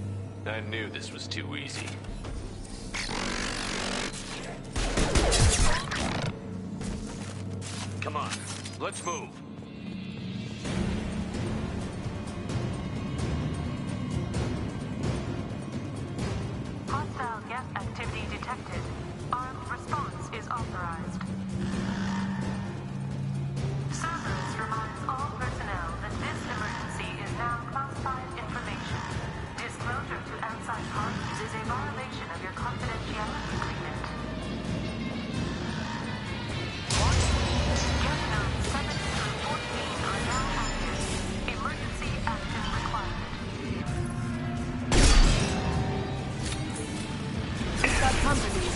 Speaker 2: I knew this was too easy. Come on, let's move.
Speaker 8: Hostile gas activity detected. Armed response is authorized. Cerberus reminds all personnel that this emergency is now classified information. Disclosure to outside parties is a violation of your confidentiality agreement. Gas nodes 7 through 14 are now active. Emergency action required.
Speaker 26: We've got company.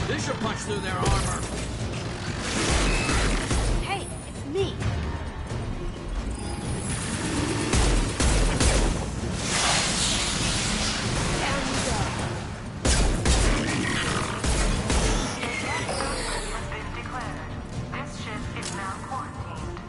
Speaker 22: This should punch through their armor.
Speaker 26: Hey, it's me. Down you go.
Speaker 8: Has been declared. This ship is now quarantined.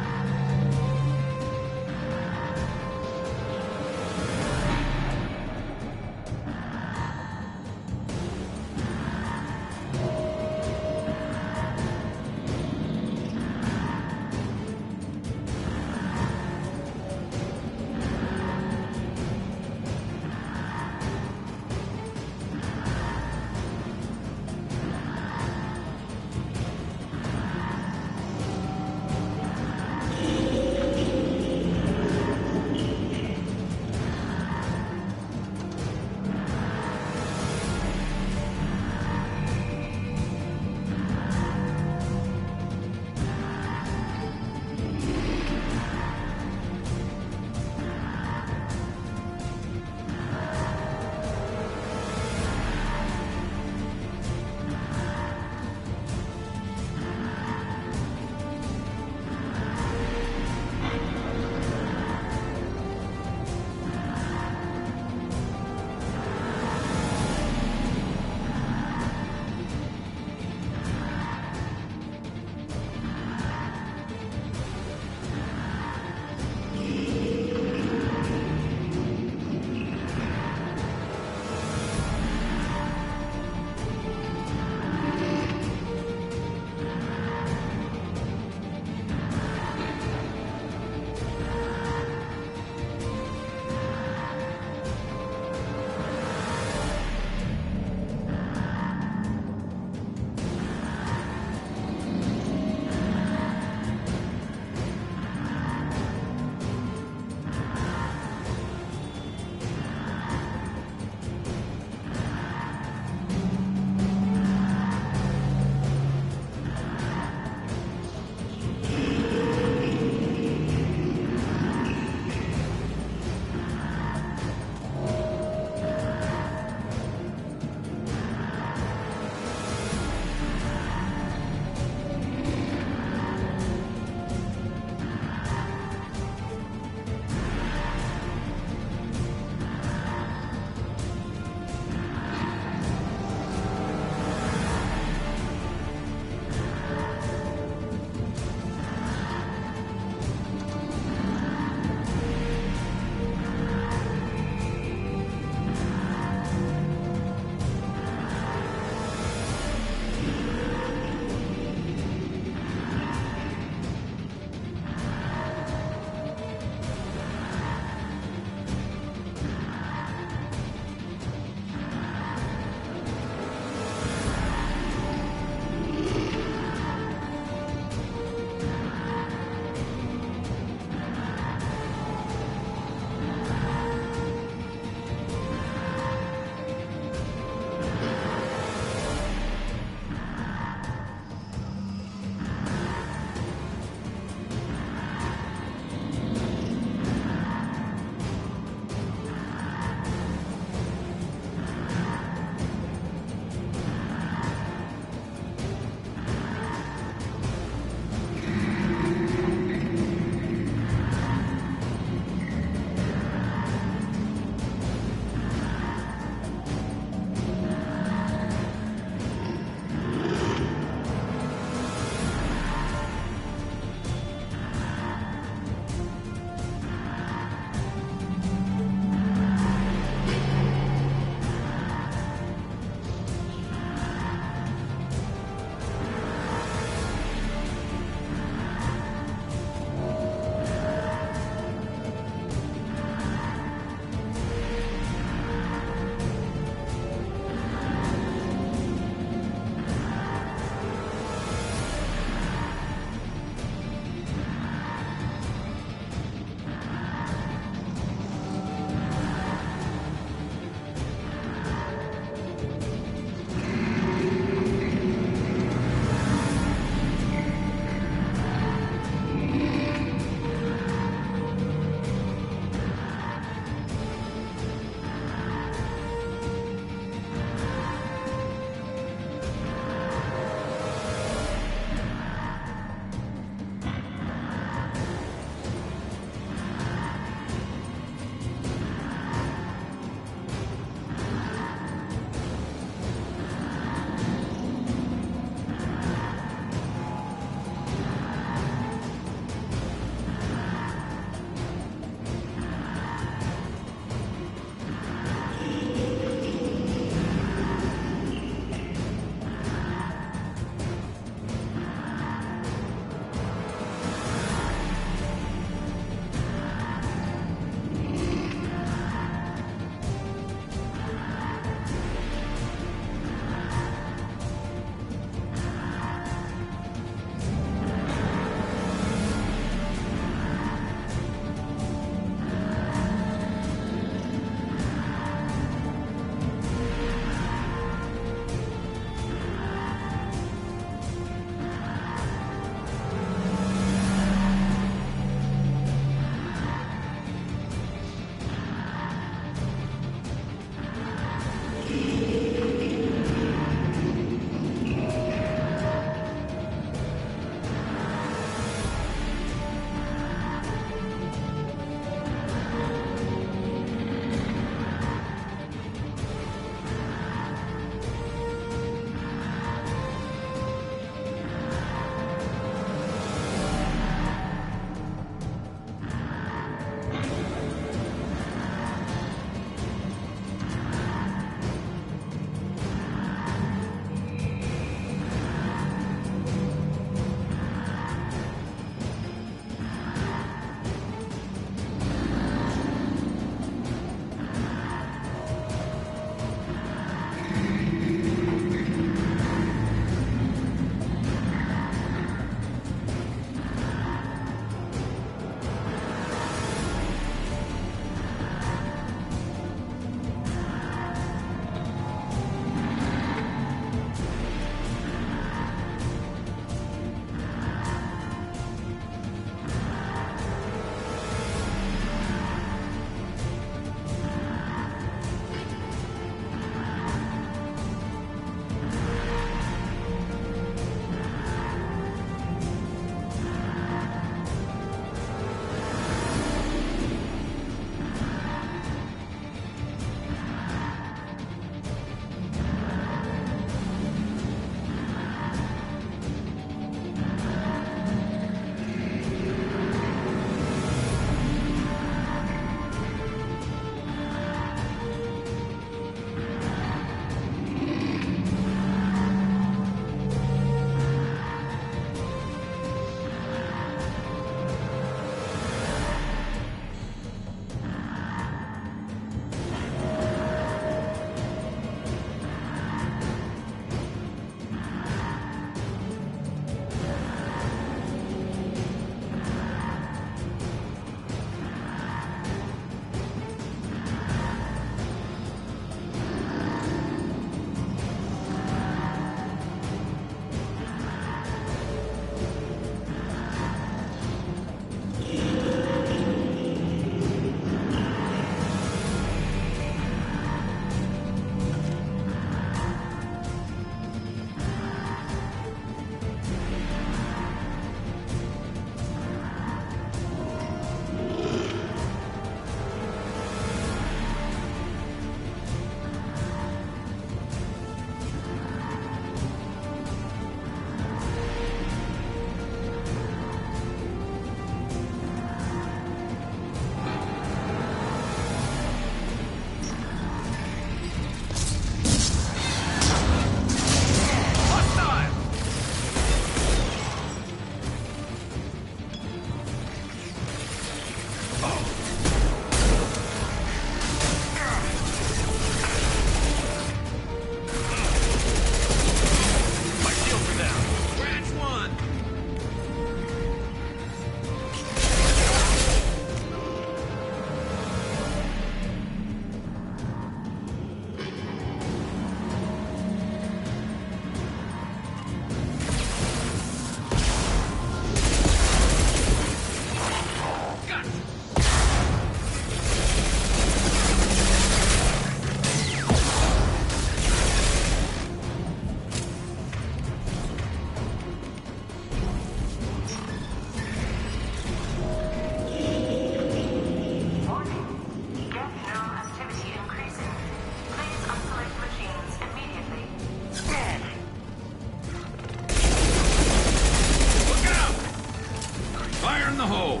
Speaker 22: the hole!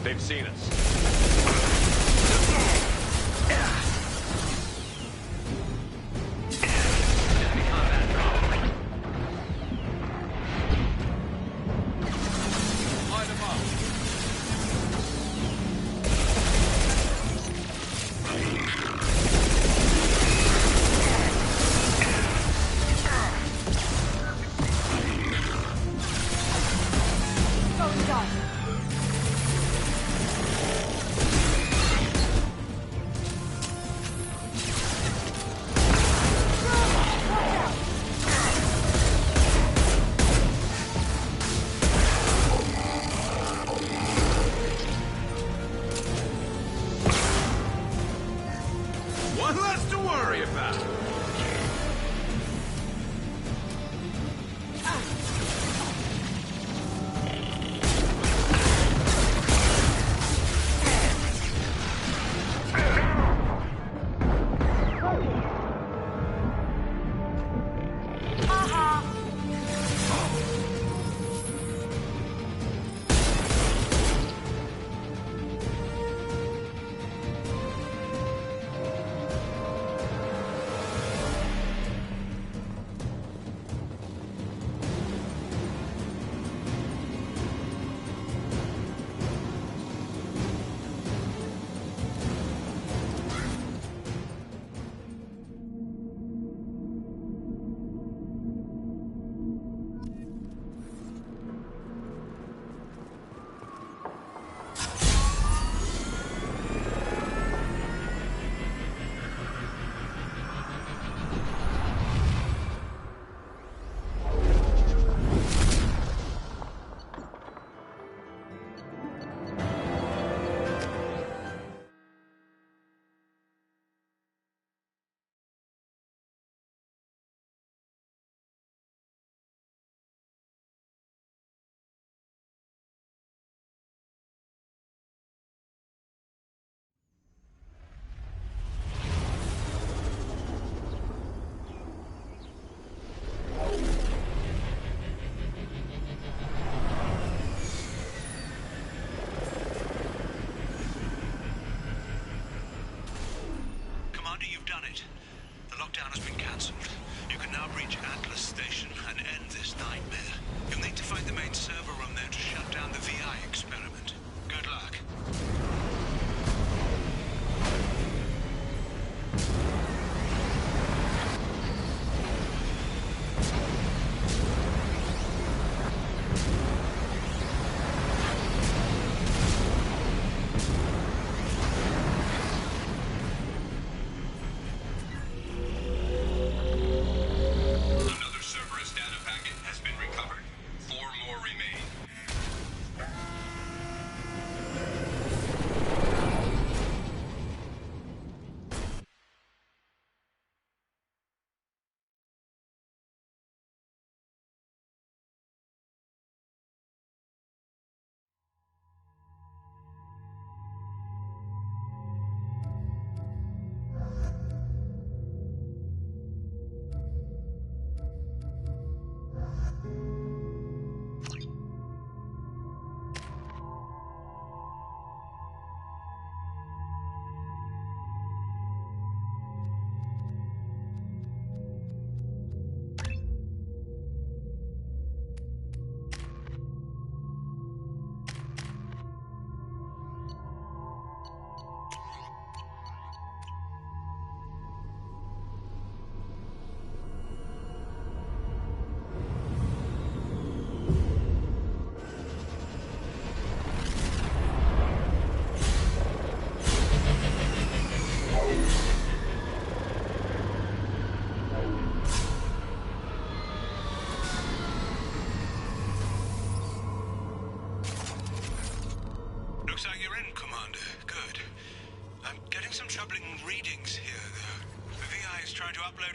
Speaker 2: They've seen us.
Speaker 22: One less to worry about.
Speaker 5: You've done it. The lockdown has been cancelled. You can now reach Atlas Station and end this nightmare. You'll need to find the main server room there to shut down the VI experiment. Good luck.
Speaker 15: Another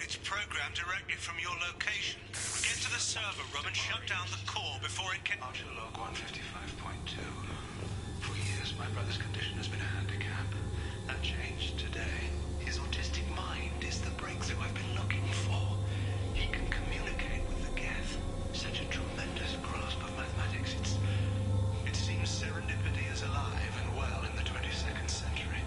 Speaker 5: It's programmed directly from your location. Get to the server room and shut down the core before it can...
Speaker 12: Archer log 155.2. For years, my brother's condition has been a handicap. That changed today. His autistic mind is the breakthrough I've been looking for. He can communicate with the Geth. Such a tremendous grasp of mathematics. It seems serendipity is alive and well in the 22nd century.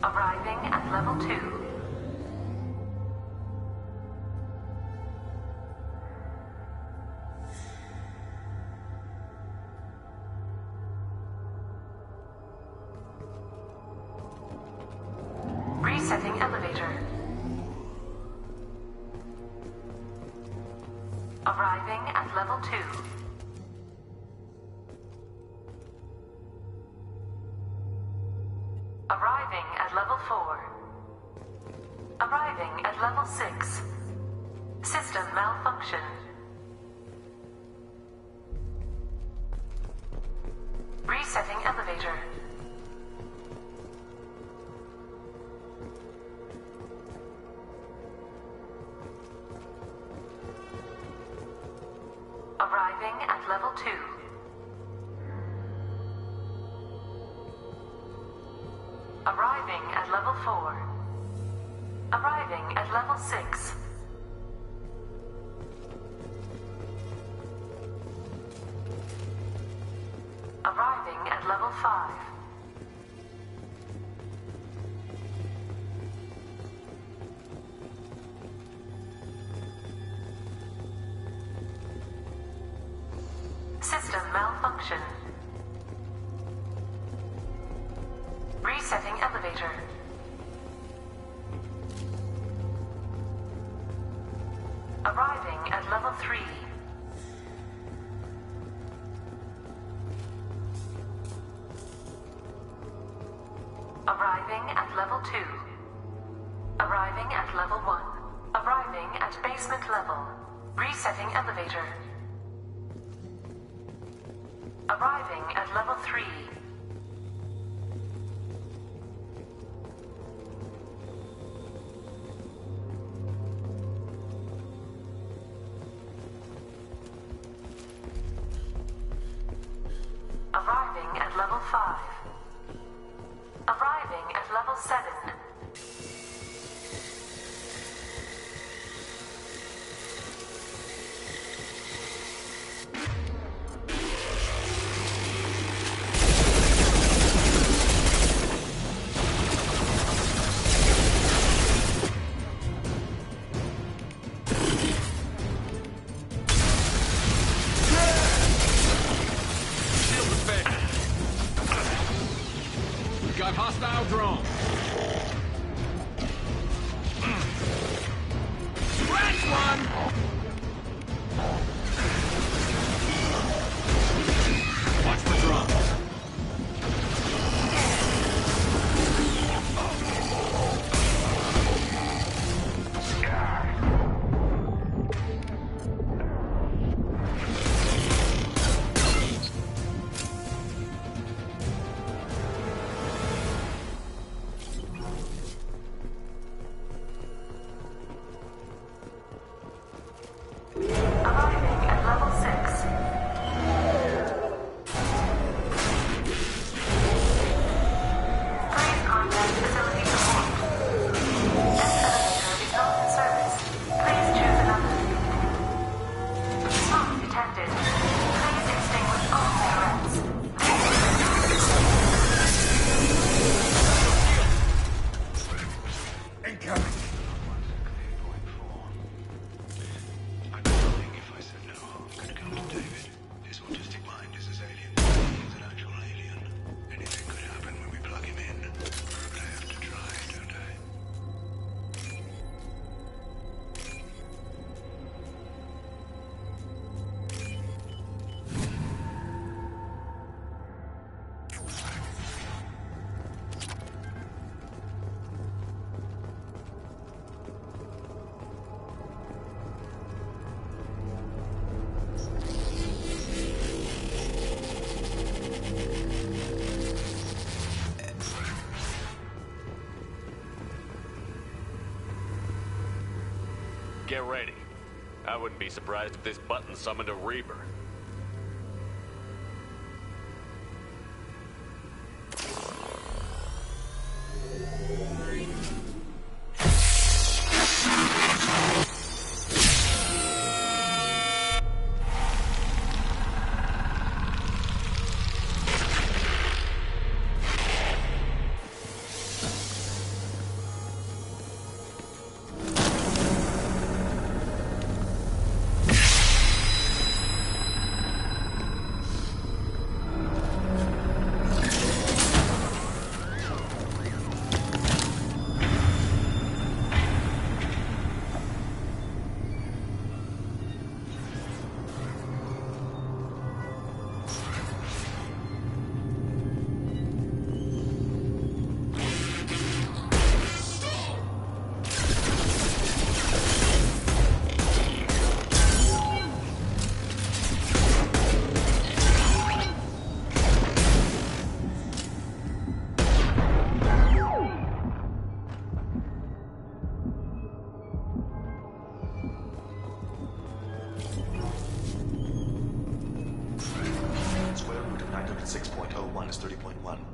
Speaker 8: Arriving at level 2. Resetting elevator. Arriving at level 2. Arriving at level 4. Arriving at level 6. System malfunction. Resetting elevator. Arriving at level 2. Arriving at level 4. Arriving at level 6. Arriving at level 5. System malfunction. Resetting elevator. Arriving at level 3. Arriving at level 2. Arriving at level 1. Arriving at basement level. Resetting elevator. Arriving at level 3. Arriving at level 5. Arriving at level 7.
Speaker 22: Got hostile drone. Scratch one! Watch for drones.
Speaker 2: Get ready. I wouldn't be surprised if this button summoned a Reaper.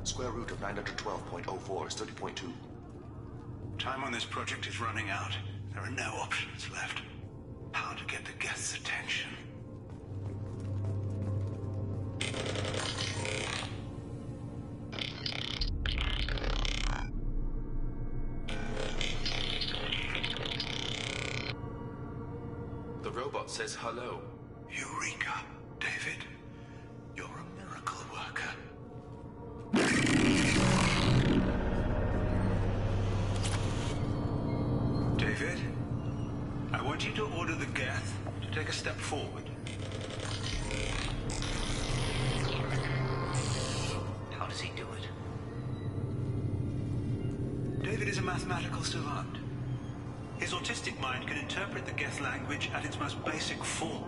Speaker 12: Square root of 912.04 is 30.2.
Speaker 5: Time on this project is running out. There are no options left. How to get the Geth's attention?
Speaker 12: The robot says hello.
Speaker 5: Eureka, David. You're a miracle worker. David, I want you to order the Geth to take a step forward.
Speaker 13: How does he do it?
Speaker 5: David is a mathematical savant. His autistic mind can interpret the Geth language at its most basic form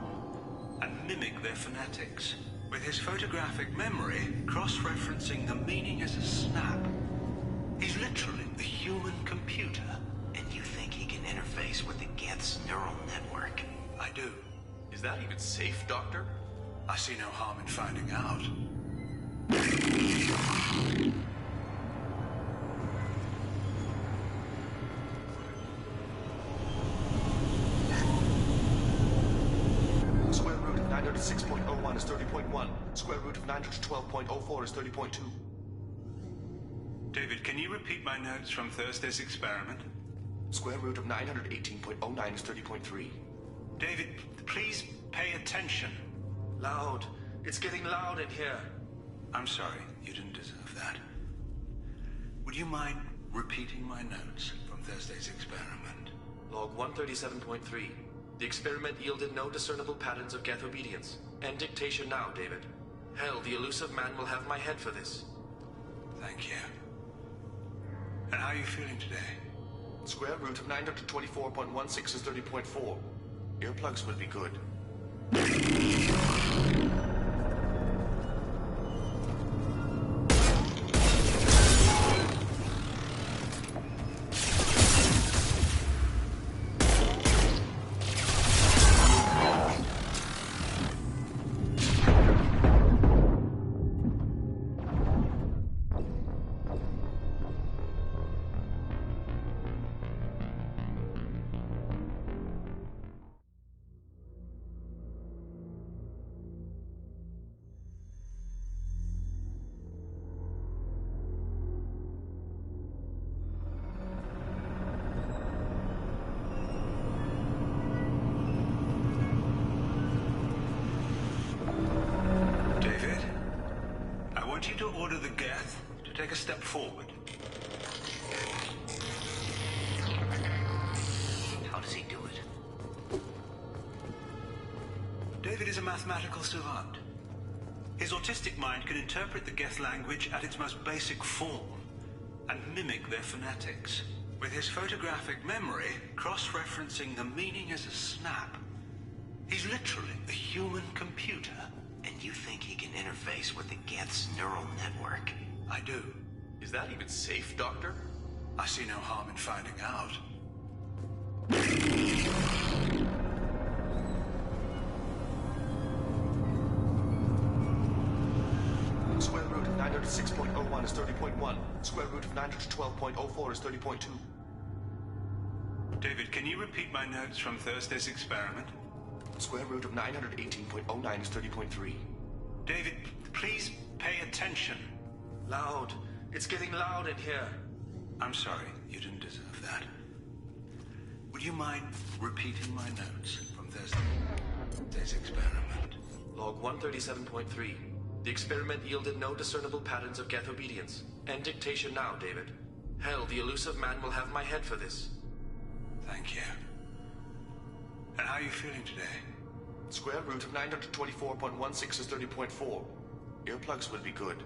Speaker 5: and mimic their phonetics. With his photographic memory, cross-referencing the meaning as a snap. He's literally a human computer.
Speaker 13: And you think he can interface with the Geth's neural network?
Speaker 5: I do.
Speaker 12: Is that even safe, Doctor?
Speaker 5: I see no harm in finding out.
Speaker 12: Square root of 906.01 is 30.1. Square root of 912.04 is 30.2.
Speaker 5: David, can you repeat my notes from Thursday's experiment?
Speaker 12: Square root of 918.09 is 30.3.
Speaker 5: David, please pay attention.
Speaker 12: Loud. It's getting loud in here.
Speaker 5: I'm sorry, you didn't deserve that. Would you mind repeating my notes from Thursday's experiment?
Speaker 12: Log 137.3. The experiment yielded no discernible patterns of Geth obedience. End dictation now, David. Hell, the elusive man will have my head for this.
Speaker 5: Thank you. And how are you feeling today?
Speaker 12: Square root of 924.16 is 30.4. Earplugs would be good.
Speaker 5: To order the Geth to take a step forward.
Speaker 13: How does he do it?
Speaker 5: David is a mathematical savant. His autistic mind can interpret the Geth language at its most basic form and mimic their phonetics. With his photographic memory, cross-referencing the meaning as a snap. He's literally a human computer.
Speaker 13: And you think he can interface with the Geth's neural network?
Speaker 5: I do.
Speaker 12: Is that even safe, Doctor?
Speaker 5: I see no harm in finding out.
Speaker 3: 906.01 is 30.1. Square root of 912.04 is 30.2.
Speaker 5: David, can you repeat my notes from Thursday's experiment?
Speaker 3: Square root of 918.09 is 30.3.
Speaker 5: David, please pay attention.
Speaker 3: Loud. It's getting loud in here.
Speaker 5: I'm sorry, you didn't deserve that. Would you mind repeating my notes from Thursday's experiment?
Speaker 3: Log 137.3. The experiment yielded no discernible patterns of Geth obedience. End dictation now, David. Hell, the elusive man will have my head for this.
Speaker 5: Thank you. And how are you feeling today?
Speaker 3: Square root of 924.16 is 30.4. Earplugs would be good.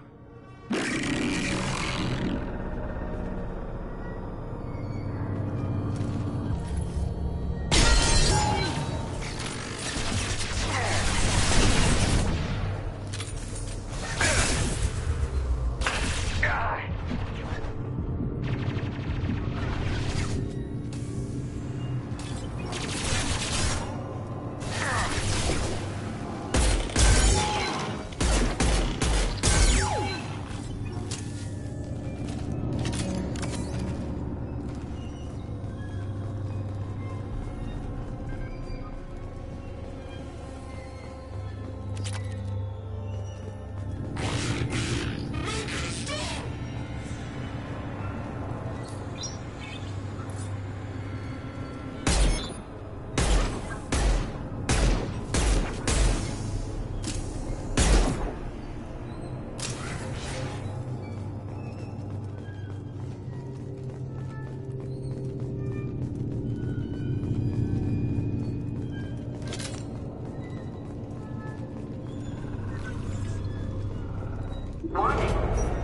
Speaker 8: Warning.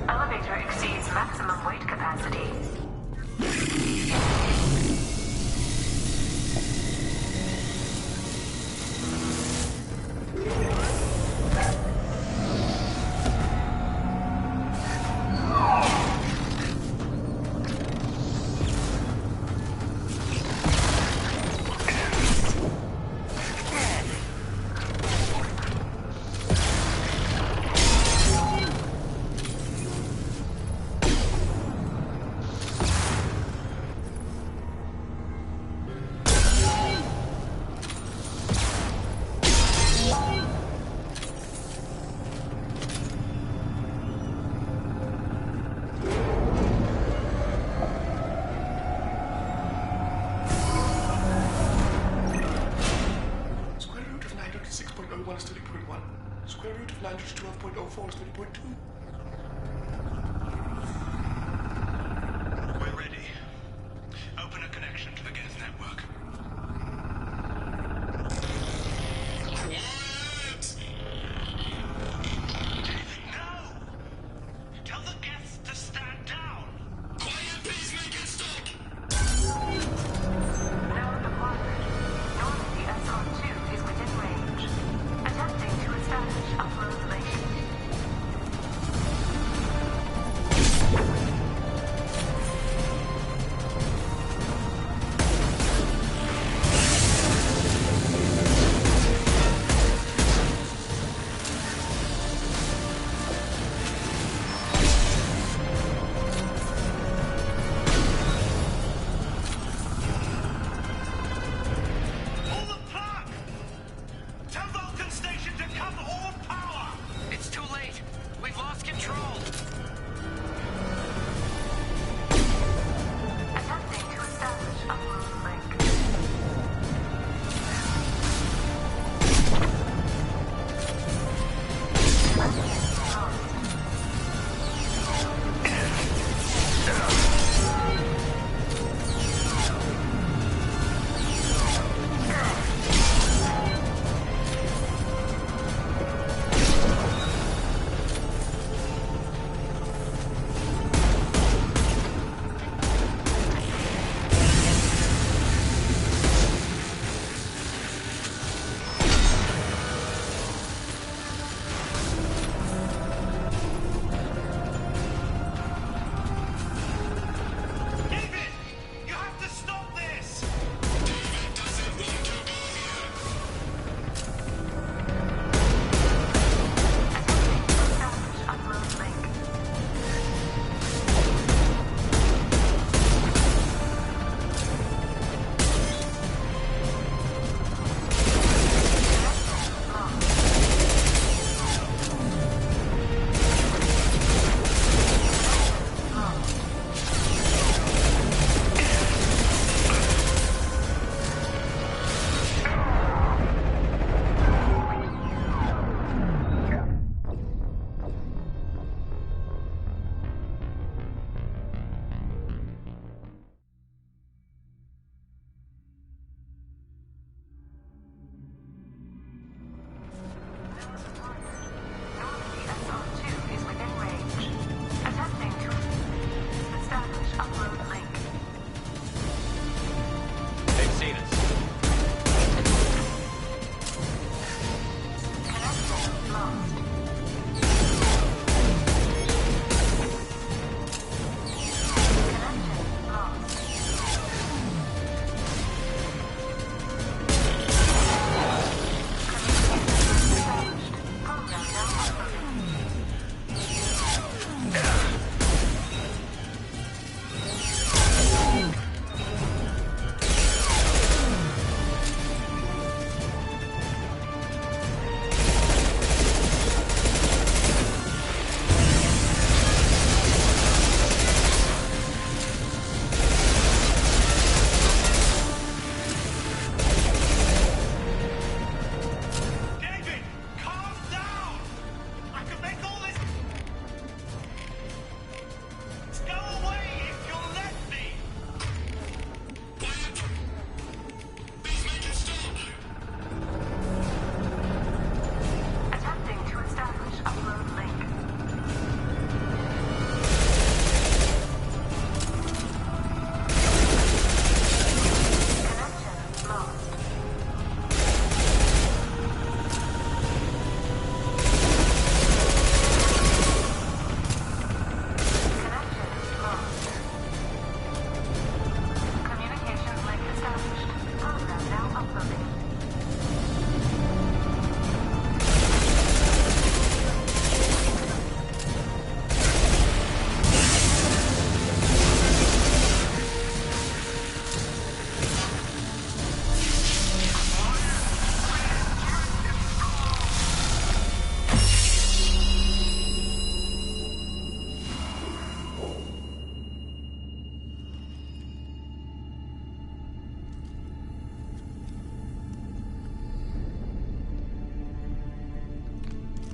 Speaker 8: Elevator exceeds maximum weight capacity.
Speaker 3: Square root of 912.04 is 30.2.
Speaker 5: We're ready. Open a connection to the Geth network.
Speaker 15: Quiet!
Speaker 5: David, no! Tell the Geths to stand down!
Speaker 15: Quiet, peacemaker, stop!
Speaker 8: Node acquired. Normandy SR-2 is within range. Attempting to establish upload relations. establish upload link.
Speaker 2: They've seen us.
Speaker 8: Connection lost.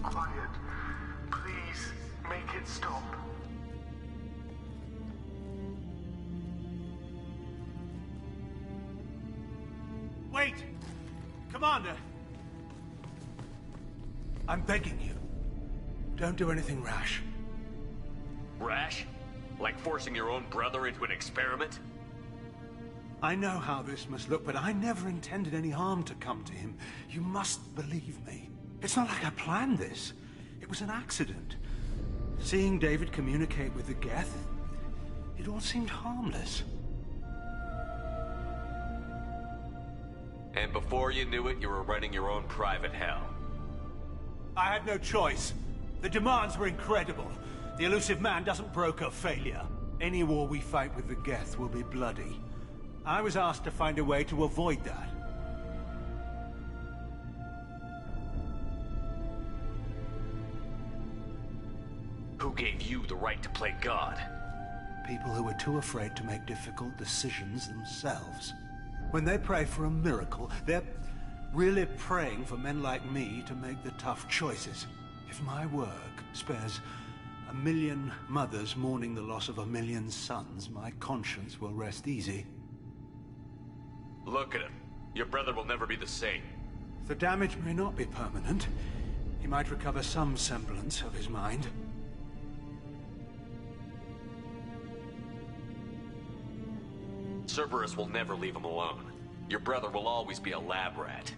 Speaker 12: Quiet. Please, make it stop.
Speaker 9: Wait! Commander! I'm begging you. Don't do anything rash.
Speaker 2: Rash? Like forcing your own brother into an experiment?
Speaker 9: I know how this must look, but I never intended any harm to come to him. You must believe me. It's not like I planned this. It was an accident. Seeing David communicate with the Geth, it all seemed harmless.
Speaker 2: And before you knew it, you were running your own private hell.
Speaker 9: I had no choice. The demands were incredible. The elusive man doesn't broker failure. Any war we fight with the Geth will be bloody. I was asked to find a way to avoid that.
Speaker 2: Who gave you the right to play God?
Speaker 9: People who are too afraid to make difficult decisions themselves. When they pray for a miracle, they're really praying for men like me to make the tough choices. If my work spares 1 million mothers mourning the loss of 1 million sons, my conscience will rest easy.
Speaker 2: Look at him. Your brother will never be the same.
Speaker 9: The damage may not be permanent. He might recover some semblance of his mind.
Speaker 2: Cerberus will never leave him alone. Your brother will always be a lab rat.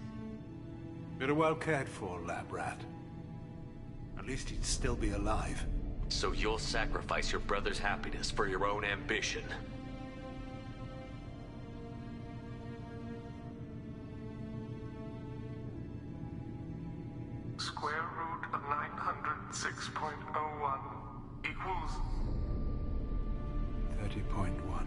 Speaker 9: You're a well cared for lab rat. At least he'd still be alive.
Speaker 2: So you'll sacrifice your brother's happiness for your own ambition.
Speaker 12: Square root of 906.01 equals
Speaker 9: 30.1.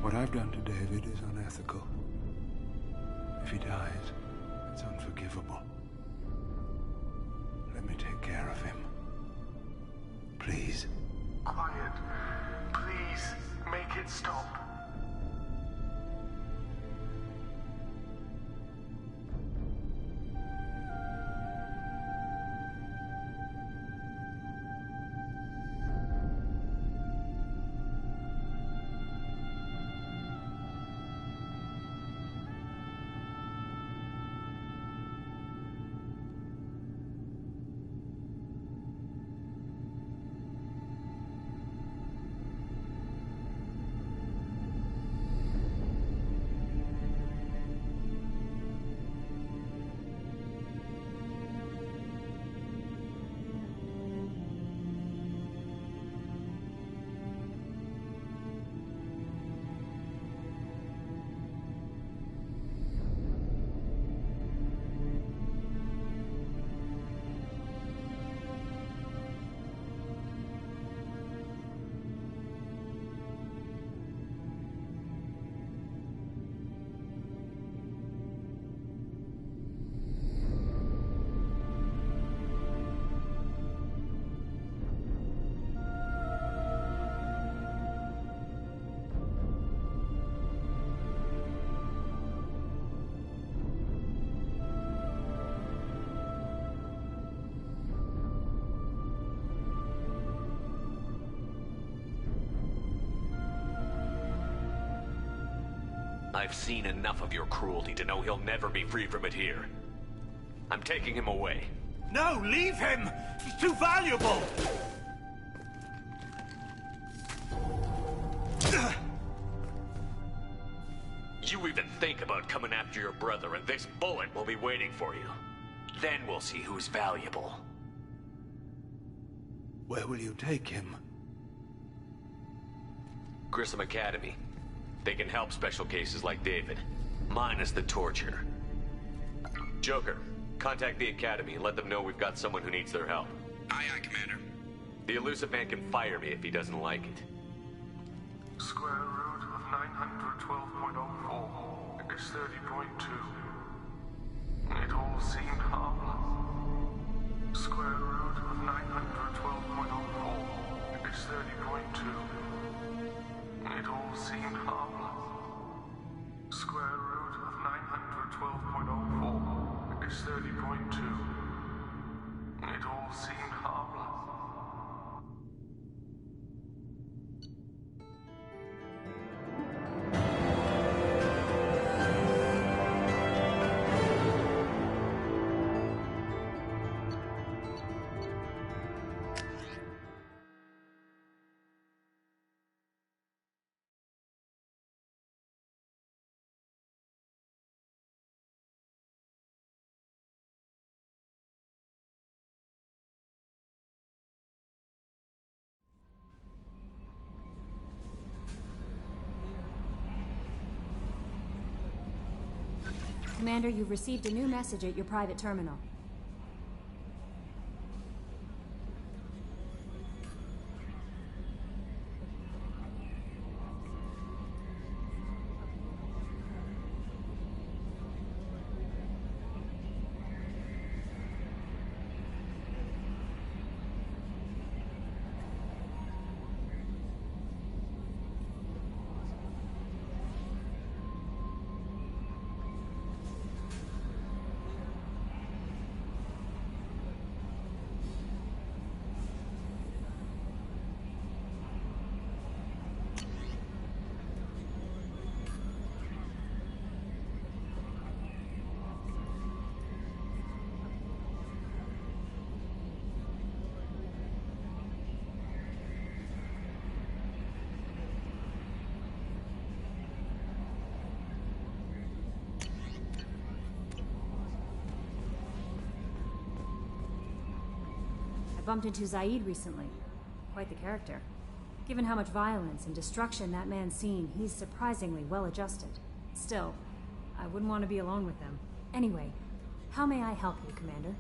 Speaker 9: What I've done to David is unethical. If he dies, it's unforgivable. Let me take care of him. Please.
Speaker 12: quiet. Please, make it stop.
Speaker 2: I've seen enough of your cruelty to know he'll never be free from it here. I'm taking him away.
Speaker 9: No, leave him! He's too valuable!
Speaker 2: You even think about coming after your brother, and this bullet will be waiting for you. Then we'll see who's valuable.
Speaker 9: Where will you take him?
Speaker 2: Grissom Academy. They can help special cases like David, minus the torture. Joker, contact the Academy and let them know we've got someone who needs their help.
Speaker 12: Aye, aye, Commander.
Speaker 2: The Illusive Man can fire me if he doesn't like it.
Speaker 7: Square root of 912.04 is 30.2. It all seemed harmless. Square root of 912.04 is 30.2. It all seemed harmless. Square root of 912.04 is 30.2. It all seemed harmless.
Speaker 20: Commander, you've received a new message at your private terminal. Bumped into Zaid recently. Quite the character. Given how much violence and destruction that man's seen, he's surprisingly well adjusted. Still, I wouldn't want to be alone with them. Anyway, how may I help you, Commander?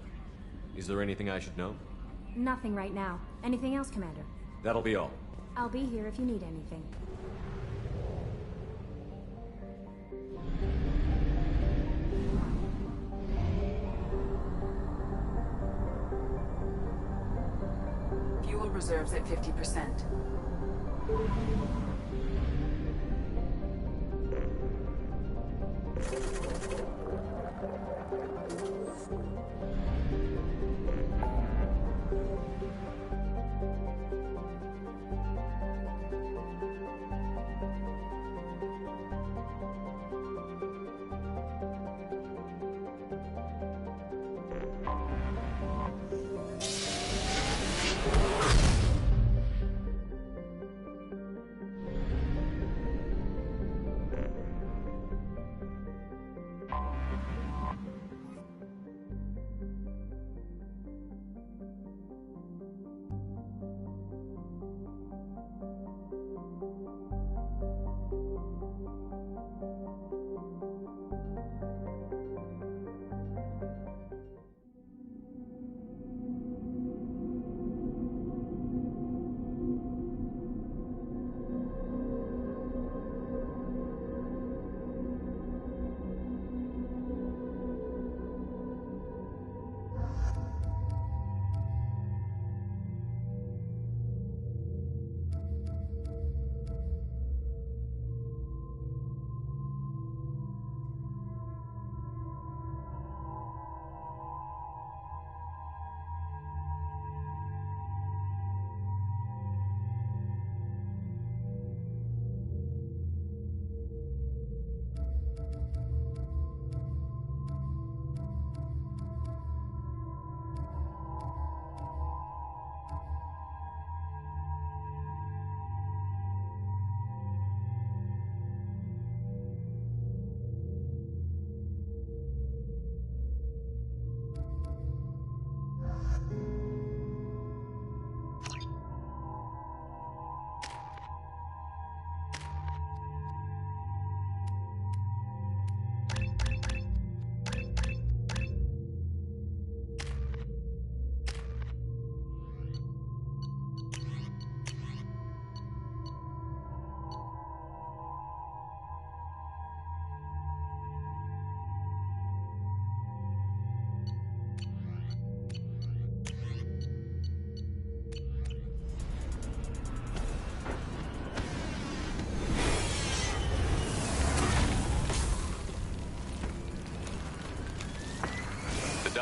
Speaker 24: Is there anything I should know?
Speaker 20: Nothing right now. Anything else, Commander?
Speaker 24: That'll be all.
Speaker 20: I'll be here if you need anything.
Speaker 25: Fuel reserves at 50%.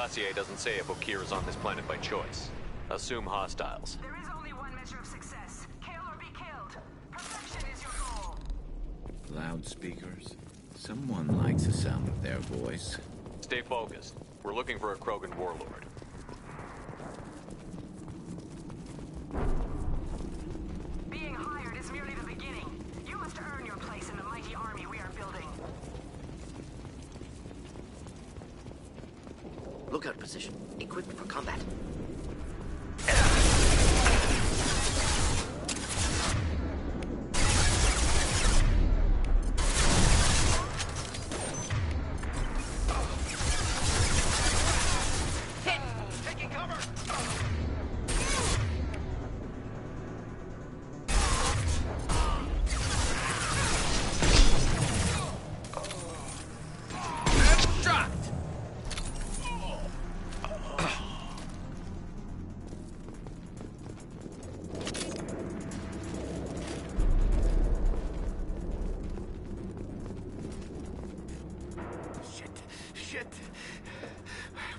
Speaker 2: dossier doesn't say if Okeer is on this planet by choice. Assume hostiles.
Speaker 8: There is only one measure of success. Kill or be killed. Perfection is your goal.
Speaker 4: Loudspeakers? Someone likes the sound of their voice.
Speaker 2: Stay focused. We're looking for a Krogan warlord.
Speaker 8: Being hired is merely the beginning. You must earn your place in the mighty army we are building.
Speaker 16: Lookout position. Equipped for combat.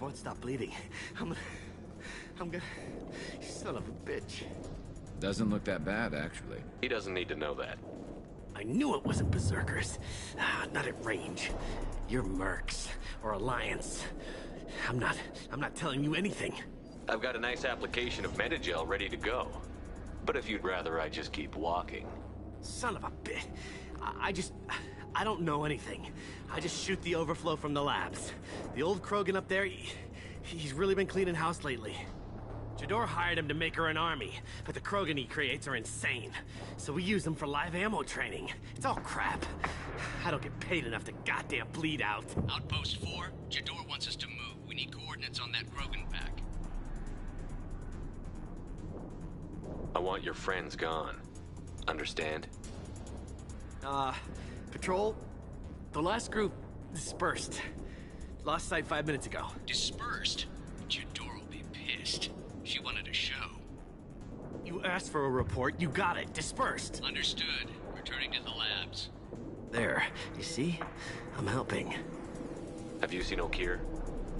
Speaker 16: Won't stop bleeding. I'm gonna... You son of a bitch.
Speaker 4: Doesn't look that bad, actually.
Speaker 2: He doesn't need to know that.
Speaker 16: I knew it wasn't Berserkers. Not at range. You're Mercs, or Alliance. I'm not telling you anything.
Speaker 2: I've got a nice application of Metagel ready to go. But if you'd rather I just keep walking.
Speaker 16: Son of a bitch. I don't know anything. I just shoot the overflow from the labs. The old Krogan up there, he's really been cleaning house lately. Jador hired him to make her an army, but the Krogan he creates are insane. So we use them for live ammo training. It's all crap. I don't get paid enough to goddamn bleed out.
Speaker 13: Outpost 4, Jador wants us to move. We need coordinates on that Krogan pack.
Speaker 2: I want your friends gone. Understand?
Speaker 16: Patrol, the last group dispersed. Lost sight 5 minutes ago.
Speaker 13: Dispersed? Jador will be pissed. She wanted a show.
Speaker 16: You asked for a report, you got it. Dispersed.
Speaker 13: Understood. Returning to the labs.
Speaker 16: There, you see? I'm helping.
Speaker 2: Have you seen Okeer?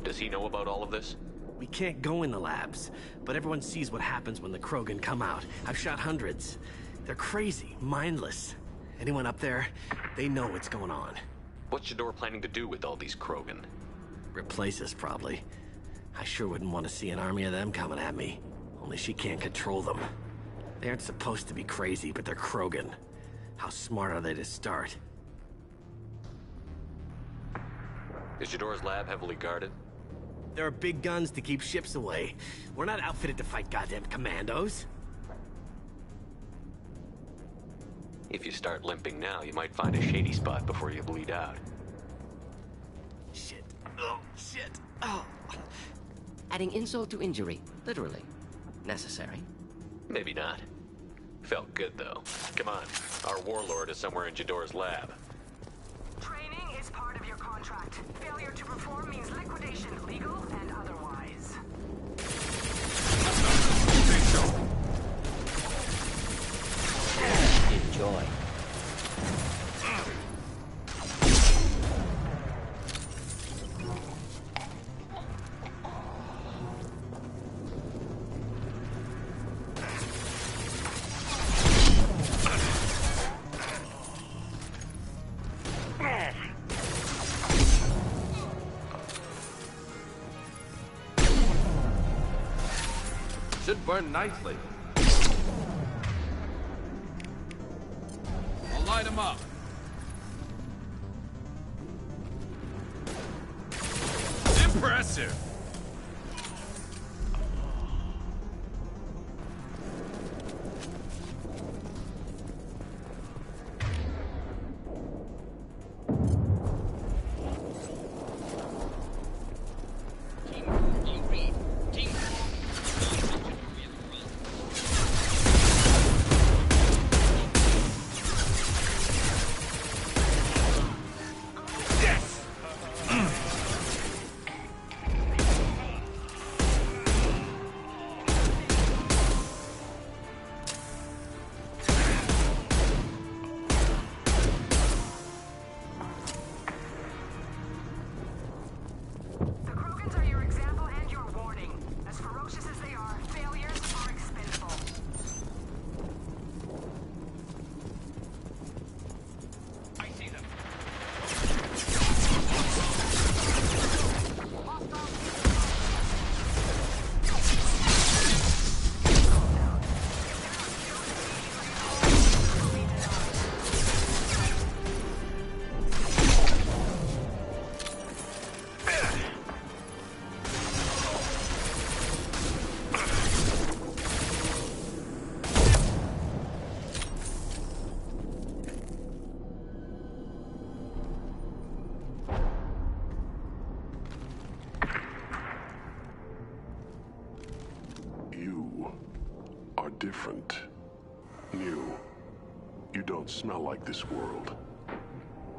Speaker 2: Does he know about all of this?
Speaker 16: We can't go in the labs, but everyone sees what happens when the Krogan come out. I've shot hundreds. They're crazy, mindless. Anyone up there, they know what's going on.
Speaker 2: What's Jador planning to do with all these Krogan?
Speaker 16: Replace us, probably. I sure wouldn't want to see an army of them coming at me. Only she can't control them. They aren't supposed to be crazy, but they're Krogan. How smart are they to start?
Speaker 2: Is Jador's lab heavily guarded?
Speaker 16: There are big guns to keep ships away. We're not outfitted to fight goddamn commandos.
Speaker 2: If you start limping now, you might find a shady spot before you bleed out.
Speaker 16: Shit. Oh, shit. Oh. Adding insult to injury, literally. Necessary.
Speaker 2: Maybe not. Felt good, though. Come on. Our warlord is somewhere in Jador's lab.
Speaker 8: Training is part of your contract. Failure to perform means liquidation, legal and otherwise.
Speaker 16: Enjoy.
Speaker 22: Should burn nicely. I'll light him up. Impressive!
Speaker 6: different. New. You don't smell like this world.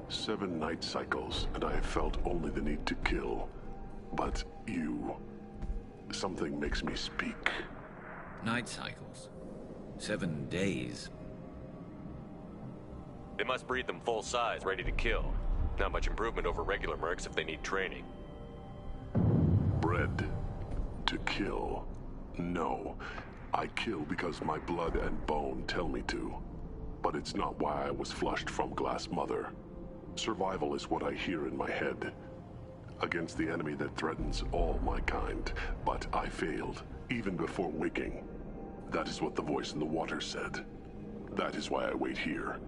Speaker 6: 7 night cycles, and I have felt only the need to kill. But you... something makes me speak.
Speaker 4: Night cycles. 7 days.
Speaker 2: They must breed them full size, ready to kill. Not much improvement over regular mercs if they need training.
Speaker 6: Bred to kill. No. I kill because my blood and bone tell me to. But it's not why I was flushed from Glass Mother. Survival is what I hear in my head. Against the enemy that threatens all my kind. But I failed, even before waking. That is what the voice in the water said. That is why I wait here.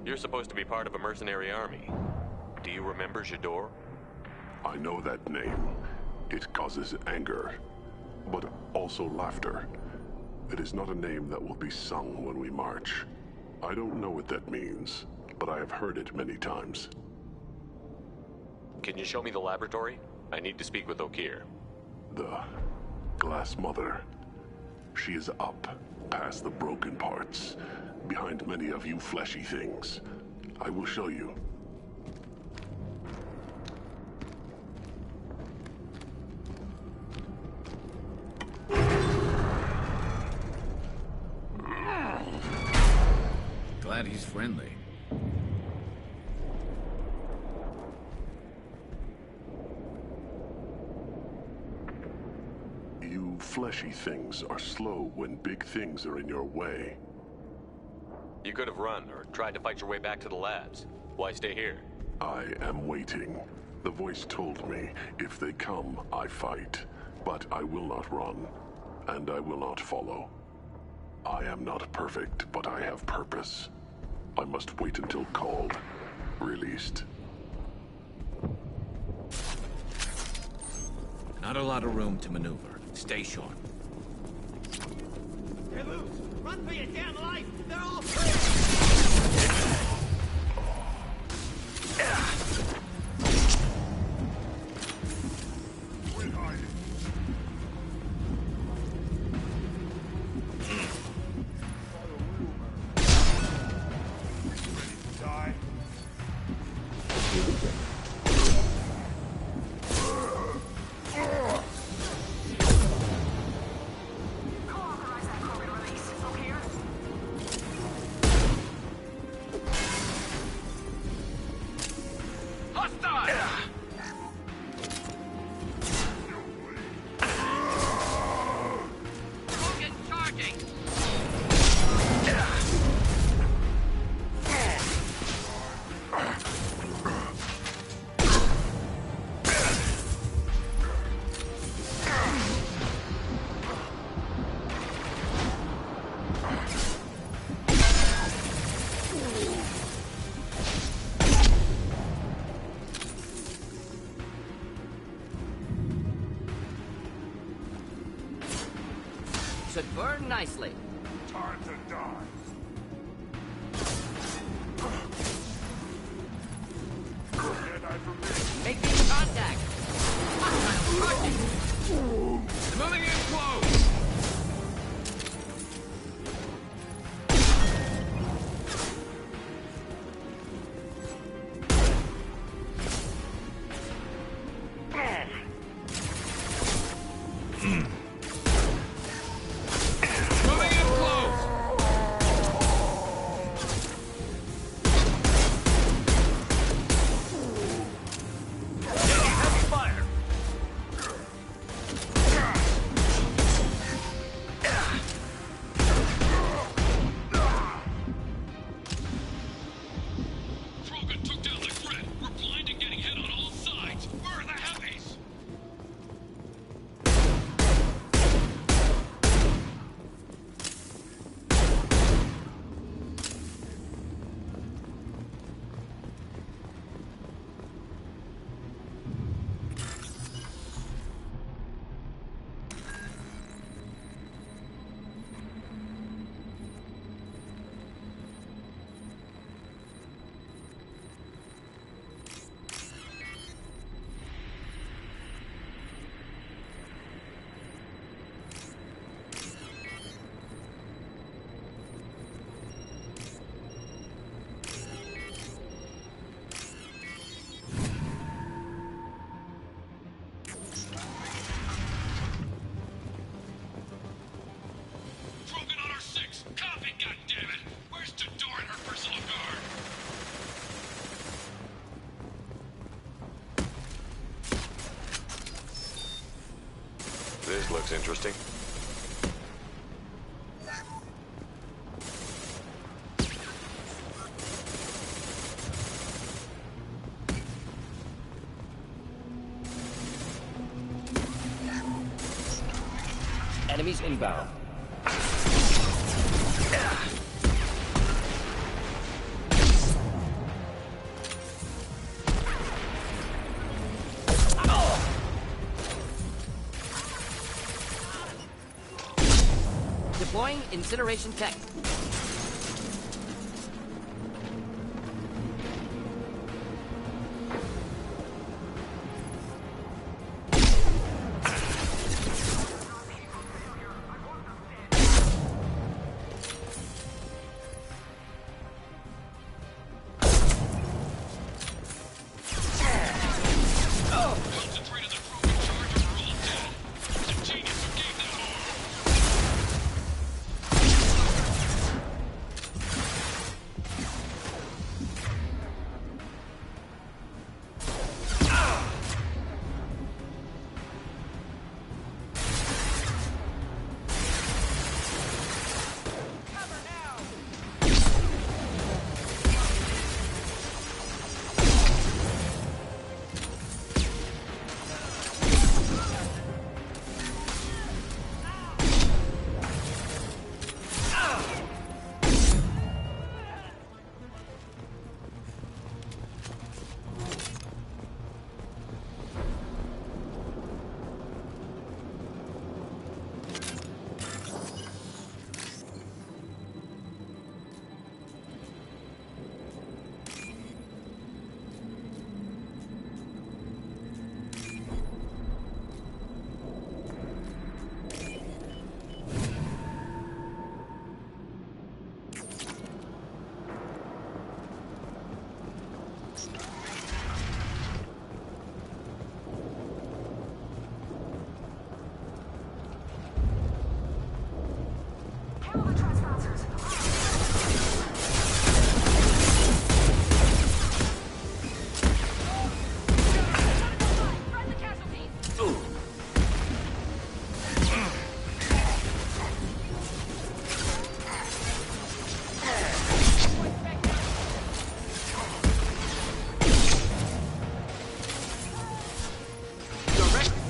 Speaker 2: You're supposed to be part of a mercenary army. Do you remember J'dor?
Speaker 6: I know that name. It causes anger, but also laughter. It is not a name that will be sung when we march. I don't know what that means, but I have heard it many times.
Speaker 2: Can you show me the laboratory? I need to speak with Okeer.
Speaker 6: The Glass Mother. She is up, past the broken parts, behind many of you fleshy things. I will show you.
Speaker 4: Glad he's friendly.
Speaker 6: You fleshy things are slow when big things are in your way.
Speaker 2: You could have run or tried to fight your way back to the labs. Why stay here?
Speaker 6: I am waiting. The voice told me, if they come, I fight. But I will not run, and I will not follow. I am not perfect, but I have purpose. I must wait until called, released.
Speaker 4: Not a lot of room to maneuver. Stay short.
Speaker 16: They're loose! Run for your damn life! They're all
Speaker 11: Should burn nicely.
Speaker 7: Time to die.
Speaker 11: Making contact. Hostile target.
Speaker 22: Moving in close. Moving in close.
Speaker 2: This looks interesting.
Speaker 11: Enemies inbound. Deploying incineration tech.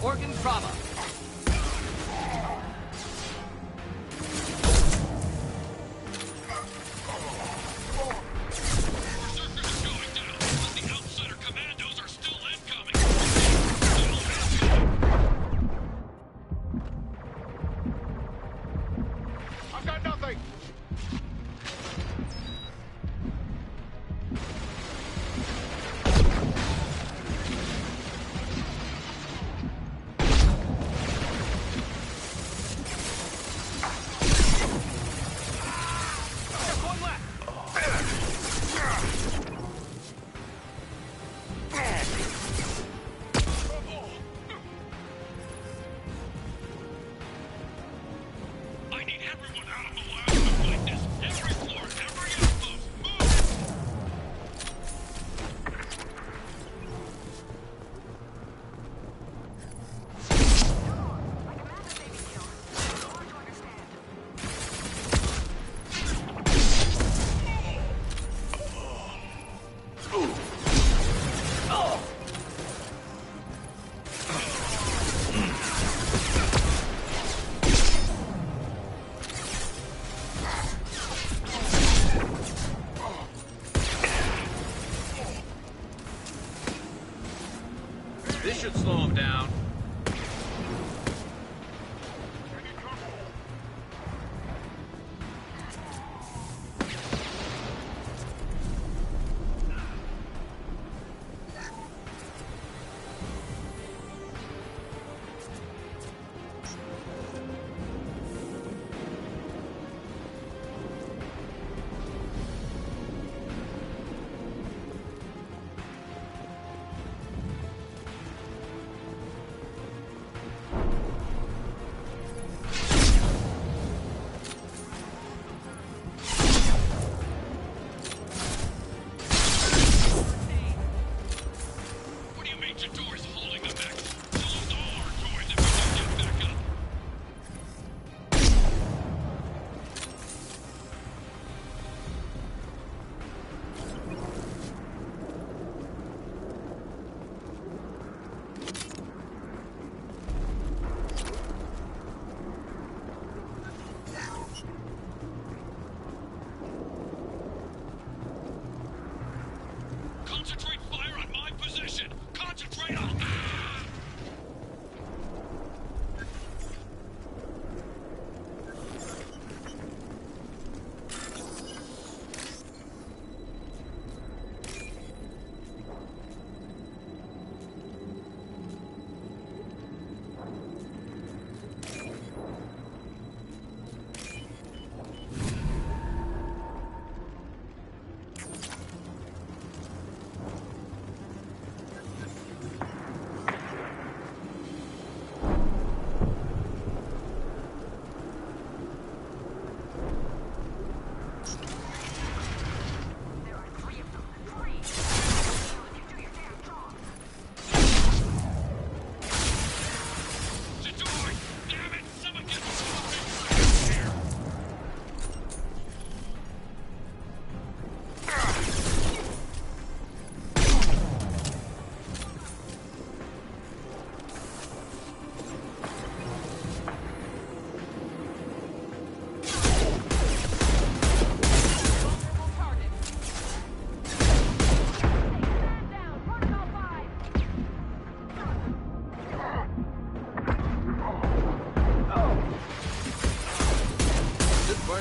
Speaker 11: Organ trauma.
Speaker 10: I've got nothing!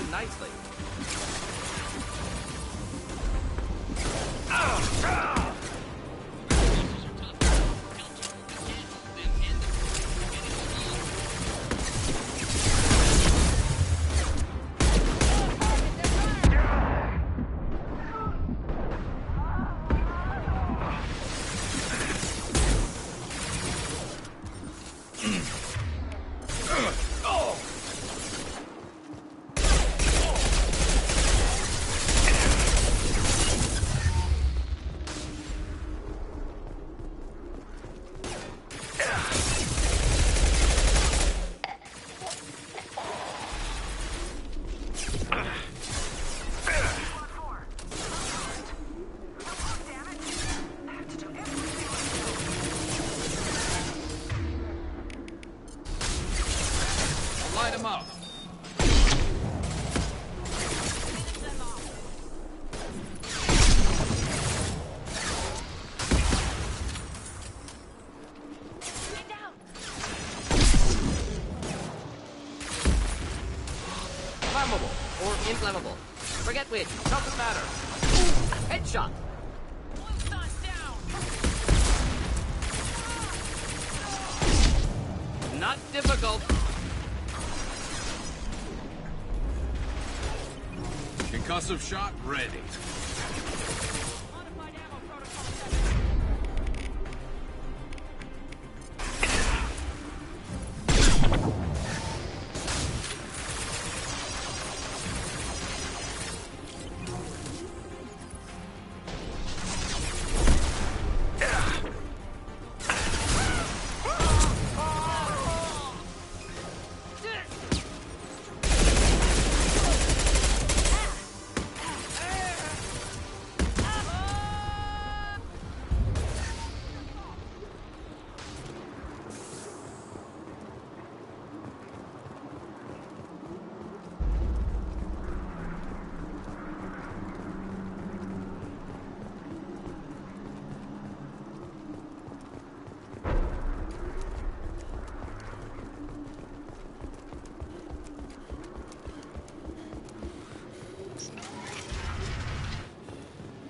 Speaker 11: turned nicely.
Speaker 22: Light him up.
Speaker 11: Flammable or inflammable. Forget which. Doesn't matter. Headshot. Not difficult.
Speaker 22: Concussive shot ready.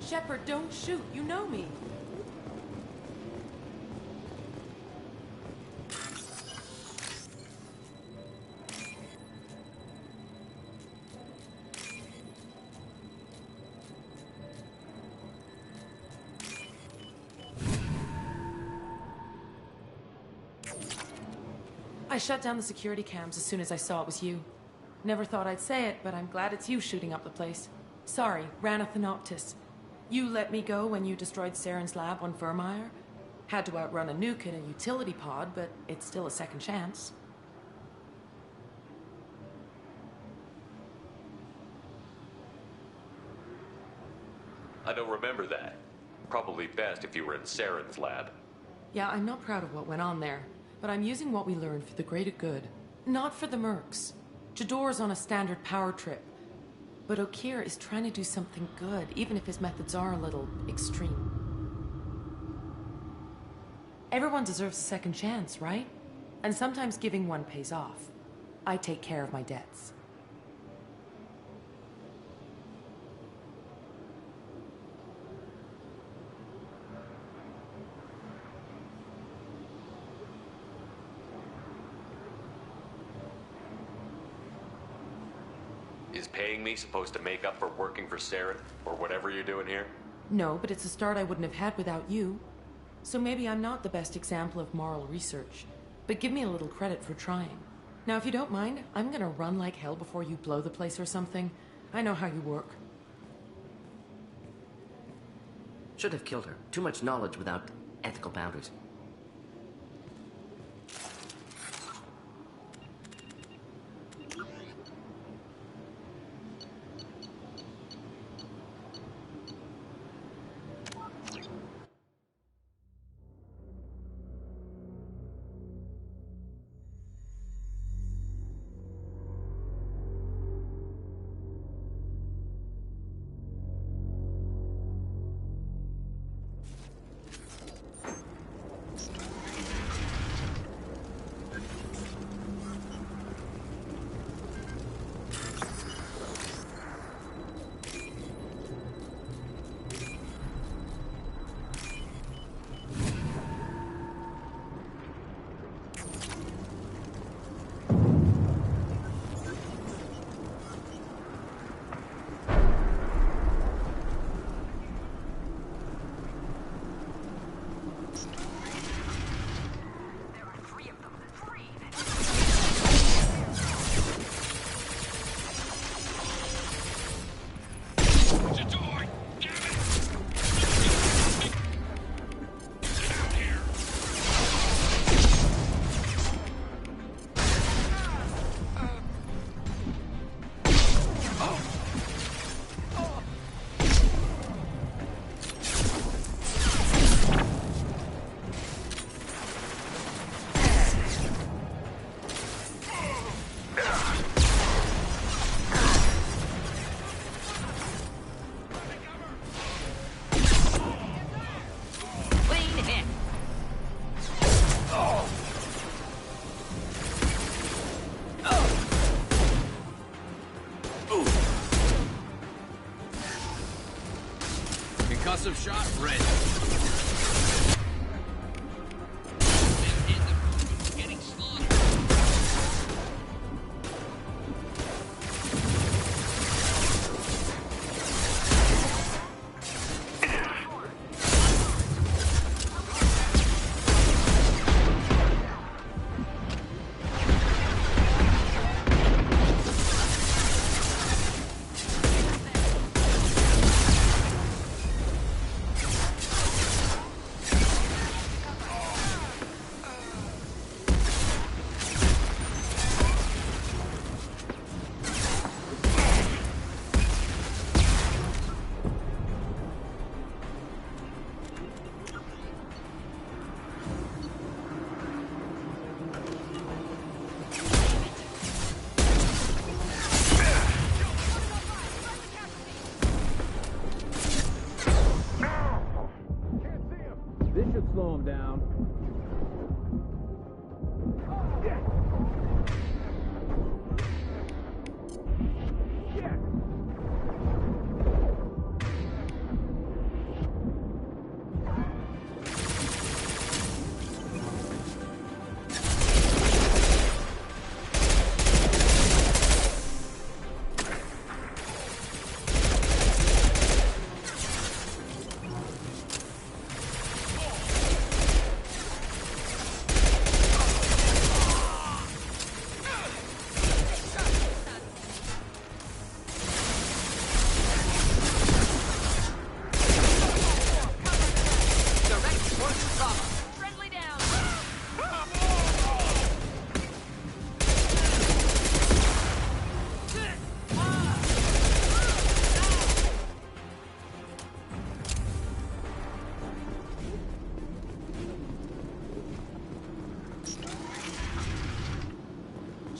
Speaker 14: Shepard, don't shoot. You know me. I shut down the security cams as soon as I saw it was you. Never thought I'd say it, but I'm glad it's you shooting up the place. Sorry, Rana Thanoptis. You let me go when you destroyed Saren's lab on Vermeer. Had to outrun a nuke in a utility pod, but it's still a second chance.
Speaker 2: I don't remember that. Probably best if you were in Saren's lab.
Speaker 14: Yeah, I'm not proud of what went on there, but I'm using what we learned for the greater good. Not for the mercs. Jador's on a standard power trip. But Okeer is trying to do something good, even if his methods are a little extreme. Everyone deserves a second chance, right? And sometimes giving one pays off. I take care of my debts.
Speaker 2: Is paying me supposed to make up for working for Saren, or whatever you're doing here?
Speaker 14: No, but it's a start I wouldn't have had without you. So maybe I'm not the best example of moral research, but give me a little credit for trying. Now, if you don't mind, I'm gonna run like hell before you blow the place or something. I know how you work.
Speaker 11: Should have killed her. Too much knowledge without ethical boundaries.
Speaker 22: Massive shot ready. This should slow him down.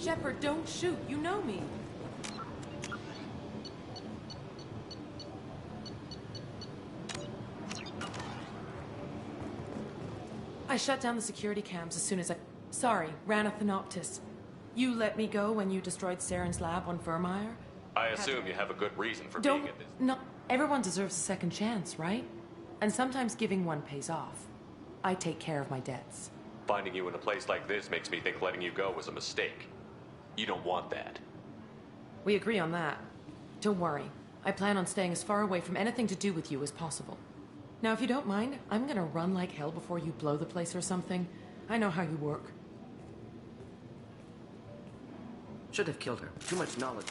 Speaker 14: Shepard, don't shoot. You know me. I shut down the security cams as soon as I... Sorry, Rana Thanoptis. You let me go when you destroyed Saren's lab on Vermeer?
Speaker 2: I assume you have a good reason for
Speaker 14: Don't...
Speaker 2: being at this.
Speaker 14: No, everyone deserves a second chance, right? And sometimes giving one pays off. I take care of my debts.
Speaker 2: Finding you in a place like this makes me think letting you go was a mistake. You don't want that.
Speaker 14: We agree on that. Don't worry. I plan on staying as far away from anything to do with you as possible. Now, if you don't mind, I'm gonna run like hell before you blow the place or something. I know how you work.
Speaker 11: Should have killed her. Too much knowledge.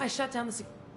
Speaker 14: I shut down the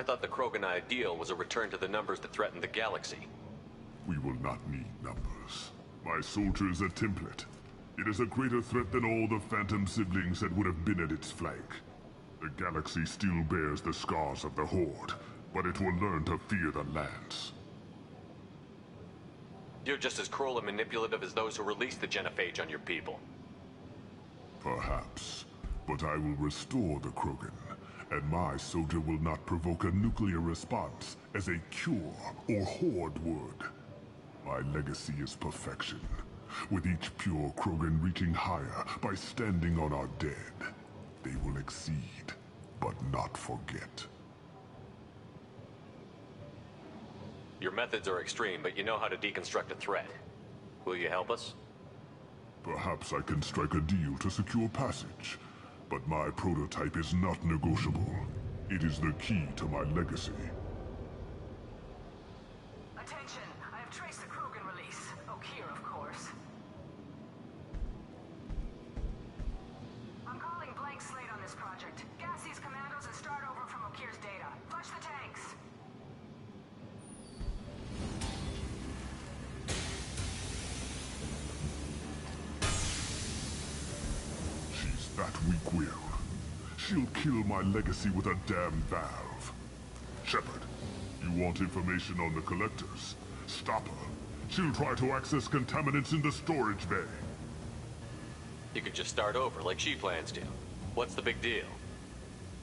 Speaker 2: I thought the Krogan ideal was a return to the numbers that threatened the galaxy.
Speaker 6: We will not need numbers. My soldier is a template. It is a greater threat than all the Phantom siblings that would have been at its flank. The galaxy still bears the scars of the Horde, but it will learn to fear the Lance.
Speaker 2: You're just as cruel and manipulative as those who released the Genophage on your people.
Speaker 6: Perhaps, but I will restore the Krogan, and my soldier will not provoke a nuclear response as a cure or Horde would. My legacy is perfection, with each pure Krogan reaching higher by standing on our dead. They will exceed, but not forget.
Speaker 2: Your methods are extreme, but you know how to deconstruct a threat. Will you help us?
Speaker 6: Perhaps I can strike a deal to secure passage, but my prototype is not negotiable. It is the key to my legacy.
Speaker 8: Attention! I have traced the Krogan release. Okeer, of course. I'm calling blank slate on this project. Gas these commandos and start over from Okeer's data. Flush the tanks!
Speaker 6: She's that weak-willed. She'll kill my legacy with a damn valve. Shepard, you want information on the Collectors? Stop her. She'll try to access contaminants in the storage bay.
Speaker 2: You could just start over, like she plans to. What's the big deal?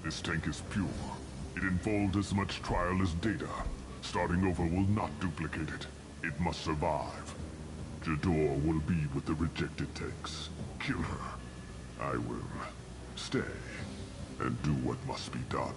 Speaker 6: This tank is pure. It involved as much trial as data. Starting over will not duplicate it. It must survive. Jador will be with the rejected tanks. Kill her. I will stay and do what must be done.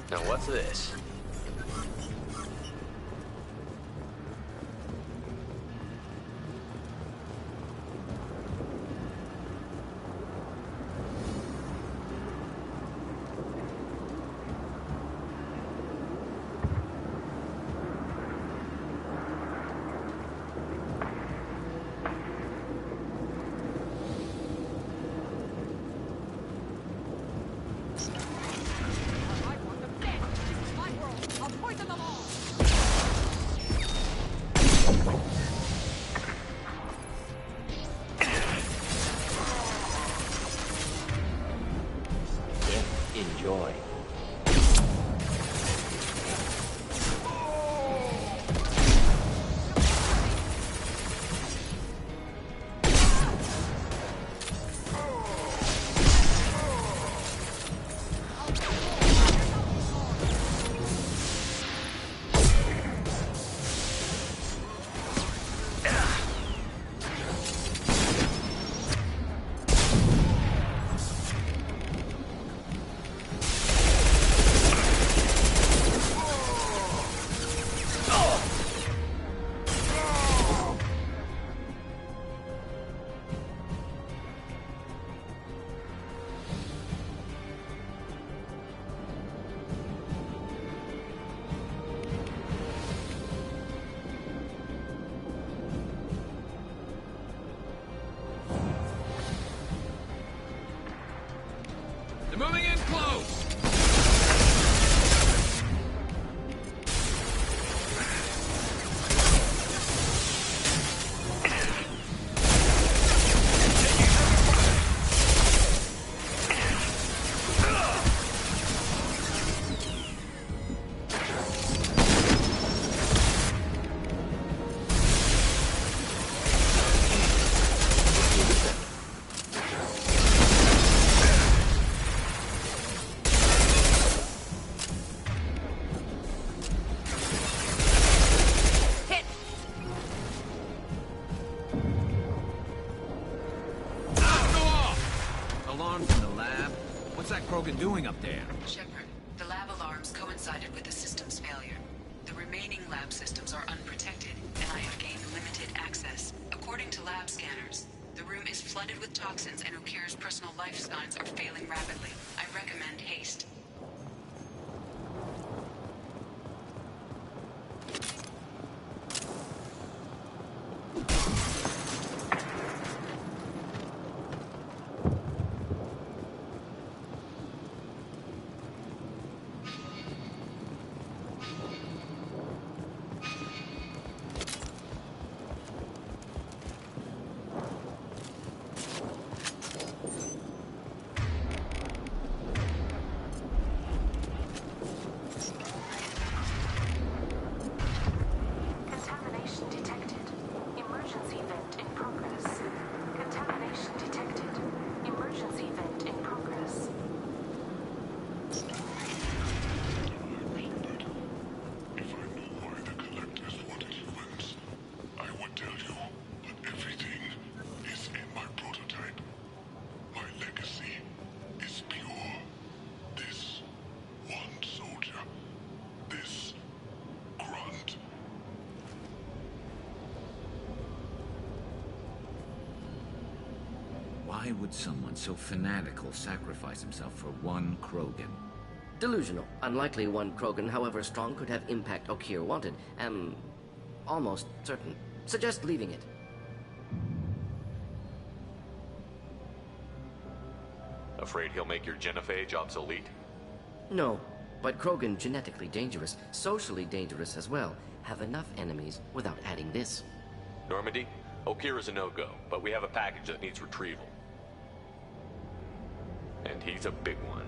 Speaker 2: Now what's this?
Speaker 11: Enjoy.
Speaker 22: They're moving in close!
Speaker 4: What's that Krogan doing up there?
Speaker 8: Shepard, the lab alarms coincided with the system's failure. The remaining lab systems are unprotected, and I have gained limited access. According to lab scanners, the room is flooded with toxins and Okir's personal life signs are failing rapidly. I recommend haste.
Speaker 4: Why would someone so fanatical sacrifice himself for one Krogan?
Speaker 11: Delusional. Unlikely one Krogan, however strong, could have impact Okir wanted. Am almost certain. Suggest leaving it.
Speaker 2: Afraid he'll make your genophage obsolete?
Speaker 11: No, but Krogan genetically dangerous, socially dangerous as well. Have enough enemies without adding this.
Speaker 2: Normandy, Okir is a no-go, but we have a package that needs retrieval. And he's a big one.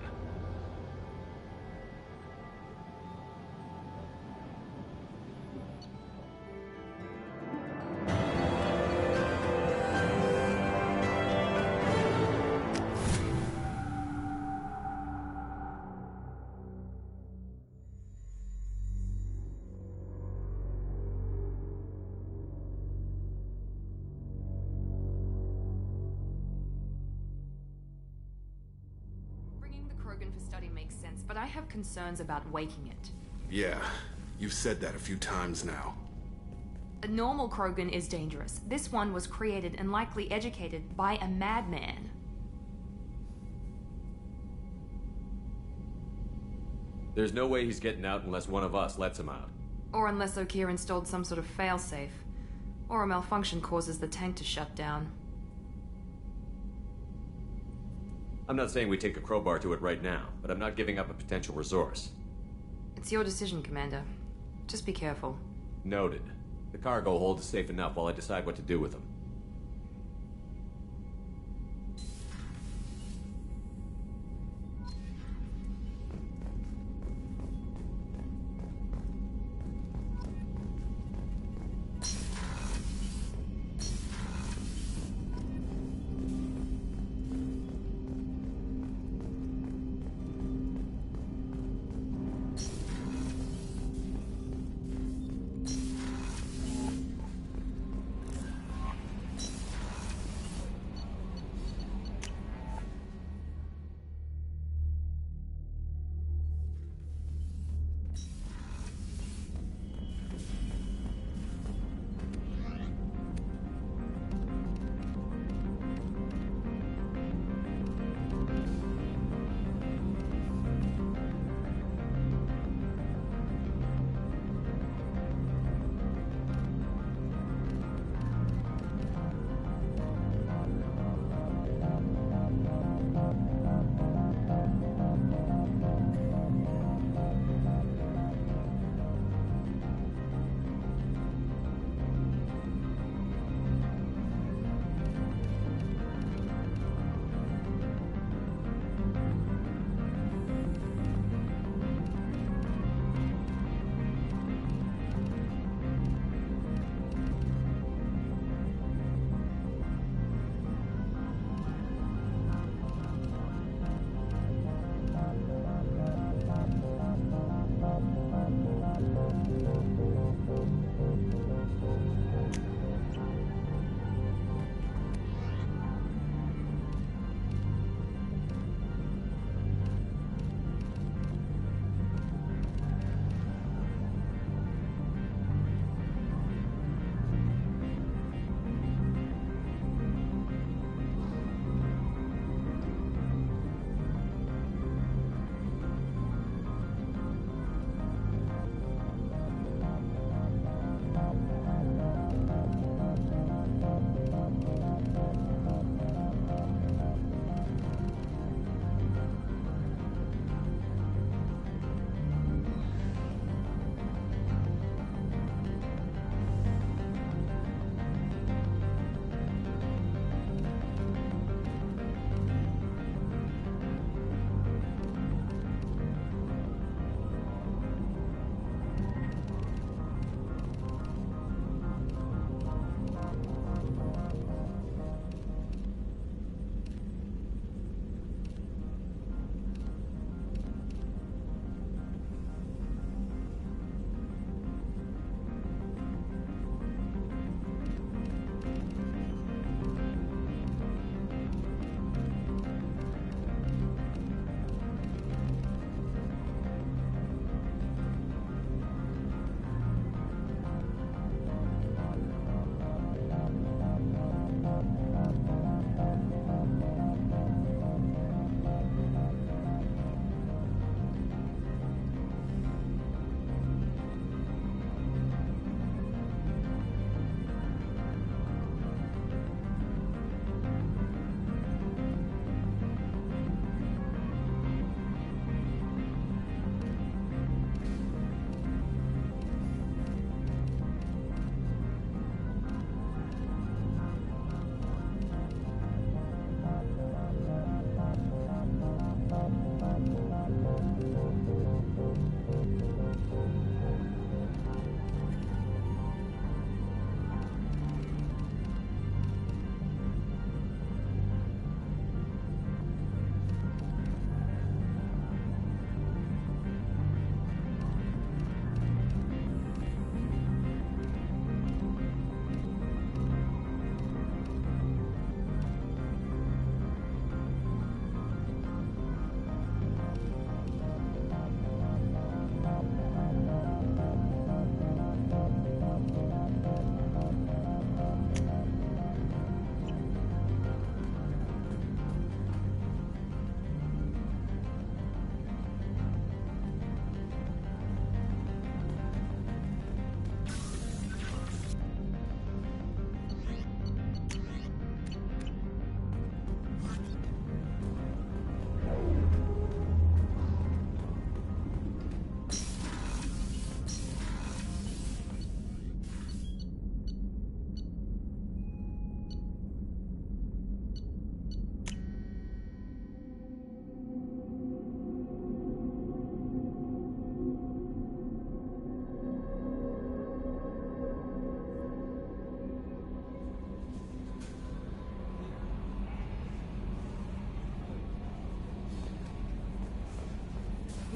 Speaker 14: For study makes sense, but I have concerns about waking it.
Speaker 1: Yeah, you've said that a few times now.
Speaker 14: A normal Krogan is dangerous. This one was created and likely educated by a madman.
Speaker 24: There's no way he's getting out unless one of us lets him out.
Speaker 14: Or unless Okir installed some sort of failsafe. Or a malfunction causes the tank to shut down.
Speaker 24: I'm not saying we take a crowbar to it right now, but I'm not giving up a potential resource.
Speaker 14: It's your decision, Commander. Just be careful.
Speaker 24: Noted. The cargo hold is safe enough while I decide what to do with them.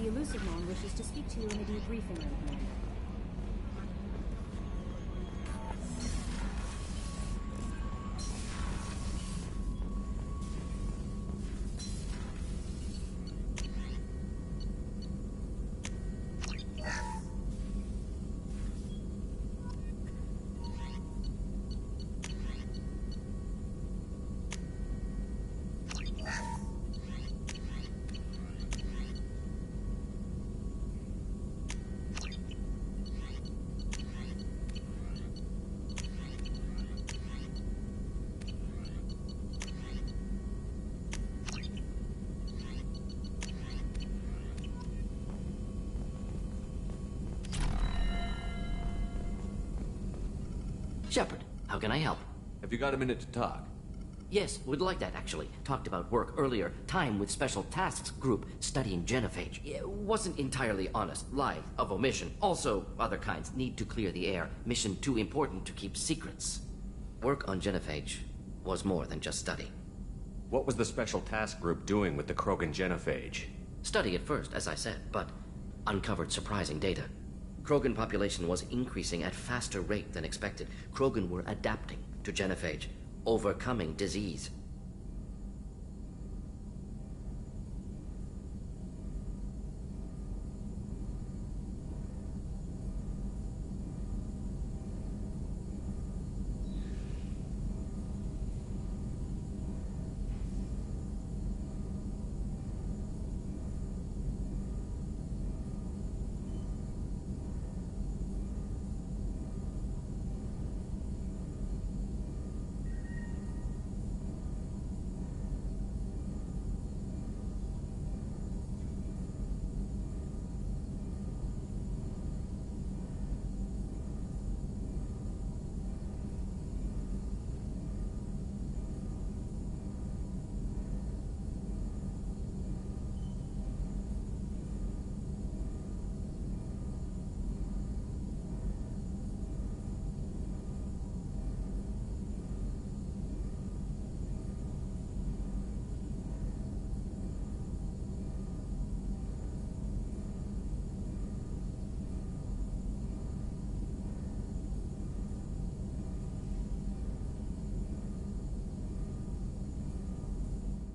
Speaker 20: The Elusive Man wishes to speak to you in a debriefing room, Commander.
Speaker 11: Shepard, how can I help?
Speaker 24: Have you got a minute to talk?
Speaker 11: Yes, would like that, actually. Talked about work earlier. Time with Special Tasks Group studying genophage. It wasn't entirely honest. Lie of omission. Also, other kinds. Need to clear the air. Mission too important to keep secrets. Work on genophage was more than just study.
Speaker 24: What was the Special Task Group doing with the Krogan genophage?
Speaker 11: Study at first, as I said, but uncovered surprising data. Krogan population was increasing at faster rate than expected. Krogan were adapting to genophage, overcoming disease.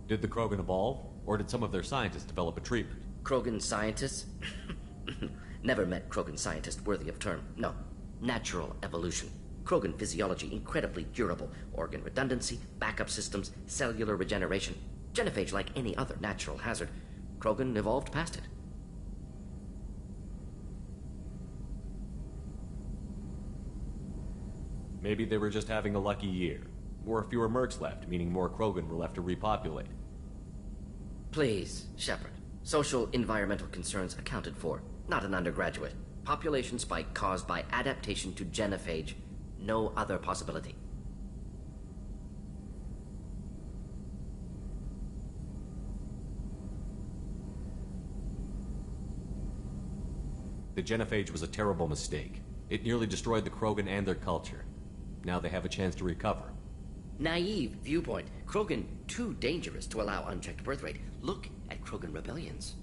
Speaker 24: Did the Krogan evolve, or did some of their scientists develop a treatment?
Speaker 11: Krogan scientists? Never met Krogan scientist worthy of term. No. Natural evolution. Krogan physiology incredibly durable. Organ redundancy, backup systems, cellular regeneration. Genophage like any other natural hazard. Krogan evolved past it.
Speaker 24: Maybe they were just having a lucky year. Or fewer mercs left, meaning more Krogan were left to repopulate.
Speaker 11: Please, Shepard. Social environmental concerns accounted for. Not an undergraduate. Population spike caused by adaptation to genophage. No other possibility.
Speaker 24: The genophage was a terrible mistake. It nearly destroyed the Krogan and their culture. Now they have a chance to recover.
Speaker 11: Naive viewpoint. Krogan too dangerous to allow unchecked birth rate. Look at Krogan rebellions.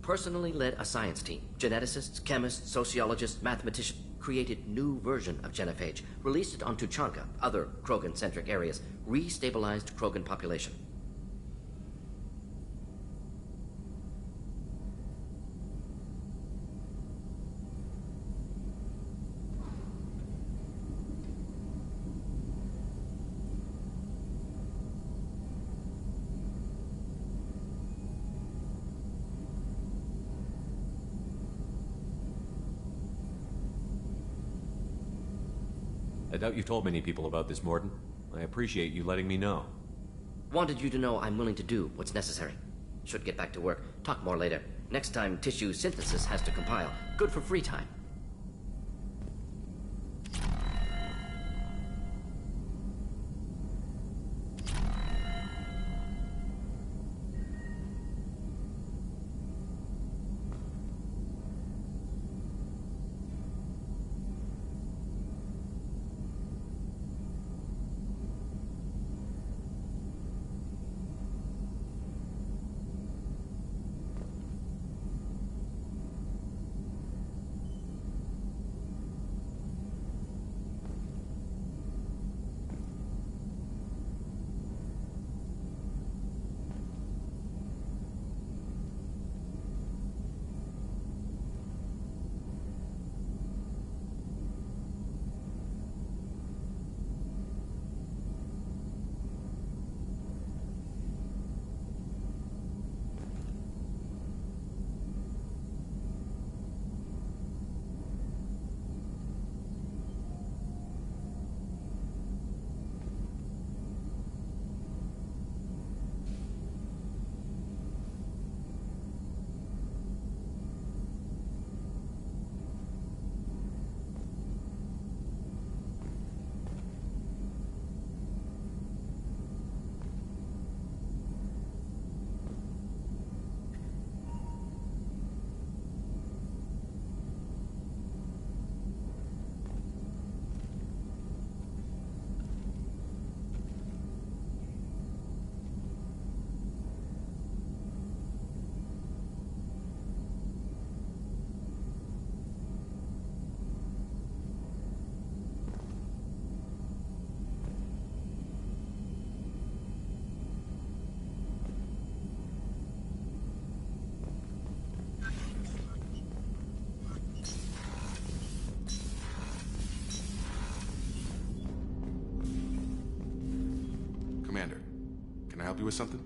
Speaker 11: Personally led a science team. Geneticists, chemists, sociologists, mathematicians created new version of genophage, released it on Tuchanka, other Krogan-centric areas, restabilized Krogan population.
Speaker 24: I doubt you've told many people about this, Mordin. I appreciate you letting me know.
Speaker 11: Wanted you to know I'm willing to do what's necessary. Should get back to work. Talk more later. Next time tissue synthesis has to compile. Good for free time.
Speaker 1: help you with something?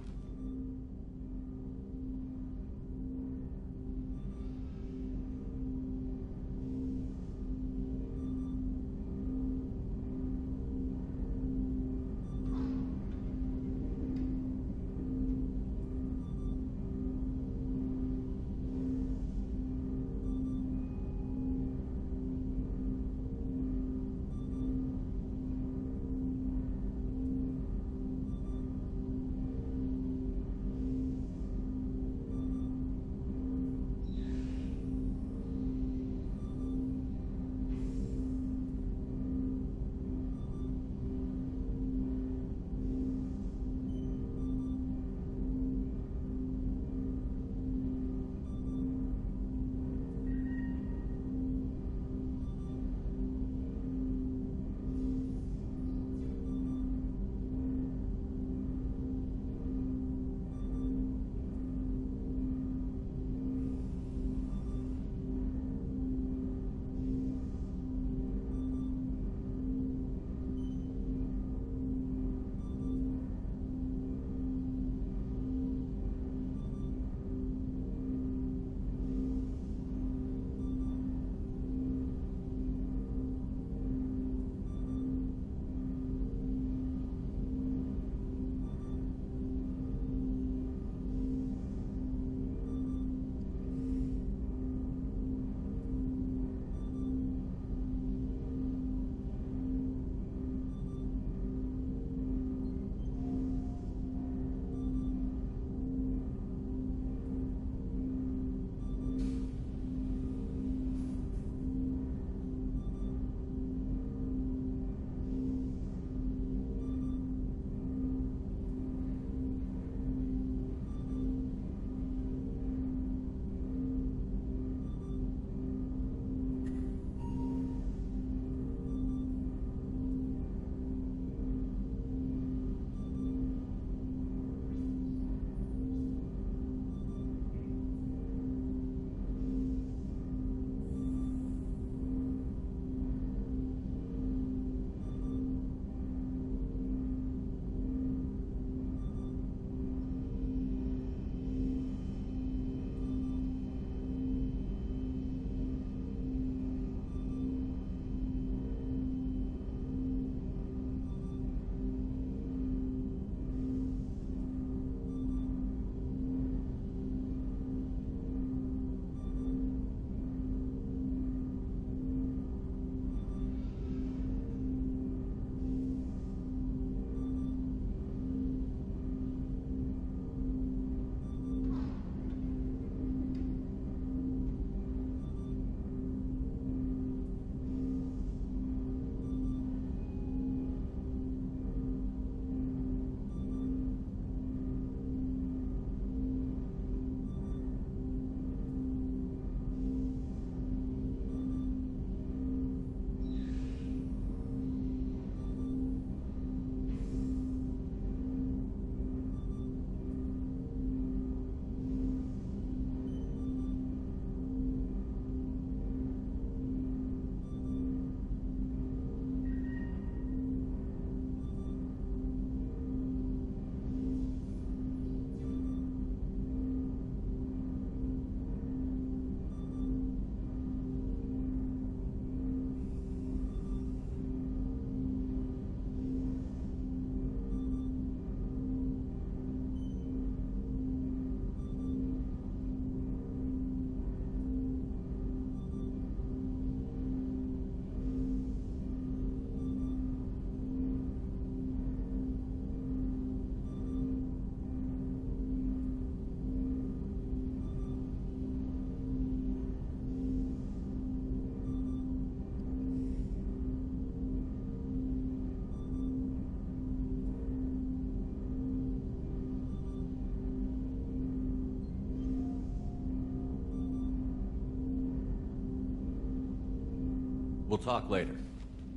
Speaker 24: We'll talk later.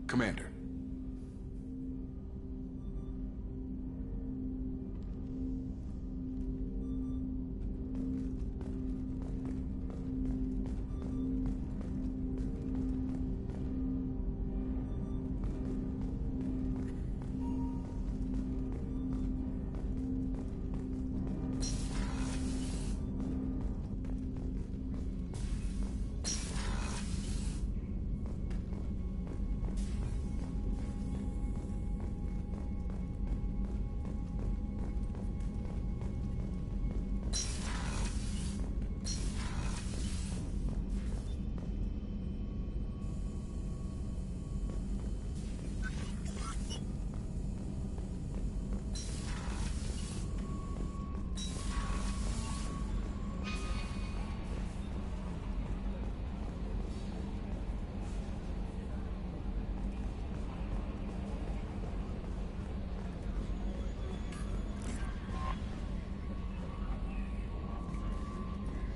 Speaker 1: Commander.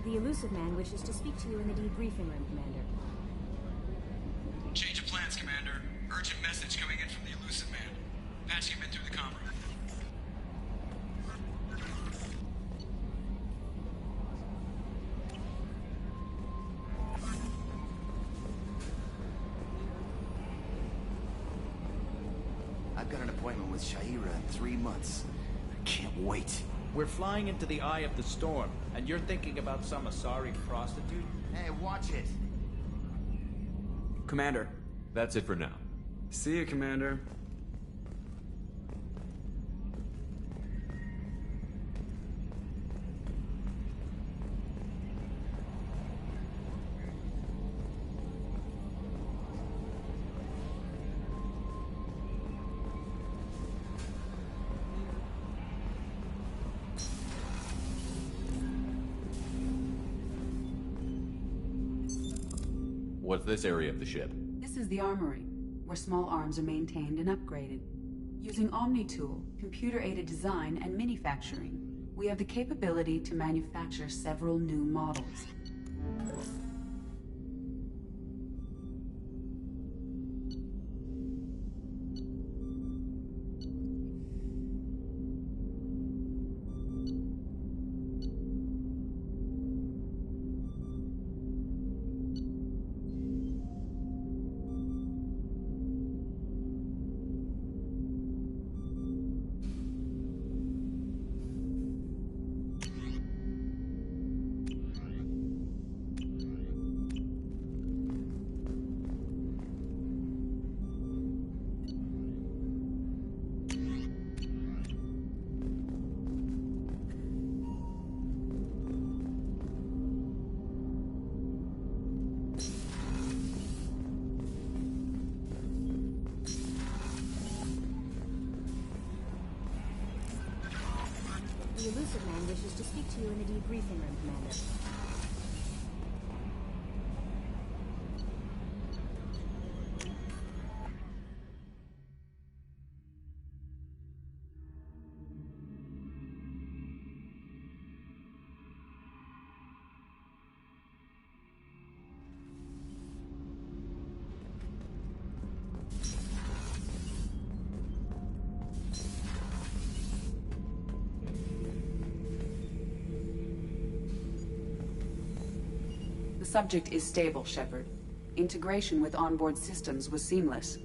Speaker 20: The Elusive Man wishes to speak to you in the debriefing room, Commander.
Speaker 17: Change of plans, Commander. Urgent message coming in from the Elusive Man. Patching him in through the comm room.
Speaker 18: I've got an appointment with Sha'ira in 3 months. I can't wait.
Speaker 19: We're flying into the eye of the storm, and you're thinking about some Asari prostitute?
Speaker 18: Hey, watch it!
Speaker 21: Commander.
Speaker 24: That's it for now.
Speaker 21: See you, Commander.
Speaker 24: What's this area of the ship?
Speaker 25: This is the armory, where small arms are maintained and upgraded. Using Omni-Tool, computer-aided design, and manufacturing, we have the capability to manufacture several new models.
Speaker 20: The Elusive Man wishes to speak to you in the debriefing room, Commander.
Speaker 25: The subject is stable, Shepard. Integration with onboard systems was seamless.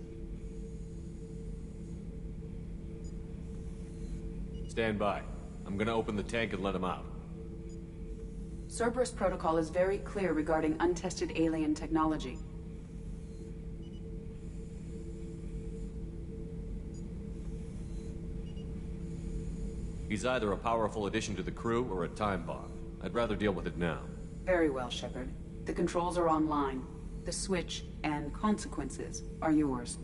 Speaker 24: Stand by. I'm gonna open the tank and let him out.
Speaker 25: Cerberus protocol is very clear regarding untested alien technology.
Speaker 24: He's either a powerful addition to the crew or a time bomb. I'd rather deal with it now.
Speaker 25: Very well, Shepard. The controls are online. The switch and consequences are yours.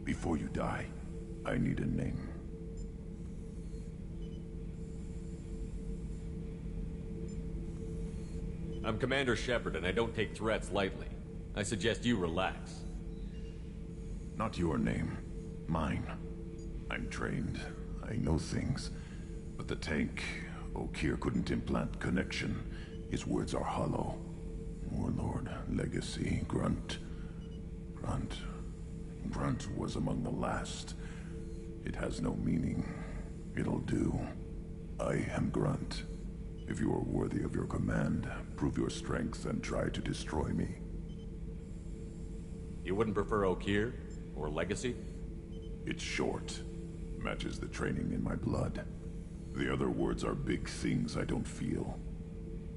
Speaker 6: Before you die, I need a name.
Speaker 24: I'm Commander Shepard, and I don't take threats lightly. I suggest you relax.
Speaker 6: Not your name. Mine. I'm trained. I know things. But the tank, Okeer couldn't implant connection. His words are hollow. Warlord, Legacy, Grunt. Grunt was among the last. It has no meaning. It'll do. I am Grunt. If you are worthy of your command, prove your strength and try to destroy me.
Speaker 24: You wouldn't prefer Okeer? Or Legacy?
Speaker 6: It's short. Matches the training in my blood. The other words are big things I don't feel.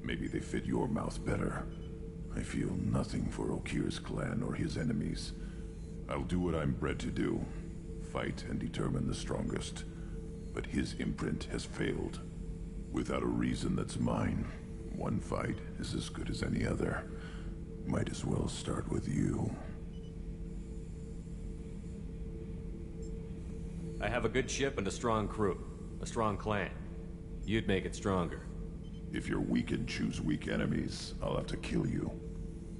Speaker 6: Maybe they fit your mouth better.
Speaker 3: I feel nothing for Okir's clan or his enemies. I'll do what I'm bred to do. Fight and determine the strongest. But his imprint has failed. Without a reason that's mine, one fight is as good as any other. Might as well start with you.
Speaker 24: I have a good ship and a strong crew. A strong clan. You'd make it stronger.
Speaker 3: If you're weak and choose weak enemies, I'll have to kill you.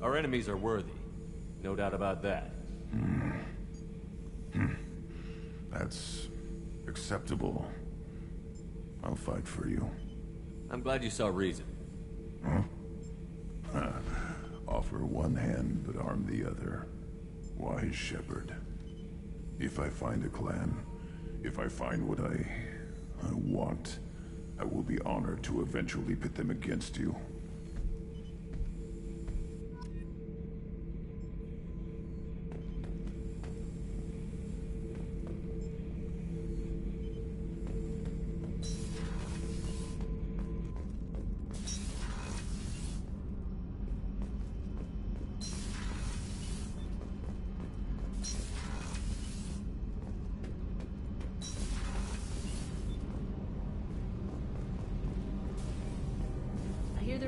Speaker 24: Our enemies are worthy. No doubt about that.
Speaker 3: That's acceptable. I'll fight for you.
Speaker 24: I'm glad you saw reason.
Speaker 3: Offer one hand, but arm the other. Wise shepherd. If I find a clan, if I find what I want, I will be honored to eventually pit them against you.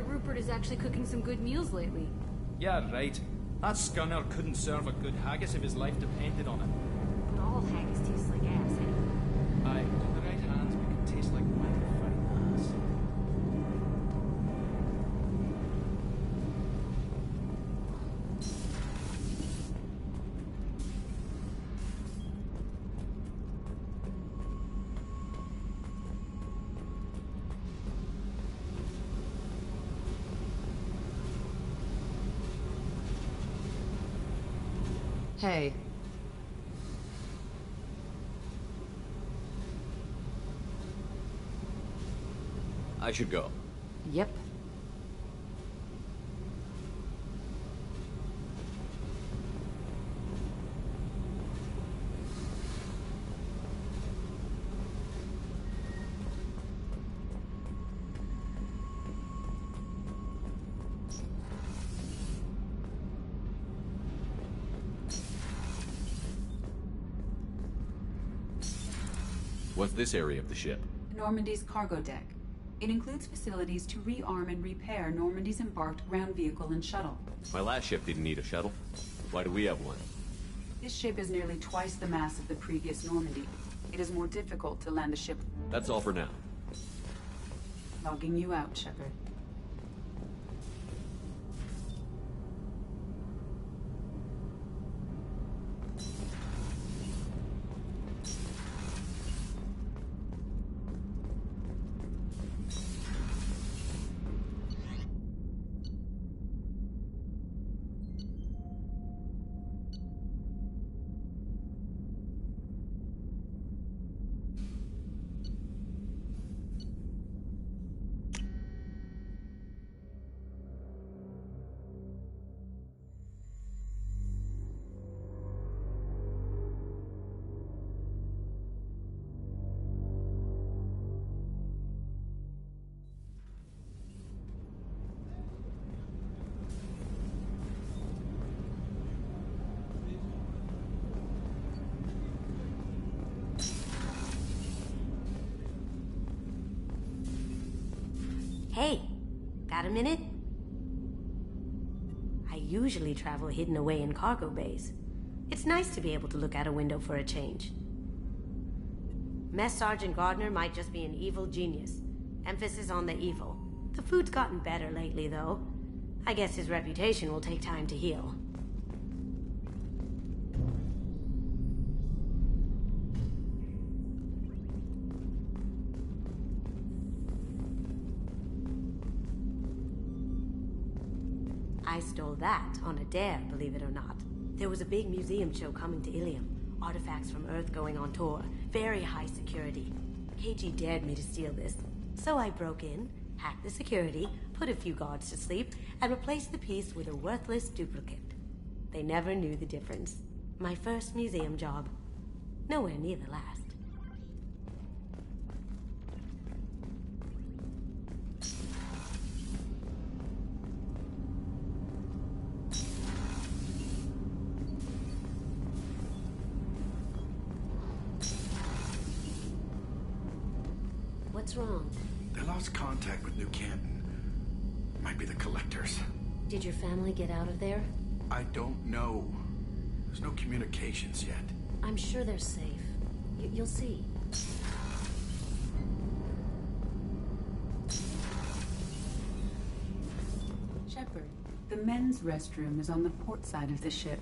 Speaker 5: Rupert is actually cooking some good meals lately.
Speaker 19: Yeah, right. That scunner couldn't serve a good haggis if his life depended on it.
Speaker 5: But all haggis tastes like ass, eh?
Speaker 19: Aye, in the right hands, we can taste like mighty fine ass.
Speaker 8: Hey.
Speaker 24: I should go.
Speaker 8: Yep.
Speaker 24: What's this area of the ship?
Speaker 25: Normandy's cargo deck. It includes facilities to rearm and repair Normandy's embarked ground vehicle and shuttle.
Speaker 24: My last ship didn't need a shuttle. Why do we have one?
Speaker 25: This ship is nearly twice the mass of the previous Normandy. It is more difficult to land a ship.
Speaker 24: That's all for now.
Speaker 25: Logging you out, Shepard.
Speaker 5: Hey, got a minute? I usually travel hidden away in cargo bays. It's nice to be able to look out a window for a change. Mess Sergeant Gardner might just be an evil genius. Emphasis on the evil. The food's gotten better lately, though. I guess his reputation will take time to heal. I stole that on a dare, believe it or not. There was a big museum show coming to Ilium. Artifacts from Earth going on tour. Very high security. KG dared me to steal this. So I broke in, hacked the security, put a few guards to sleep, and replaced the piece with a worthless duplicate. They never knew the difference. My first museum job. Nowhere near the last. What's wrong?
Speaker 9: They lost contact with New Canton. Might be the Collectors.
Speaker 5: Did your family get out of there?
Speaker 9: I don't know. There's no communications yet.
Speaker 5: I'm sure they're safe. You'll see.
Speaker 25: Shepard, the men's restroom is on the port side of the ship.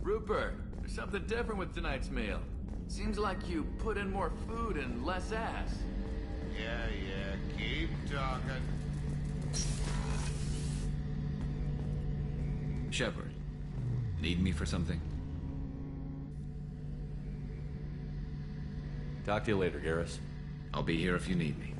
Speaker 12: Rupert, there's something different with tonight's meal. Seems like you put in more food and less ass.
Speaker 10: Yeah, keep talking.
Speaker 12: Shepard, need me for something?
Speaker 24: Talk to you later, Garrus.
Speaker 12: I'll be here if you need me.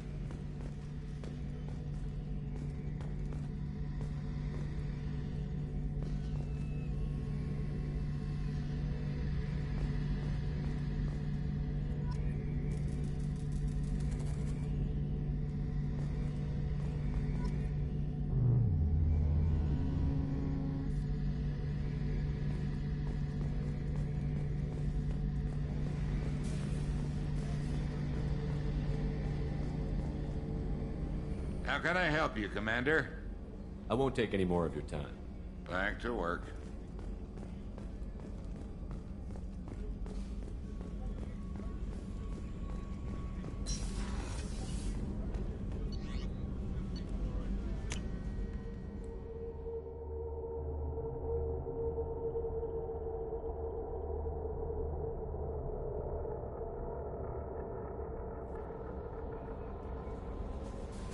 Speaker 22: How can I help you, Commander?
Speaker 24: I won't take any more of your time.
Speaker 22: Back to work.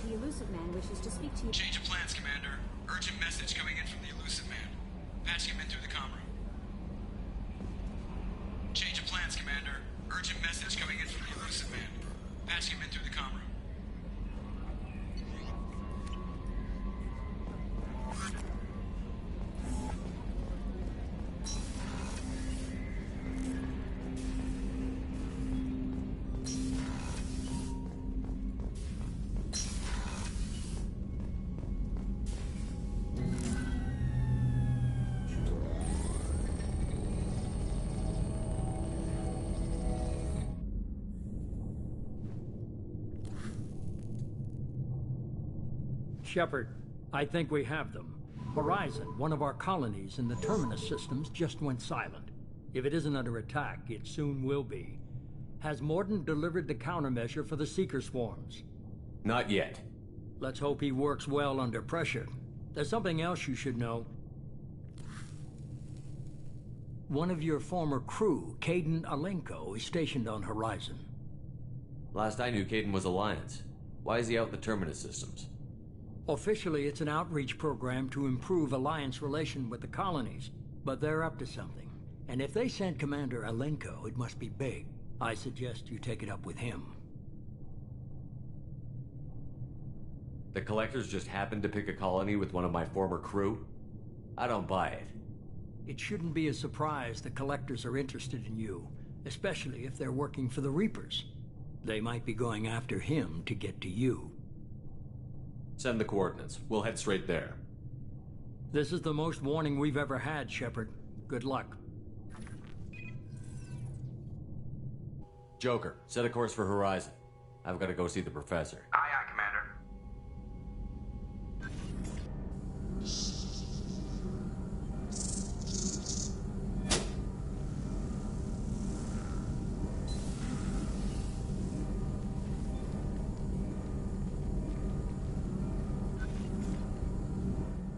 Speaker 20: The Illusive Man wishes to speak to you.
Speaker 17: Change of plans, Commander. Urgent message coming in from the Illusive Man. Patching him in through the comm room. Change of plans, Commander. Urgent message coming in from the Illusive Man. Patching him in through the comm room.
Speaker 15: Shepard, I think we have them. Horizon, one of our colonies in the Terminus systems, just went silent. If it isn't under attack, it soon will be. Has Mordin delivered the countermeasure for the Seeker swarms?
Speaker 24: Not yet.
Speaker 15: Let's hope he works well under pressure. There's something else you should know. One of your former crew, Kaidan Alenko, is stationed on Horizon.
Speaker 24: Last I knew, Kaidan was Alliance. Why is he out in the Terminus systems?
Speaker 15: Officially, it's an outreach program to improve Alliance relation with the colonies, but they're up to something. And if they send Commander Alenko, it must be big. I suggest you take it up with him.
Speaker 24: The Collectors just happened to pick a colony with one of my former crew? I don't buy it.
Speaker 15: It shouldn't be a surprise the Collectors are interested in you, especially if they're working for the Reapers. They might be going after him to get to you.
Speaker 24: Send the coordinates. We'll head straight there.
Speaker 15: This is the most warning we've ever had, Shepard. Good luck.
Speaker 24: Joker, set a course for Horizon. I've got to go see the Professor.
Speaker 10: Aye, aye, Commander.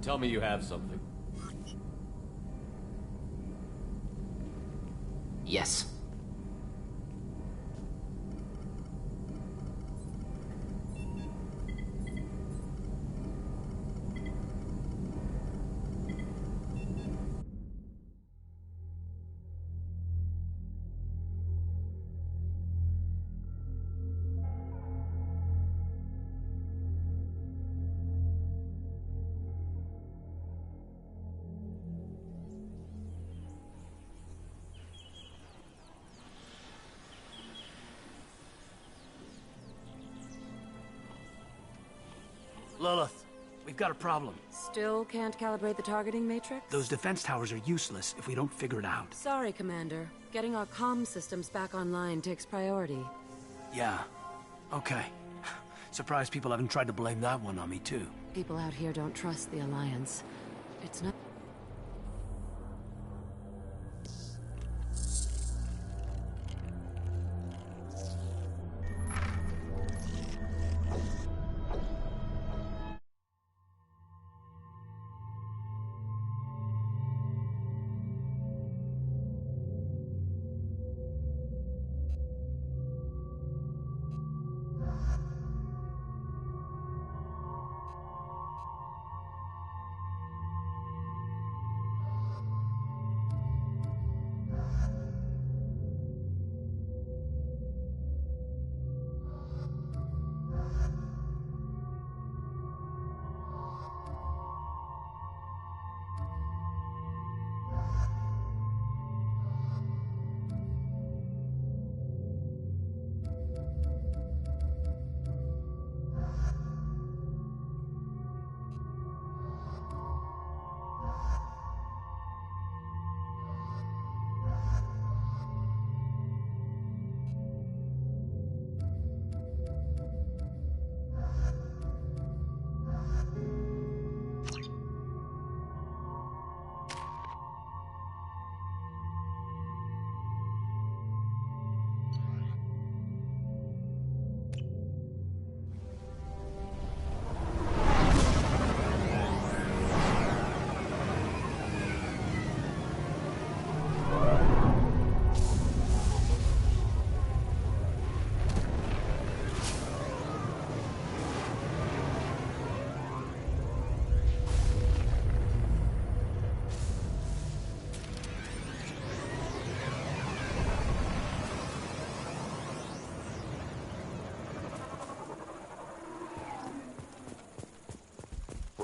Speaker 24: Tell me you have something.
Speaker 11: Yes.
Speaker 16: Lilith,
Speaker 4: we've got a problem.
Speaker 14: Still can't calibrate the targeting matrix?
Speaker 4: Those defense towers are useless if we don't figure it out.
Speaker 14: Sorry, Commander. Getting our comm systems back online takes priority.
Speaker 4: Yeah. Okay. Surprised people haven't tried to blame that one on me, too.
Speaker 14: People out here don't trust the Alliance. It's not...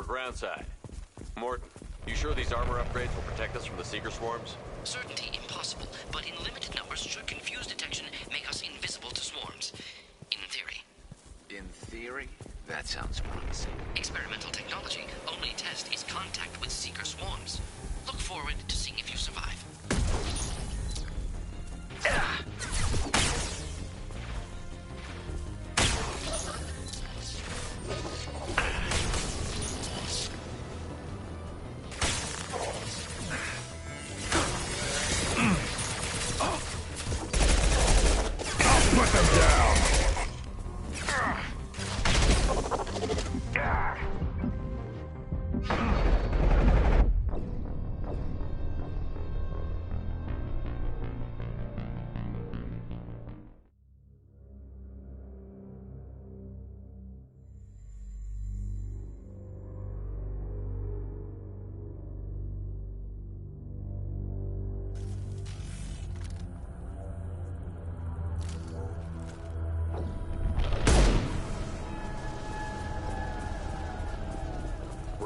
Speaker 2: Groundside. Mordin, you sure these armor upgrades will protect us from the Seeker swarms?
Speaker 11: Certainty impossible, but in limited numbers should confuse detection, make us invisible to swarms. In theory.
Speaker 18: In theory? That sounds promising.
Speaker 11: Experimental technology. Only test is contact with Seeker swarms. Look forward to seeing if you survive.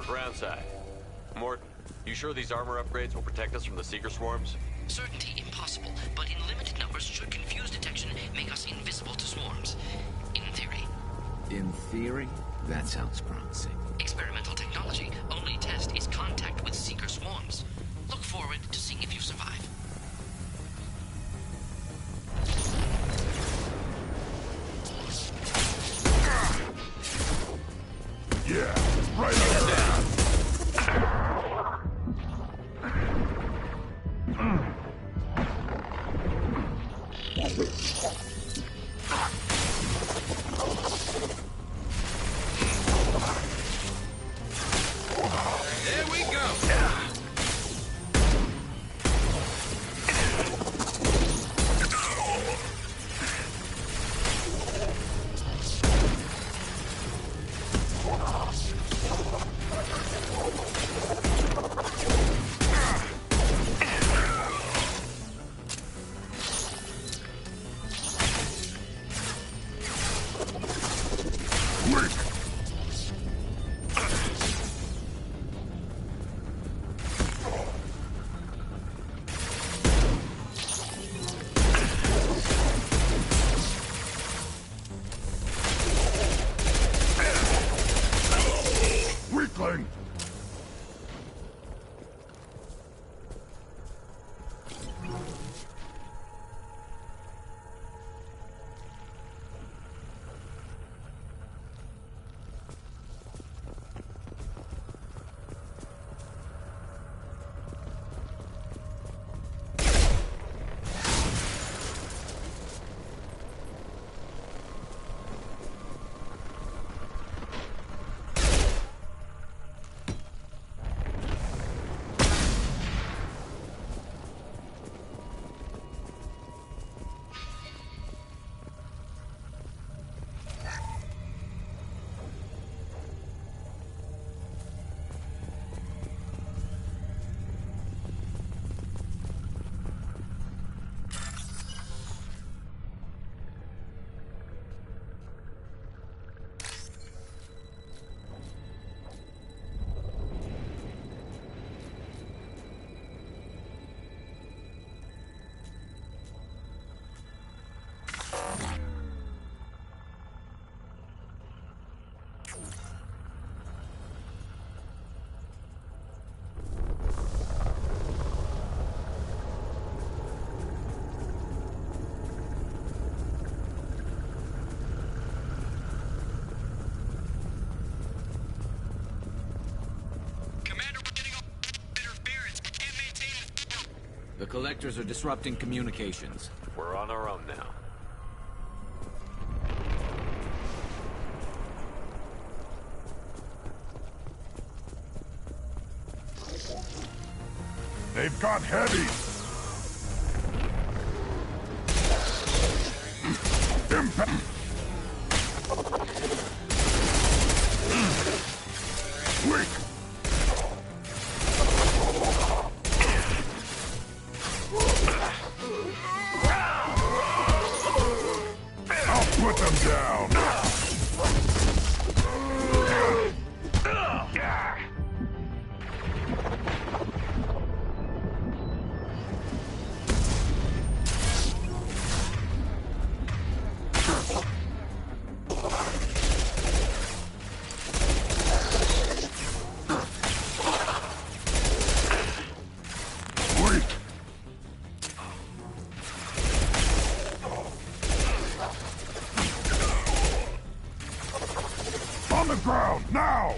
Speaker 2: Groundside. Mordin, you sure these armor upgrades will protect us from the Seeker swarms?
Speaker 11: Certainty impossible, but in limited numbers should confuse detection, make us invisible to swarms. In theory.
Speaker 18: In theory? That sounds promising.
Speaker 11: Experimental technology. Only test is contact with Seeker swarms. Look forward to seeing if you survive.
Speaker 3: Yeah, right on there.
Speaker 22: There we go. The Collectors are disrupting communications.
Speaker 2: We're on our own now.
Speaker 3: They've got heavy! Impact! Quick! I'll put them down! On the ground, now!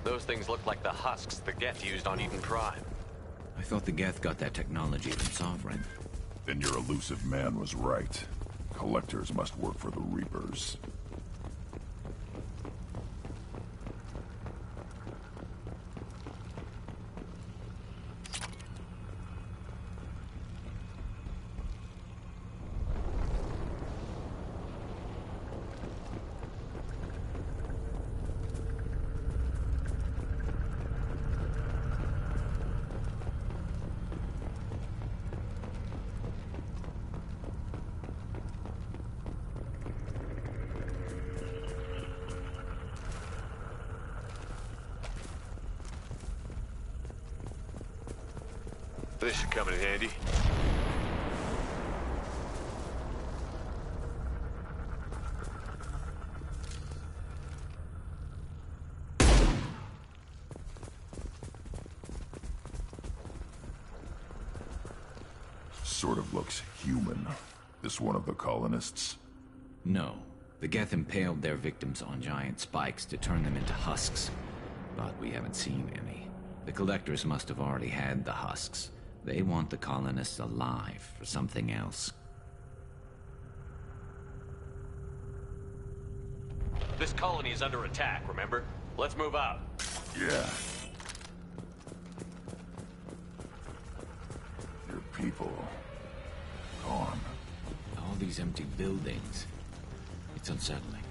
Speaker 2: Those things look like the husks the Geth used on Eden Prime.
Speaker 22: I thought the Geth got that technology from Sovereign.
Speaker 3: Then your elusive man was right. Collectors must work for the Reapers.
Speaker 2: This should come in handy.
Speaker 3: Sort of looks human. This one of the colonists?
Speaker 22: No. The Geth impaled their victims on giant spikes to turn them into husks. But we haven't seen any. The Collectors must have already had the husks. They want the colonists alive for something else.
Speaker 2: This colony is under attack, remember? Let's move out.
Speaker 3: Yeah. Your people... gone.
Speaker 22: All these empty buildings. It's unsettling.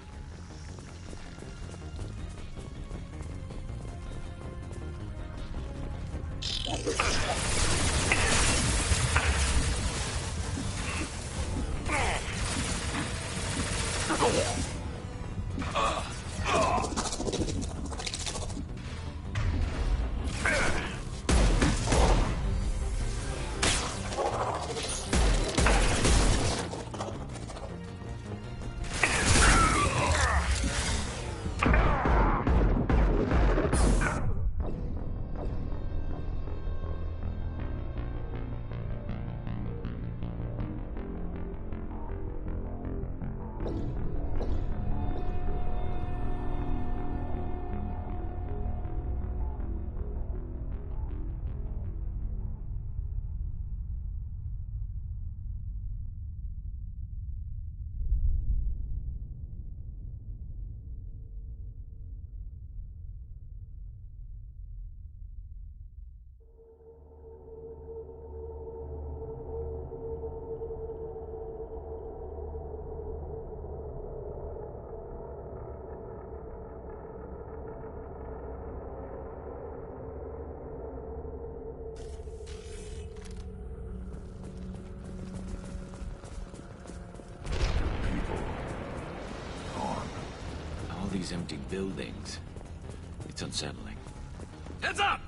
Speaker 22: These empty buildings. It's unsettling.
Speaker 12: Heads up!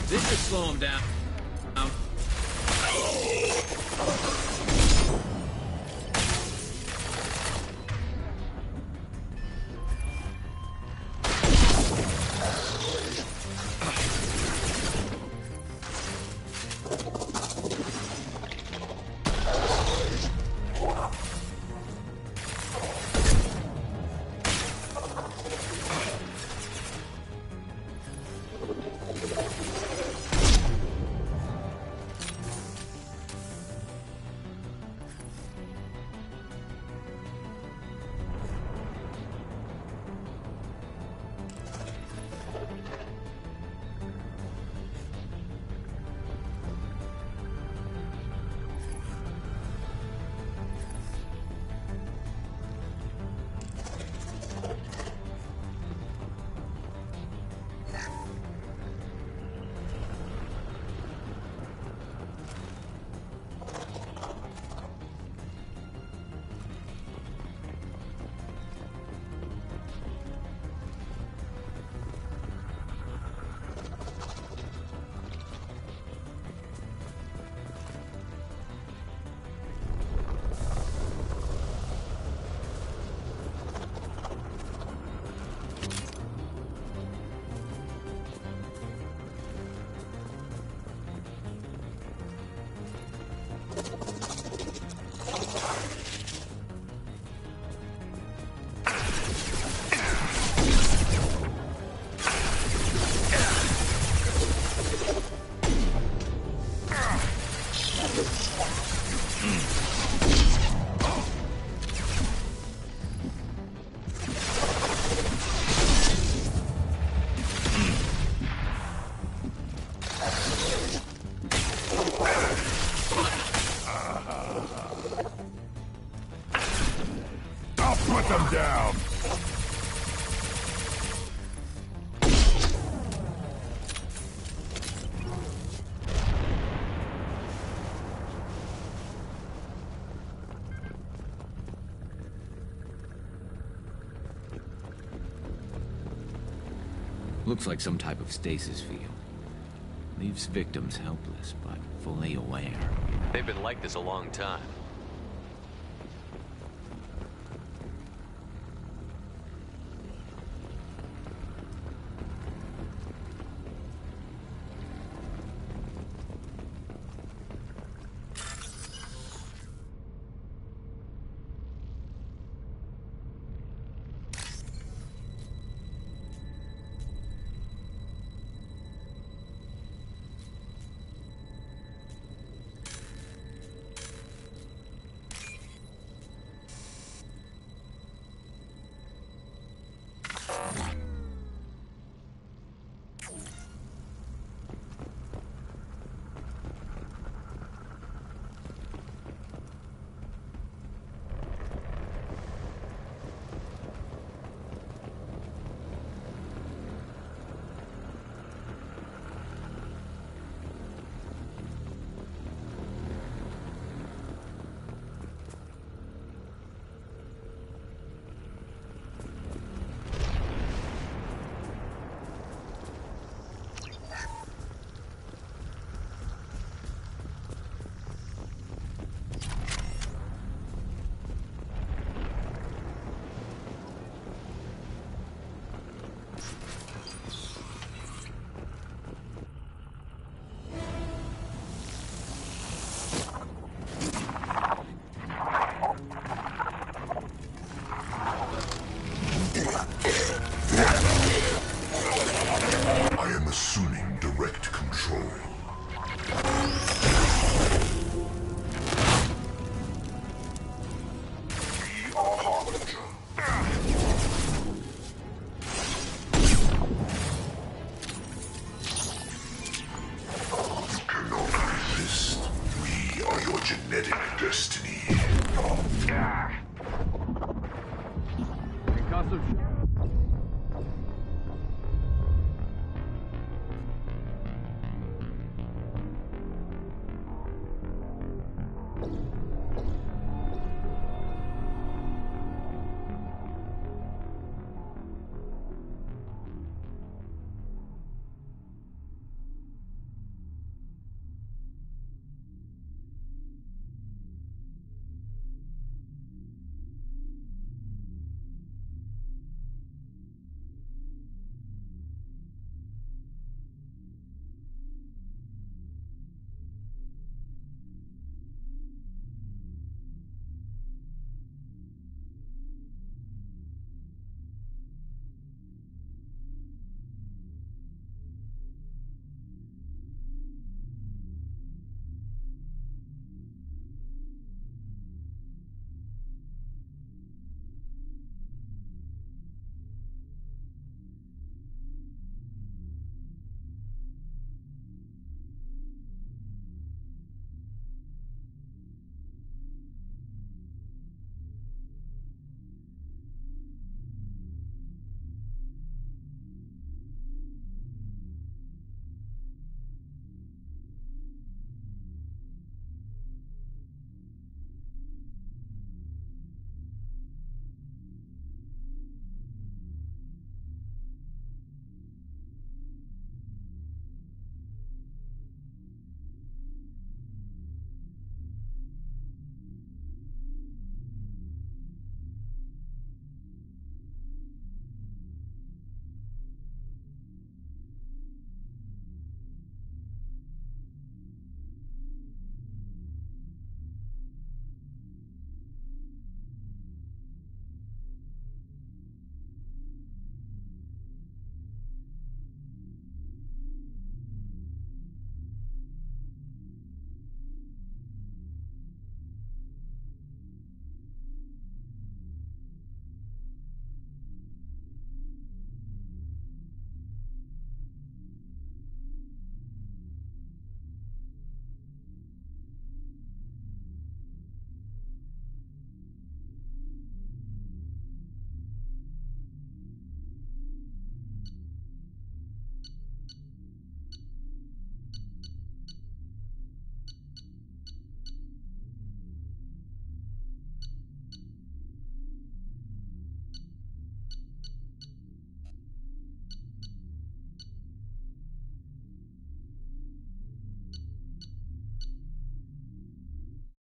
Speaker 22: This should slow them down.
Speaker 3: Put them down!
Speaker 22: Looks like some type of stasis field. Leaves victims helpless, but fully aware.
Speaker 2: They've been like this a long time.